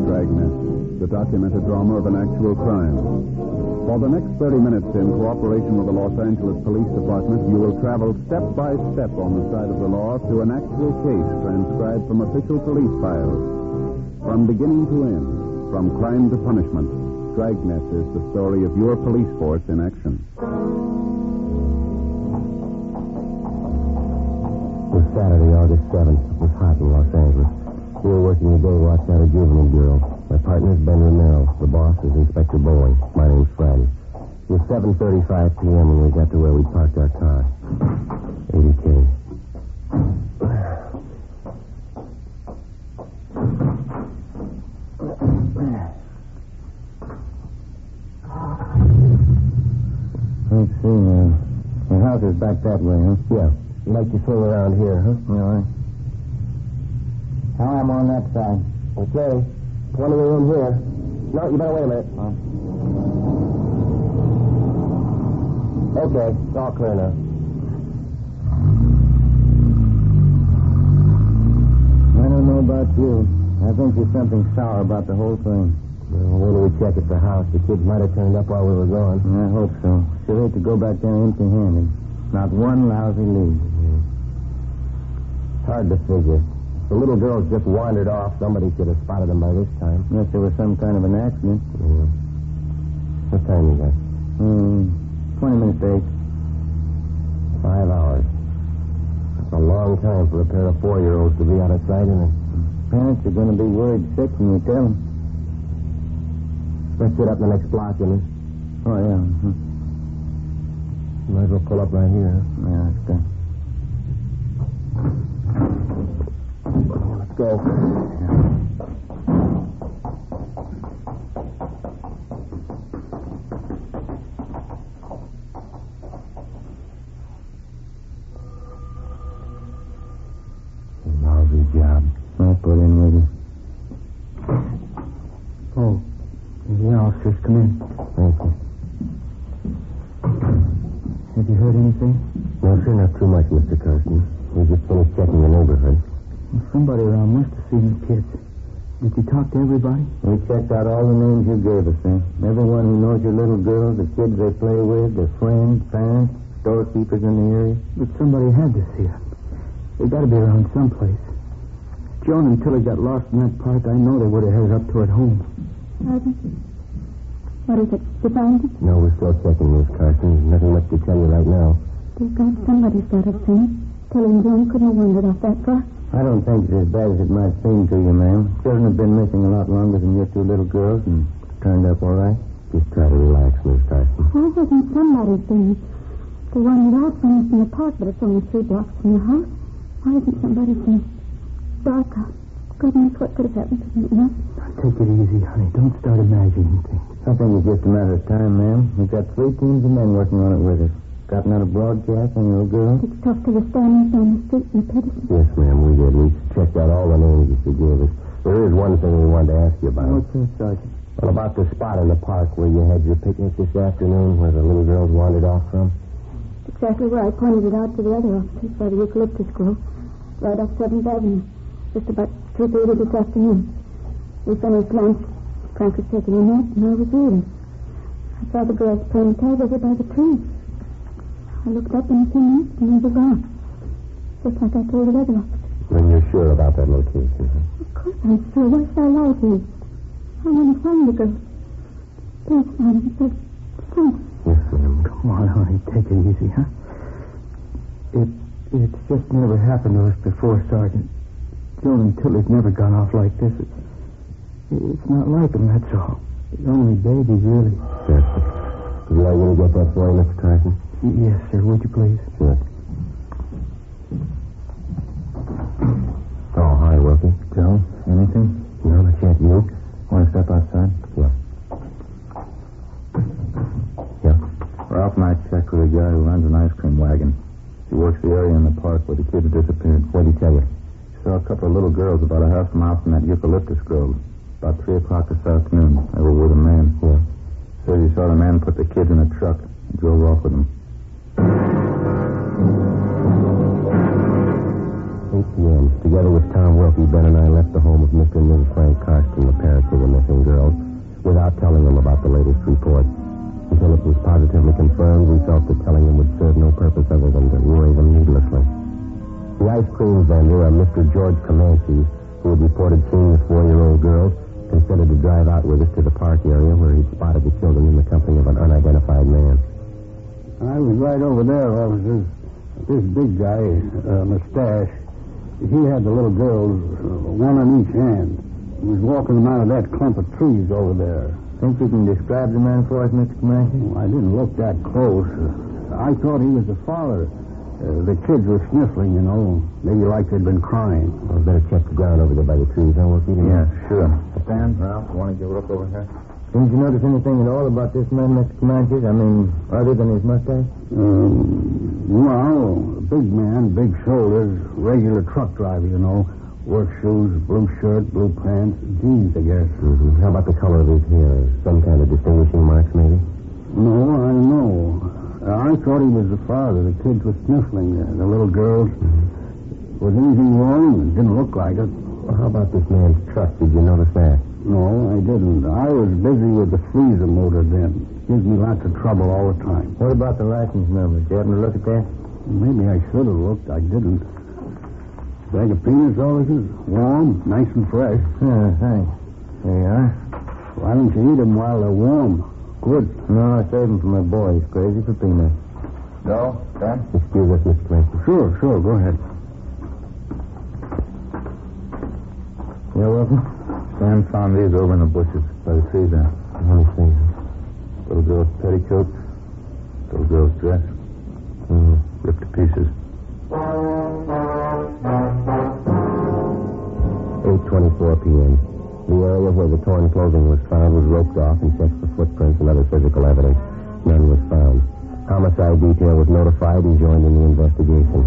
Dragnet, the documented drama of an actual crime. For the next 30 minutes, in cooperation with the Los Angeles Police Department, you will travel step by step on the side of the law through an actual case transcribed from official police files. From beginning to end, from crime to punishment, Dragnet is the story of your police force in action. It was Saturday, August 7th. It was hot in Los Angeles. We were working the day watch out of Juvenile Bureau. My partner is Ben Romero. The boss is Inspector Bowen. My name's Fred. It was 7:35 p.m. when we got to where we parked our car. 80K. Let's see, the house is back that way, huh? Yeah. You like to swing around here, huh? All right. How am I on that side? Okay. Plenty of room here. No, you better wait a minute. Huh? Okay, it's all clear now. I don't know about you. I think there's something sour about the whole thing. Well, when do we check at the house? The kids might have turned up while we were gone. I hope so. Should hate to go back there empty-handed. Not one lousy lead. It's hard to figure. The little girls just wandered off. Somebody should have spotted them by this time. Unless there was some kind of an accident. Yeah. What time you got? 20 minutes to 8. 5 hours. That's a long time for a pair of 4-year-olds to be out of sight, isn't it? Parents are going to be worried sick when you tell them. Let's sit up in the next block, Jimmy. Oh, yeah. Might as well pull up right here, huh? Yeah, that's good. Let's go. Lousy job. I'll put in with you. Oh, the officers come in. Thank you. Have you heard anything? No, sir, not too much, Mr. Carson. We just finished checking the neighborhood. Well, somebody around must have seen the kids. Did you talk to everybody? We checked out all the names you gave us, eh? Everyone who knows your little girls, the kids they play with, their friends, parents, storekeepers in the area. But somebody had to see them. They got to be around someplace. Joan and Tilly got lost in that park. I know they would have headed up toward home. What is it? You found it? No, we're still checking, Miss Carson. There's nothing much to tell you right now. Dear God, somebody's got to have seen it. Tilly and Joan couldn't have wandered off that far. I don't think it's as bad as it might seem to you, ma'am. Children have been missing a lot longer than your two little girls and turned up all right. Just try to relax, Miss Carson. Why hasn't somebody seen it? They wandered out from us in the park, but it's only 3 blocks from the house. Why hasn't somebody seen it? Dark out. Goodness, what could have happened to them? Take it easy, honey. Don't start imagining things. I think it's just a matter of time, ma'am. We've got 3 teams of men working on it with us. Gotten out a broadcast on your girl? It's tough to the standings on the street in Peterson. Yes, ma'am, we did. We checked out all the names that you gave us. There is one thing we wanted to ask you about. What's that, Sergeant? Well, about the spot in the park where you had your picnic this afternoon, where the little girls wandered off from. Exactly where I pointed it out to the other officers, by the eucalyptus grove, right off 7th Avenue, just about 3:30 this afternoon. We finished lunch. Frank was taking a nap, and I was reading. I saw the girls playing tag over by the tree. I looked up in a few minutes, and they were gone. Just like I told the other officers. Then you're sure about that location, huh? Of Of course I'm sure. Why should I lie to you? I want to find the girl. Thanks, Madam. Thanks. Yes, ma'am. Come on, honey. Take it easy, huh? It's just never happened to us before, Sergeant. Joan and Tilly's never gone off like this. It's not like them, that's all. They're only babies, really. Yes, sir. Would you like me to get that for you, Mr. Carson? Yes, sir. Would you please? Sure. Oh, hi, Wilkie. Joe, anything? No, not yet. You? Want to step outside? Yeah. Yeah. Ralph and I checked with a guy who runs an ice cream wagon. He works the area in the park where the kids disappeared. What'd he tell you? He saw a couple of little girls about a half mile from that eucalyptus grove. About 3 o'clock this afternoon. They were with a man. Yeah. So he saw the man put the kids in a truck and drove off with them. 8 p.m. Together with Tom Wilkie, Ben and I left the home of Mr. and Mrs. Frank Karsten, the parents of the missing girls, without telling them about the latest report. Until it was positively confirmed, we felt that telling them would serve no purpose other than to worry them needlessly. The ice cream vendor, a Mr. George Comanche, who had reported seeing the 4-year-old girl, considered to drive out with us to the park area where he'd spotted the children in the company of an unidentified man. I was right over there, officers. This big guy, mustache, he had the little girls, one on each hand. He was walking them out of that clump of trees over there. Think you can describe the man for us, Mr. Comanche? I didn't look that close. I thought he was the father. The kids were sniffling, you know. Maybe like they'd been crying. Well, better check the ground over there by the trees, huh, Wilkie? Yeah, sure. Stan, Ralph, want to give a look over here? Didn't you notice anything at all about this man, Mr. Comanche? I mean, other than his mustache? Well, big man, big shoulders, regular truck driver, you know. Work shoes, blue shirt, blue pants, jeans, I guess. Mm-hmm. How about the color of his hair? Some kind of distinguishing marks, maybe? No, I don't know. I thought he was the father. The kids were sniffling, the little girls. Mm-hmm. Was anything wrong? It didn't look like it. Well, how about this man's truck? Did you notice that? No, I didn't. I was busy with the freezer motor then. Gives me lots of trouble all the time. What about the license number? Did you happen to look at that? Maybe I should have looked. I didn't. Bag of peanuts, officers? Warm, nice and fresh. Yeah, thanks. There you are. Why don't you eat them while they're warm? Good. No, I saved them for my boy. He's crazy for peanuts. No? Sam? Excuse us, Mr. Clancy. Sure. Go ahead. Yeah, Wilson? Sam found these over in the bushes by the trees there. Let me see. Little girl's petticoats. Little girl's dress. Ripped to pieces. 8:24 p.m. The area where the torn clothing was found was roped off and checked for footprints and other physical evidence. None was found. Homicide detail was notified and joined in the investigation.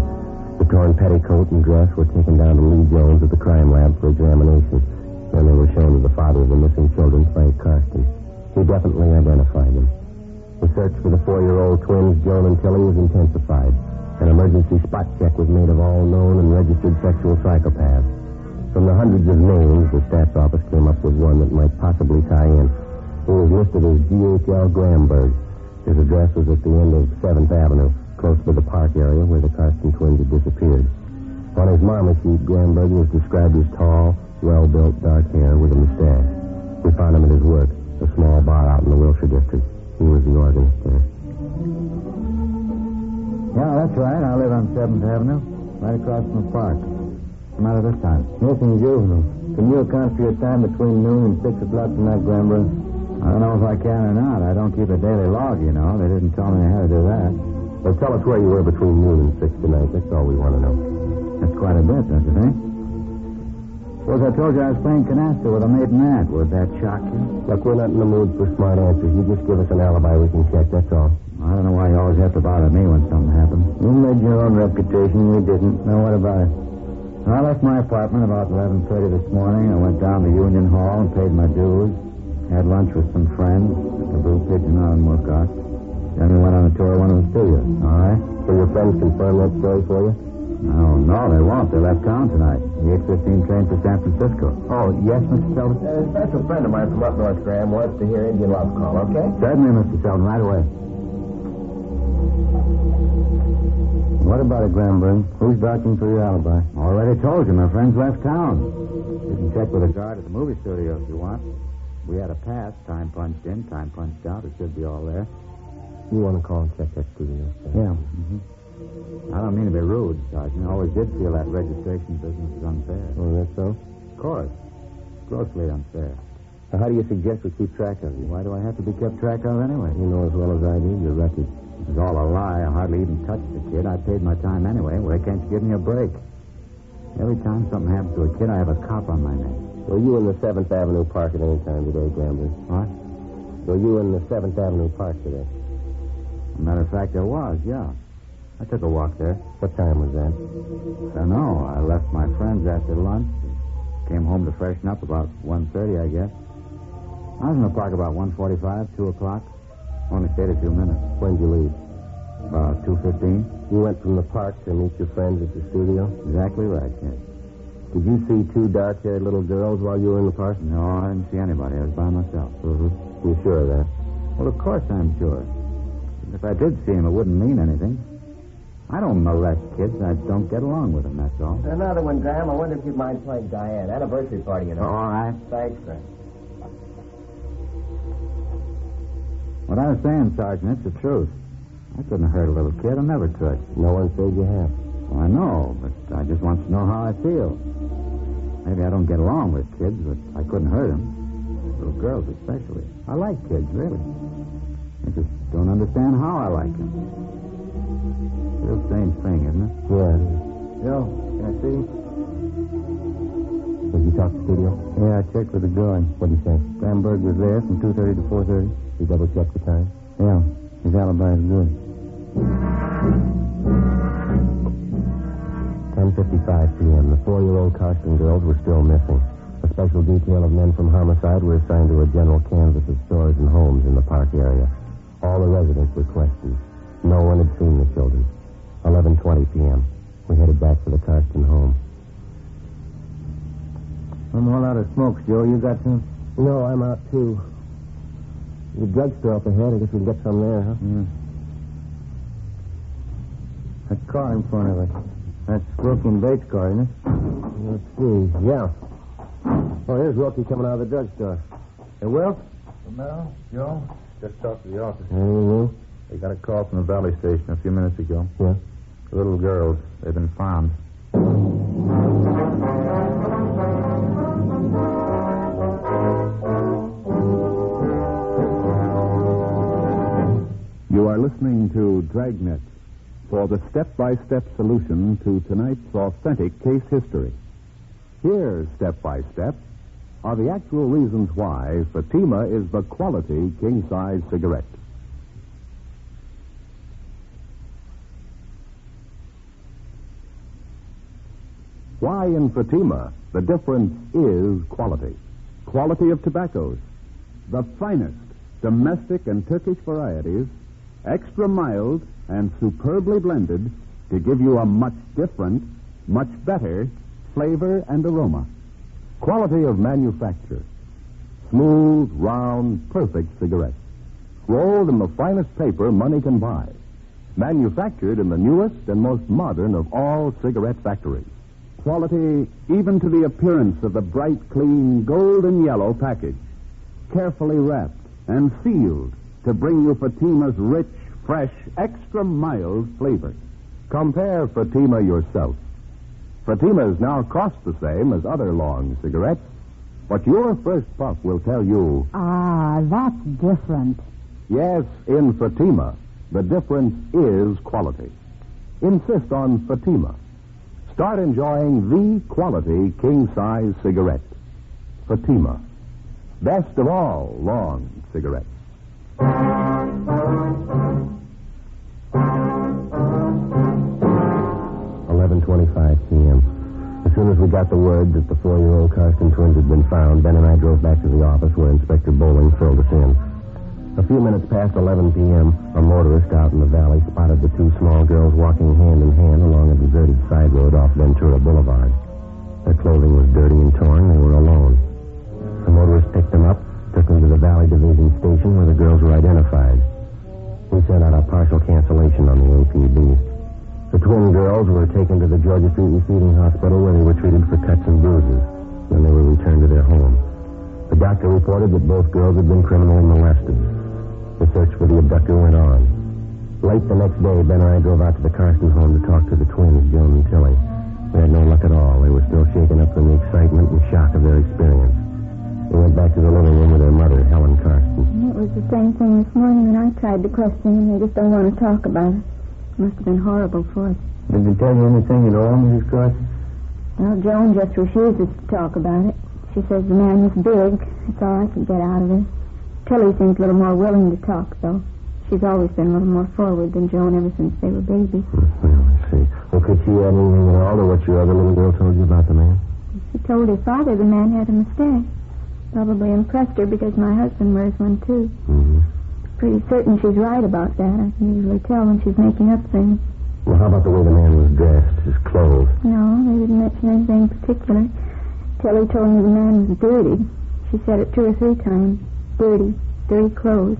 The torn petticoat and dress were taken down to Lee Jones at the crime lab for examination. Then they were shown to the father of the missing children, Frank Karsten. He definitely identified them. The search for the 4-year-old twins, Joan and Tilly, was intensified. An emergency spot check was made of all known and registered sexual psychopaths. From the hundreds of names, the stats office came up with one that might possibly tie in. He was listed as G.H.L. Gramberg. His address was at the end of 7th Avenue, close to the park area where the Karsten twins had disappeared. On his mama sheet, Gramberg was described as tall, well-built, dark hair with a mustache. We found him at his work, a small bar out in the Wilshire district. He was the organist there. Yeah, that's right. I live on 7th Avenue, right across from the park. What's the matter this time? Missing juvenile. Can you account for your time between noon and 6 o'clock tonight, Gramberg? I don't know if I can or not. I don't keep a daily log, you know. They didn't tell me how to do that. Well, tell us where you were between noon and 6 tonight. That's all we want to know. That's quite a bit, don't you think? Suppose I told you I was playing canasta with a maiden aunt. Would that shock you? Look, we're not in the mood for smart answers. You just give us an alibi we can check, that's all. I don't know why you always have to bother me when something happens. You made your own reputation. We didn't. Now, what about it? I left my apartment about 11:30 this morning. I went down to Union Hall and paid my dues. Had lunch with some friends at the Blue Pigeon out in Wilcox. Then we went on a tour of one of the studios. All right. So your friends confirmed that story for you? No, they won't. They left town tonight. The 8:15 train for San Francisco. Oh, yes, Mr. Selden? A special friend of mine from up north, Graham, wants to hear Indian Love call, okay? Certainly, Mr. Selden, right away. What about it, Gramberg? Who's vouching for your alibi? Already told you. My friends left town. You can check with a guard at the movie studio if you want. We had a pass, time punched in, time punched out. It should be all there. You want to call and check that studio? Yeah. I don't mean to be rude, Sergeant. I always did feel that registration business is unfair. Oh, that's so? Of course. Grossly unfair. So how do you suggest we keep track of you? Why do I have to be kept track of anyway? You know as well as I do, your record. It was all a lie. I hardly even touched the kid. I paid my time anyway. Why can't you give me a break? Every time something happens to a kid, I have a cop on my neck. Were you in the 7th Avenue Park at any time today, Gambler? What? Were you in the 7th Avenue Park today? As a matter of fact, I was, yeah. I took a walk there. What time was that? I don't know. I left my friends after lunch. Came home to freshen up about 1:30, I guess. I was in the park about 1:45, 2 o'clock. Only stayed a few minutes. When did you leave? About 2:15. You went from the park to meet your friends at the studio? Exactly right, kid. Did you see 2 dark-haired little girls while you were in the park? No, I didn't see anybody. I was by myself. Mm-hmm. You sure of that? Well, of course I'm sure. If I did see him, it wouldn't mean anything. I don't molest kids. I don't get along with them, that's all. Another one, Graham. I wonder if you'd mind playing Diane. Anniversary party, you know. All right. Thanks, Graham. What I was saying, Sergeant, it's the truth. I couldn't hurt a little kid. I never could. No one said you have. Well, I know, but I just want to know how I feel. Maybe I don't get along with kids, but I couldn't hurt them. Little girls especially. I like kids, really. I just don't understand how I like them. Real strange thing, isn't it? Yeah. Joe, can I see? Did you talk to the studio? Yeah, I checked with the guard. What did he say? Bamberg was there from 2:30 to 4:30. You double-checked the time? Yeah. His alibi is good. 10:55 p.m. The 4-year-old Carson girls were still missing. A special detail of men from homicide were assigned to a general canvass of stores and homes in the park area. All the residents were questioned. No one had seen the children. 11:20 p.m. We headed back to the Carston home. One more lot of smokes, Joe. You got some? No, I'm out, too. The drugstore up ahead. I guess we can get some there, huh? Yeah. That car in front of us. That's Wilkie and Bates' car, isn't it? Let's see. Yeah. Oh, here's Wilkie coming out of the drugstore. Hey, Will? Romero, Joe, just talked to the office. Anything new? They got a call from the Valley Station a few minutes ago. Yeah? The little girls, they've been found. You are listening to Dragnet for the step-by-step solution to tonight's authentic case history. Here, step by step, are the actual reasons why Fatima is the quality king-size cigarette. Why in Fatima the difference is quality. Quality of tobaccos. The finest domestic and Turkish varieties, extra mild and superbly blended to give you a much different, much better flavor and aroma. Quality of manufacture. Smooth, round, perfect cigarettes. Rolled in the finest paper money can buy. Manufactured in the newest and most modern of all cigarette factories. Quality even to the appearance of the bright, clean, golden yellow package. Carefully wrapped and sealed to bring you Fatima's rich, fresh, extra mild flavor. Compare Fatima yourself. Fatimas now cost the same as other long cigarettes, but your first puff will tell you... Ah, that's different. Yes, in Fatima, the difference is quality. Insist on Fatima. Start enjoying the quality king-size cigarette. Fatima. Best of all long cigarettes. 11:25 p.m. As soon as we got the word that the 4-year-old Carston twins had been found, Ben and I drove back to the office where Inspector Bowling filled us in. A few minutes past 11 p.m., a motorist out in the valley spotted the two small girls walking hand in hand along a deserted side road off Ventura Boulevard. Their clothing was dirty and torn. They were alone. The motorist picked them up, took them to the Valley Division station where the girls were identified. We sent out a partial cancellation on the APB. The twin girls were taken to the Georgia Street Receiving Hospital where they were treated for cuts and bruises. Then they were returned to their home. The doctor reported that both girls had been criminally molested. The search for the abductor went on. Late the next day, Ben and I drove out to the Carson home to talk to the twins, Joan and Tilly. We had no luck at all. They were still shaken up from the excitement and shock of their experience. They went back to the living room with their mother, Helen Carson. It was the same thing this morning when I tried to question them. They just don't want to talk about it. It must have been horrible for us. Did they tell you anything at all, Mrs. Carson? Well, Joan just refuses to talk about it. She says the man was big. That's all I could get out of her. Tilly seems a little more willing to talk, though. She's always been a little more forward than Joan ever since they were babies. Well, I see. Well, could she add anything at all to what your other little girl told you about the man? She told her father the man had a mustache. Probably impressed her because my husband wears one, too. Mm-hmm. Pretty certain she's right about that. I can usually tell when she's making up things. Well, how about the way the man was dressed, his clothes? No, they didn't mention anything particular. Tilly told me the man was dirty. She said it 2 or 3 times. Dirty clothes.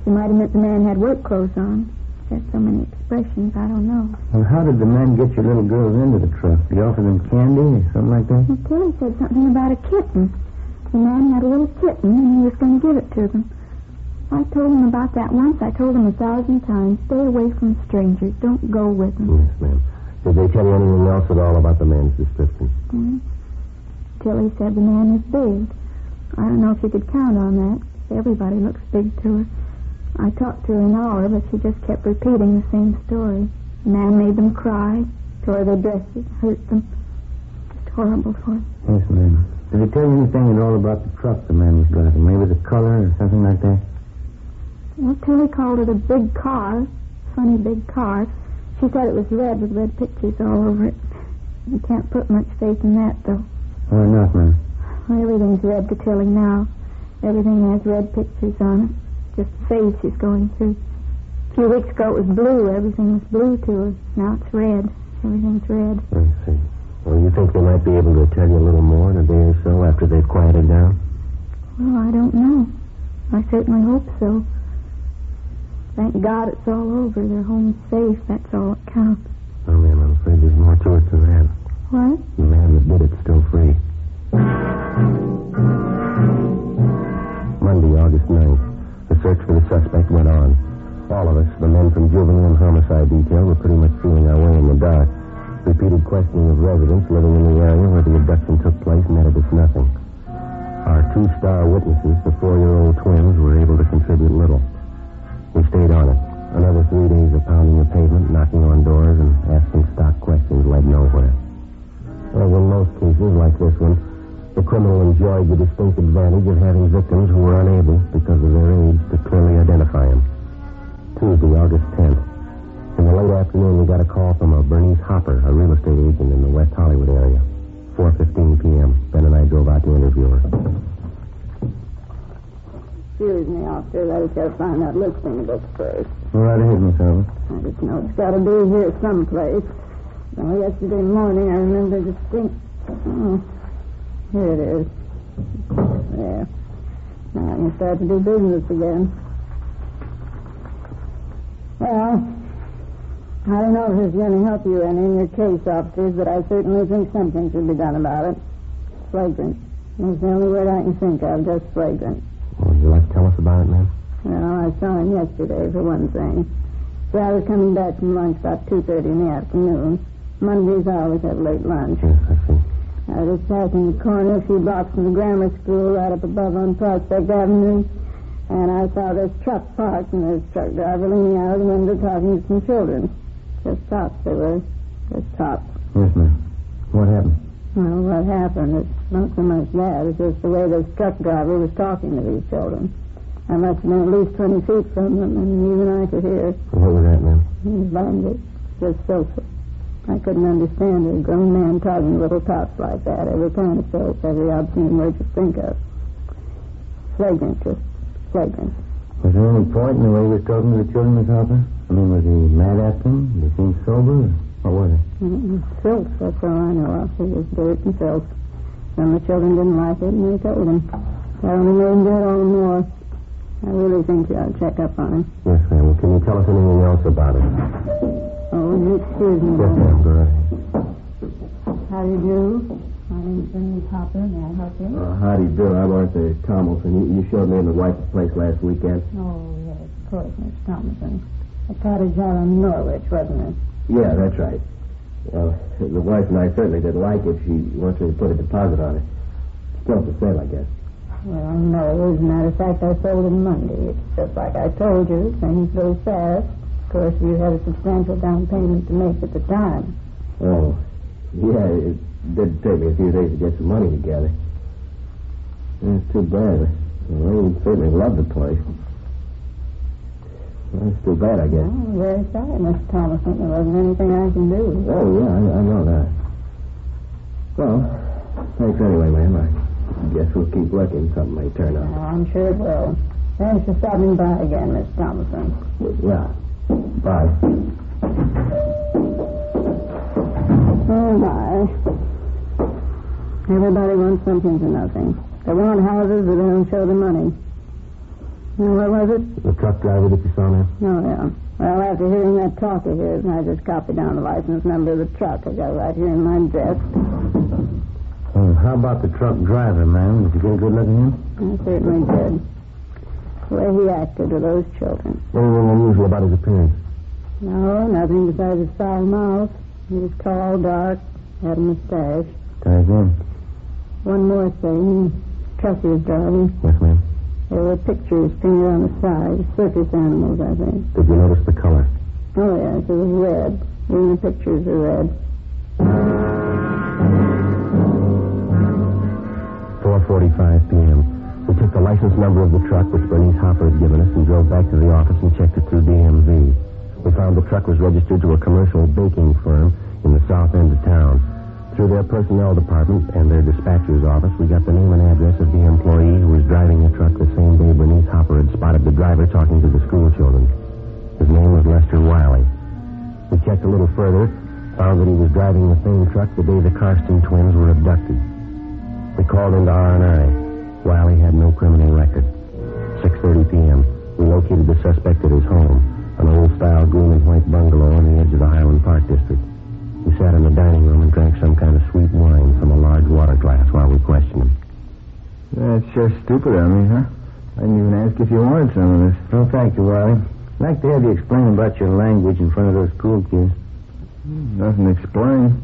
She might have meant the man had work clothes on. She had so many expressions, I don't know. Well, how did the man get your little girls into the truck? Did he offer them candy or something like that? Well, Tilly said something about a kitten. The man had a little kitten, and he was going to give it to them. I told him about that once. I told him 1,000 times. Stay away from strangers. Don't go with them. Yes, ma'am. Did they tell you anything else at all about the man's description? Mm-hmm. Tilly said the man was big. I don't know if you could count on that. Everybody looks big to her. I talked to her an hour, but she just kept repeating the same story. The man made them cry, tore their dresses, hurt them. Just horrible for them. Yes, ma'am. Did he tell you anything at all about the truck the man was driving? Maybe the color or something like that? Well, Tilly called it a big car. Funny big car. She said it was red with red pictures all over it. You can't put much faith in that, though. Why not, ma'am? Well, everything's red to Tilly now. Everything has red pictures on it. Just the phase she's going through. A few weeks ago it was blue. Everything was blue to her. Now it's red. Everything's red. I see. Well, you think they might be able to tell you a little more in a day or so after they've quieted down? Well, I don't know. I certainly hope so. Thank God it's all over. Their home's safe. That's all that counts. Oh, ma'am, I'm afraid there's more to it than that. What? The man that did it's still free. Monday, August 9th. The search for the suspect went on. All of us, the men from juvenile and homicide detail, were pretty much feeling our way in the dark. Repeated questioning of residents living in the area where the abduction took place netted us nothing. Our 2-star witnesses, the 4-year-old twins, were able to contribute little. We stayed on it. Another 3 days of pounding the pavement, knocking on doors, and asking stock questions led nowhere. As in most cases like this one, the criminal enjoyed the distinct advantage of having victims who were unable, because of their age, to clearly identify him. Tuesday, August 10th. In the late afternoon, we got a call from a Bernice Hopper, a real estate agent in the West Hollywood area. 4:15 p.m. Ben and I drove out to interview her. Excuse me, officer. I just got to find that listing book first. All right ahead, Miss Howard. I just know it's got to be here someplace. Well, yesterday morning, I remember distinct... Oh, here it is. There. Now I can start to do business again. Well, I don't know if this is going to help you any in your case, officers, but I certainly think something should be done about it. Flagrant. That's the only word I can think of, just flagrant. Well, would you like to tell us about it, ma'am? Well, I saw him yesterday, for one thing. See, I was coming back from lunch about 2:30 in the afternoon. Mondays I always have late lunch. Yes, I see. I was passing the corner a few blocks from the grammar school right up above on Prospect Avenue, and I saw this truck parked and this truck driver leaning out of the window talking to some children. Just tots they were. Just tots. Yes, ma'am. What happened? Well, what happened? It's not so much that. It's just the way this truck driver was talking to these children. I must have been at least 20 feet from them, and even I could hear. What was that, ma'am? He was bandit. Just filthy. I couldn't understand a grown man talking to little tots like that. Every kind of filth, every obscene word you think of. Flagrant, just flagrant. Was there any point in the way he was talking to the children, Miss Hopper? I mean, was he mad at them? Did he seem sober? Or what was it? Filth, that's all I know of. It was dirt and filth. Some of the children didn't like it, and they told him. That only made him do it all the more. I really think you ought to check up on him. Yes, ma'am. Well, can you tell us anything else about it? Oh, you excuse me. Yes, ma'am. Go ahead. How do you do? My name's Bernice Hopper. May I help you? How do you do? I'm Arthur Tomlinson. You showed me and the wife the place last weekend. Oh, yes, of course, Miss Thomason. A cottage out on Norwich, wasn't it? Yeah, that's right. Well, the wife and I certainly didn't like it. She wants me to put a deposit on it. Still for sale, I guess. Well, no, as a matter of fact, I sold it Monday. It's just like I told you. Things go fast. Of course, you had a substantial down payment to make at the time. Oh, yeah, it did take me a few days to get some money together. It's too bad. Elaine certainly loved the place. Well, it's too bad, I guess. Oh, I'm very sorry, Miss Thomason. There wasn't anything I can do. Oh, yeah, I know that. Well, thanks anyway, ma'am. I guess we'll keep looking. Something may turn up. Oh, I'm sure it will. Thanks for stopping by again, Miss Thomason. Yeah. Bye. Oh, my. Everybody wants something for nothing. They want houses, but they don't show the money. Now, what was it? The truck driver that you saw now? Oh, yeah. Well, after hearing that talk of his, I just copied down the license number of the truck. I got it right here in my desk. How about the truck driver, ma'am? Did you get a good look at him? I certainly did. The way he acted with those children. Anything unusual about his appearance? No, nothing besides his foul mouth. He was tall, dark, had a mustache. Tarzan. One more thing. The truck he was driving. Yes, ma'am. There were pictures painted on the side. Circus animals, I think. Did you notice the color? Oh, yes. It was red. Even the pictures are red. 4:45 p.m. We took the license number of the truck which Bernice Hopper had given us and drove back to the office and checked it through DMV. We found the truck was registered to a commercial baking firm in the south end of town. Through their personnel department and their dispatcher's office, we got the name and address of the employee who was driving the truck the same day Bernice Hopper had spotted the driver talking to the school children. His name was Lester Wiley. We checked a little further, found that he was driving the same truck the day the Karsten twins were abducted. We called into R&I. Wiley had no criminal record. 6:30 p.m. We located the suspect at his home, an old-style green and white bungalow on the edge of the Highland Park district. He sat in the dining room and drank some kind of sweet wine from a large water glass while we questioned him. That's just stupid of me, huh? I didn't even ask if you wanted some of this. Oh, thank you, Wiley. I'd like to have you explain about your language in front of those school kids. Nothing to explain.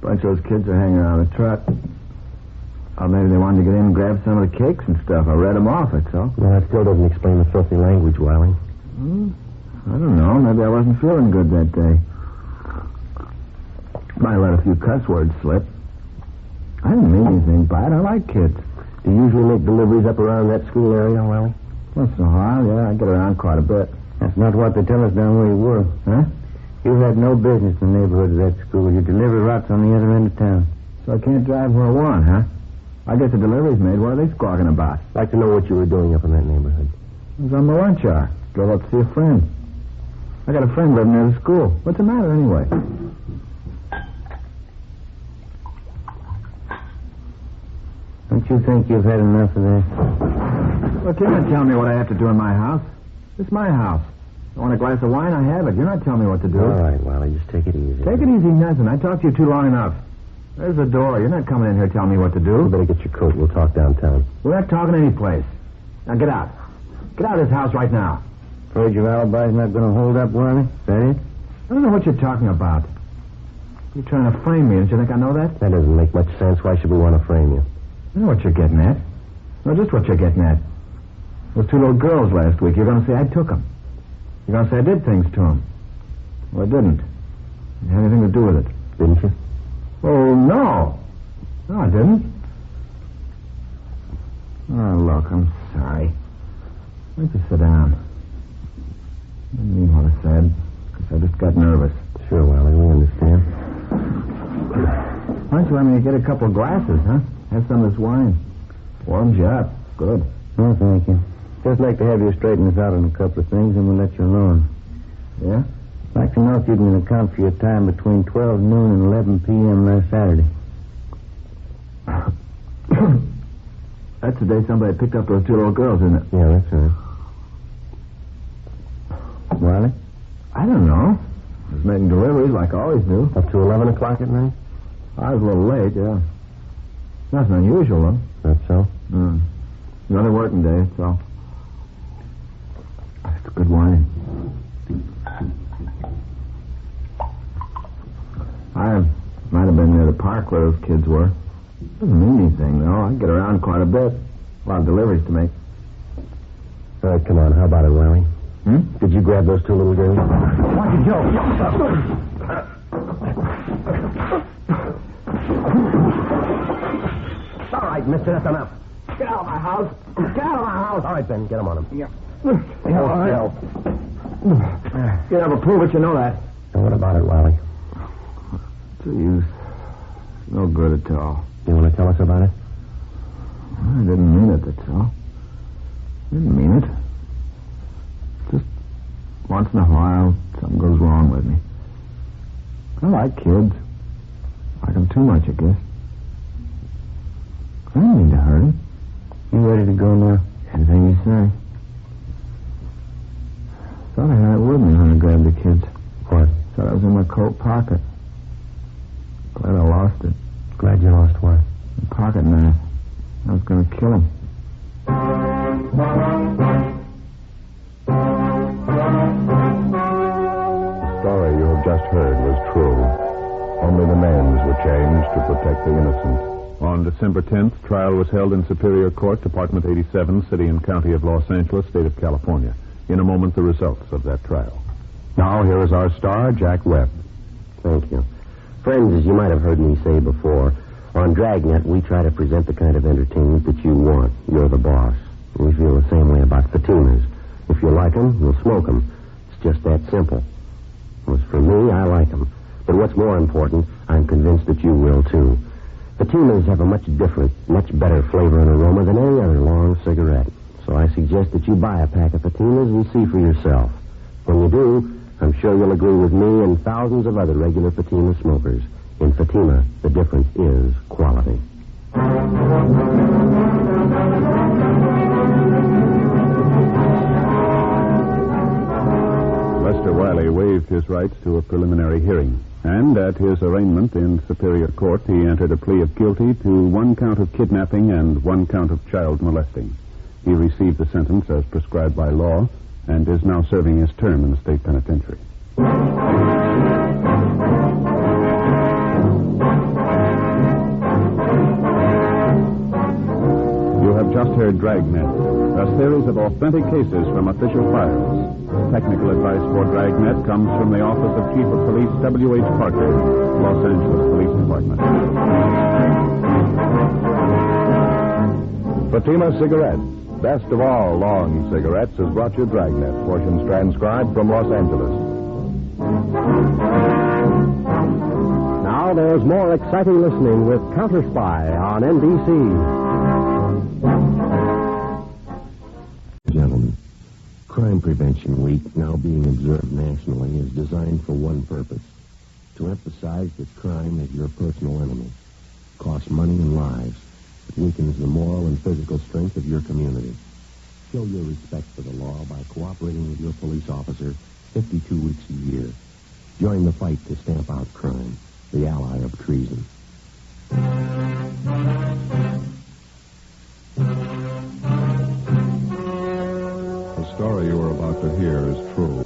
Bunch of those kids are hanging around the truck. Or maybe they wanted to get in and grab some of the cakes and stuff. I read them off, that's all. Well, that still doesn't explain the filthy language, Wiley. I don't know. Maybe I wasn't feeling good that day. Might have let a few cuss words slip. I didn't mean anything by it. I like kids. Do you usually make deliveries up around that school area, Wiley? Once in a while, yeah. I get around quite a bit. That's not what they tell us down where you were. Huh? You had no business in the neighborhood of that school. You deliver routes on the other end of town. So I can't drive where I want, huh? I get the deliveries made. What are they squawking about? I'd like to know what you were doing up in that neighborhood. I was on my lunch hour. Drove up to see a friend. I got a friend living near the school. What's the matter, anyway? Don't you think you've had enough of that? Look, you're not telling me what I have to do in my house. It's my house. I want a glass of wine, I have it. You're not telling me what to do. All right, Wiley, just take it easy. Take it easy, nothing. I talked to you too long enough. There's the door. You're not coming in here telling me what to do. You better get your coat. We'll talk downtown. We're not talking any place. Now get out. Get out of this house right now. Afraid your alibi's not going to hold up, Wiley? Is that it? I don't know what you're talking about. You're trying to frame me. Don't you think I know that? That doesn't make much sense. Why should we want to frame you? I know what you're getting at. No, just what you're getting at. Those two little girls last week, you're going to say I took them. You're going to say I did things to them. Well, I didn't. It had anything to do with it. Didn't you? Oh, no. No, I didn't. Oh, look, I'm sorry. Why don't you sit down? I didn't mean what I said. Because I just got nervous. Sure, Wiley, we understand. Why don't you let me get a couple of glasses, huh? Have some of this wine. Warms you up. Good. No, thank you. Just like to have you straighten us out on a couple of things, and we'll let you alone. Yeah? I'd like to know if you can account for your time between 12 noon and 11 p.m. last Saturday. That's the day somebody picked up those two little girls, isn't it? Yeah, that's right. Wiley? I don't know. I was making deliveries. like I always do. Up to 11 o'clock at night? I was a little late, yeah. Nothing unusual, though. That's so? Another working day, that's all. It's good wine. I might have been near the park where those kids were. Doesn't mean anything, though. I get around quite a bit. A lot of deliveries to make. All right, come on. How about it, Larry? Did you grab those two little girls? Watch it, Joe. All right, mister, that's enough. Get out of my house. Get out of my house. All right, Ben, get them on him. Yeah. All right. You never prove it, you know that. And what about it, Wally? What's the use? No good at all. You want to tell us about it? I didn't mean it, that's all. Didn't mean it. Just once in a while, something goes wrong with me. I like kids. Like them too much, I guess. I didn't mean to hurt him. You ready to go now? Anything you say. Thought I had it with me when I grabbed the kids. What? Thought I was in my coat pocket. Glad I lost it. Glad you lost what? The pocket knife. I was going to kill him. The story you have just heard was true. Only the names were changed to protect the innocent. On December 10th, trial was held in Superior Court, Department 87, City and County of Los Angeles, State of California. In a moment, the results of that trial. Now, here is our star, Jack Webb. Thank you. Friends, as you might have heard me say before, on Dragnet, we try to present the kind of entertainment that you want. You're the boss. We feel the same way about Fatimas. If you like them, you'll smoke them. It's just that simple. As for me, I like them. But what's more important, I'm convinced that you will, too. Fatimas have a much different, much better flavor and aroma than any other long cigarette. So I suggest that you buy a pack of Fatimas and see for yourself. When you do, I'm sure you'll agree with me and thousands of other regular Fatima smokers. In Fatima, the difference is quality. Lester Wiley waived his rights to a preliminary hearing. And at his arraignment in Superior Court, he entered a plea of guilty to 1 count of kidnapping and 1 count of child molesting. He received the sentence as prescribed by law and is now serving his term in the state penitentiary. You have just heard Dragnet, a series of authentic cases from official files. Technical advice for Dragnet comes from the Office of Chief of Police W.H. Parker, Los Angeles Police Department. Fatima Cigarettes, best of all long cigarettes, has brought you Dragnet, portions transcribed from Los Angeles. Now there's more exciting listening with Counter Spy on NBC. Gentlemen, Crime Prevention Week, now being observed nationally, is designed for one purpose: to emphasize that crime is your personal enemy. It costs money and lives. It weakens the moral and physical strength of your community. Show your respect for the law by cooperating with your police officer 52 weeks a year. Join the fight to stamp out crime, the ally of treason. The story you are about to hear is true.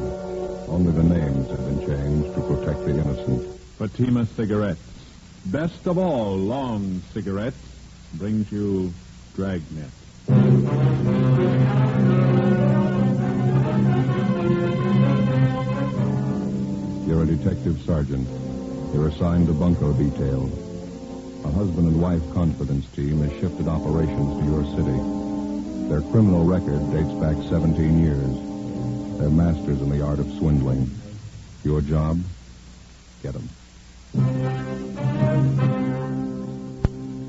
Only the names have been changed to protect the innocent. Fatima Cigarettes, best of all long cigarettes, brings you Dragnet. You're a detective sergeant. You're assigned to bunco detail. A husband and wife confidence team has shifted operations to your city. Their criminal record dates back 17 years. They're masters in the art of swindling. Your job? Get them.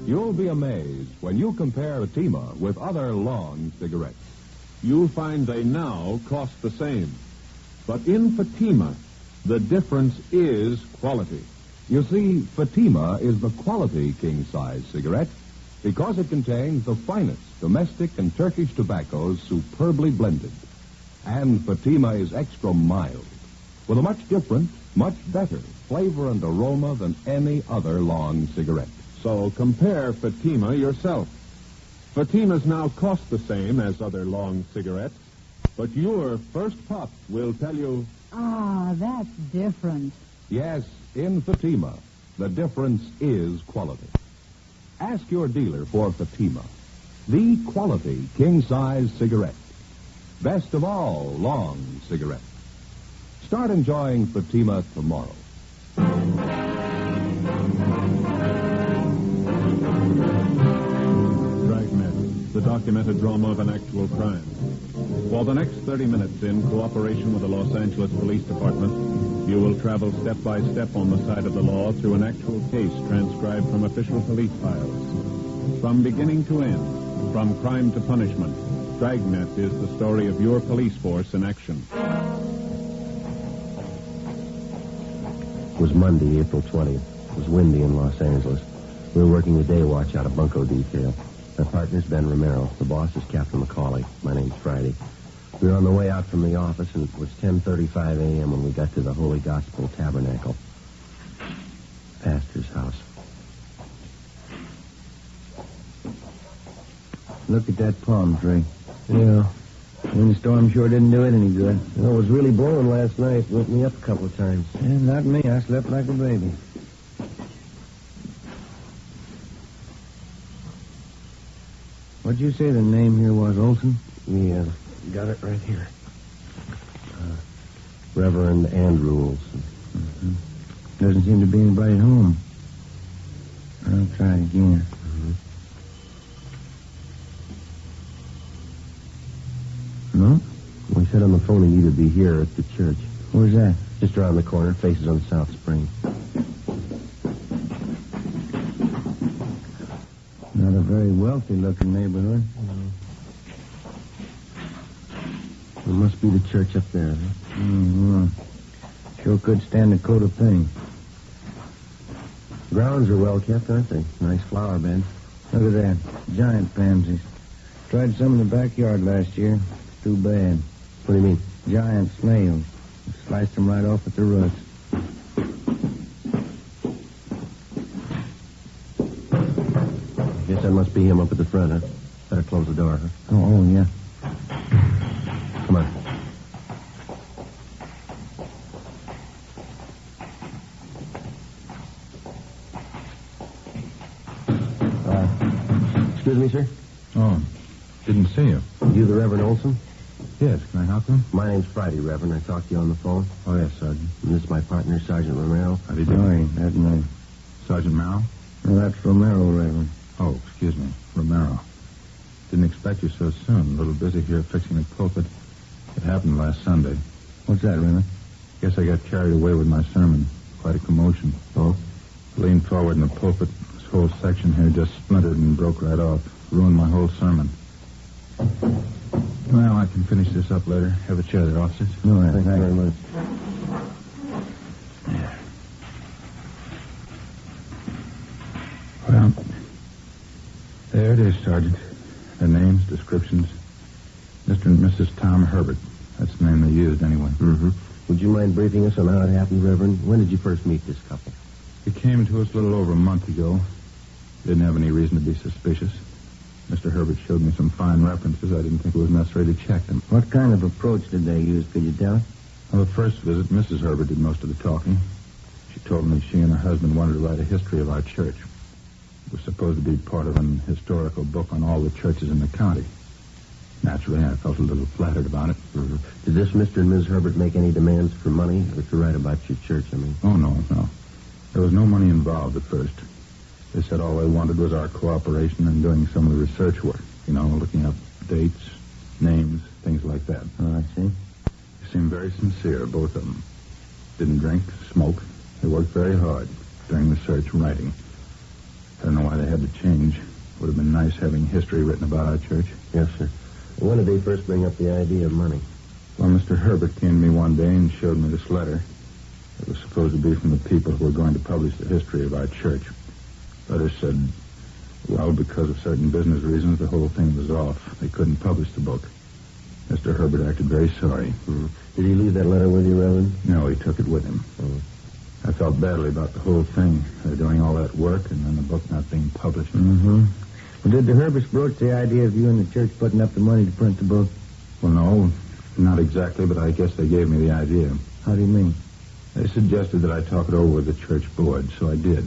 You'll be amazed when you compare Fatima with other long cigarettes. You'll find they now cost the same. But in Fatima, the difference is quality. You see, Fatima is the quality king-size cigarette because it contains the finest domestic and Turkish tobaccos superbly blended. And Fatima is extra mild. with a much different, much better flavor and aroma than any other long cigarette. So compare Fatima yourself. Fatimas now cost the same as other long cigarettes, but your first puff will tell you... Ah, that's different. Yes, in Fatima, the difference is quality. Ask your dealer for Fatima, the quality king-size cigarette. Best of all long cigarettes. Start enjoying Fatima tomorrow. Dragnet, the documented drama of an actual crime. For the next 30 minutes, in cooperation with the Los Angeles Police Department, you will travel step by step on the side of the law through an actual case transcribed from official police files. From beginning to end, from crime to punishment, Dragnet is the story of your police force in action. It was Monday, April 20th. It was windy in Los Angeles. We were working the day watch out of bunco detail. My partner's Ben Romero. The boss is Captain McCauley. My name's Friday. We were on the way out from the office, and it was 10:35 a.m. when we got to the Holy Gospel Tabernacle. Pastor's house. Look at that palm tree. Yeah. Windstorm sure didn't do it any good. It was really blowing last night. Woke me up a couple of times. Yeah, not me. I slept like a baby. What'd you say the name here was, Olson? Yeah, got it right here. Reverend Andrew Olson. Mm-hmm. Doesn't seem to be anybody at home. I'll try it again. No? Well, he said on the phone he'd either be here or at the church. Where's that? Just around the corner, faces on South Spring. Not a very wealthy-looking neighborhood. It must be the church up there, huh? Mm-hmm. Sure could stand a coat of paint. Grounds are well kept, aren't they? Nice flower beds. Look at that. Giant pansies. Tried some in the backyard last year. Too bad. What do you mean? Giant snails. Sliced them right off at the roots. I guess that must be him up at the front, huh? Better close the door, huh? Oh, yeah. Come on. Excuse me, sir? Oh, didn't see you. You the Reverend Olson? Yes, can I help you? My name's Friday, Reverend. I talked to you on the phone. Oh, yes, Sergeant. And this is my partner, Sergeant Romero. How do you do? Sorry, that name. Sergeant Merrill? No, that's Romero, Reverend. Oh, excuse me. Romero. Didn't expect you so soon. A little busy here fixing the pulpit. It happened last Sunday. What's that, Reverend? Guess I got carried away with my sermon. Quite a commotion. Oh? Leaned forward in the pulpit. This whole section here just splintered and broke right off. Ruined my whole sermon. Well, I can finish this up later. Have a chair there, officers. All right, thank you very much. Yeah. Well, there it is, Sergeant. Their names, descriptions. Mr. and Mrs. Tom Herbert. That's the name they used, anyway. Mm-hmm. Would you mind briefing us on how it happened, Reverend? When did you first meet this couple? He came to us a little over a month ago. Didn't have any reason to be suspicious. Mr. Herbert showed me some fine references. I didn't think it was necessary to check them. What kind of approach did they use? Could you tell us? On the first visit, Mrs. Herbert did most of the talking. She told me she and her husband wanted to write a history of our church. It was supposed to be part of an historical book on all the churches in the county. Naturally, I felt a little flattered about it. Mm-hmm. Did this Mr. and Ms. Herbert make any demands for money or to write about your church, I mean? Oh, no. There was no money involved at first. They said all they wanted was our cooperation in doing some of the research work. You know, looking up dates, names, things like that. Oh, I see. They seemed very sincere, both of them. Didn't drink, smoke. They worked very hard during the search and writing. I don't know why they had to change. Would have been nice having history written about our church. Yes, sir. When did they first bring up the idea of money? Well, Mr. Herbert came to me one day and showed me this letter. It was supposed to be from the people who were going to publish the history of our church. Letter said, well, because of certain business reasons, the whole thing was off. They couldn't publish the book. Mr. Herbert acted very sorry. Did he leave that letter with you, Reverend? No, he took it with him. I felt badly about the whole thing. They're doing all that work and then the book not being published. Mm-hmm. Well, did the Herberts broach the idea of you and the church putting up the money to print the book? Well, no, not exactly, but I guess they gave me the idea. How do you mean? They suggested that I talk it over with the church board, so I did.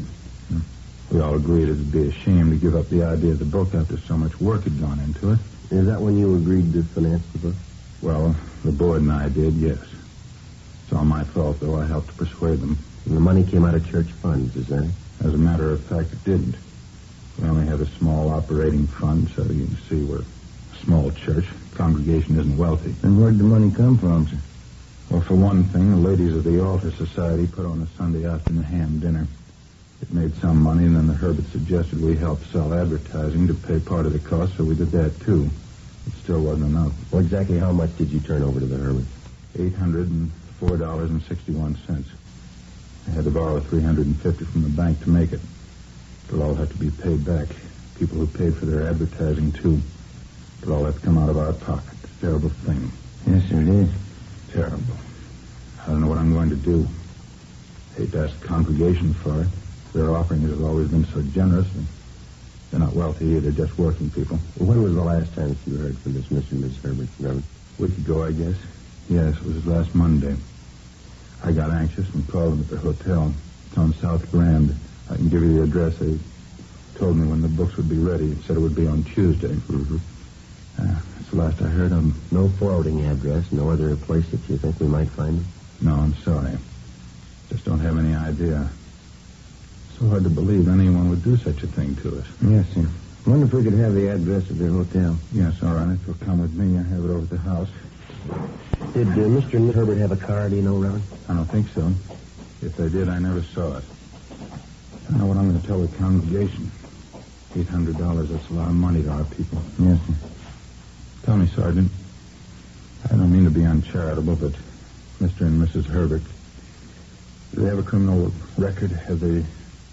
We all agreed it'd be a shame to give up the idea of the book after so much work had gone into it. Is that when you agreed to finance the book? Well, the board and I did, yes. It's all my fault, though. I helped to persuade them. And the money came out of church funds, is that it? As a matter of fact, it didn't. We only have a small operating fund, so you can see we're a small church. The congregation isn't wealthy. And where'd the money come from, sir? Well, for one thing, the ladies of the Altar Society put on a Sunday afternoon ham dinner. It made some money, and then the Herberts suggested we help sell advertising to pay part of the cost, so we did that, too. It still wasn't enough. Well, exactly how much did you turn over to the Herberts? $804.61. I had to borrow $350 from the bank to make it. It'll all have to be paid back. People who paid for their advertising, too. It'll all have to come out of our pocket. It's a terrible thing. Yes, sir, it is. Terrible. I don't know what I'm going to do. Hate to ask the congregation for it. Their offering has always been so generous, and they're not wealthy either, just working people. When was the last time that you heard from this Mr. and Miss Herbert, Reverend? A week ago, I guess. Yes, it was last Monday. I got anxious and called them at the hotel. It's on South Grand. I can give you the address. They told me when the books would be ready. It said it would be on Tuesday. That's the last I heard of them. No forwarding address, no other place that you think we might find them? No, I'm sorry. Just don't have any idea. So hard to believe anyone would do such a thing to us. Yes, sir. Wonder if we could have the address of their hotel. Yes, all right. If you'll come with me, I have it over at the house. Did Mr. and Miss Herbert have a car, do you know, Reverend? I don't think so. If they did, I never saw it. I don't know what I'm going to tell the congregation. $800, that's a lot of money to our people. Yes, sir. Tell me, Sergeant. I don't mean to be uncharitable, but Mr. and Mrs. Herbert, do they have a criminal record? Have they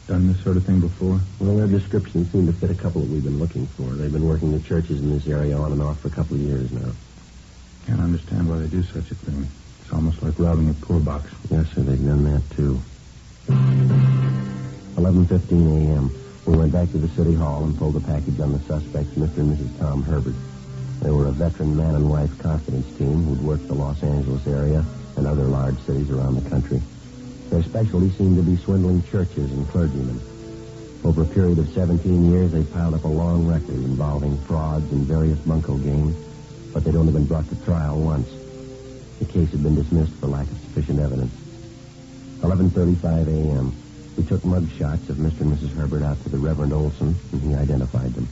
done this sort of thing before? Well, their descriptions seem to fit a couple that we've been looking for. They've been working the churches in this area on and off for a couple of years now. Can't understand why they do such a thing. It's almost like robbing a poor box. Yes, sir, they've done that, too. 11:15 a.m. We went back to the city hall and pulled the package on the suspects, Mr. and Mrs. Tom Herbert. They were a veteran man and wife confidence team who'd worked the Los Angeles area and other large cities around the country. Their specialty seemed to be swindling churches and clergymen. Over a period of 17 years, they piled up a long record involving frauds and various bunco games, but they'd only been brought to trial once. The case had been dismissed for lack of sufficient evidence. 11:35 a.m. We took mug shots of Mr. and Mrs. Herbert out to the Reverend Olson, and he identified them.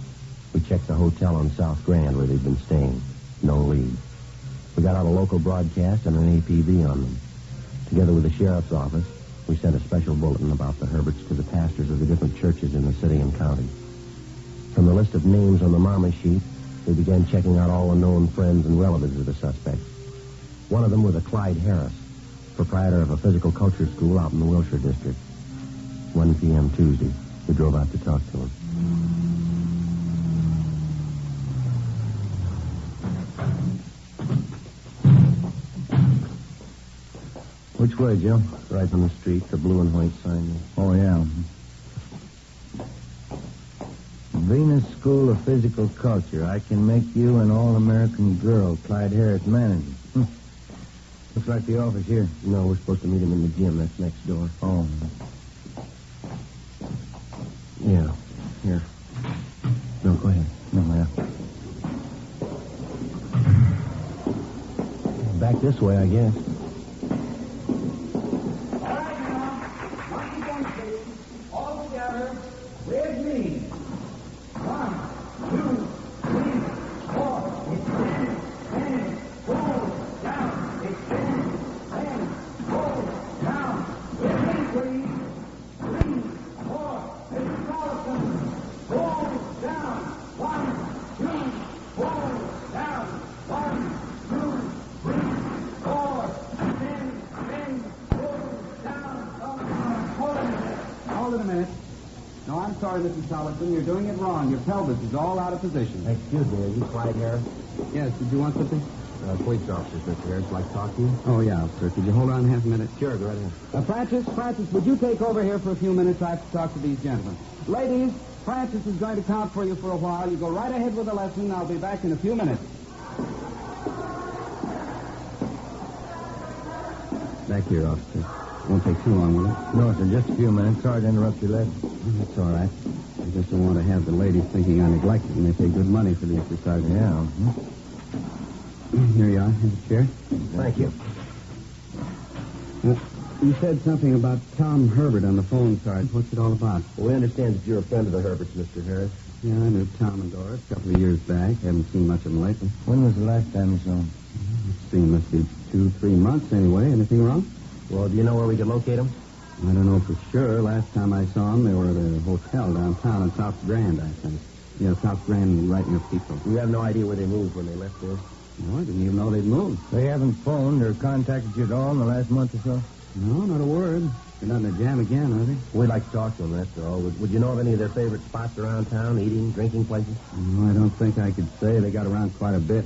We checked the hotel on South Grand where they'd been staying. No lead. We got out a local broadcast and an APB on them. Together with the sheriff's office, we sent a special bulletin about the Herberts to the pastors of the different churches in the city and county. From the list of names on the mama sheet, we began checking out all the known friends and relatives of the suspects. One of them was a Clyde Harris, proprietor of a physical culture school out in the Wilshire district. 1 p.m. Tuesday. We drove out to talk to him. Which way, Joe? Right on the street, the blue and white sign. Oh, yeah. Venus School of Physical Culture. I can make you an all-American girl. Clyde Harris, manager. Looks like the office here. No, we're supposed to meet him in the gym. That's next door. Oh. Yeah. Here. No, go ahead. No, yeah. Back this way, I guess. All together, with me. 1, 2, 3, 4. Extend, bend, hold, down. Extend, bend, hold, down. With me, please. 3, 4. It's Carlson. Hold, down. 1, 2, hold, down. 1, 2, 3, 4. Extend, bend, hold, down. Hold it a minute. No, I'm sorry, Mrs. Solomon. You're doing it wrong. Your pelvis is all out of position. Excuse me, are you Clyde Harris? Yes, did you want something? Police officers, Mr. Harris, like to talk to you. Oh, yeah, sir. Could you hold on half a minute? Sure, go right ahead. Francis, would you take over here for a few minutes? I have to talk to these gentlemen. Ladies, Francis is going to count for you for a while. You go right ahead with the lesson. I'll be back in a few minutes. Back here, officer. Won't take too long, will it? No, sir, just a few minutes. Sorry to interrupt your lesson. That's all right. I just don't want to have the ladies thinking I neglected them. They pay good money for the exercise. Yeah. Here you are. Have a chair. Thank you. You said something about Tom Herbert on the phone, Sarge. What's it all about? Well, we understand that you're a friend of the Herberts, Mr. Harris. Yeah, I knew Tom and Doris a couple of years back. Haven't seen much of them lately. When was the last time you saw him? Let's see, must be 2-3 months anyway. Anything wrong? Well, do you know where we could locate them? I don't know for sure. Last time I saw them, they were at a hotel downtown in South Grand, I think. Yeah, South Grand right near Pico. You have no idea where they moved when they left there? No, I didn't even know they'd moved. They haven't phoned or contacted you at all in the last month or so? No, not a word. They're not in a jam again, are they? We'd like to talk to them, that's all. Would you know of any of their favorite spots around town, eating, drinking places? No, I don't think I could say. They got around quite a bit.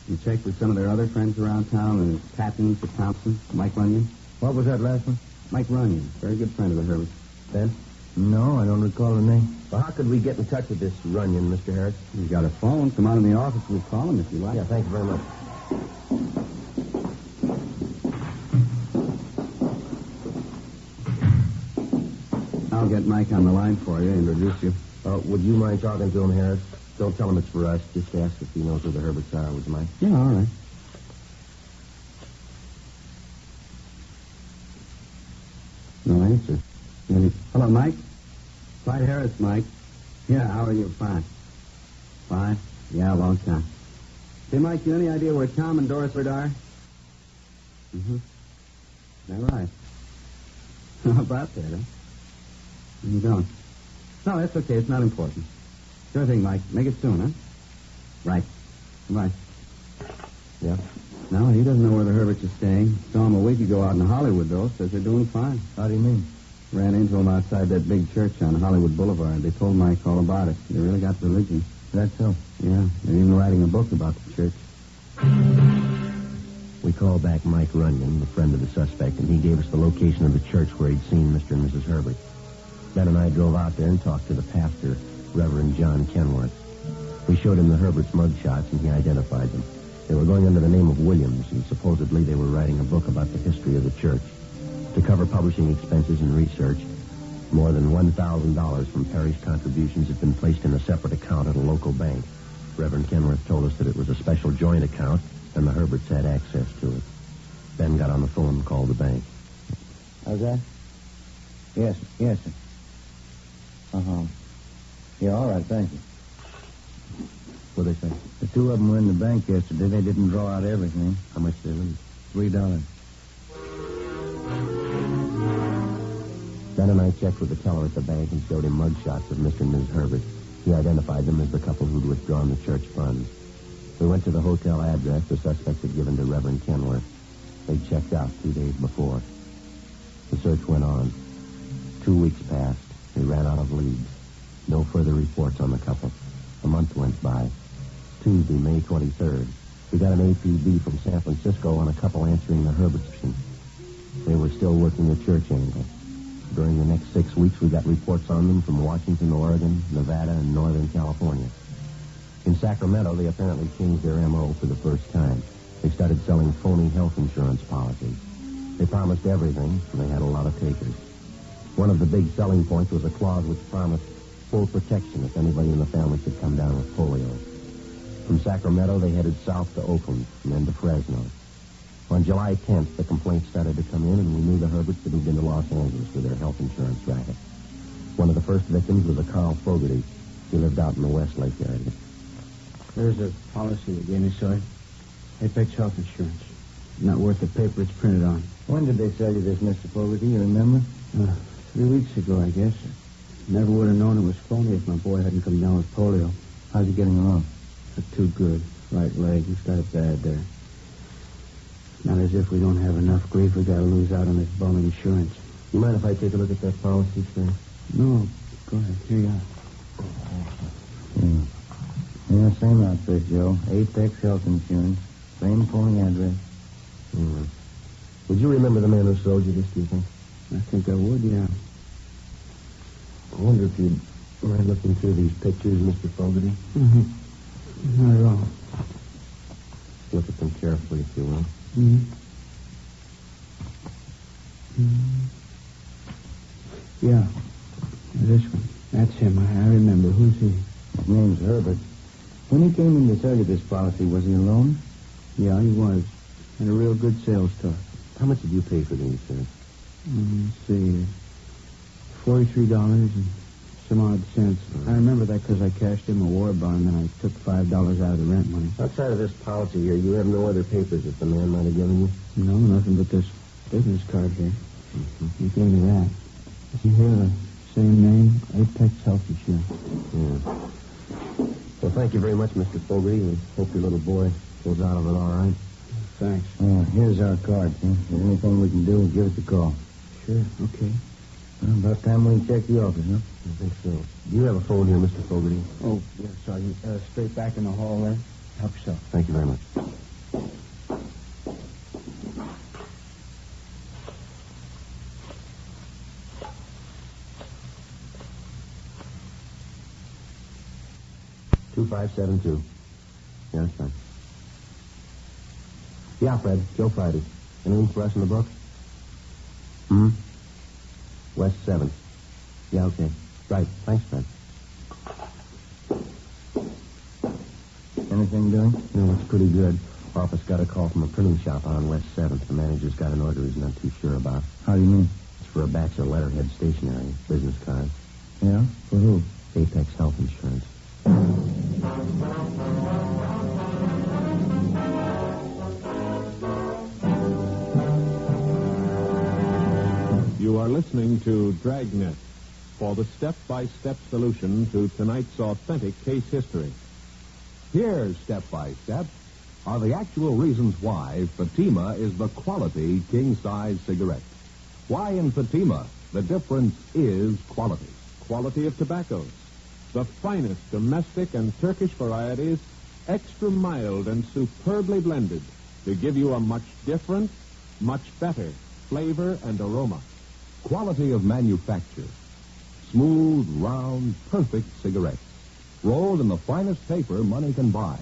You checked with some of their other friends around town, Patton, Thompson, Mike Runyon. What was that last one? Mike Runyon, very good friend of the Herberts. Ben? No, I don't recall the name. Well, how could we get in touch with this Runyon, Mr. Harris? You got a phone. Come out in the office. We'll call him if you like. Yeah, thank you very much. I'll get Mike on the line for you, introduce you. Would you mind talking to him, Harris? Don't tell him it's for us. Just ask if he knows who the Herberts are, would you mind? Yeah, all right. No answer. Hello, Mike? Clyde Harris, Mike. Yeah, how are you? Fine. Fine? Yeah, a long time. Hey, Mike, you any idea where Tom and Doris are? Mm-hmm. Is that right? How about that, huh? Where you going? No, that's okay. It's not important. Sure thing, Mike. Make it soon, huh? Right. Goodbye. Yeah? No, he doesn't know where the Herberts are staying. Saw him a week ago out in Hollywood, though. Says they're doing fine. How do you mean? Ran into him outside that big church on Hollywood Boulevard. They told Mike all about it. They really got religion. That's so? Yeah. They're even writing a book about the church. We called back Mike Runyon, the friend of the suspect, and he gave us the location of the church where he'd seen Mr. and Mrs. Herbert. Ben and I drove out there and talked to the pastor, Reverend John Kenworth. We showed him the Herbert's mugshots, and he identified them. They were going under the name of Williams, and supposedly they were writing a book about the history of the church. To cover publishing expenses and research, more than $1,000 from parish contributions had been placed in a separate account at a local bank. Reverend Kenworth told us that it was a special joint account, and the Herberts had access to it. Ben got on the phone and called the bank. How's that? Yes, sir. Uh-huh. Yeah, all right, thank you. What'd they say? The two of them were in the bank yesterday. They didn't draw out everything. How much did they lose? $3. Ben and I checked with the teller at the bank and showed him mugshots of Mr. and Mrs. Herbert. He identified them as the couple who'd withdrawn the church funds. We went to the hotel address the suspect had given to Reverend Kenworth. They'd checked out 2 days before. The search went on. 2 weeks passed. We ran out of leads. No further reports on the couple. A month went by. Tuesday, May 23rd, we got an APB from San Francisco on a couple answering the Herbert option. They were still working the church angle. During the next 6 weeks, we got reports on them from Washington, Oregon, Nevada, and Northern California. In Sacramento, they apparently changed their M.O. for the first time. They started selling phony health insurance policies. They promised everything, and they had a lot of takers. One of the big selling points was a clause which promised full protection if anybody in the family should come down with polio. From Sacramento, they headed south to Oakland and then to Fresno. On July 10th, the complaints started to come in, and we knew the Herberts had moved into Los Angeles for their health insurance racket. One of the first victims was a Carl Fogarty. He lived out in the Westlake area. There's a policy they gave me, sorry. Apex Health Insurance. Not worth the paper it's printed on. When did they sell you this, Mr. Fogarty? You remember? 3 weeks ago, I guess. Never would have known it was phony if my boy hadn't come down with polio. How's he getting along? Not too good. Right leg. He's got it bad there. Not as if we don't have enough grief we gotta lose out on this bum insurance. You mind if I take a look at that policy, sir? No, go ahead. Here you are. Yeah, same outfit, Joe. Apex Health Insurance. Same phony address. Mm. Would you remember the man who sold you this, do you think? I think I would, yeah. I wonder if you'd mind looking through these pictures, Mr. Fogarty. Mm-hmm. Not at all. Look at them carefully, if you will. Mm-hmm. Mm-hmm. Yeah. This one. That's him. I remember. Who's he? His name's Herbert. When he came in to sell you this policy, was he alone? Yeah, he was. Had a real good sales talk. How much did you pay for these, sir? Let's see. $43 and some odd cents. I remember that because I cashed in my war bond and I took $5 out of the rent money. Outside of this policy here, you have no other papers that the man might have given you? No, nothing but this business card here. Mm-hmm. He gave me that. You hear the same name? Apex Health Insurance. Yeah. Well, thank you very much, Mr. Fogarty. We hope your little boy goes out of it all right. Thanks. Here's our card, sir. If there's anything we can do, give us a call. Sure, okay. Well, about time we check the office, huh? I think so. Do you have a phone here, Mr. Fogarty? Oh, yes, Sergeant. Straight back in the hall there. Help yourself. Thank you very much. $2572. Yeah, that's fine. Yeah, Fred. Joe Friday. Anything for us in the book? West 7th. Yeah, okay. Right. Thanks, Fred. Anything doing? No, it's pretty good. Office got a call from a printing shop on West 7th. The manager's got an order he's not too sure about. How do you mean? It's for a batch of letterhead stationery, business cards. Yeah? For who? Apex Health Insurance. You are listening to Dragnet for the step-by-step solution to tonight's authentic case history. Here, step by step, are the actual reasons why Fatima is the quality king-size cigarette. Why in Fatima the difference is quality. Quality of tobaccos. The finest domestic and Turkish varieties, extra mild and superbly blended to give you a much different, much better flavor and aroma. Quality of manufacture. Smooth, round, perfect cigarettes. Rolled in the finest paper money can buy.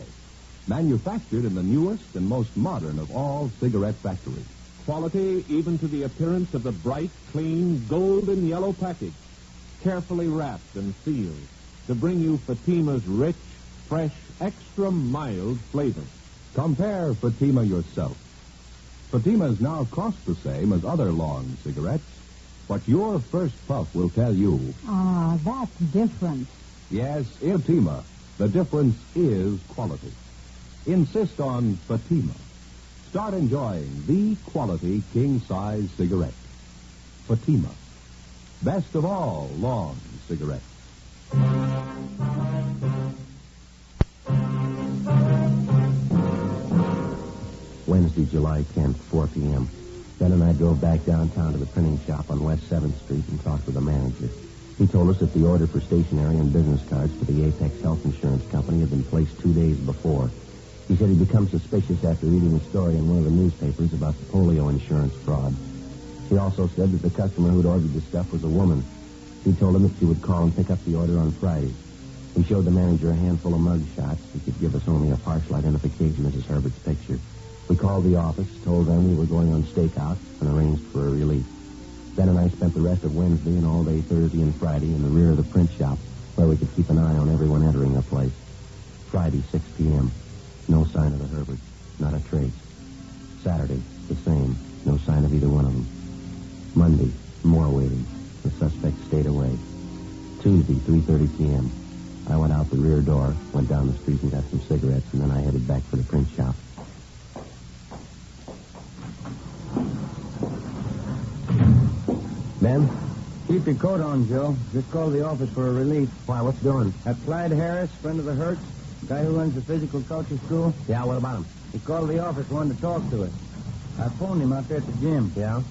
Manufactured in the newest and most modern of all cigarette factories. Quality even to the appearance of the bright, clean, golden yellow package. Carefully wrapped and sealed to bring you Fatima's rich, fresh, extra mild flavor. Compare Fatima yourself. Fatimas now cost the same as other long cigarettes, but your first puff will tell you. Ah, that's different. Yes, in Fatima, the difference is quality. Insist on Fatima. Start enjoying the quality king-size cigarette. Fatima. Best of all long cigarettes. Wednesday, July 10th, 4 p.m. Ben and I drove back downtown to the printing shop on West 7th Street and talked with the manager. He told us that the order for stationery and business cards for the Apex Health Insurance Company had been placed 2 days before. He said he'd become suspicious after reading a story in one of the newspapers about the polio insurance fraud. He also said that the customer who'd ordered the stuff was a woman. He told him that she would call and pick up the order on Friday. We showed the manager a handful of mug shots. He could give us only a partial identification of Mrs. Herbert's picture. We called the office, told them we were going on stakeout, and arranged for a relief. Ben and I spent the rest of Wednesday and all day Thursday and Friday in the rear of the print shop, where we could keep an eye on everyone entering the place. Friday, 6 p.m. No sign of the Herberts. Not a trace. Saturday, the same. No sign of either one of them. Monday, more waiting. The suspect stayed away. Tuesday, 3:30 p.m. I went out the rear door, went down the street and got some cigarettes, and then I headed back for the print shop. Ben? Keep your coat on, Joe. Just called the office for a relief. Why, what's doing? That Clyde Harris, friend of the Hertz, guy who runs the physical culture school. Yeah, what about him? He called the office, wanted to talk to us. I phoned him out there at the gym. Yeah?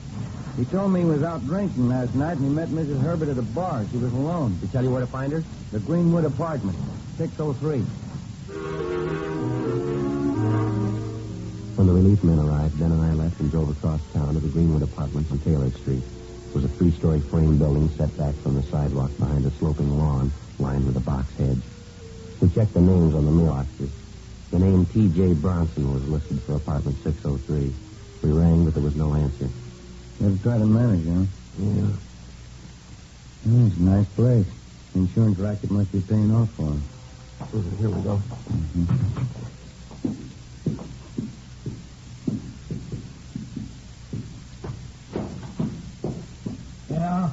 He told me he was out drinking last night, and he met Mrs. Herbert at a bar. She was alone. Did he tell you where to find her? The Greenwood apartment, 603. relief men arrived, Ben and I left and drove across town to the Greenwood Apartments on Taylor Street. It was a 3-story frame building set back from the sidewalk behind a sloping lawn lined with a box hedge. We checked the names on the mailboxes. The name T.J. Bronson was listed for apartment 603. We rang, but there was no answer. You ever tried to manage, huh? Yeah. It's a nice place. The insurance racket must be paying off for him. Here we go. Yeah?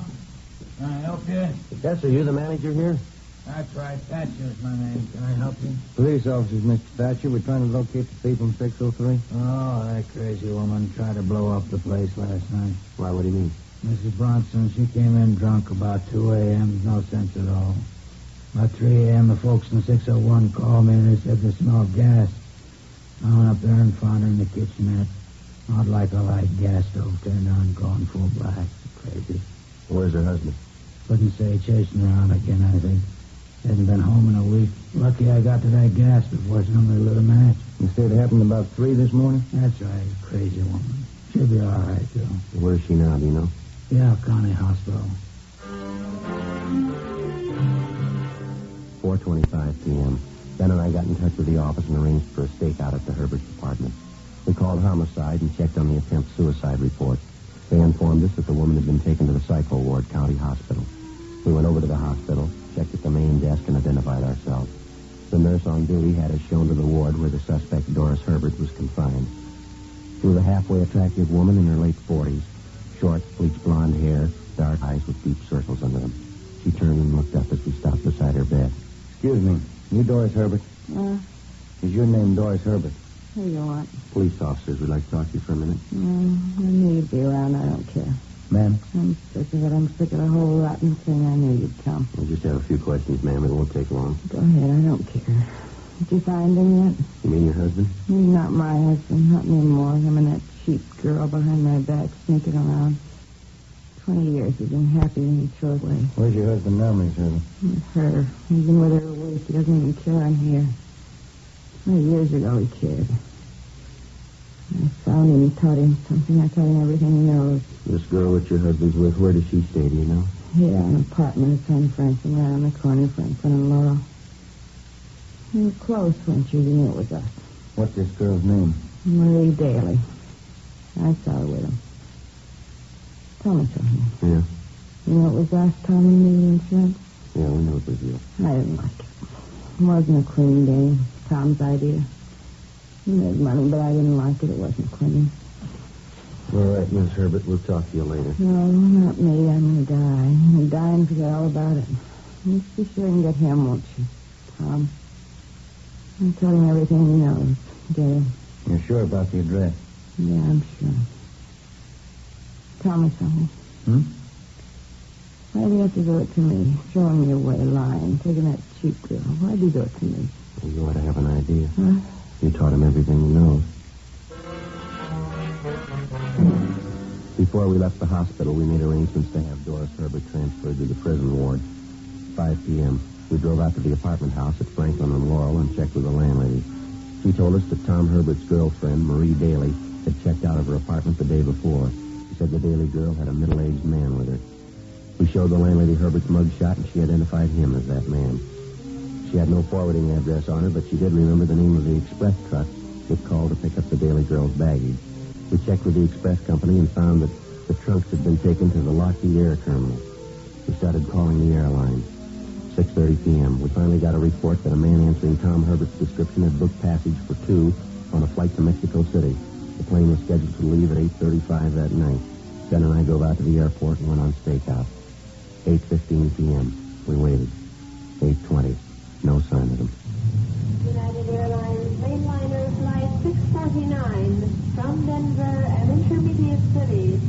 Can I help you? Yes, are you the manager here? That's right. Thatcher's my name. Can I help you? Police officers, Mr. Thatcher. We're trying to locate the thief from 603. Oh, that crazy woman tried to blow up the place last night. Why, what do you mean? Mrs. Bronson, she came in drunk about 2 a.m. No sense at all. About 3 a.m., the folks in 601 called me and they said they smelled gas. I went up there and found her in the kitchenette. Not like a light gas stove turned on, going full black. Crazy. Where's her husband? Couldn't say, chasing around again, I think. Hadn't been home in a week. Lucky I got to that gas before somebody lit a match. You said it happened about 3 this morning? That's right. Crazy woman. She'll be all right, too. Where's she now, do you know? Yeah, County Hospital. 4:25 p.m. Ben and I got in touch with the office and arranged for a stakeout at the Herbert's apartment. We called homicide and checked on the attempt suicide report. They informed us that the woman had been taken to the psycho ward, County Hospital. We went over to the hospital, checked at the main desk, and identified ourselves. The nurse on duty had us shown to the ward where the suspect, Doris Herbert, was confined. She was a halfway attractive woman in her late 40s. Short, bleached blonde hair, dark eyes with deep circles under them. She turned and looked up as we stopped beside her bed. Excuse me. You Doris Herbert? Is your name Doris Herbert? Who you want? Police officers, we'd like to talk to you for a minute. I knew you'd be around. I don't care. Ma'am? I'm sick of it. I'm sick of the whole rotten thing. I knew you'd come. We'll just have a few questions, ma'am. It won't take long. Go ahead. I don't care. Did you find him yet? You mean your husband? He's not my husband. Not anymore. Him and that cheap girl behind my back sneaking around. 20 years he's been happy and he threw it away. Where's your husband now, Miss Herbert? With her. He's been with her a week. He doesn't even care I'm here. 20 years ago he cared. I found him and taught him something. I taught him everything he knows. This girl that your husband's with, where does she stay, do you know? Here, an apartment at San Francisco, right on the corner, Franklin and Laurel. We were close when she knew it was us. What's this girl's name? Marie Daly. I saw her with him. Tell me something. Yeah? You know it was last time we knew the insurance? Yeah, we know it was you. I didn't like it. It wasn't a clean game. Tom's idea. He made money, but I didn't like it. It wasn't clean. All right, Miss Herbert, we'll talk to you later. No, not me. I'm going to die. I'm going to die and forget all about it. You be sure and get him, won't you, Tom? I'll tell him everything he knows. Get him? You're sure about the address? Yeah, I'm sure. Tell me something. Why do you have to do it to me? Throwing me away, lying, taking that cheap girl. Why do you do it to me? Well, you ought to have an idea. Huh? You taught him everything he knows. Before we left the hospital, we made arrangements to have Doris Herbert transferred to the prison ward. 5 p.m. We drove out to the apartment house at Franklin and Laurel and checked with the landlady. She told us that Tom Herbert's girlfriend, Marie Daly, had checked out of her apartment the day before. She said the Daly girl had a middle-aged man with her. We showed the landlady Herbert's mugshot, and she identified him as that man. She had no forwarding address on her, but she did remember the name of the express truck that called to pick up the Daly girl's baggage. We checked with the express company and found that the trunks had been taken to the Lockheed Air Terminal. We started calling the airline. 6:30 p.m. We finally got a report that a man answering Tom Herbert's description had booked passage for 2 on a flight to Mexico City. The plane was scheduled to leave at 8:35 that night. Ben and I drove out to the airport and went on stakeout. 8:15 p.m. We waited. 8:20. No sign of him. United Airlines mainliner flight 649 from Denver and intermediate cities.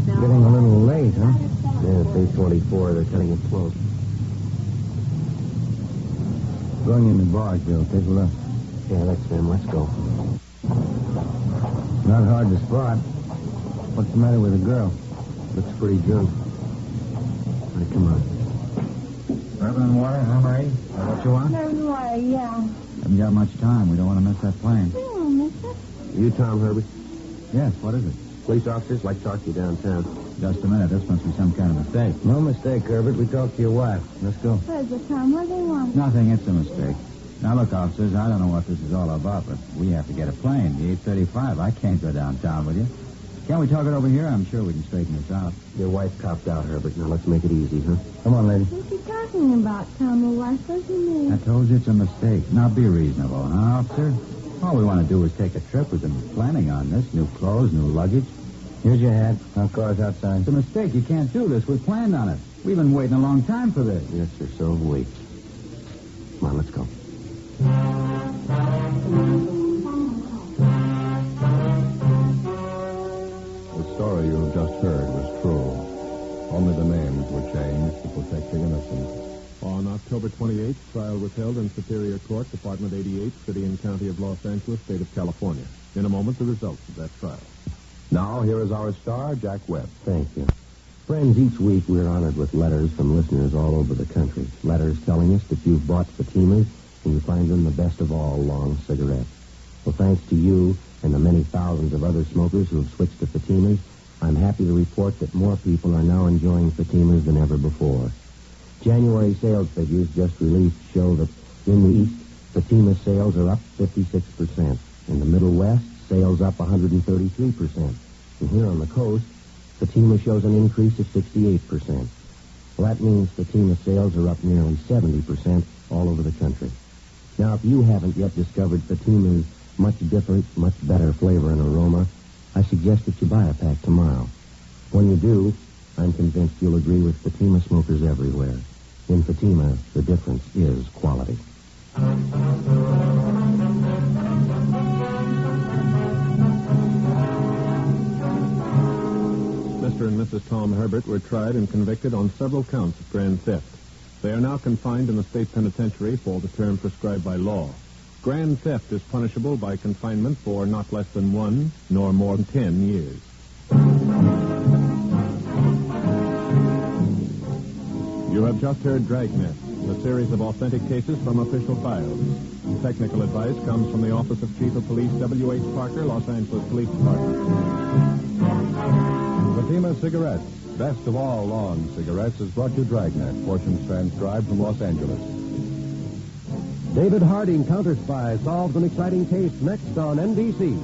Getting a little late, huh? Yeah, it's 8:24. They're cutting it close. Going in the barge, Bill. Take a look. Yeah, that's him. Let's go. Not hard to spot. What's the matter with the girl? Looks pretty drunk. All right, come on. Bourbon and water, huh, Marie? Is that what you want? Bourbon and water, yeah. Haven't got much time. We don't want to miss that plane. We won't miss it. You Tom Herbert? Yes, what is it? Police officers like to talk to you downtown. Just a minute. This must be some kind of mistake. No mistake, Herbert. We talked to your wife. Let's go. Where's it, Tom? What do they want? Nothing. It's a mistake. Now, look, officers, I don't know what this is all about, but we have to get a plane. The 8:35. I can't go downtown with you. Can't we talk it over here? I'm sure we can straighten this out. Your wife copped out, Herbert. Now, let's make it easy, huh? Come on, lady. What's he talking about, Tom? Your wife? What do you mean? I told you it's a mistake. Now, be reasonable, huh, officer? All we want to do is take a trip. We've been planning on this. New clothes, new luggage. Here's your hat. Our car's outside. It's a mistake. You can't do this. We planned on it. We've been waiting a long time for this. Yes, sir. So have we. Come on, let's go. The story you have just heard was true. Only the names were changed to protect the innocent. On October 28th, trial was held in Superior Court, Department 88, City and County of Los Angeles, State of California. In a moment, the results of that trial. Now, here is our star, Jack Webb. Thank you. Friends, each week we're honored with letters from listeners all over the country. Letters telling us that you've bought Fatimas and you find them the best of all long cigarettes. Well, thanks to you and the many thousands of other smokers who have switched to Fatimas, I'm happy to report that more people are now enjoying Fatimas than ever before. January sales figures just released show that in the East, Fatima sales are up 56%. In the Middle West, sales up 133%. And here on the coast, Fatima shows an increase of 68%. Well, that means Fatima sales are up nearly 70% all over the country. Now, if you haven't yet discovered Fatima's much different, much better flavor and aroma, I suggest that you buy a pack tomorrow. When you do, I'm convinced you'll agree with Fatima smokers everywhere. In Fatima, the difference is quality. Mr. and Mrs. Tom Herbert were tried and convicted on several counts of grand theft. They are now confined in the state penitentiary for the term prescribed by law. Grand theft is punishable by confinement for not less than 1 nor more than 10 years. You have just heard Dragnet, a series of authentic cases from official files. Technical advice comes from the Office of Chief of Police W.H. Parker, Los Angeles Police Department. Fatima Cigarettes, best of all long cigarettes, is brought to Dragnet, portions transcribed from Los Angeles. David Harding, Counter Spy, solves an exciting case next on NBC.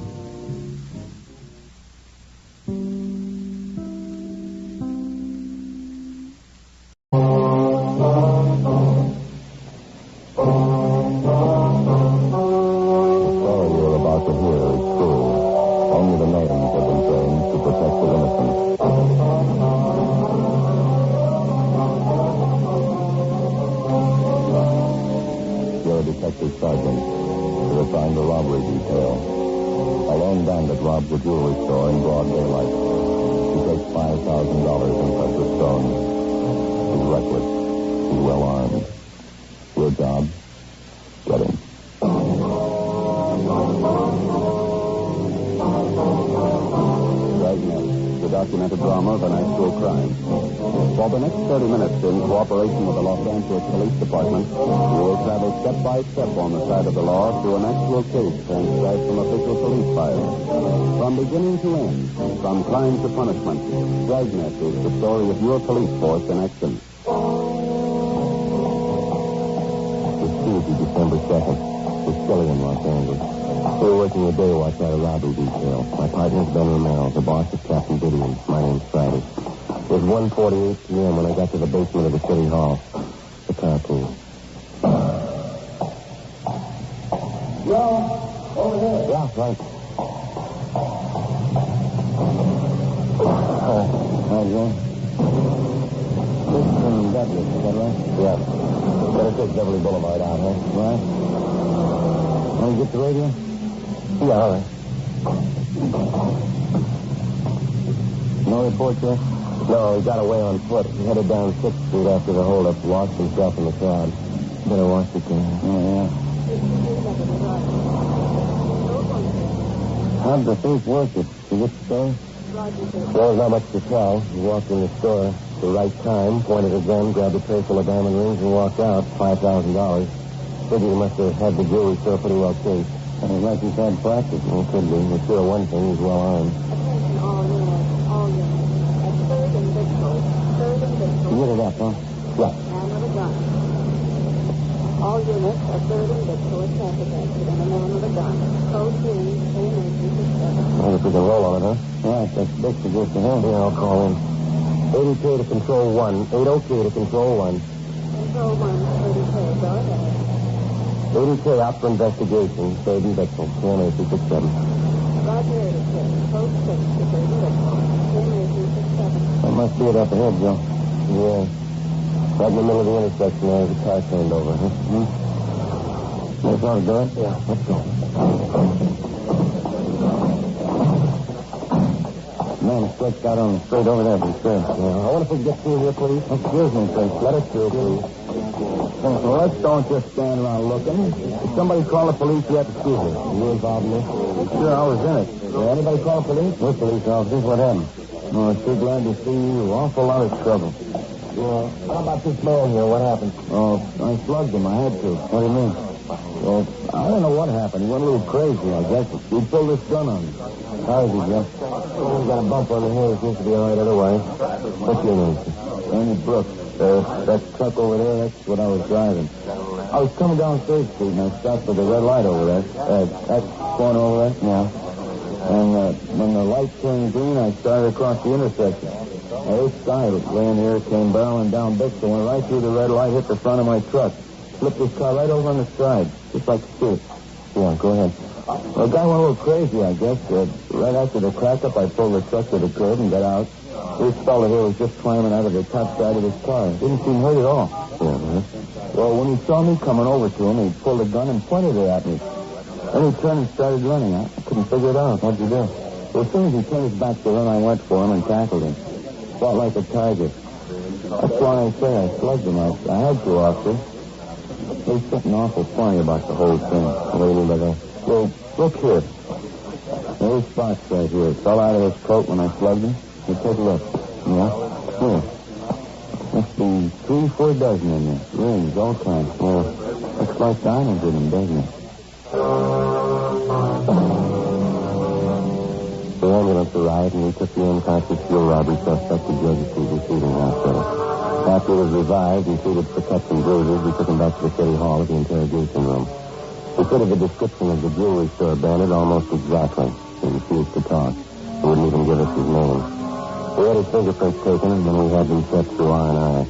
Sergeant. You're assigned a robbery detail. A lone bandit robs a jewelry store in broad daylight. He takes $5,000 in precious stones. He's reckless. He's well armed. Your job? Get him. Dragnet, the documented drama of an actual crime. For the next 30 minutes, in cooperation with the Los Angeles Police Department, you will travel step by step on the side of the law through an actual case transcribed from official police files. From beginning to end, from crime to punishment, Dragnet is the story of your police force in action. It's Tuesday, December 2nd. We're still in Los Angeles. We're working a day watch out of robbery detail. My partner's Ben Romero. The boss is Captain Gideon. My name's Friday. It was 1:48 p.m. when I got to the basement of the city hall. The carpool. Joe, over here. Yeah, right. Hi, Joe. This is from Douglas, is that right? Yeah. Better take Beverly Boulevard out, huh? Right. Want to get the radio? Yeah, all right. No report yet? No, he got away on foot. He headed down 6th Street after the holdup, lost himself in the crowd. Better watch it, then. Yeah. How'd the thief work it? Did you get the store? Well, there's not much to tell. He walked in the store at the right time, pointed a gun, grabbed a tray full of diamond rings, and walked out. $5,000. Figured he must have had the jewelry store pretty well cased. Sounds like he's had practice. Well, it could be. We're sure one thing, he's well armed. All units. At 3rd and Bigfoot. 3rd and Bigfoot. You get it up, huh? Yeah. Man with a gun. All units at 3rd and Bigfoot. Traffic accident. A man with a gun. Code 3, same agent, 7. Well, if we can roll on it, huh? Right, that's Dixie just ahead. Yeah, I'll call in. 80K to control 1. 80K to control 1. Control 1, 30K. Go ahead. 80K out for investigation. 3rd and Bixel. Same agent, 67. Roger, 80K. Code 6 to 3rd and Bixel. Same agent, 67. That must be it up ahead, Joe. Yeah. Right in the middle of the intersection there, the car turned over, huh? Mm-hmm. That's all to do it? Yeah, let's go. Man, stretched out on straight over there, but sure. Yeah, I wonder if we can get through here, please. Excuse me, please. Let us through, please. Well, let's don't just stand around looking. Did somebody call the police yet? Excuse me. Were you involved in this? Sure, I was in it. Did anybody call the police? We're police officers. What happened? Oh, I'm too glad to see you. Awful lot of trouble. Yeah. How about this man here? What happened? Oh, I slugged him. I had to. What do you mean? Well, I don't know what happened. He went a little crazy, I guess. He pulled this gun on me. How is he, Jeff? He got a bump on the head. He seems to be all right otherwise. What's your name, sir? Ernie Brooks. That truck over there, that's what I was driving. I was coming down 3rd Street, and I stopped at the red light over there. That corner over there? Yeah. And when the light turned green, I started across the intersection. This guy was laying here, came barreling down Bixel, went right through the red light, hit the front of my truck. Flipped his car right over on the side, just like the street. Yeah, go ahead. Well, the guy went a little crazy, I guess. Right after the crack-up, I pulled the truck to the curb and got out. This fellow here was just climbing out of the top side of his car. Didn't seem hurt at all. Yeah, man. Well, when he saw me coming over to him, he pulled a gun and pointed it at me. Then he turned and started running. I couldn't figure it out. What'd you do? Well, as soon as he turned his back to run, I went for him and tackled him. Fought like a tiger. That's why I say I slugged him. I had to, officer. There's something awful funny about the whole thing. Well, look here. There's spots right here. It fell out of his coat when I slugged him. You take a look. Yeah? Here. Must be 3-4 dozen in there. Rings, all kinds. Well, looks like diamonds in them, doesn't it? The ambulance arrived, and we took the unconscious fuel robbery suspect to Georgia Street Receiving Hospital. After he was revived and treated for cuts and bruises, we took him back to the city hall at the interrogation room. He fitted the description of the jewelry store bandit almost exactly. He refused to talk. He wouldn't even give us his name. We had his fingerprints taken, and then we had them set through R&I.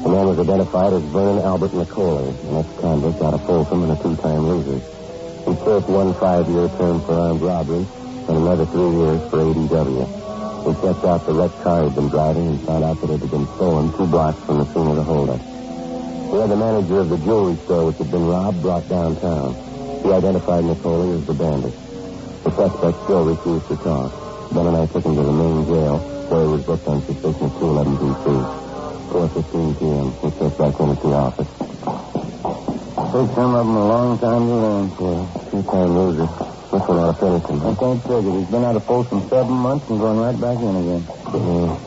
The man was identified as Vernon Albert McCauley, an ex-convict out of Folsom and a 2-time loser. He served 1 5-year term for armed robbery and another 3 years for ADW. We checked out the wrecked car he'd been driving and found out that it had been stolen 2 blocks from the scene of the holdup. We had the manager of the jewelry store which had been robbed brought downtown. He identified McCauley as the bandit. The suspect still refused to talk. Ben and I took him to the main jail, where he was booked on suspicion of 211 BC. 4:15 p.m. We checked back in at the office. Took some of them a long time to learn for 2-time loser. This one ought to finish him. I can't figure. He's been out of Folsom 7 months and going right back in again. Yeah.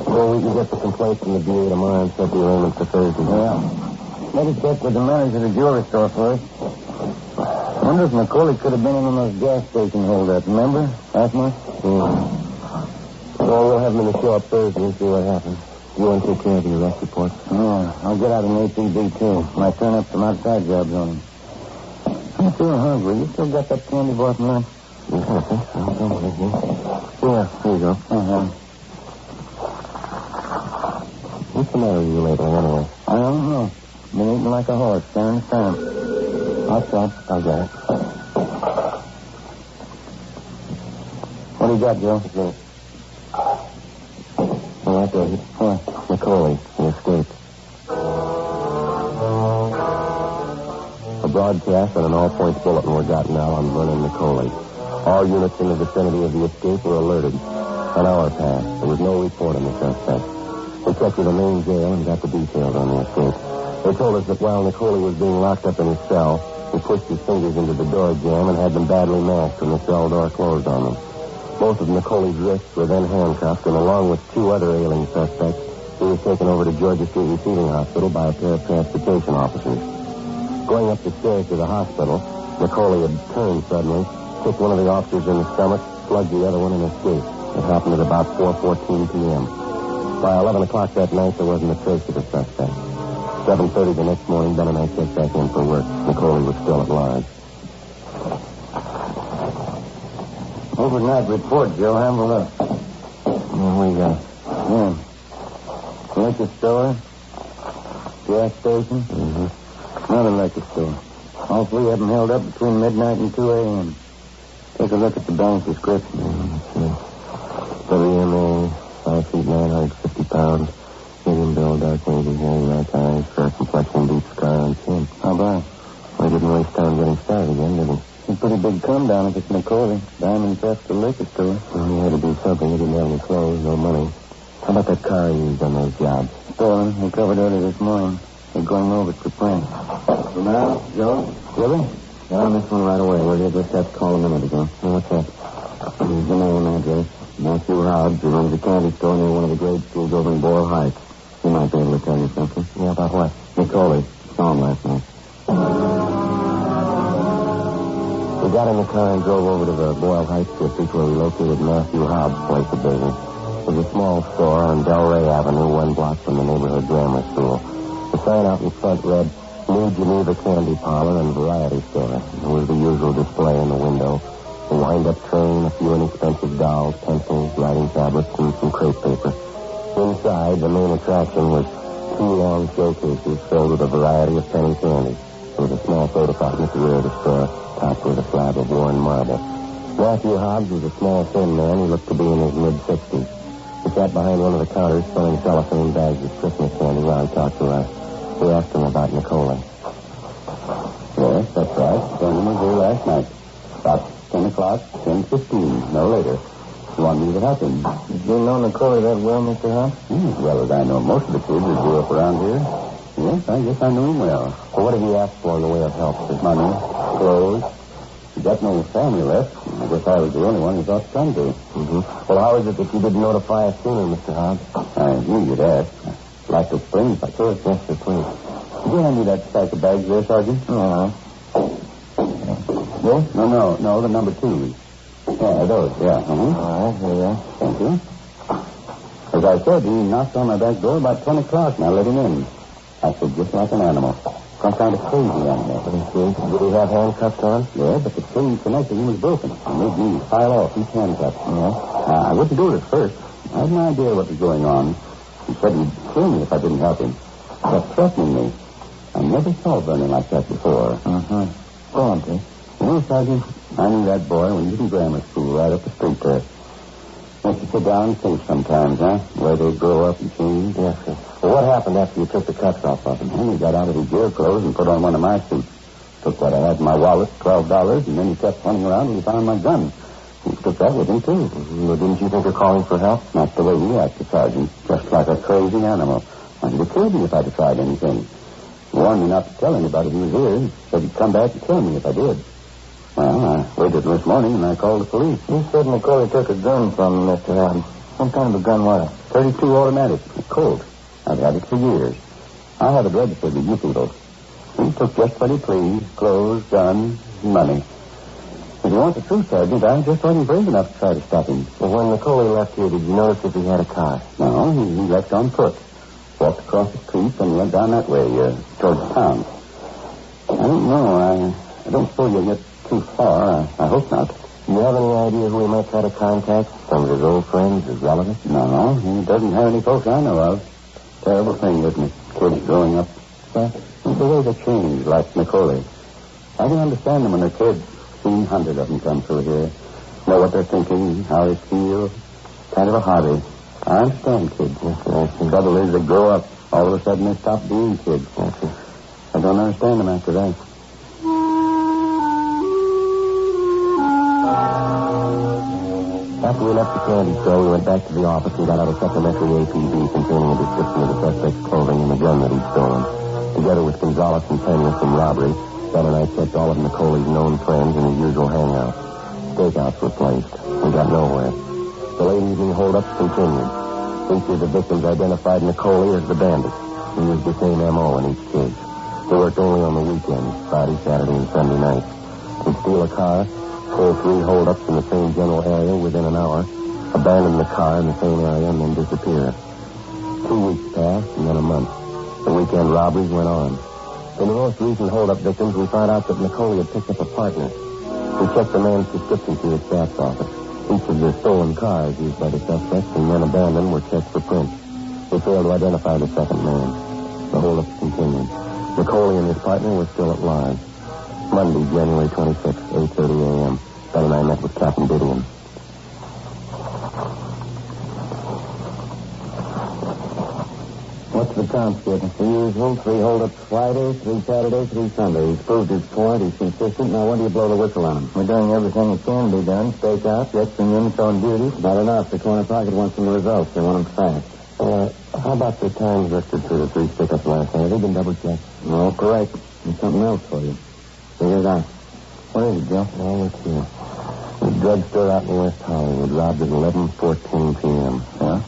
Well, we can get the complaint from the DA tomorrow and set the arraignment for Thursday. Yeah. Maybe check with the manager of the jewelry store first. I wonder if McCauley could have been in on those gas station holdups, remember? Last month? Yeah. Well, we'll have him in the show up Thursday and see what happens. You want to take care of the arrest report? Yeah, I'll get out an APB, too. Might turn up some outside jobs on him. I'm feeling hungry. You still got that candy bar from lunch? Yeah, I think so. Yeah, here you go. Uh-huh. What's the matter with you lately, anyway? I don't know. Been eating like a horse, staring at time. I'll get it. What do you got, Joe? Oh, right there. McCauley. He escaped. A broadcast and an all-points bulletin were gotten out on Vernon McCauley. All units in the vicinity of the escape were alerted. An hour passed. There was no report on the suspect. We checked with the main jail and got the details on the escape. They told us that while McCauley was being locked up in his cell, he pushed his fingers into the door jamb and had them badly masked when the cell door closed on them. Both of McCauley's wrists were then handcuffed, and along with 2 other ailing suspects, he was taken over to Georgia Street Receiving Hospital by a pair of transportation officers. Going up the stairs to the hospital, Nicole had turned suddenly, kicked one of the officers in the stomach, slugged the other one, and escaped. It happened at about 4:14 p.m. By 11 o'clock that night, there wasn't a trace of the suspect. 7:30 the next morning, Ben and I checked back in for work. Nicole was still at large. Overnight report, Joe. Have a look. What do you got? Yeah. Liquor store. Gas station. Another liquor store. All three of them held up between midnight and 2 a.m. Take a look at the bank description. WMA, 5 feet 950 pounds. Medium build, dark navy hair, black eyes, fair complexion, deep scar on chin. How about? We didn't waste time getting started again, did we? A pretty big come down if it's Nicole. Diamond theft to liquor store. Well, he had to do something. He didn't have any clothes, no money. How about that car he used on those jobs? Stolen. We covered early this morning. They're going over to print. So now, Joe? Really? Get on this one right away. We'll just have to call a minute ago. What's that? Here's the name and address. Matthew Hobbs, who runs a candy store near one of the grade schools over in Boyle Heights. He might be able to tell you something. Yeah, about what? Nicole. Saw him last night. We got in the car and drove over to the Boyle Heights district where we located Matthew Hobbs' place of business. It was a small store on Delray Avenue, 1 block from the neighborhood grammar school. The sign out in front read, New Geneva Candy Parlor and Variety Store. There was the usual display in the window. A wind-up train, a few inexpensive dolls, pencils, writing tablets, and some crepe paper. Inside, the main attraction was 2 long showcases filled with a variety of penny candy. There was a small soda fountain at the rear of the store, topped with a slab of worn marble. Matthew Hobbs was a small, thin man. He looked to be in his mid-60s. He sat behind one of the counters selling cellophane bags of Christmas candy while he talked to us. We asked him about Nicole. Yes, that's right. Someone was here last night. About 10 o'clock, 10:15, no later. You want me to help him? Did you know Nicole that well, Mr. Hobbs? As well as I know most of the kids that grew up around here. Yes, I guess I knew him well. Well, what did he ask for in the way of help? His money, clothes. He got no family left. I guess I was the only one he thought to come to. Well, how is it that you didn't notify us sooner, Mr. Hobbs? I knew you'd ask. I'd like to explain if I could. Yes, sir, please. Could you hand me that stack of bags there, Sergeant? Yeah. Yes? No, the number 2. Yeah, those, yeah. All right, here you are. Thank you. As I said, he knocked on my back door about 10 o'clock, and I let him in. Acted just like an animal. Some kind of crazy animal. Did he have handcuffs on? Yeah, but the chain connecting him was broken. It made me file off each handcuff. Yeah? I wouldn't do it at first. I had no idea what was going on. He said he'd kill me if I didn't help him. He kept threatening me. I never saw Vernon like that before. Go on, please. Well, Sergeant, I knew that boy when he was in grammar school right up the street there. Wants to sit down and think sometimes, huh? Where they grow up and change. Yes, sir. Well, what happened after you took the cuffs off of him? Well, he got out of his jail clothes and put on one of my suits. Took what I had in my wallet, $12, and then he kept running around and he found my gun. He took that with him, too. Well, didn't you think of calling for help? Not the way he acted, Sergeant. Just like a crazy animal. He'd have killed me if I'd have tried anything. He warned me not to tell anybody he was here. He said he'd come back and kill me if I did. Well, I waited this morning and I called the police. You said Nicole took a gun from Mr. Hobbs. What kind of a gun was it? .32 automatic. A Colt. I've had it for years. I have it registered with you people. He took just what he pleased. Clothes, guns, money. If you want the truth, Sergeant, I just wasn't brave enough to try to stop him. Well, when Nicole left here, did you notice if he had a car? No, he left on foot. Walked across the street and went down that way, towards town. I don't know. I don't suppose you'll get too far. I hope not. Do you have any idea who he might try to contact? Some of his old friends, his relatives? No, he doesn't have any folks I know of. Terrible thing, isn't it? Kids growing up. The way they change, like Nicole. I can understand them when they're kids. Seen hundreds of them come through here. Know what they're thinking, how they feel. Kind of a hobby. I understand kids. The trouble is they grow up. All of a sudden they stop being kids. I don't understand them after that. After we left the candy store, we went back to the office and got out a supplementary APB containing a description of the suspect's clothing and the gun that he'd stolen. Together with Gonzalez and Pena from robbery, Ben and I checked all of Nicole's known friends in his usual hangout. Stakeouts were placed. We got nowhere. The late evening holdups continued. Each of the victims identified Nicole as the bandit. He used the same M.O. in each case. They worked only on the weekends, Friday, Saturday, and Sunday nights. They'd steal a car, pull 3 holdups in the same general area within an hour, abandon the car in the same area, and then disappear. 2 weeks passed, and then a month. The weekend robberies went on. In the most recent holdup victims, we found out that Nicole had picked up a partner. We checked the man's description through his stats office. Each of the stolen cars used by the suspects and then abandoned were checked for prints. We failed to identify the second man. The holdups continued. Nicole and his partner were still at large. Monday, January 26, 8:30 a.m. Ben and I met with Captain Didion. What's the count, Skip? The usual. 3 holdups Friday, 3 Saturday, 3 Sunday. He's proved his point. He's consistent. Now, when do you blow the whistle on him? We're doing everything that can be done. Stake out, get some units on duty. Not enough. The corner pocket wants some results. They want them fast. How about the times listed for the 3 pickups last night? Have they been double-checked? No, correct. There's something else for you. Figure it out. What is it, Joe? Well, let's see. The drugstore out in West Hollywood robbed at 11:14 p.m. Yeah?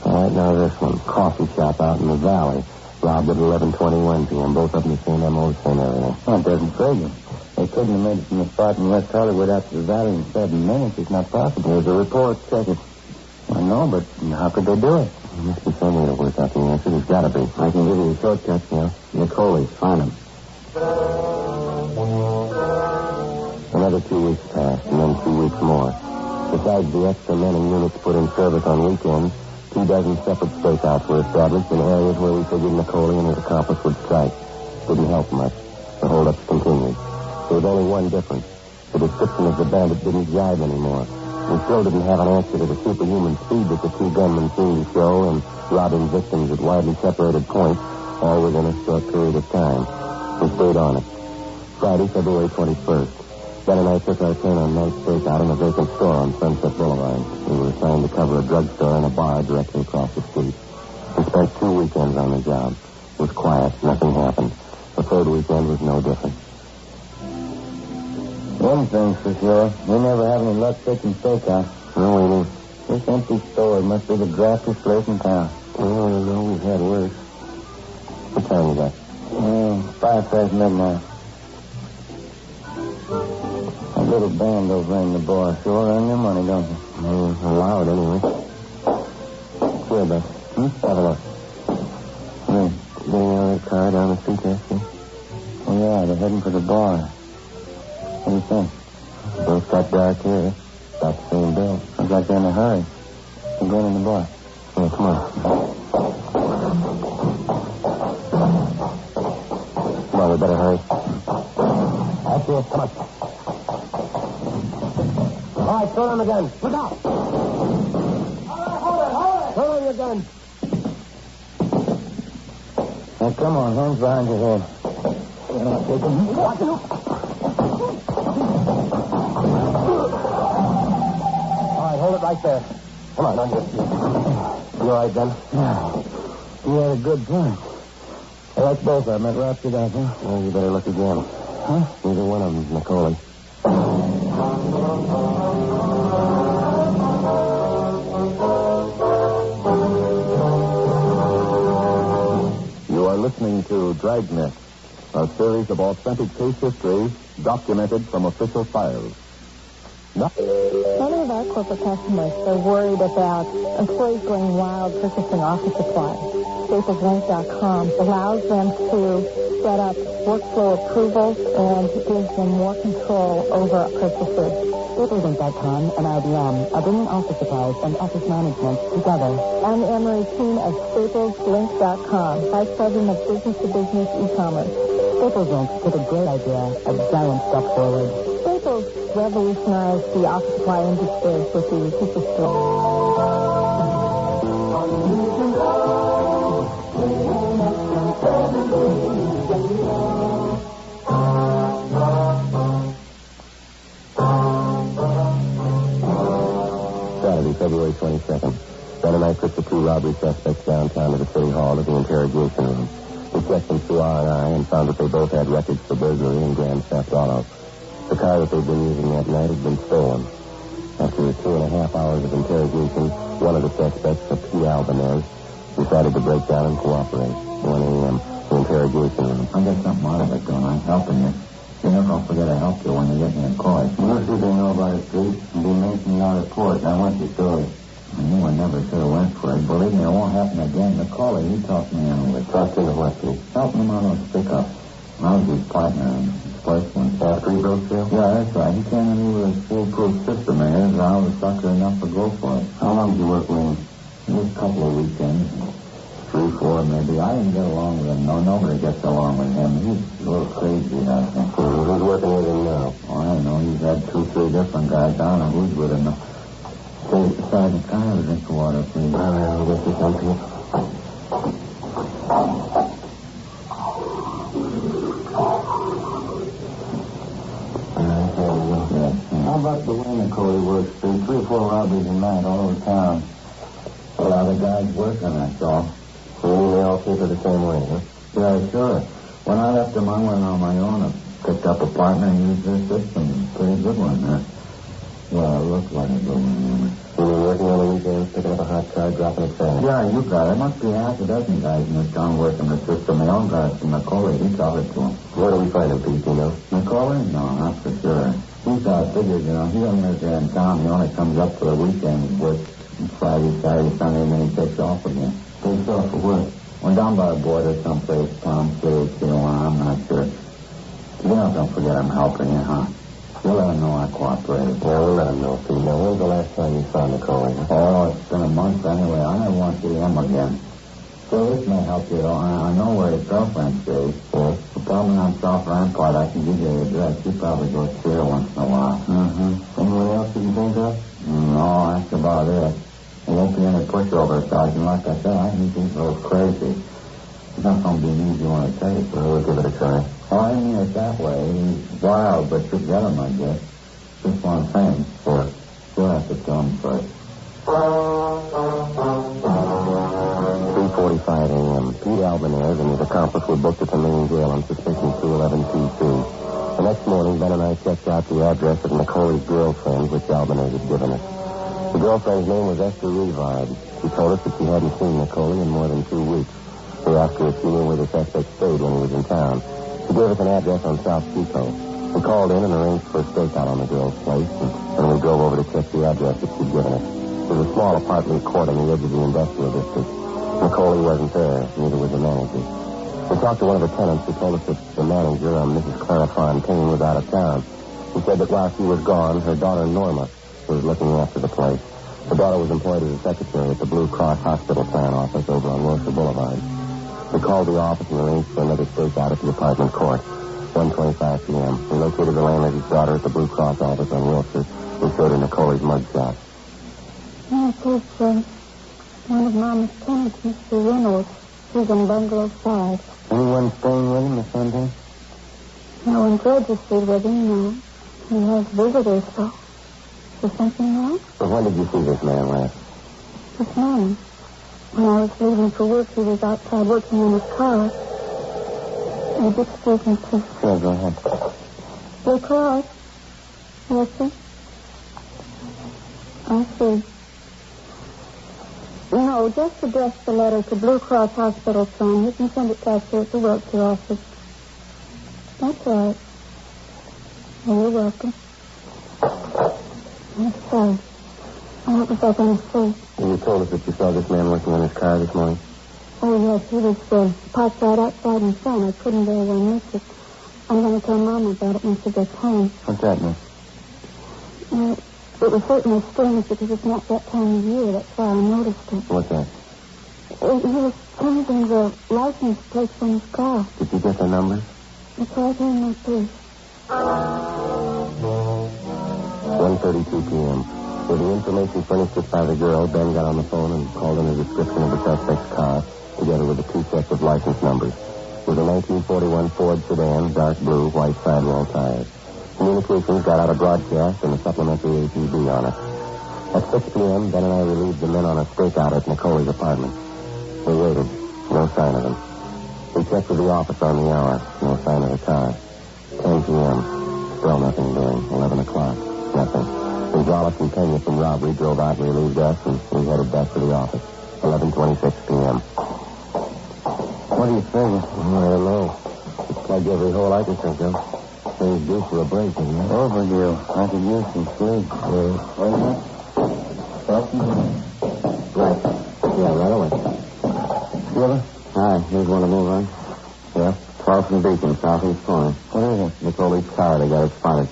All right, now this one. Coffee shop out in the valley. Robbed at 11:21 p.m. Both of them the same M.O., same everything. Oh, it doesn't figure. They couldn't have made it from the spot in West Hollywood out to the valley in 7 minutes. It's not possible. There's a report. Check it. I know, but how could they do it? There must be some way to work out the answer. There's got to be. I can give you a shortcut, yeah. Nicole, find him. Another 2 weeks passed, and then 2 weeks more. Besides the extra men and units put in service on weekends, 2 dozen separate stakeouts were established in areas where we figured Nicole and his accomplice would strike. Didn't help much. The holdups continued. There was only one difference. The description of the bandit didn't jive anymore. We still didn't have an answer to the superhuman speed that the 2 gunmen seemed to show in robbing victims at widely separated points, all within a short period of time. We stayed on it. Friday, February 21st. Ben and I took our turn on night stakeout in a vacant store on Sunset Boulevard. We were assigned to cover a drugstore and a bar directly across the street. We spent 2 weekends on the job. It was quiet. Nothing happened. The 3rd weekend was no different. One thing's for sure. We never have any luck taking stakeout. No, we didn't. This empty store must be the draftiest place in town. Oh, I know. We've had worse. What time is that? 5 past midnight. A little band over in the bar. Sure earn your money, don't you? Allowed, anyway. Here, Beth. Have a look. Getting out of the car down the street there, see? Oh, yeah, they're heading for the bar. What do you think? Both got dark here. About the same bill. Sounds like they're in a hurry. I'm going in the bar. Yeah, come on. Come on, we better hurry. That's it. Come on. All right, throw down the gun. Look out. Hold it. Throw down your gun. Now, come on. Hands behind your head. Watch it. Hold it right there. Come on, on your feet. You all right, Ben? Yeah. You had a good point. I like both of them. That wraps it up, huh? Well, you better look again. Huh? Neither one of them's Nicole. You are listening to Dragnet, a series of authentic case history documented from official files. Many of our corporate customers are worried about employees going wild purchasing office supplies. StaplesLink.com allows them to set up workflow approvals and gives them more control over purchases. StaplesLink.com and IBM are bringing office supplies and office management together. I'm Anne Marie Keene of StaplesLink.com, Vice President of Business-to-Business E-commerce. Staples Link took a great idea, a giant step forward. Staples revolutionized the office supply industry with the superstore. Saturday, February 22nd. Ben and I took the 2 robbery suspects downtown to the city hall to the interrogation room. We checked them through R&I and found that they both had records for burglary and grand theft auto. The car that they'd been using that night had been stolen. After 2.5 hours of interrogation, one of the suspects, a P. Albanese, decided to break down and cooperate. 1 a.m., the interrogation room. I get something out of it, don't I? Helping you. You never don't forget to help you when you get me a call. Most people know about it, Pete. And be making me out of port. I want your story. I knew I never should have went for it. Believe me, it won't happen again. The caller, he talked me into it. Talked into what, Pete? Helping him out on his pickup. I was his partner in his first one. After he broke through? Yeah, that's right. He came in with a foolproof system of his. I was sucker enough to go for it. How long did you work with him? Just a couple of weekends. 3, 4, maybe. I didn't get along with him. No, nobody gets along with him. He's a little crazy, I think. Who's working with him now? Oh, I don't know. He's had 2, 3 different guys. I don't know who's with him. Say, Sergeant, can I have a drink of water, please? I'll get you something. How about the way Nicole works, Pete? 3 or 4 robberies a night all over town. A lot of guys working, that's all. So they all keep it the same way, huh? Yeah, sure. When I left them, I went on my own. I picked up a partner and used their system. Pretty good one, huh? Well, it looked like a good one. You mean working on the weekends, picking up a hot car, dropping it fast? Yeah, you got it. There must be half a dozen guys in this town working the system. They all got it from Nicole. He taught it to them. Where do we find him, Pete, you know? Nicole? No, not for sure. He's figures, you know. He don't live there in town. He only comes up for the weekend, works Friday, Saturday, Sunday, and then he takes off again. Takes off for what? Went down by the border someplace, Tom City, Tijuana, I'm not sure. You know, don't forget I'm helping you, huh? You'll let him know I cooperated. Yeah, we'll let him know, Pete. Now, when's the last time you saw Nicole? Oh, it's been a month anyway. I never want to see him again. So this may help you, though. I know where his girlfriend stays. Yeah? Tell me on South Rampart. I can give you the address. She probably goes through her once in a while. Mm-hmm. Anyone else you can think of? No, that's about it. He won't be any pushover, Sergeant. Like I said, I think he's a little crazy. It's not going to be an easy one to take. Well, we'll give it a try. Oh, I mean it that way. He's wild, but you get him, I guess. Just one thing. What? You'll have to tell him first. 3:45 a.m. Pete Albanese and his accomplice were booked at the main jail on suspicion 211 PC. The next morning, Ben and I checked out the address of Nicole's girlfriend, which Albanese had given us. The girlfriend's name was Esther Revard. She told us that she hadn't seen Nicole in more than 2 weeks. We asked her if she knew where the suspect stayed when he was in town. She gave us an address on South Pico. We called in and arranged for a stakeout on the girl's place, and we drove over to check the address that she'd given us. It was a small apartment court on the edge of the industrial district. Nicole wasn't there, neither was the manager. We talked to one of the tenants who told us that the manager, Mrs. Clara Fontaine, was out of town. He said that while she was gone, her daughter Norma was looking after the place. The daughter was employed as a secretary at the Blue Cross Hospital Plan office over on Wilshire Boulevard. We called the office and arranged for another stakeout at the apartment court. 1:25 p.m. We located the landlady's daughter at the Blue Cross office on Wilshire. We showed her Nicole's mugshot. Yes, it's one of Mama's tenants, Mr. Reynolds. He's in Bungalow 5. Anyone staying with him, Miss Fontaine? No one's registered with him, no. He has visitors, though. Is there something wrong? So when did you see this man last? This morning. When I was leaving for work, he was outside working on his car. Would you excuse me, please? Sure, go ahead. Blue Cross? Yes, sir? I see. No, just address the letter to Blue Cross Hospital Plan. You can send it back here at the Wiltshire office. That's right. Oh, you're welcome. I'm sorry. What was I going to say? You told us that you saw this man working on his car this morning. Oh, yes, he was parked right outside in front. I couldn't very well miss it. I'm going to tell Mama about it when she gets home. What's that, miss? It was certainly strange because it's not that time of year. That's why I noticed it. What's that? He was changing the license plate from his car. Did you get the numbers? It's right here in my purse. 1:32 p.m. With the information furnished us by the girl, Ben got on the phone and called in a description of the suspect's car, together with the 2 sets of license numbers. It was a 1941 Ford sedan, dark blue, white sidewall tires. Communications got out a broadcast and a supplementary APB on it. At 6 p.m., Ben and I relieved the men on a stakeout at Nicole's apartment. We waited. No sign of him. We checked with the office on the hour. No sign of the car. 10 p.m. Still nothing doing. 11 o'clock. Nothing. Gonzalez and Pena from robbery drove out and relieved us, and we headed back to the office. 11:26 p.m. What do you think? I don't know. It's plugged every hole I can think of. Things due for a break, isn't it? Overdue. I could use some sleep. Right. Yeah, right away. Skipper? Hi, here's one to move on. Yeah? 12 from Beacon, southeast corner. What is it? Nicole's car. They got it spotted.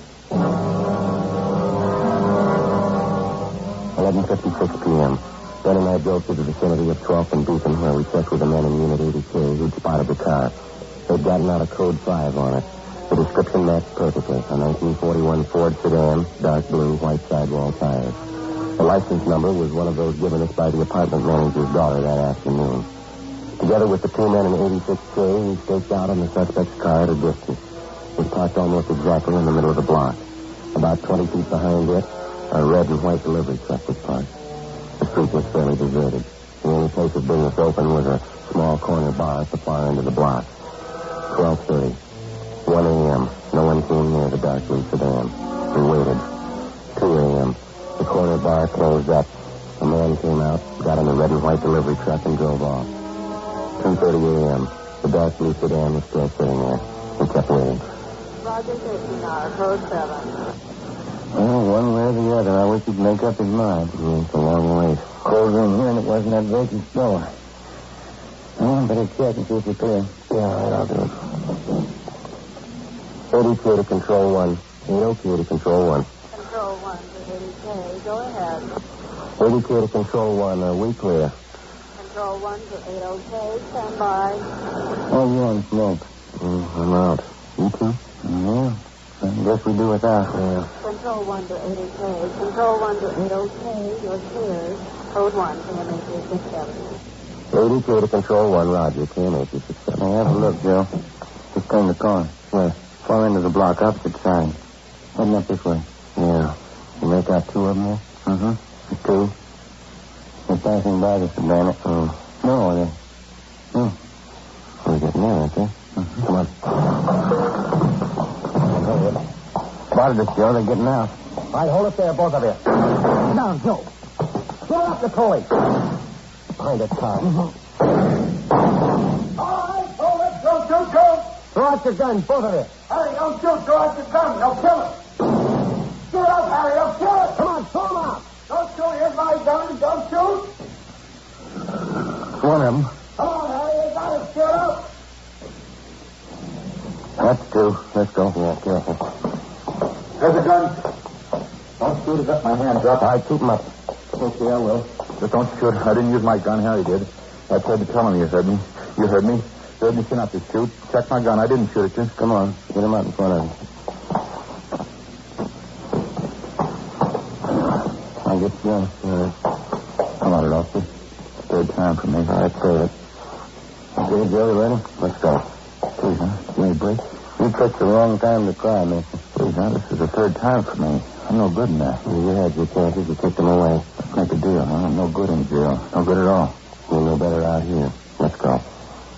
11:56 p.m. Ben and I drove to the vicinity of 12th and Beacon, where we checked with the men in Unit 80K who'd spotted the car. They'd gotten out a code 5 on it. The description matched perfectly. A 1941 Ford sedan, dark blue, white sidewall tires. The license number was one of those given us by the apartment manager's daughter that afternoon. Together with the two men in 86K, we staked out on the suspect's car at a distance. It was parked almost exactly in the middle of the block. About 20 feet behind it, a red and white delivery truck was parked. The street was fairly deserted. The only place of business open was a small corner bar at the far end of the block. 12:30. 1 a.m. No one came near the dark blue sedan. We waited. 2 a.m. The corner bar closed up. A man came out, got in the red and white delivery truck, and drove off. 2:30 a.m. The dark blue sedan was still sitting there. We kept waiting. Roger 59, code 7. Well, one way or the other, I wish he'd make up his mind. It's a long way. Cold room here, and it wasn't that vacant store. Well, better check and see if you're clear. Yeah, all right, I'll do it. 82 to Control 1. 802 to Control 1. Control 1 to 80K. Go ahead. 82 to Control 1. Are we clear? Control 1 to 80K. Stand by. Oh, you on smoke? I'm out. You too? Yeah. I guess we do without. Yeah. Control 1 to 80K. Control 1 to 80K. You're cleared. Code 1 to MH670. 82 to Control 1. Roger. KMH670. Hey, have a look, Joe. Just turn the corner. Where? Far end of the block, opposite side. Heading up this way. Yeah. You make out two of them there? Mm-hmm. Two. They're passing by the sedan. No, they... Oh. We're getting there, aren't they? Mm-hmm. Come on. Spotted us, Joe. They're getting out. All right, hold it there, both of you. Sit down, Joe. Throw up the Coley. Behind that car. All right, hold it. Don't shoot, Joe. Throw out your guns, both of you. Harry, don't shoot. Throw out your gun. They'll kill it. Shoot up, Harry. They'll kill it. Come on, throw them out. Don't shoot. Here's my gun. Don't shoot. One of them. Come on, Harry. You got it. Shoot up. That's two. Let's go. Yeah, careful. There's a gun. Don't shoot. I got my hands up. All right, keep them up. Okay, I will. Just don't shoot. I didn't use my gun. Harry did. I tried to tell him you heard me. You heard me. You heard me say not to shoot. Check my gun. I didn't shoot at you. Come on. Get him out in front of him. I'll get you. All right. Come on, officer. Third time for me. All right, save it. Okay, Joe, you ready? Let's go. Please, huh? You need a break? You picked the wrong time to cry, mister. Please, huh? This is the third time for me. I'm no good in that. You had your chances. You kicked them away. Let's make a deal, huh? I'm no good in jail. No good at all. You'll know better out here. Let's go.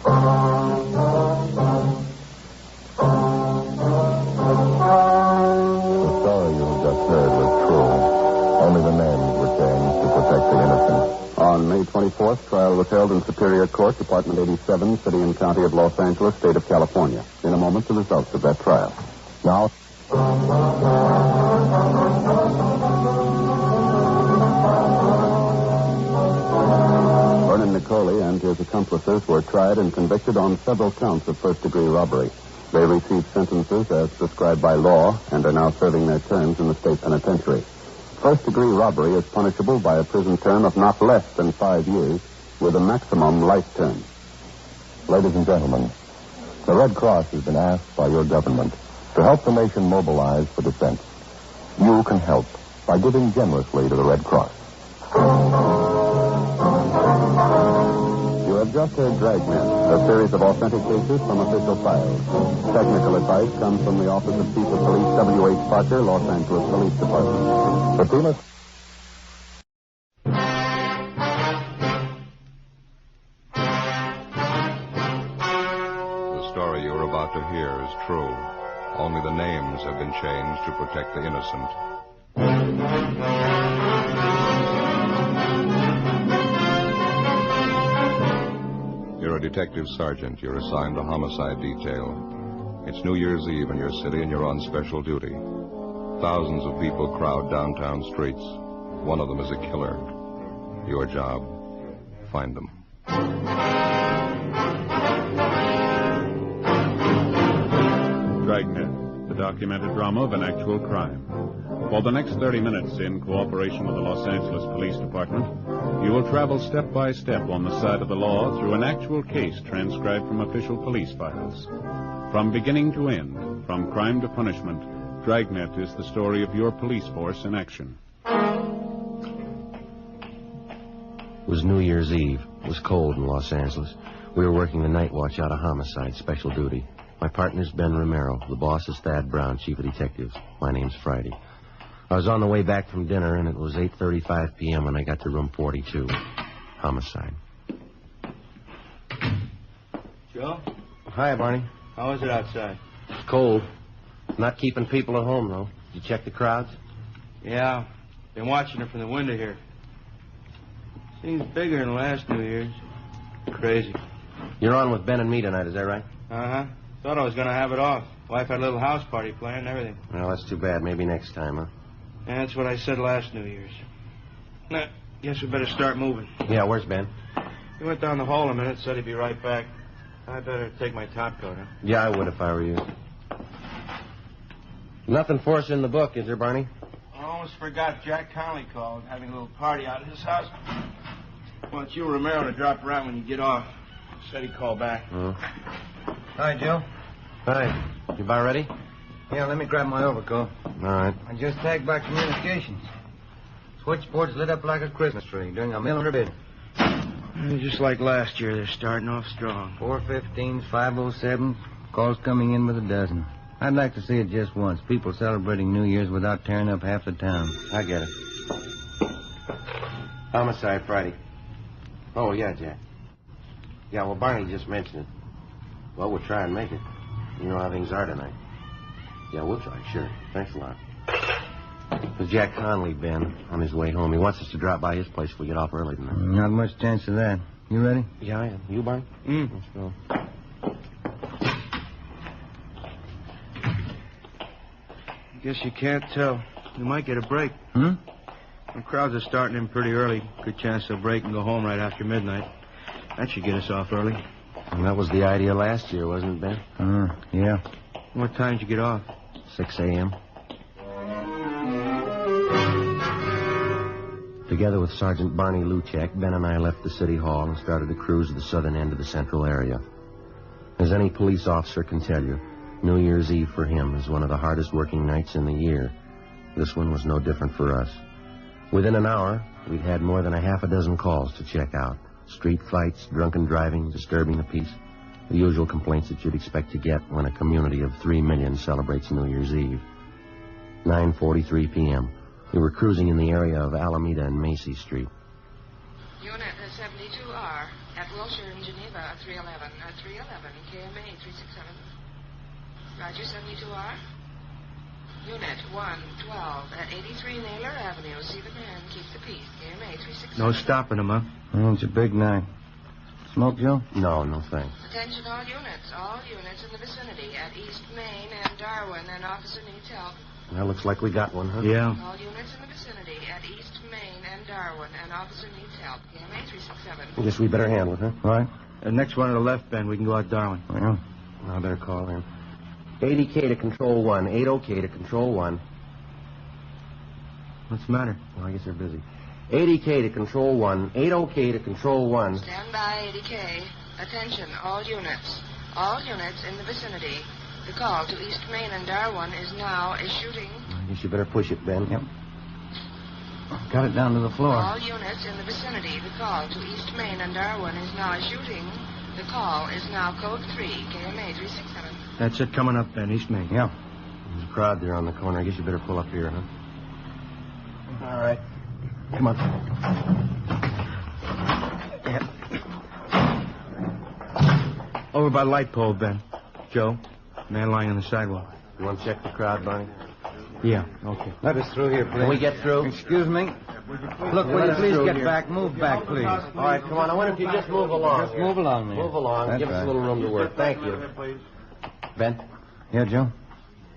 The story you have just heard was true. Only the names were changed to protect the innocent. On May 24th, trial was held in Superior Court, Department 87, City and County of Los Angeles, State of California. In a moment, the results of that trial. Now... Vernon Nicoli and his accomplices were tried and convicted on several counts of first-degree robbery. They received sentences as prescribed by law and are now serving their terms in the state penitentiary. First-degree robbery is punishable by a prison term of not less than 5 years, with a maximum life term. Ladies and gentlemen, the Red Cross has been asked by your government to help the nation mobilize for defense. You can help by giving generously to the Red Cross. You have just heard Dragnet, a series of authentic cases from official files. Technical advice comes from the Office of Chief of Police W.H. Parker, Los Angeles Police Department. Fatima... The story you're about to hear is true. Only the names have been changed to protect the innocent. Here are You're a detective sergeant. You're assigned to homicide detail. It's New Year's Eve in your city, and you're on special duty. Thousands of people crowd downtown streets. One of them is a killer. Your job, find them. Dragnet, the documented drama of an actual crime. For the next 30 minutes, in cooperation with the Los Angeles Police Department, you will travel step by step on the side of the law through an actual case transcribed from official police files. From beginning to end, from crime to punishment, Dragnet is the story of your police force in action. It was New Year's Eve. It was cold in Los Angeles. We were working the night watch out of homicide, special duty. My partner's Ben Romero. The boss is Thad Brown, chief of detectives. My name's Friday. I was on the way back from dinner, and it was 8:35 p.m. when I got to room 42. Homicide. Joe? Hi, Barney. How is it outside? It's cold. Not keeping people at home, though. Did you check the crowds? Yeah. Been watching it from the window here. Seems bigger than last New Year's. Crazy. You're on with Ben and me tonight, is that right? Uh-huh. Thought I was going to have it off. Wife had a little house party planned and everything. Well, that's too bad. Maybe next time, huh? That's what I said last New Year's. Nah, guess we better start moving. Yeah, where's Ben? He went down the hall a minute, said he'd be right back. I better take my top coat, huh? Yeah, I would if I were you. Nothing for us in the book, is there, Barney? I almost forgot Jack Conley called, having a little party out at his house. Wants you, Romero, to drop around when you get off. Said he'd call back. Oh. Hi, Joe. Hi. You about ready? Yeah, let me grab my overcoat. All right. I just tagged by communications. Switchboard's lit up like a Christmas tree during a millimeter bid. Just like last year, they're starting off strong. 415s, 507. Calls coming in with a dozen. I'd like to see it just once. People celebrating New Year's without tearing up half the town. I get it. Homicide Friday. Oh, yeah, Jack. Yeah, well, Barney just mentioned it. Well, we'll try and make it. You know how things are tonight. Yeah, we'll try, sure. Thanks a lot. There's Jack Conley, Ben, on his way home. He wants us to drop by his place if we get off early tonight. Not much chance of that. You ready? Yeah, I am. You, Barney? Let's go. Guess you can't tell. You might get a break. Hmm? The crowds are starting in pretty early. Good chance they'll break and go home right after midnight. That should get us off early. And that was the idea last year, wasn't it, Ben? Yeah. What time did you get off? 6 a.m. Together with Sergeant Barney Luchak, Ben and I left the city hall and started to cruise to the southern end of the central area. As any police officer can tell you, New Year's Eve for him is one of the hardest working nights in the year. This one was no different for us. Within an hour, we'd had more than a half a dozen calls to check out. Street fights, drunken driving, disturbing the peace. The usual complaints that you'd expect to get when a community of 3 million celebrates New Year's Eve. 9:43 p.m. We were cruising in the area of Alameda and Macy Street. Unit 72R at Wilshire in Geneva, 311. 311, KMA 367. Roger, 72R. Unit 112 at 83 Naylor Avenue. See the man, keep the peace. KMA 367. No stopping them, huh? Well, it's a big night. Smoke, Joe? No, no thanks. Attention all units in the vicinity at East Main and Darwin. An officer needs help. Well, looks like we got one, huh? Yeah. All units in the vicinity at East Main and Darwin. An officer needs help. KMA 367. I guess we better handle it, huh? All right. Next one to the left, Ben. We can go out Darwin. Well, I better call him. 80K to Control 1. 80K to Control 1. What's the matter? Well, I guess they're busy. 80K to Control 1. 80K to Control 1. Stand by, 80K. Attention, all units. All units in the vicinity. The call to East Main and Darwin is now a shooting. I guess you better push it, Ben. Yep. Got it down to the floor. All units in the vicinity. The call to East Main and Darwin is now a shooting. The call is now code 3, KMA 367. That's it coming up, Ben. East Main. Yeah. There's a crowd there on the corner. I guess you better pull up here, huh? All right. Come on. Yeah. Over by the light pole, Ben. Joe, man lying on the sidewalk. You want to check the crowd, Barney? Yeah, okay. Let us through here, please. Can we get through? Excuse me. Look, will you please get back? Move back, please. All right, come on. I wonder if you just move along. Just move along, man. Move along. That's Give us right. a little room to work. Thank you. Ben, Yeah, Joe?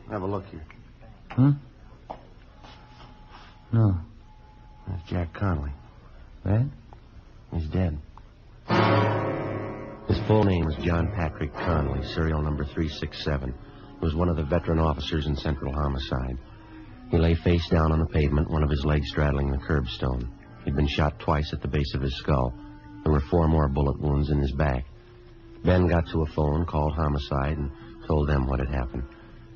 have a look here. Hmm? No. That's Jack Conley. That? He's dead. His full name is John Patrick Conley, serial number 367. He was one of the veteran officers in Central Homicide. He lay face down on the pavement, one of his legs straddling the curbstone. He'd been shot twice at the base of his skull. There were 4 more bullet wounds in his back. Ben got to a phone, called Homicide, and told them what had happened.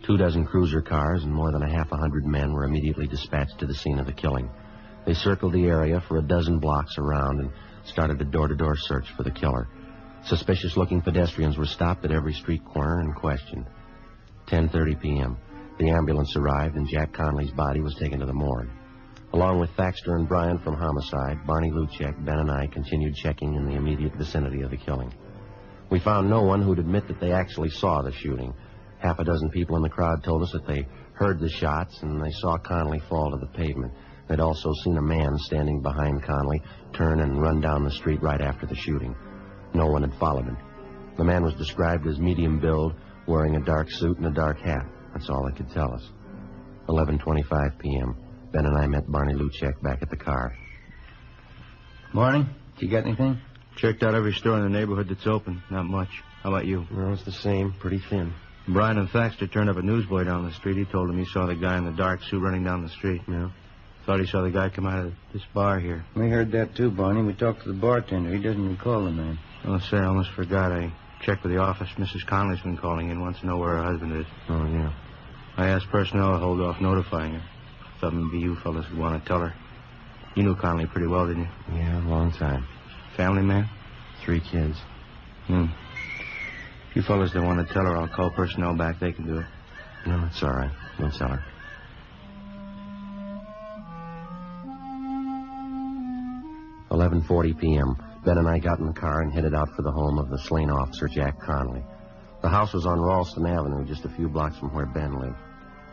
24 cruiser cars and more than 100 men were immediately dispatched to the scene of the killing. They circled the area for a dozen blocks around and started a door-to-door search for the killer. Suspicious-looking pedestrians were stopped at every street corner and questioned. 10:30 p.m. The ambulance arrived and Jack Conley's body was taken to the morgue. Along with Thaxter and Bryan from Homicide, Barney Luchek, Ben, and I continued checking in the immediate vicinity of the killing. We found no one who'd admit that they actually saw the shooting. Half a dozen people in the crowd told us that they heard the shots and they saw Conley fall to the pavement. They'd also seen a man standing behind Conley turn and run down the street right after the shooting. No one had followed him. The man was described as medium build, wearing a dark suit and a dark hat. That's all they could tell us. 11:25 p.m. Ben and I met Barney Luchek back at the car. Morning. Did you get anything? Checked out every store in the neighborhood that's open. Not much. How about you? Well, it's the same. Pretty thin. Brian and Thaxter turned up a newsboy down the street. He told him he saw the guy in the dark suit running down the street. Yeah. Thought he saw the guy come out of this bar here. We heard that too, Barney. We talked to the bartender. He doesn't recall the man. Oh, say, I almost forgot. I checked with the office. Mrs. Conley's been calling in. Wants to know where her husband is. Oh, yeah. I asked personnel to hold off notifying her. Thought maybe you fellas would want to tell her. You knew Conley pretty well, didn't you? Yeah, a long time. Family man? 3 kids. If you fellas don't want to tell her, I'll call personnel back. They can do it. No, it's all right. Don't tell her. 11:40 p.m. Ben and I got in the car and headed out for the home of the slain officer, Jack Conley. The house was on Ralston Avenue, just a few blocks from where Ben lived.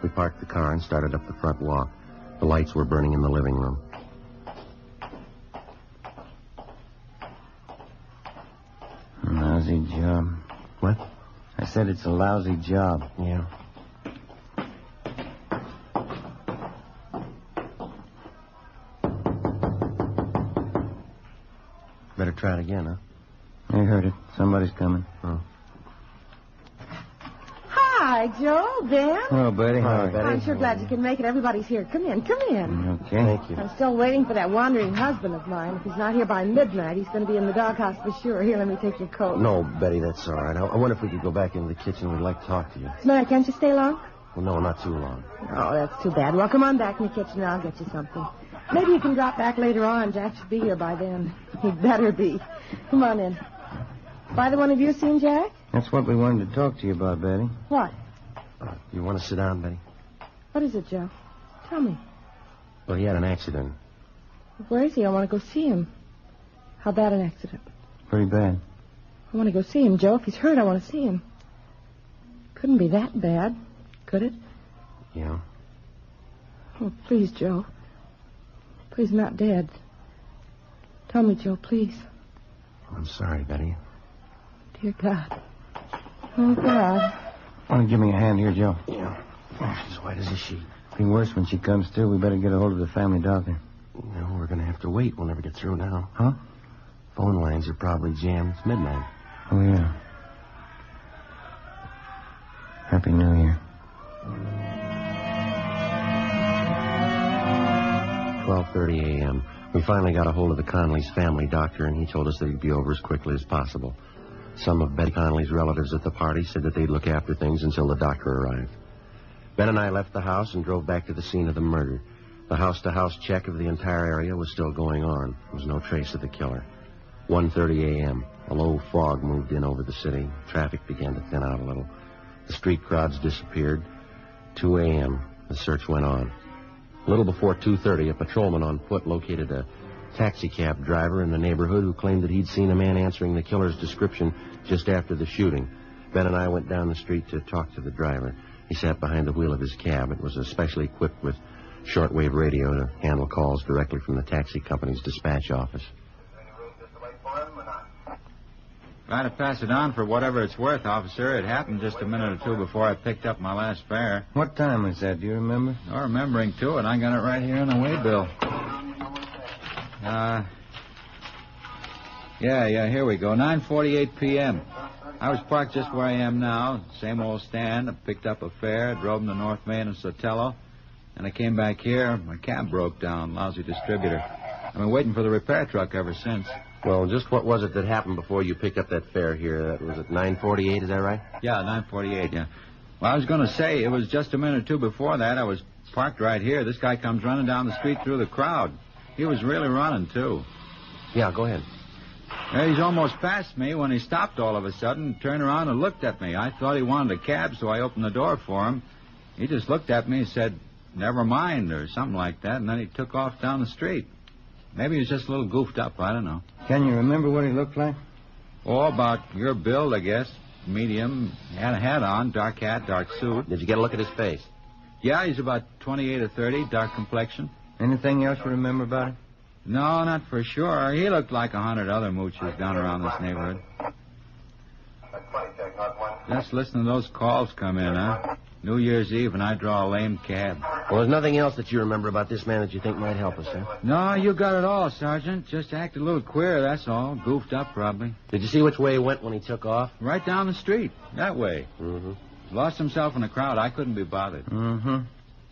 We parked the car and started up the front walk. The lights were burning in the living room. Lousy job. What? I said it's a lousy job. Yeah. Better try it again, huh? I heard it. Somebody's coming. Oh. Hi, Joe, Ben. Hello, Betty. How are you? I'm sure glad you can make it. Everybody's here. Come in, come in. Okay. Thank you. I'm still waiting for that wandering husband of mine. If he's not here by midnight, he's going to be in the doghouse for sure. Here, let me take your coat. No, Betty, that's all right. I wonder if we could go back into the kitchen. We'd like to talk to you. What's the matter? Can't you stay long? Well, no, not too long. Oh, that's too bad. Well, come on back in the kitchen and I'll get you something. Maybe you can drop back later on. Jack should be here by then. He'd better be. Come on in. Either one of you seen Jack? That's what we wanted to talk to you about, Betty. What? You want to sit down, Betty? What is it, Joe? Tell me. Well, he had an accident. Where is he? I want to go see him. How bad an accident? Pretty bad. I want to go see him, Joe. If he's hurt, I want to see him. Couldn't be that bad, could it? Yeah. Oh, please, Joe. Please, not dead. Tell me, Joe, please. I'm sorry, Betty. Dear God. Oh, God. Want to give me a hand here, Joe? Yeah. As white as a sheet. Be worse when she comes through. We better get a hold of the family doctor. No, we're going to have to wait. We'll never get through now. Huh? Phone lines are probably jammed. It's midnight. Oh, yeah. Happy New Year. 12:30 a.m. We finally got a hold of the Conley's family doctor, and he told us that he'd be over as quickly as possible. Some of Betty Conley's relatives at the party said that they'd look after things until the doctor arrived. Ben and I left the house and drove back to the scene of the murder. The house-to-house check of the entire area was still going on. There was no trace of the killer. 1:30 a.m. A low fog moved in over the city. Traffic began to thin out a little. The street crowds disappeared. 2 a.m. The search went on. A little before 2:30, a patrolman on foot located a taxicab driver in the neighborhood who claimed that he'd seen a man answering the killer's description just after the shooting. Ben and I went down the street to talk to the driver. He sat behind the wheel of his cab. It was especially equipped with shortwave radio to handle calls directly from the taxi company's dispatch office. Try to pass it on for whatever it's worth, officer. It happened just a minute or two before I picked up my last fare. What time was that? Do you remember? Oh, remembering, too, and I got it right here on the waybill. Yeah, here we go. 9:48 p.m. I was parked just where I am now. Same old stand. I picked up a fare, drove them to North Main and Sotelo, and I came back here. My cab broke down. Lousy distributor. I've been waiting for the repair truck ever since. Well, just what was it that happened before you picked up that fare here? That was at 9:48, is that right? Yeah, 9:48, yeah. Well, I was going to say, it was just a minute or two before that. I was parked right here. This guy comes running down the street through the crowd. He was really running, too. Yeah, go ahead. He's almost past me when he stopped all of a sudden, turned around and looked at me. I thought he wanted a cab, so I opened the door for him. He just looked at me and said, "Never mind," or something like that, and then he took off down the street. Maybe he was just a little goofed up, I don't know. Can you remember what he looked like? Oh, about your build, I guess. Medium. He had a hat on, dark hat, dark suit. Did you get a look at his face? Yeah, he's about 28 or 30, dark complexion. Anything else you remember about him? No, not for sure. He looked like 100 other mooches down around this neighborhood. Just listen to those calls come in, huh? New Year's Eve, and I draw a lame cab. Well, there's nothing else that you remember about this man that you think might help us, huh? No, you got it all, Sergeant. Just acted a little queer, that's all. Goofed up, probably. Did you see which way he went when he took off? Right down the street. That way. Mm-hmm. Lost himself in the crowd. I couldn't be bothered. Mm-hmm.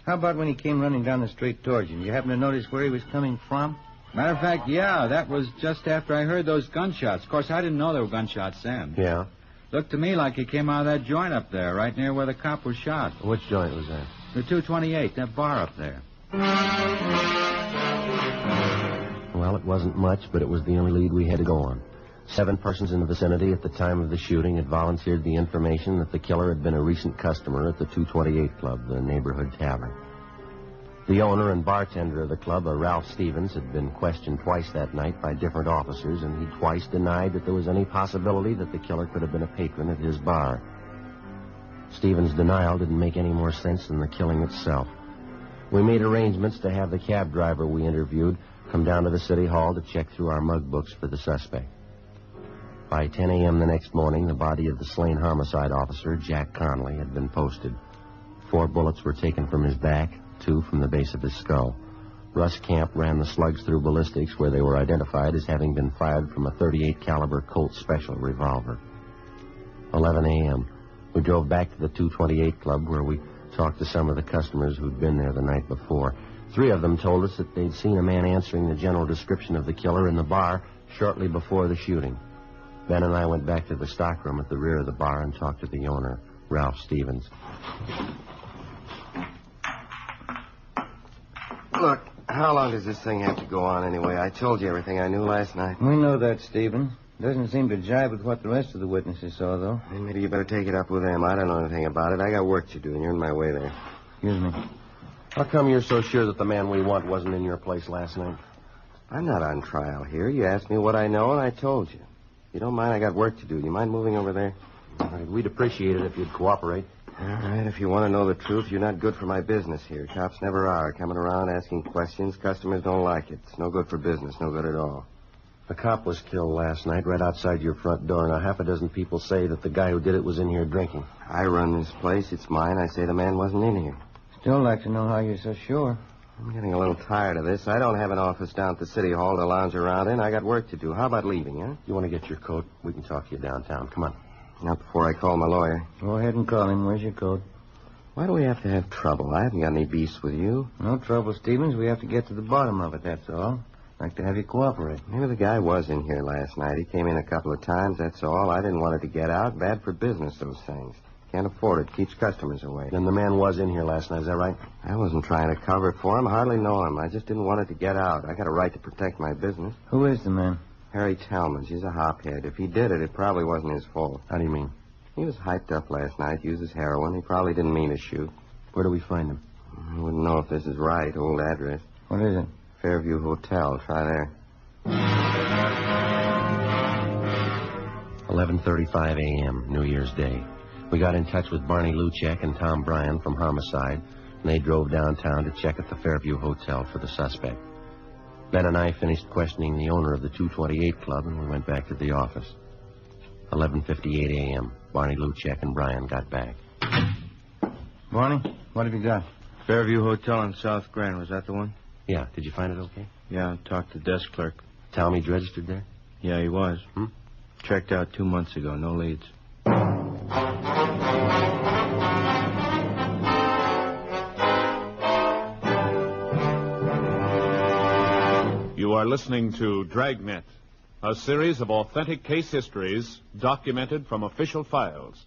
How about when he came running down the street towards you? You happen to notice where he was coming from? Matter of fact, yeah, that was just after I heard those gunshots. Of course, I didn't know they were gunshots then. Yeah? Looked to me like he came out of that joint up there, right near where the cop was shot. Which joint was that? The 228, that bar up there. Well, it wasn't much, but it was the only lead we had to go on. 7 persons in the vicinity at the time of the shooting had volunteered the information that the killer had been a recent customer at the 228 Club, the neighborhood tavern. The owner and bartender of the club, a Ralph Stevens, had been questioned twice that night by different officers, and he twice denied that there was any possibility that the killer could have been a patron at his bar. Stevens' denial didn't make any more sense than the killing itself. We made arrangements to have the cab driver we interviewed come down to the city hall to check through our mug books for the suspect. By 10 a.m. the next morning, the body of the slain homicide officer, Jack Conley, had been posted. 4 bullets were taken from his back, 2 from the base of his skull. Russ Camp ran the slugs through ballistics, where they were identified as having been fired from a .38 caliber Colt Special revolver. 11 a.m. We drove back to the 228 Club, where we talked to some of the customers who'd been there the night before. 3 of them told us that they'd seen a man answering the general description of the killer in the bar shortly before the shooting. Ben and I went back to the stockroom at the rear of the bar and talked to the owner, Ralph Stevens. Look, how long does this thing have to go on anyway? I told you everything I knew last night. We know that, Stephen. Doesn't seem to jibe with what the rest of the witnesses saw, though. Maybe you better take it up with them. I don't know anything about it. I got work to do, and you're in my way there. Excuse me. How come you're so sure that the man we want wasn't in your place last night? I'm not on trial here. You asked me what I know, and I told you. If you don't mind, I got work to do. You mind moving over there? All right, we'd appreciate it if you'd cooperate. All right, if you want to know the truth, you're not good for my business here. Cops never are. Coming around asking questions, customers don't like it. It's no good for business, no good at all. A cop was killed last night right outside your front door, and 6 people say that the guy who did it was in here drinking. I run this place. It's mine. I say the man wasn't in here. Still like to know how you're so sure. I'm getting a little tired of this. I don't have an office down at the city hall to lounge around in. I got work to do. How about leaving, huh? You want to get your coat? We can talk to you downtown. Come on. Not before I call my lawyer. Go ahead and call him. Where's your coat? Why do we have to have trouble? I haven't got any beefs with you. No trouble, Stevens. We have to get to the bottom of it, that's all. Like to have you cooperate. Maybe the guy was in here last night. He came in a couple of times, that's all. I didn't want it to get out. Bad for business, those things. Can't afford it. Keeps customers away. Then the man was in here last night, is that right? I wasn't trying to cover it for him. I hardly know him. I just didn't want it to get out. I got a right to protect my business. Who is the man? Harry Talmadge. He's a hophead. If he did it, it probably wasn't his fault. How do you mean? He was hyped up last night, uses heroin. He probably didn't mean to shoot. Where do we find him? I wouldn't know if this is right. Old address. What is it? Fairview Hotel. Try there. 11:35 a.m., New Year's Day. We got in touch with Barney Luchek and Tom Bryan from Homicide, and they drove downtown to check at the Fairview Hotel for the suspect. Ben and I finished questioning the owner of the 228 Club, and we went back to the office. 11:58 a.m. Barney Luchek and Brian got back. Barney, what have you got? Fairview Hotel in South Grand. Was that the one? Yeah. Did you find it okay? Yeah, I talked to the desk clerk. Talmadge registered there? Yeah, he was. Checked out 2 months ago. No leads. You are listening to Dragnet, a series of authentic case histories documented from official files.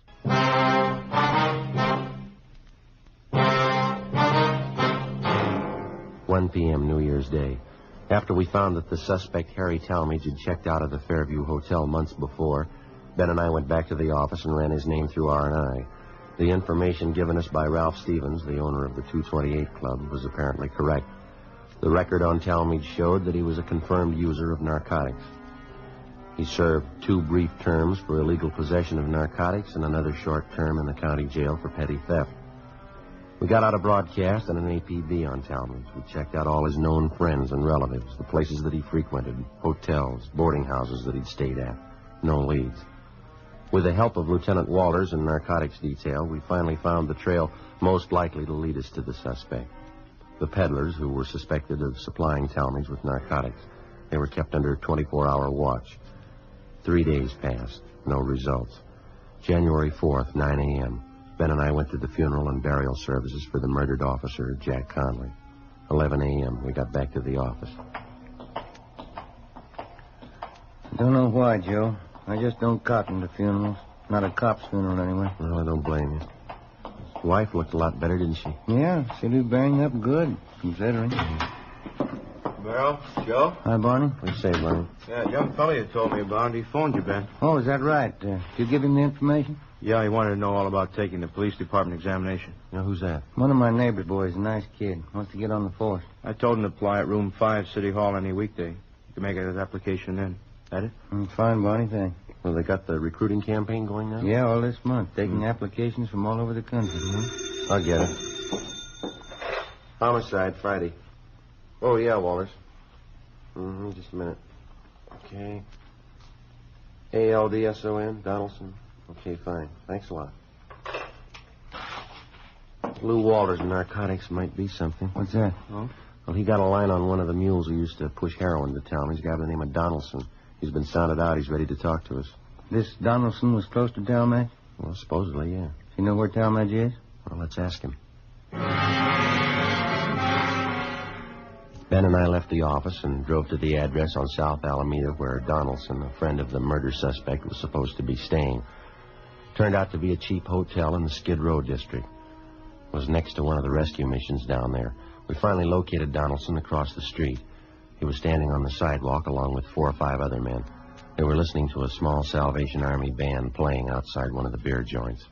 1 p.m. New Year's Day. After we found that the suspect, Harry Talmadge, had checked out of the Fairview Hotel months before, Ben and I went back to the office and ran his name through R&I. The information given us by Ralph Stevens, the owner of the 228 Club, was apparently correct. The record on Talmadge showed that he was a confirmed user of narcotics. He served 2 brief terms for illegal possession of narcotics and another short term in the county jail for petty theft. We got out a broadcast and an APB on Talmadge. We checked out all his known friends and relatives, the places that he frequented, hotels, boarding houses that he'd stayed at. No leads. With the help of Lieutenant Walters and narcotics detail, we finally found the trail most likely to lead us to the suspect. The peddlers who were suspected of supplying Talmadge with narcotics. They were kept under 24-hour watch. 3 days passed. No results. January 4th, 9 a.m. Ben and I went to the funeral and burial services for the murdered officer, Jack Conley. 11 a.m. We got back to the office. Don't know why, Joe. I just don't cotton to funerals. Not a cop's funeral, anyway. Well, I don't blame you. His wife looked a lot better, didn't she? Yeah, she'll be bearing up good, considering. Barrel, Joe? Hi, Barney. What do you say, Barney? Yeah, young fella you told me about. He phoned you, Ben. Oh, is that right? Did you give him the information? Yeah, he wanted to know all about taking the police department examination. You know, who's that? One of my neighbor boys, a nice kid. Wants to get on the force. I told him to apply at room 5, City Hall, any weekday. You can make his application then. That it? Fine, Barney, thanks. Well, they got the recruiting campaign going now? Yeah, all this month. Taking applications from all over the country. I'll get it. Homicide, Friday. Oh, yeah, Walters. Just a minute. Okay. ALDSON, Donaldson. Okay, fine. Thanks a lot. Lou Walters and narcotics might be something. What's that? Oh? Well, he got a line on one of the mules who used to push heroin to town. He's a guy by the name of Donaldson. He's been sounded out. He's ready to talk to us. This Donaldson was close to Talmadge? Well, supposedly, yeah. You know where Talmadge is? Well, let's ask him. Ben and I left the office and drove to the address on South Alameda where Donaldson, a friend of the murder suspect, was supposed to be staying. Turned out to be a cheap hotel in the Skid Row district. It was next to one of the rescue missions down there. We finally located Donaldson across the street. He was standing on the sidewalk along with 4 or 5 other men. They were listening to a small Salvation Army band playing outside one of the beer joints.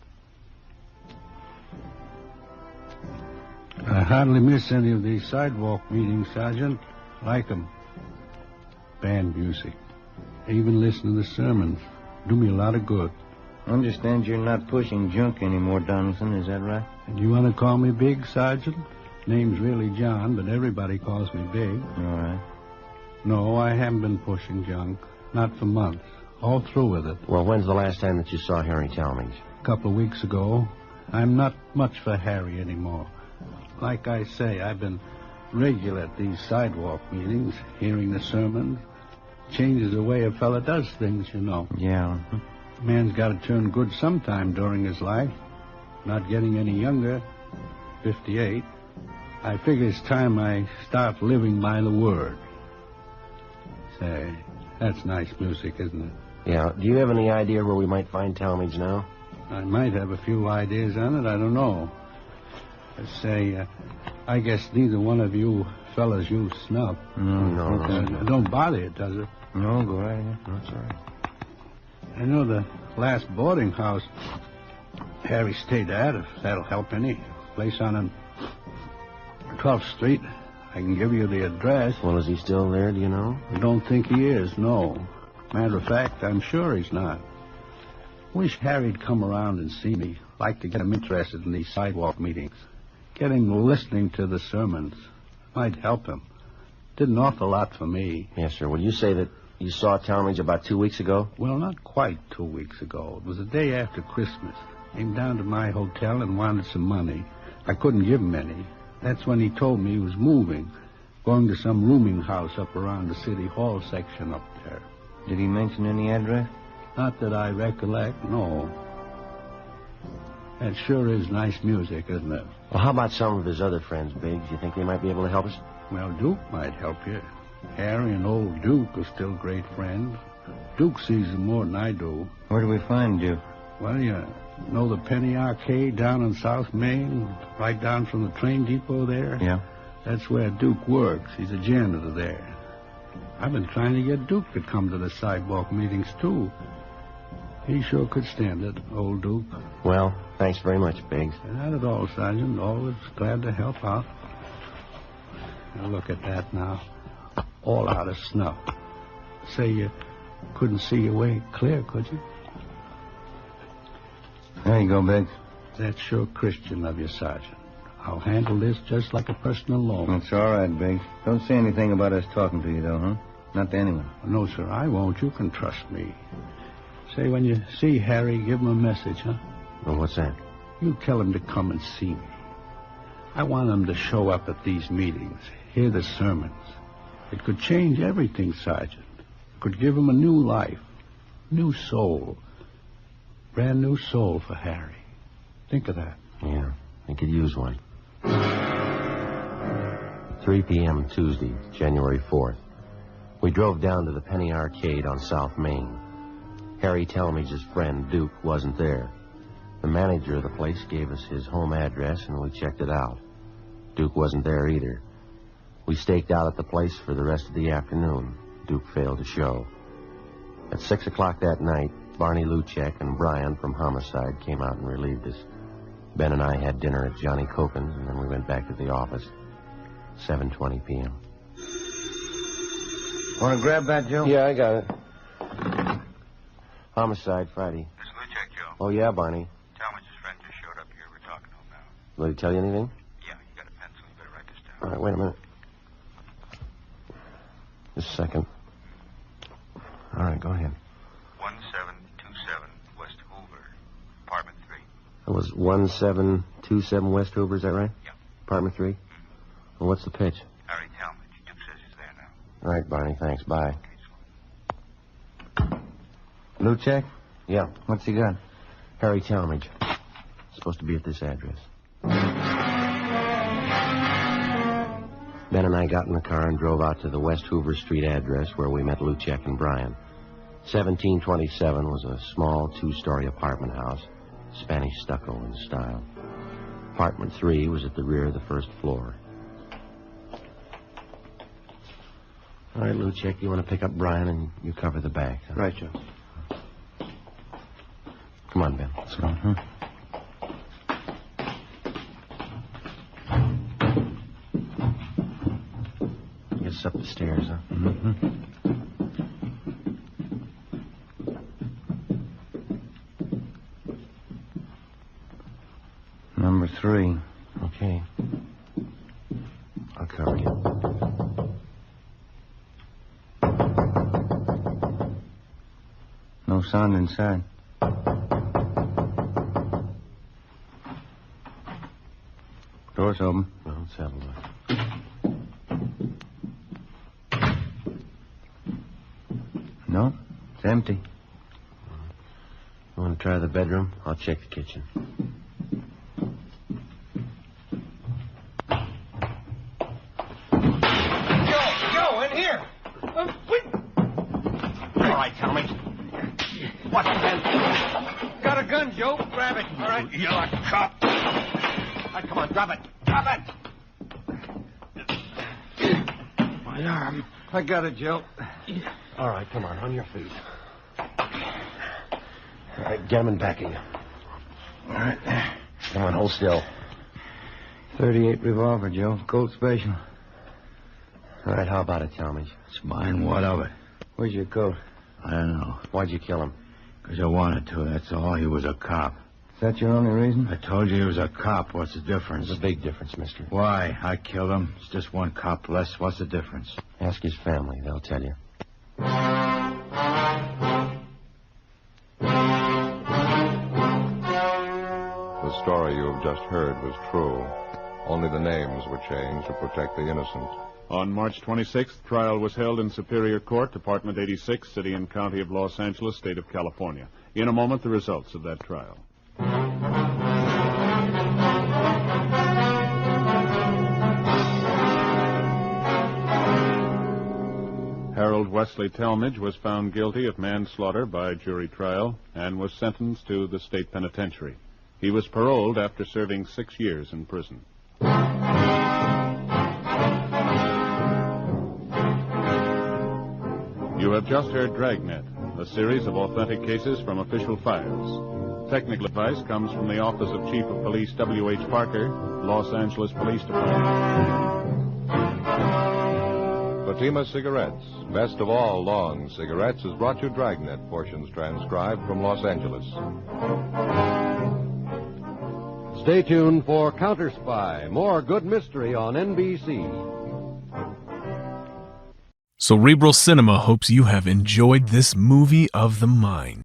I hardly miss any of these sidewalk meetings, Sergeant. Like 'em. Band music. Even listen to the sermons. Do me a lot of good. I understand you're not pushing junk anymore, Donaldson. Is that right? And you want to call me Big, Sergeant? Name's really John, but everybody calls me Big. All right. No, I haven't been pushing junk. Not for months. All through with it. Well, when's the last time that you saw Harry Talmadge? A couple of weeks ago. I'm not much for Harry anymore. Like I say, I've been regular at these sidewalk meetings, hearing the sermons. Changes the way a fella does things, you know. Yeah. Man's got to turn good sometime during his life. Not getting any younger. 58. I figure it's time I start living by the word. Say, that's nice music, isn't it? Yeah. Do you have any idea where we might find Talmadge now? I might have a few ideas on it. I don't know. Say, I guess neither one of you fellas use snuff. No. Don't bother you, does it? No, go right ahead. That's all right. I know the last boarding house Harry stayed at, if that'll help any. Place on 12th Street. I can give you the address. Well, is he still there, do you know? I don't think he is, no. Matter of fact, I'm sure he's not. Wish Harry'd come around and see me. Like to get him interested in these sidewalk meetings. listening to the sermons. Might help him. Did an awful lot for me. Yes, sir. Will you say that you saw Talmadge about 2 weeks ago? Well, not quite 2 weeks ago. It was the day after Christmas. Came down to my hotel and wanted some money. I couldn't give him any. That's when he told me he was moving, going to some rooming house up around the city hall section up there. Did he mention any address? Not that I recollect, no. That sure is nice music, isn't it? Well, how about some of his other friends, Biggs? You think they might be able to help us? Well, Duke might help you. Harry and old Duke are still great friends. Duke sees them more than I do. Where do we find Duke? Well, you know the Penny Arcade down on South Main, right down from the train depot there? Yeah. That's where Duke works. He's a janitor there. I've been trying to get Duke to come to the sidewalk meetings, too. He sure could stand it, old Duke. Well, thanks very much, Biggs. Not at all, Sergeant. Always glad to help out. Now, look at that now. All out of snuff. Say you couldn't see your way clear, could you? There you go, Biggs. That's sure Christian of you, Sergeant. I'll handle this just like a personal loan. That's all right, Biggs. Don't say anything about us talking to you, though, huh? Not to anyone. No, sir, I won't. You can trust me. Say, when you see Harry, give him a message, huh? Well, what's that? You tell him to come and see me. I want him to show up at these meetings, hear the sermons. It could change everything, Sergeant. It could give him a new life, new soul. Brand new soul for Harry. Think of that. Yeah, he could use one. 3 p.m. Tuesday, January 4th. We drove down to the Penny Arcade on South Main. Harry Talmadge's friend, Duke, wasn't there. The manager of the place gave us his home address, and we checked it out. Duke wasn't there either. We staked out at the place for the rest of the afternoon. Duke failed to show. At 6 o'clock that night, Barney Luchek and Brian from Homicide came out and relieved us. Ben and I had dinner at Johnny Cokin's, and then we went back to the office. 7:20 p.m. Want to grab that, Joe? Yeah, I got it. Homicide, Friday. This is Luchek, Joe. Oh, yeah, Barney. Talmadge's friend just showed up here. We're talking to him now. Will he tell you anything? Yeah, you got a pencil. You better write this down. All right, wait a minute. Just a second. All right, go ahead. 1727 West Hoover, apartment 3. It was 1727 West Hoover, is that right? Yeah. Apartment 3? Well, what's the pitch? Harry Talmadge. Duke says he's there now. All right, Barney, thanks. Bye. Luchek? Yeah. What's he got? Harry Talmadge. Supposed to be at this address. Ben and I got in the car and drove out to the West Hoover Street address where we met Luchek and Brian. 1727 was a small two-story apartment house, Spanish stucco in style. Apartment 3 was at the rear of the first floor. All right, Luchek, you want to pick up Brian and you cover the back. Huh? Right, Joe. Come on, Ben. Let's go. Huh? Get us up the stairs, huh? Mm-hmm. Number 3. Okay. I'll cover you. No sound inside. Door's open. Well, let's have a look. No, it's empty. You want to try the bedroom? I'll check the kitchen. Joe, in here. All right, Talmadge. What's the gun? Got a gun, Joe. Grab it. All right. You're a cop. All right, come on, drop it. Drop it. My arm. I got it, Joe. All right, come on your feet. All right, Gammon backing you. All right. Come on, hold still. 38 revolver, Joe. Colt Special. All right, how about it, Talmadge? It's mine. What of it? Where's your coat? I don't know. Why'd you kill him? Because I wanted to, that's all. He was a cop. Is that your only reason? I told you he was a cop. What's the difference? There's a big difference, mister. Why? I killed him. It's just one cop less. What's the difference? Ask his family. They'll tell you. The story you have just heard was true. Only the names were changed to protect the innocent. On March 26th, trial was held in Superior Court, Department 86, City and County of Los Angeles, State of California. In a moment, the results of that trial. Harold Wesley Talmadge was found guilty of manslaughter by jury trial and was sentenced to the state penitentiary. He was paroled after serving 6 years in prison. You have just heard Dragnet, a series of authentic cases from official files. Technical advice comes from the Office of Chief of Police W.H. Parker, Los Angeles Police Department. Fatima Cigarettes, best of all long cigarettes, has brought you Dragnet, portions transcribed from Los Angeles. Stay tuned for Counter Spy, more good mystery on NBC. Cerebral Cinema hopes you have enjoyed this movie of the mind.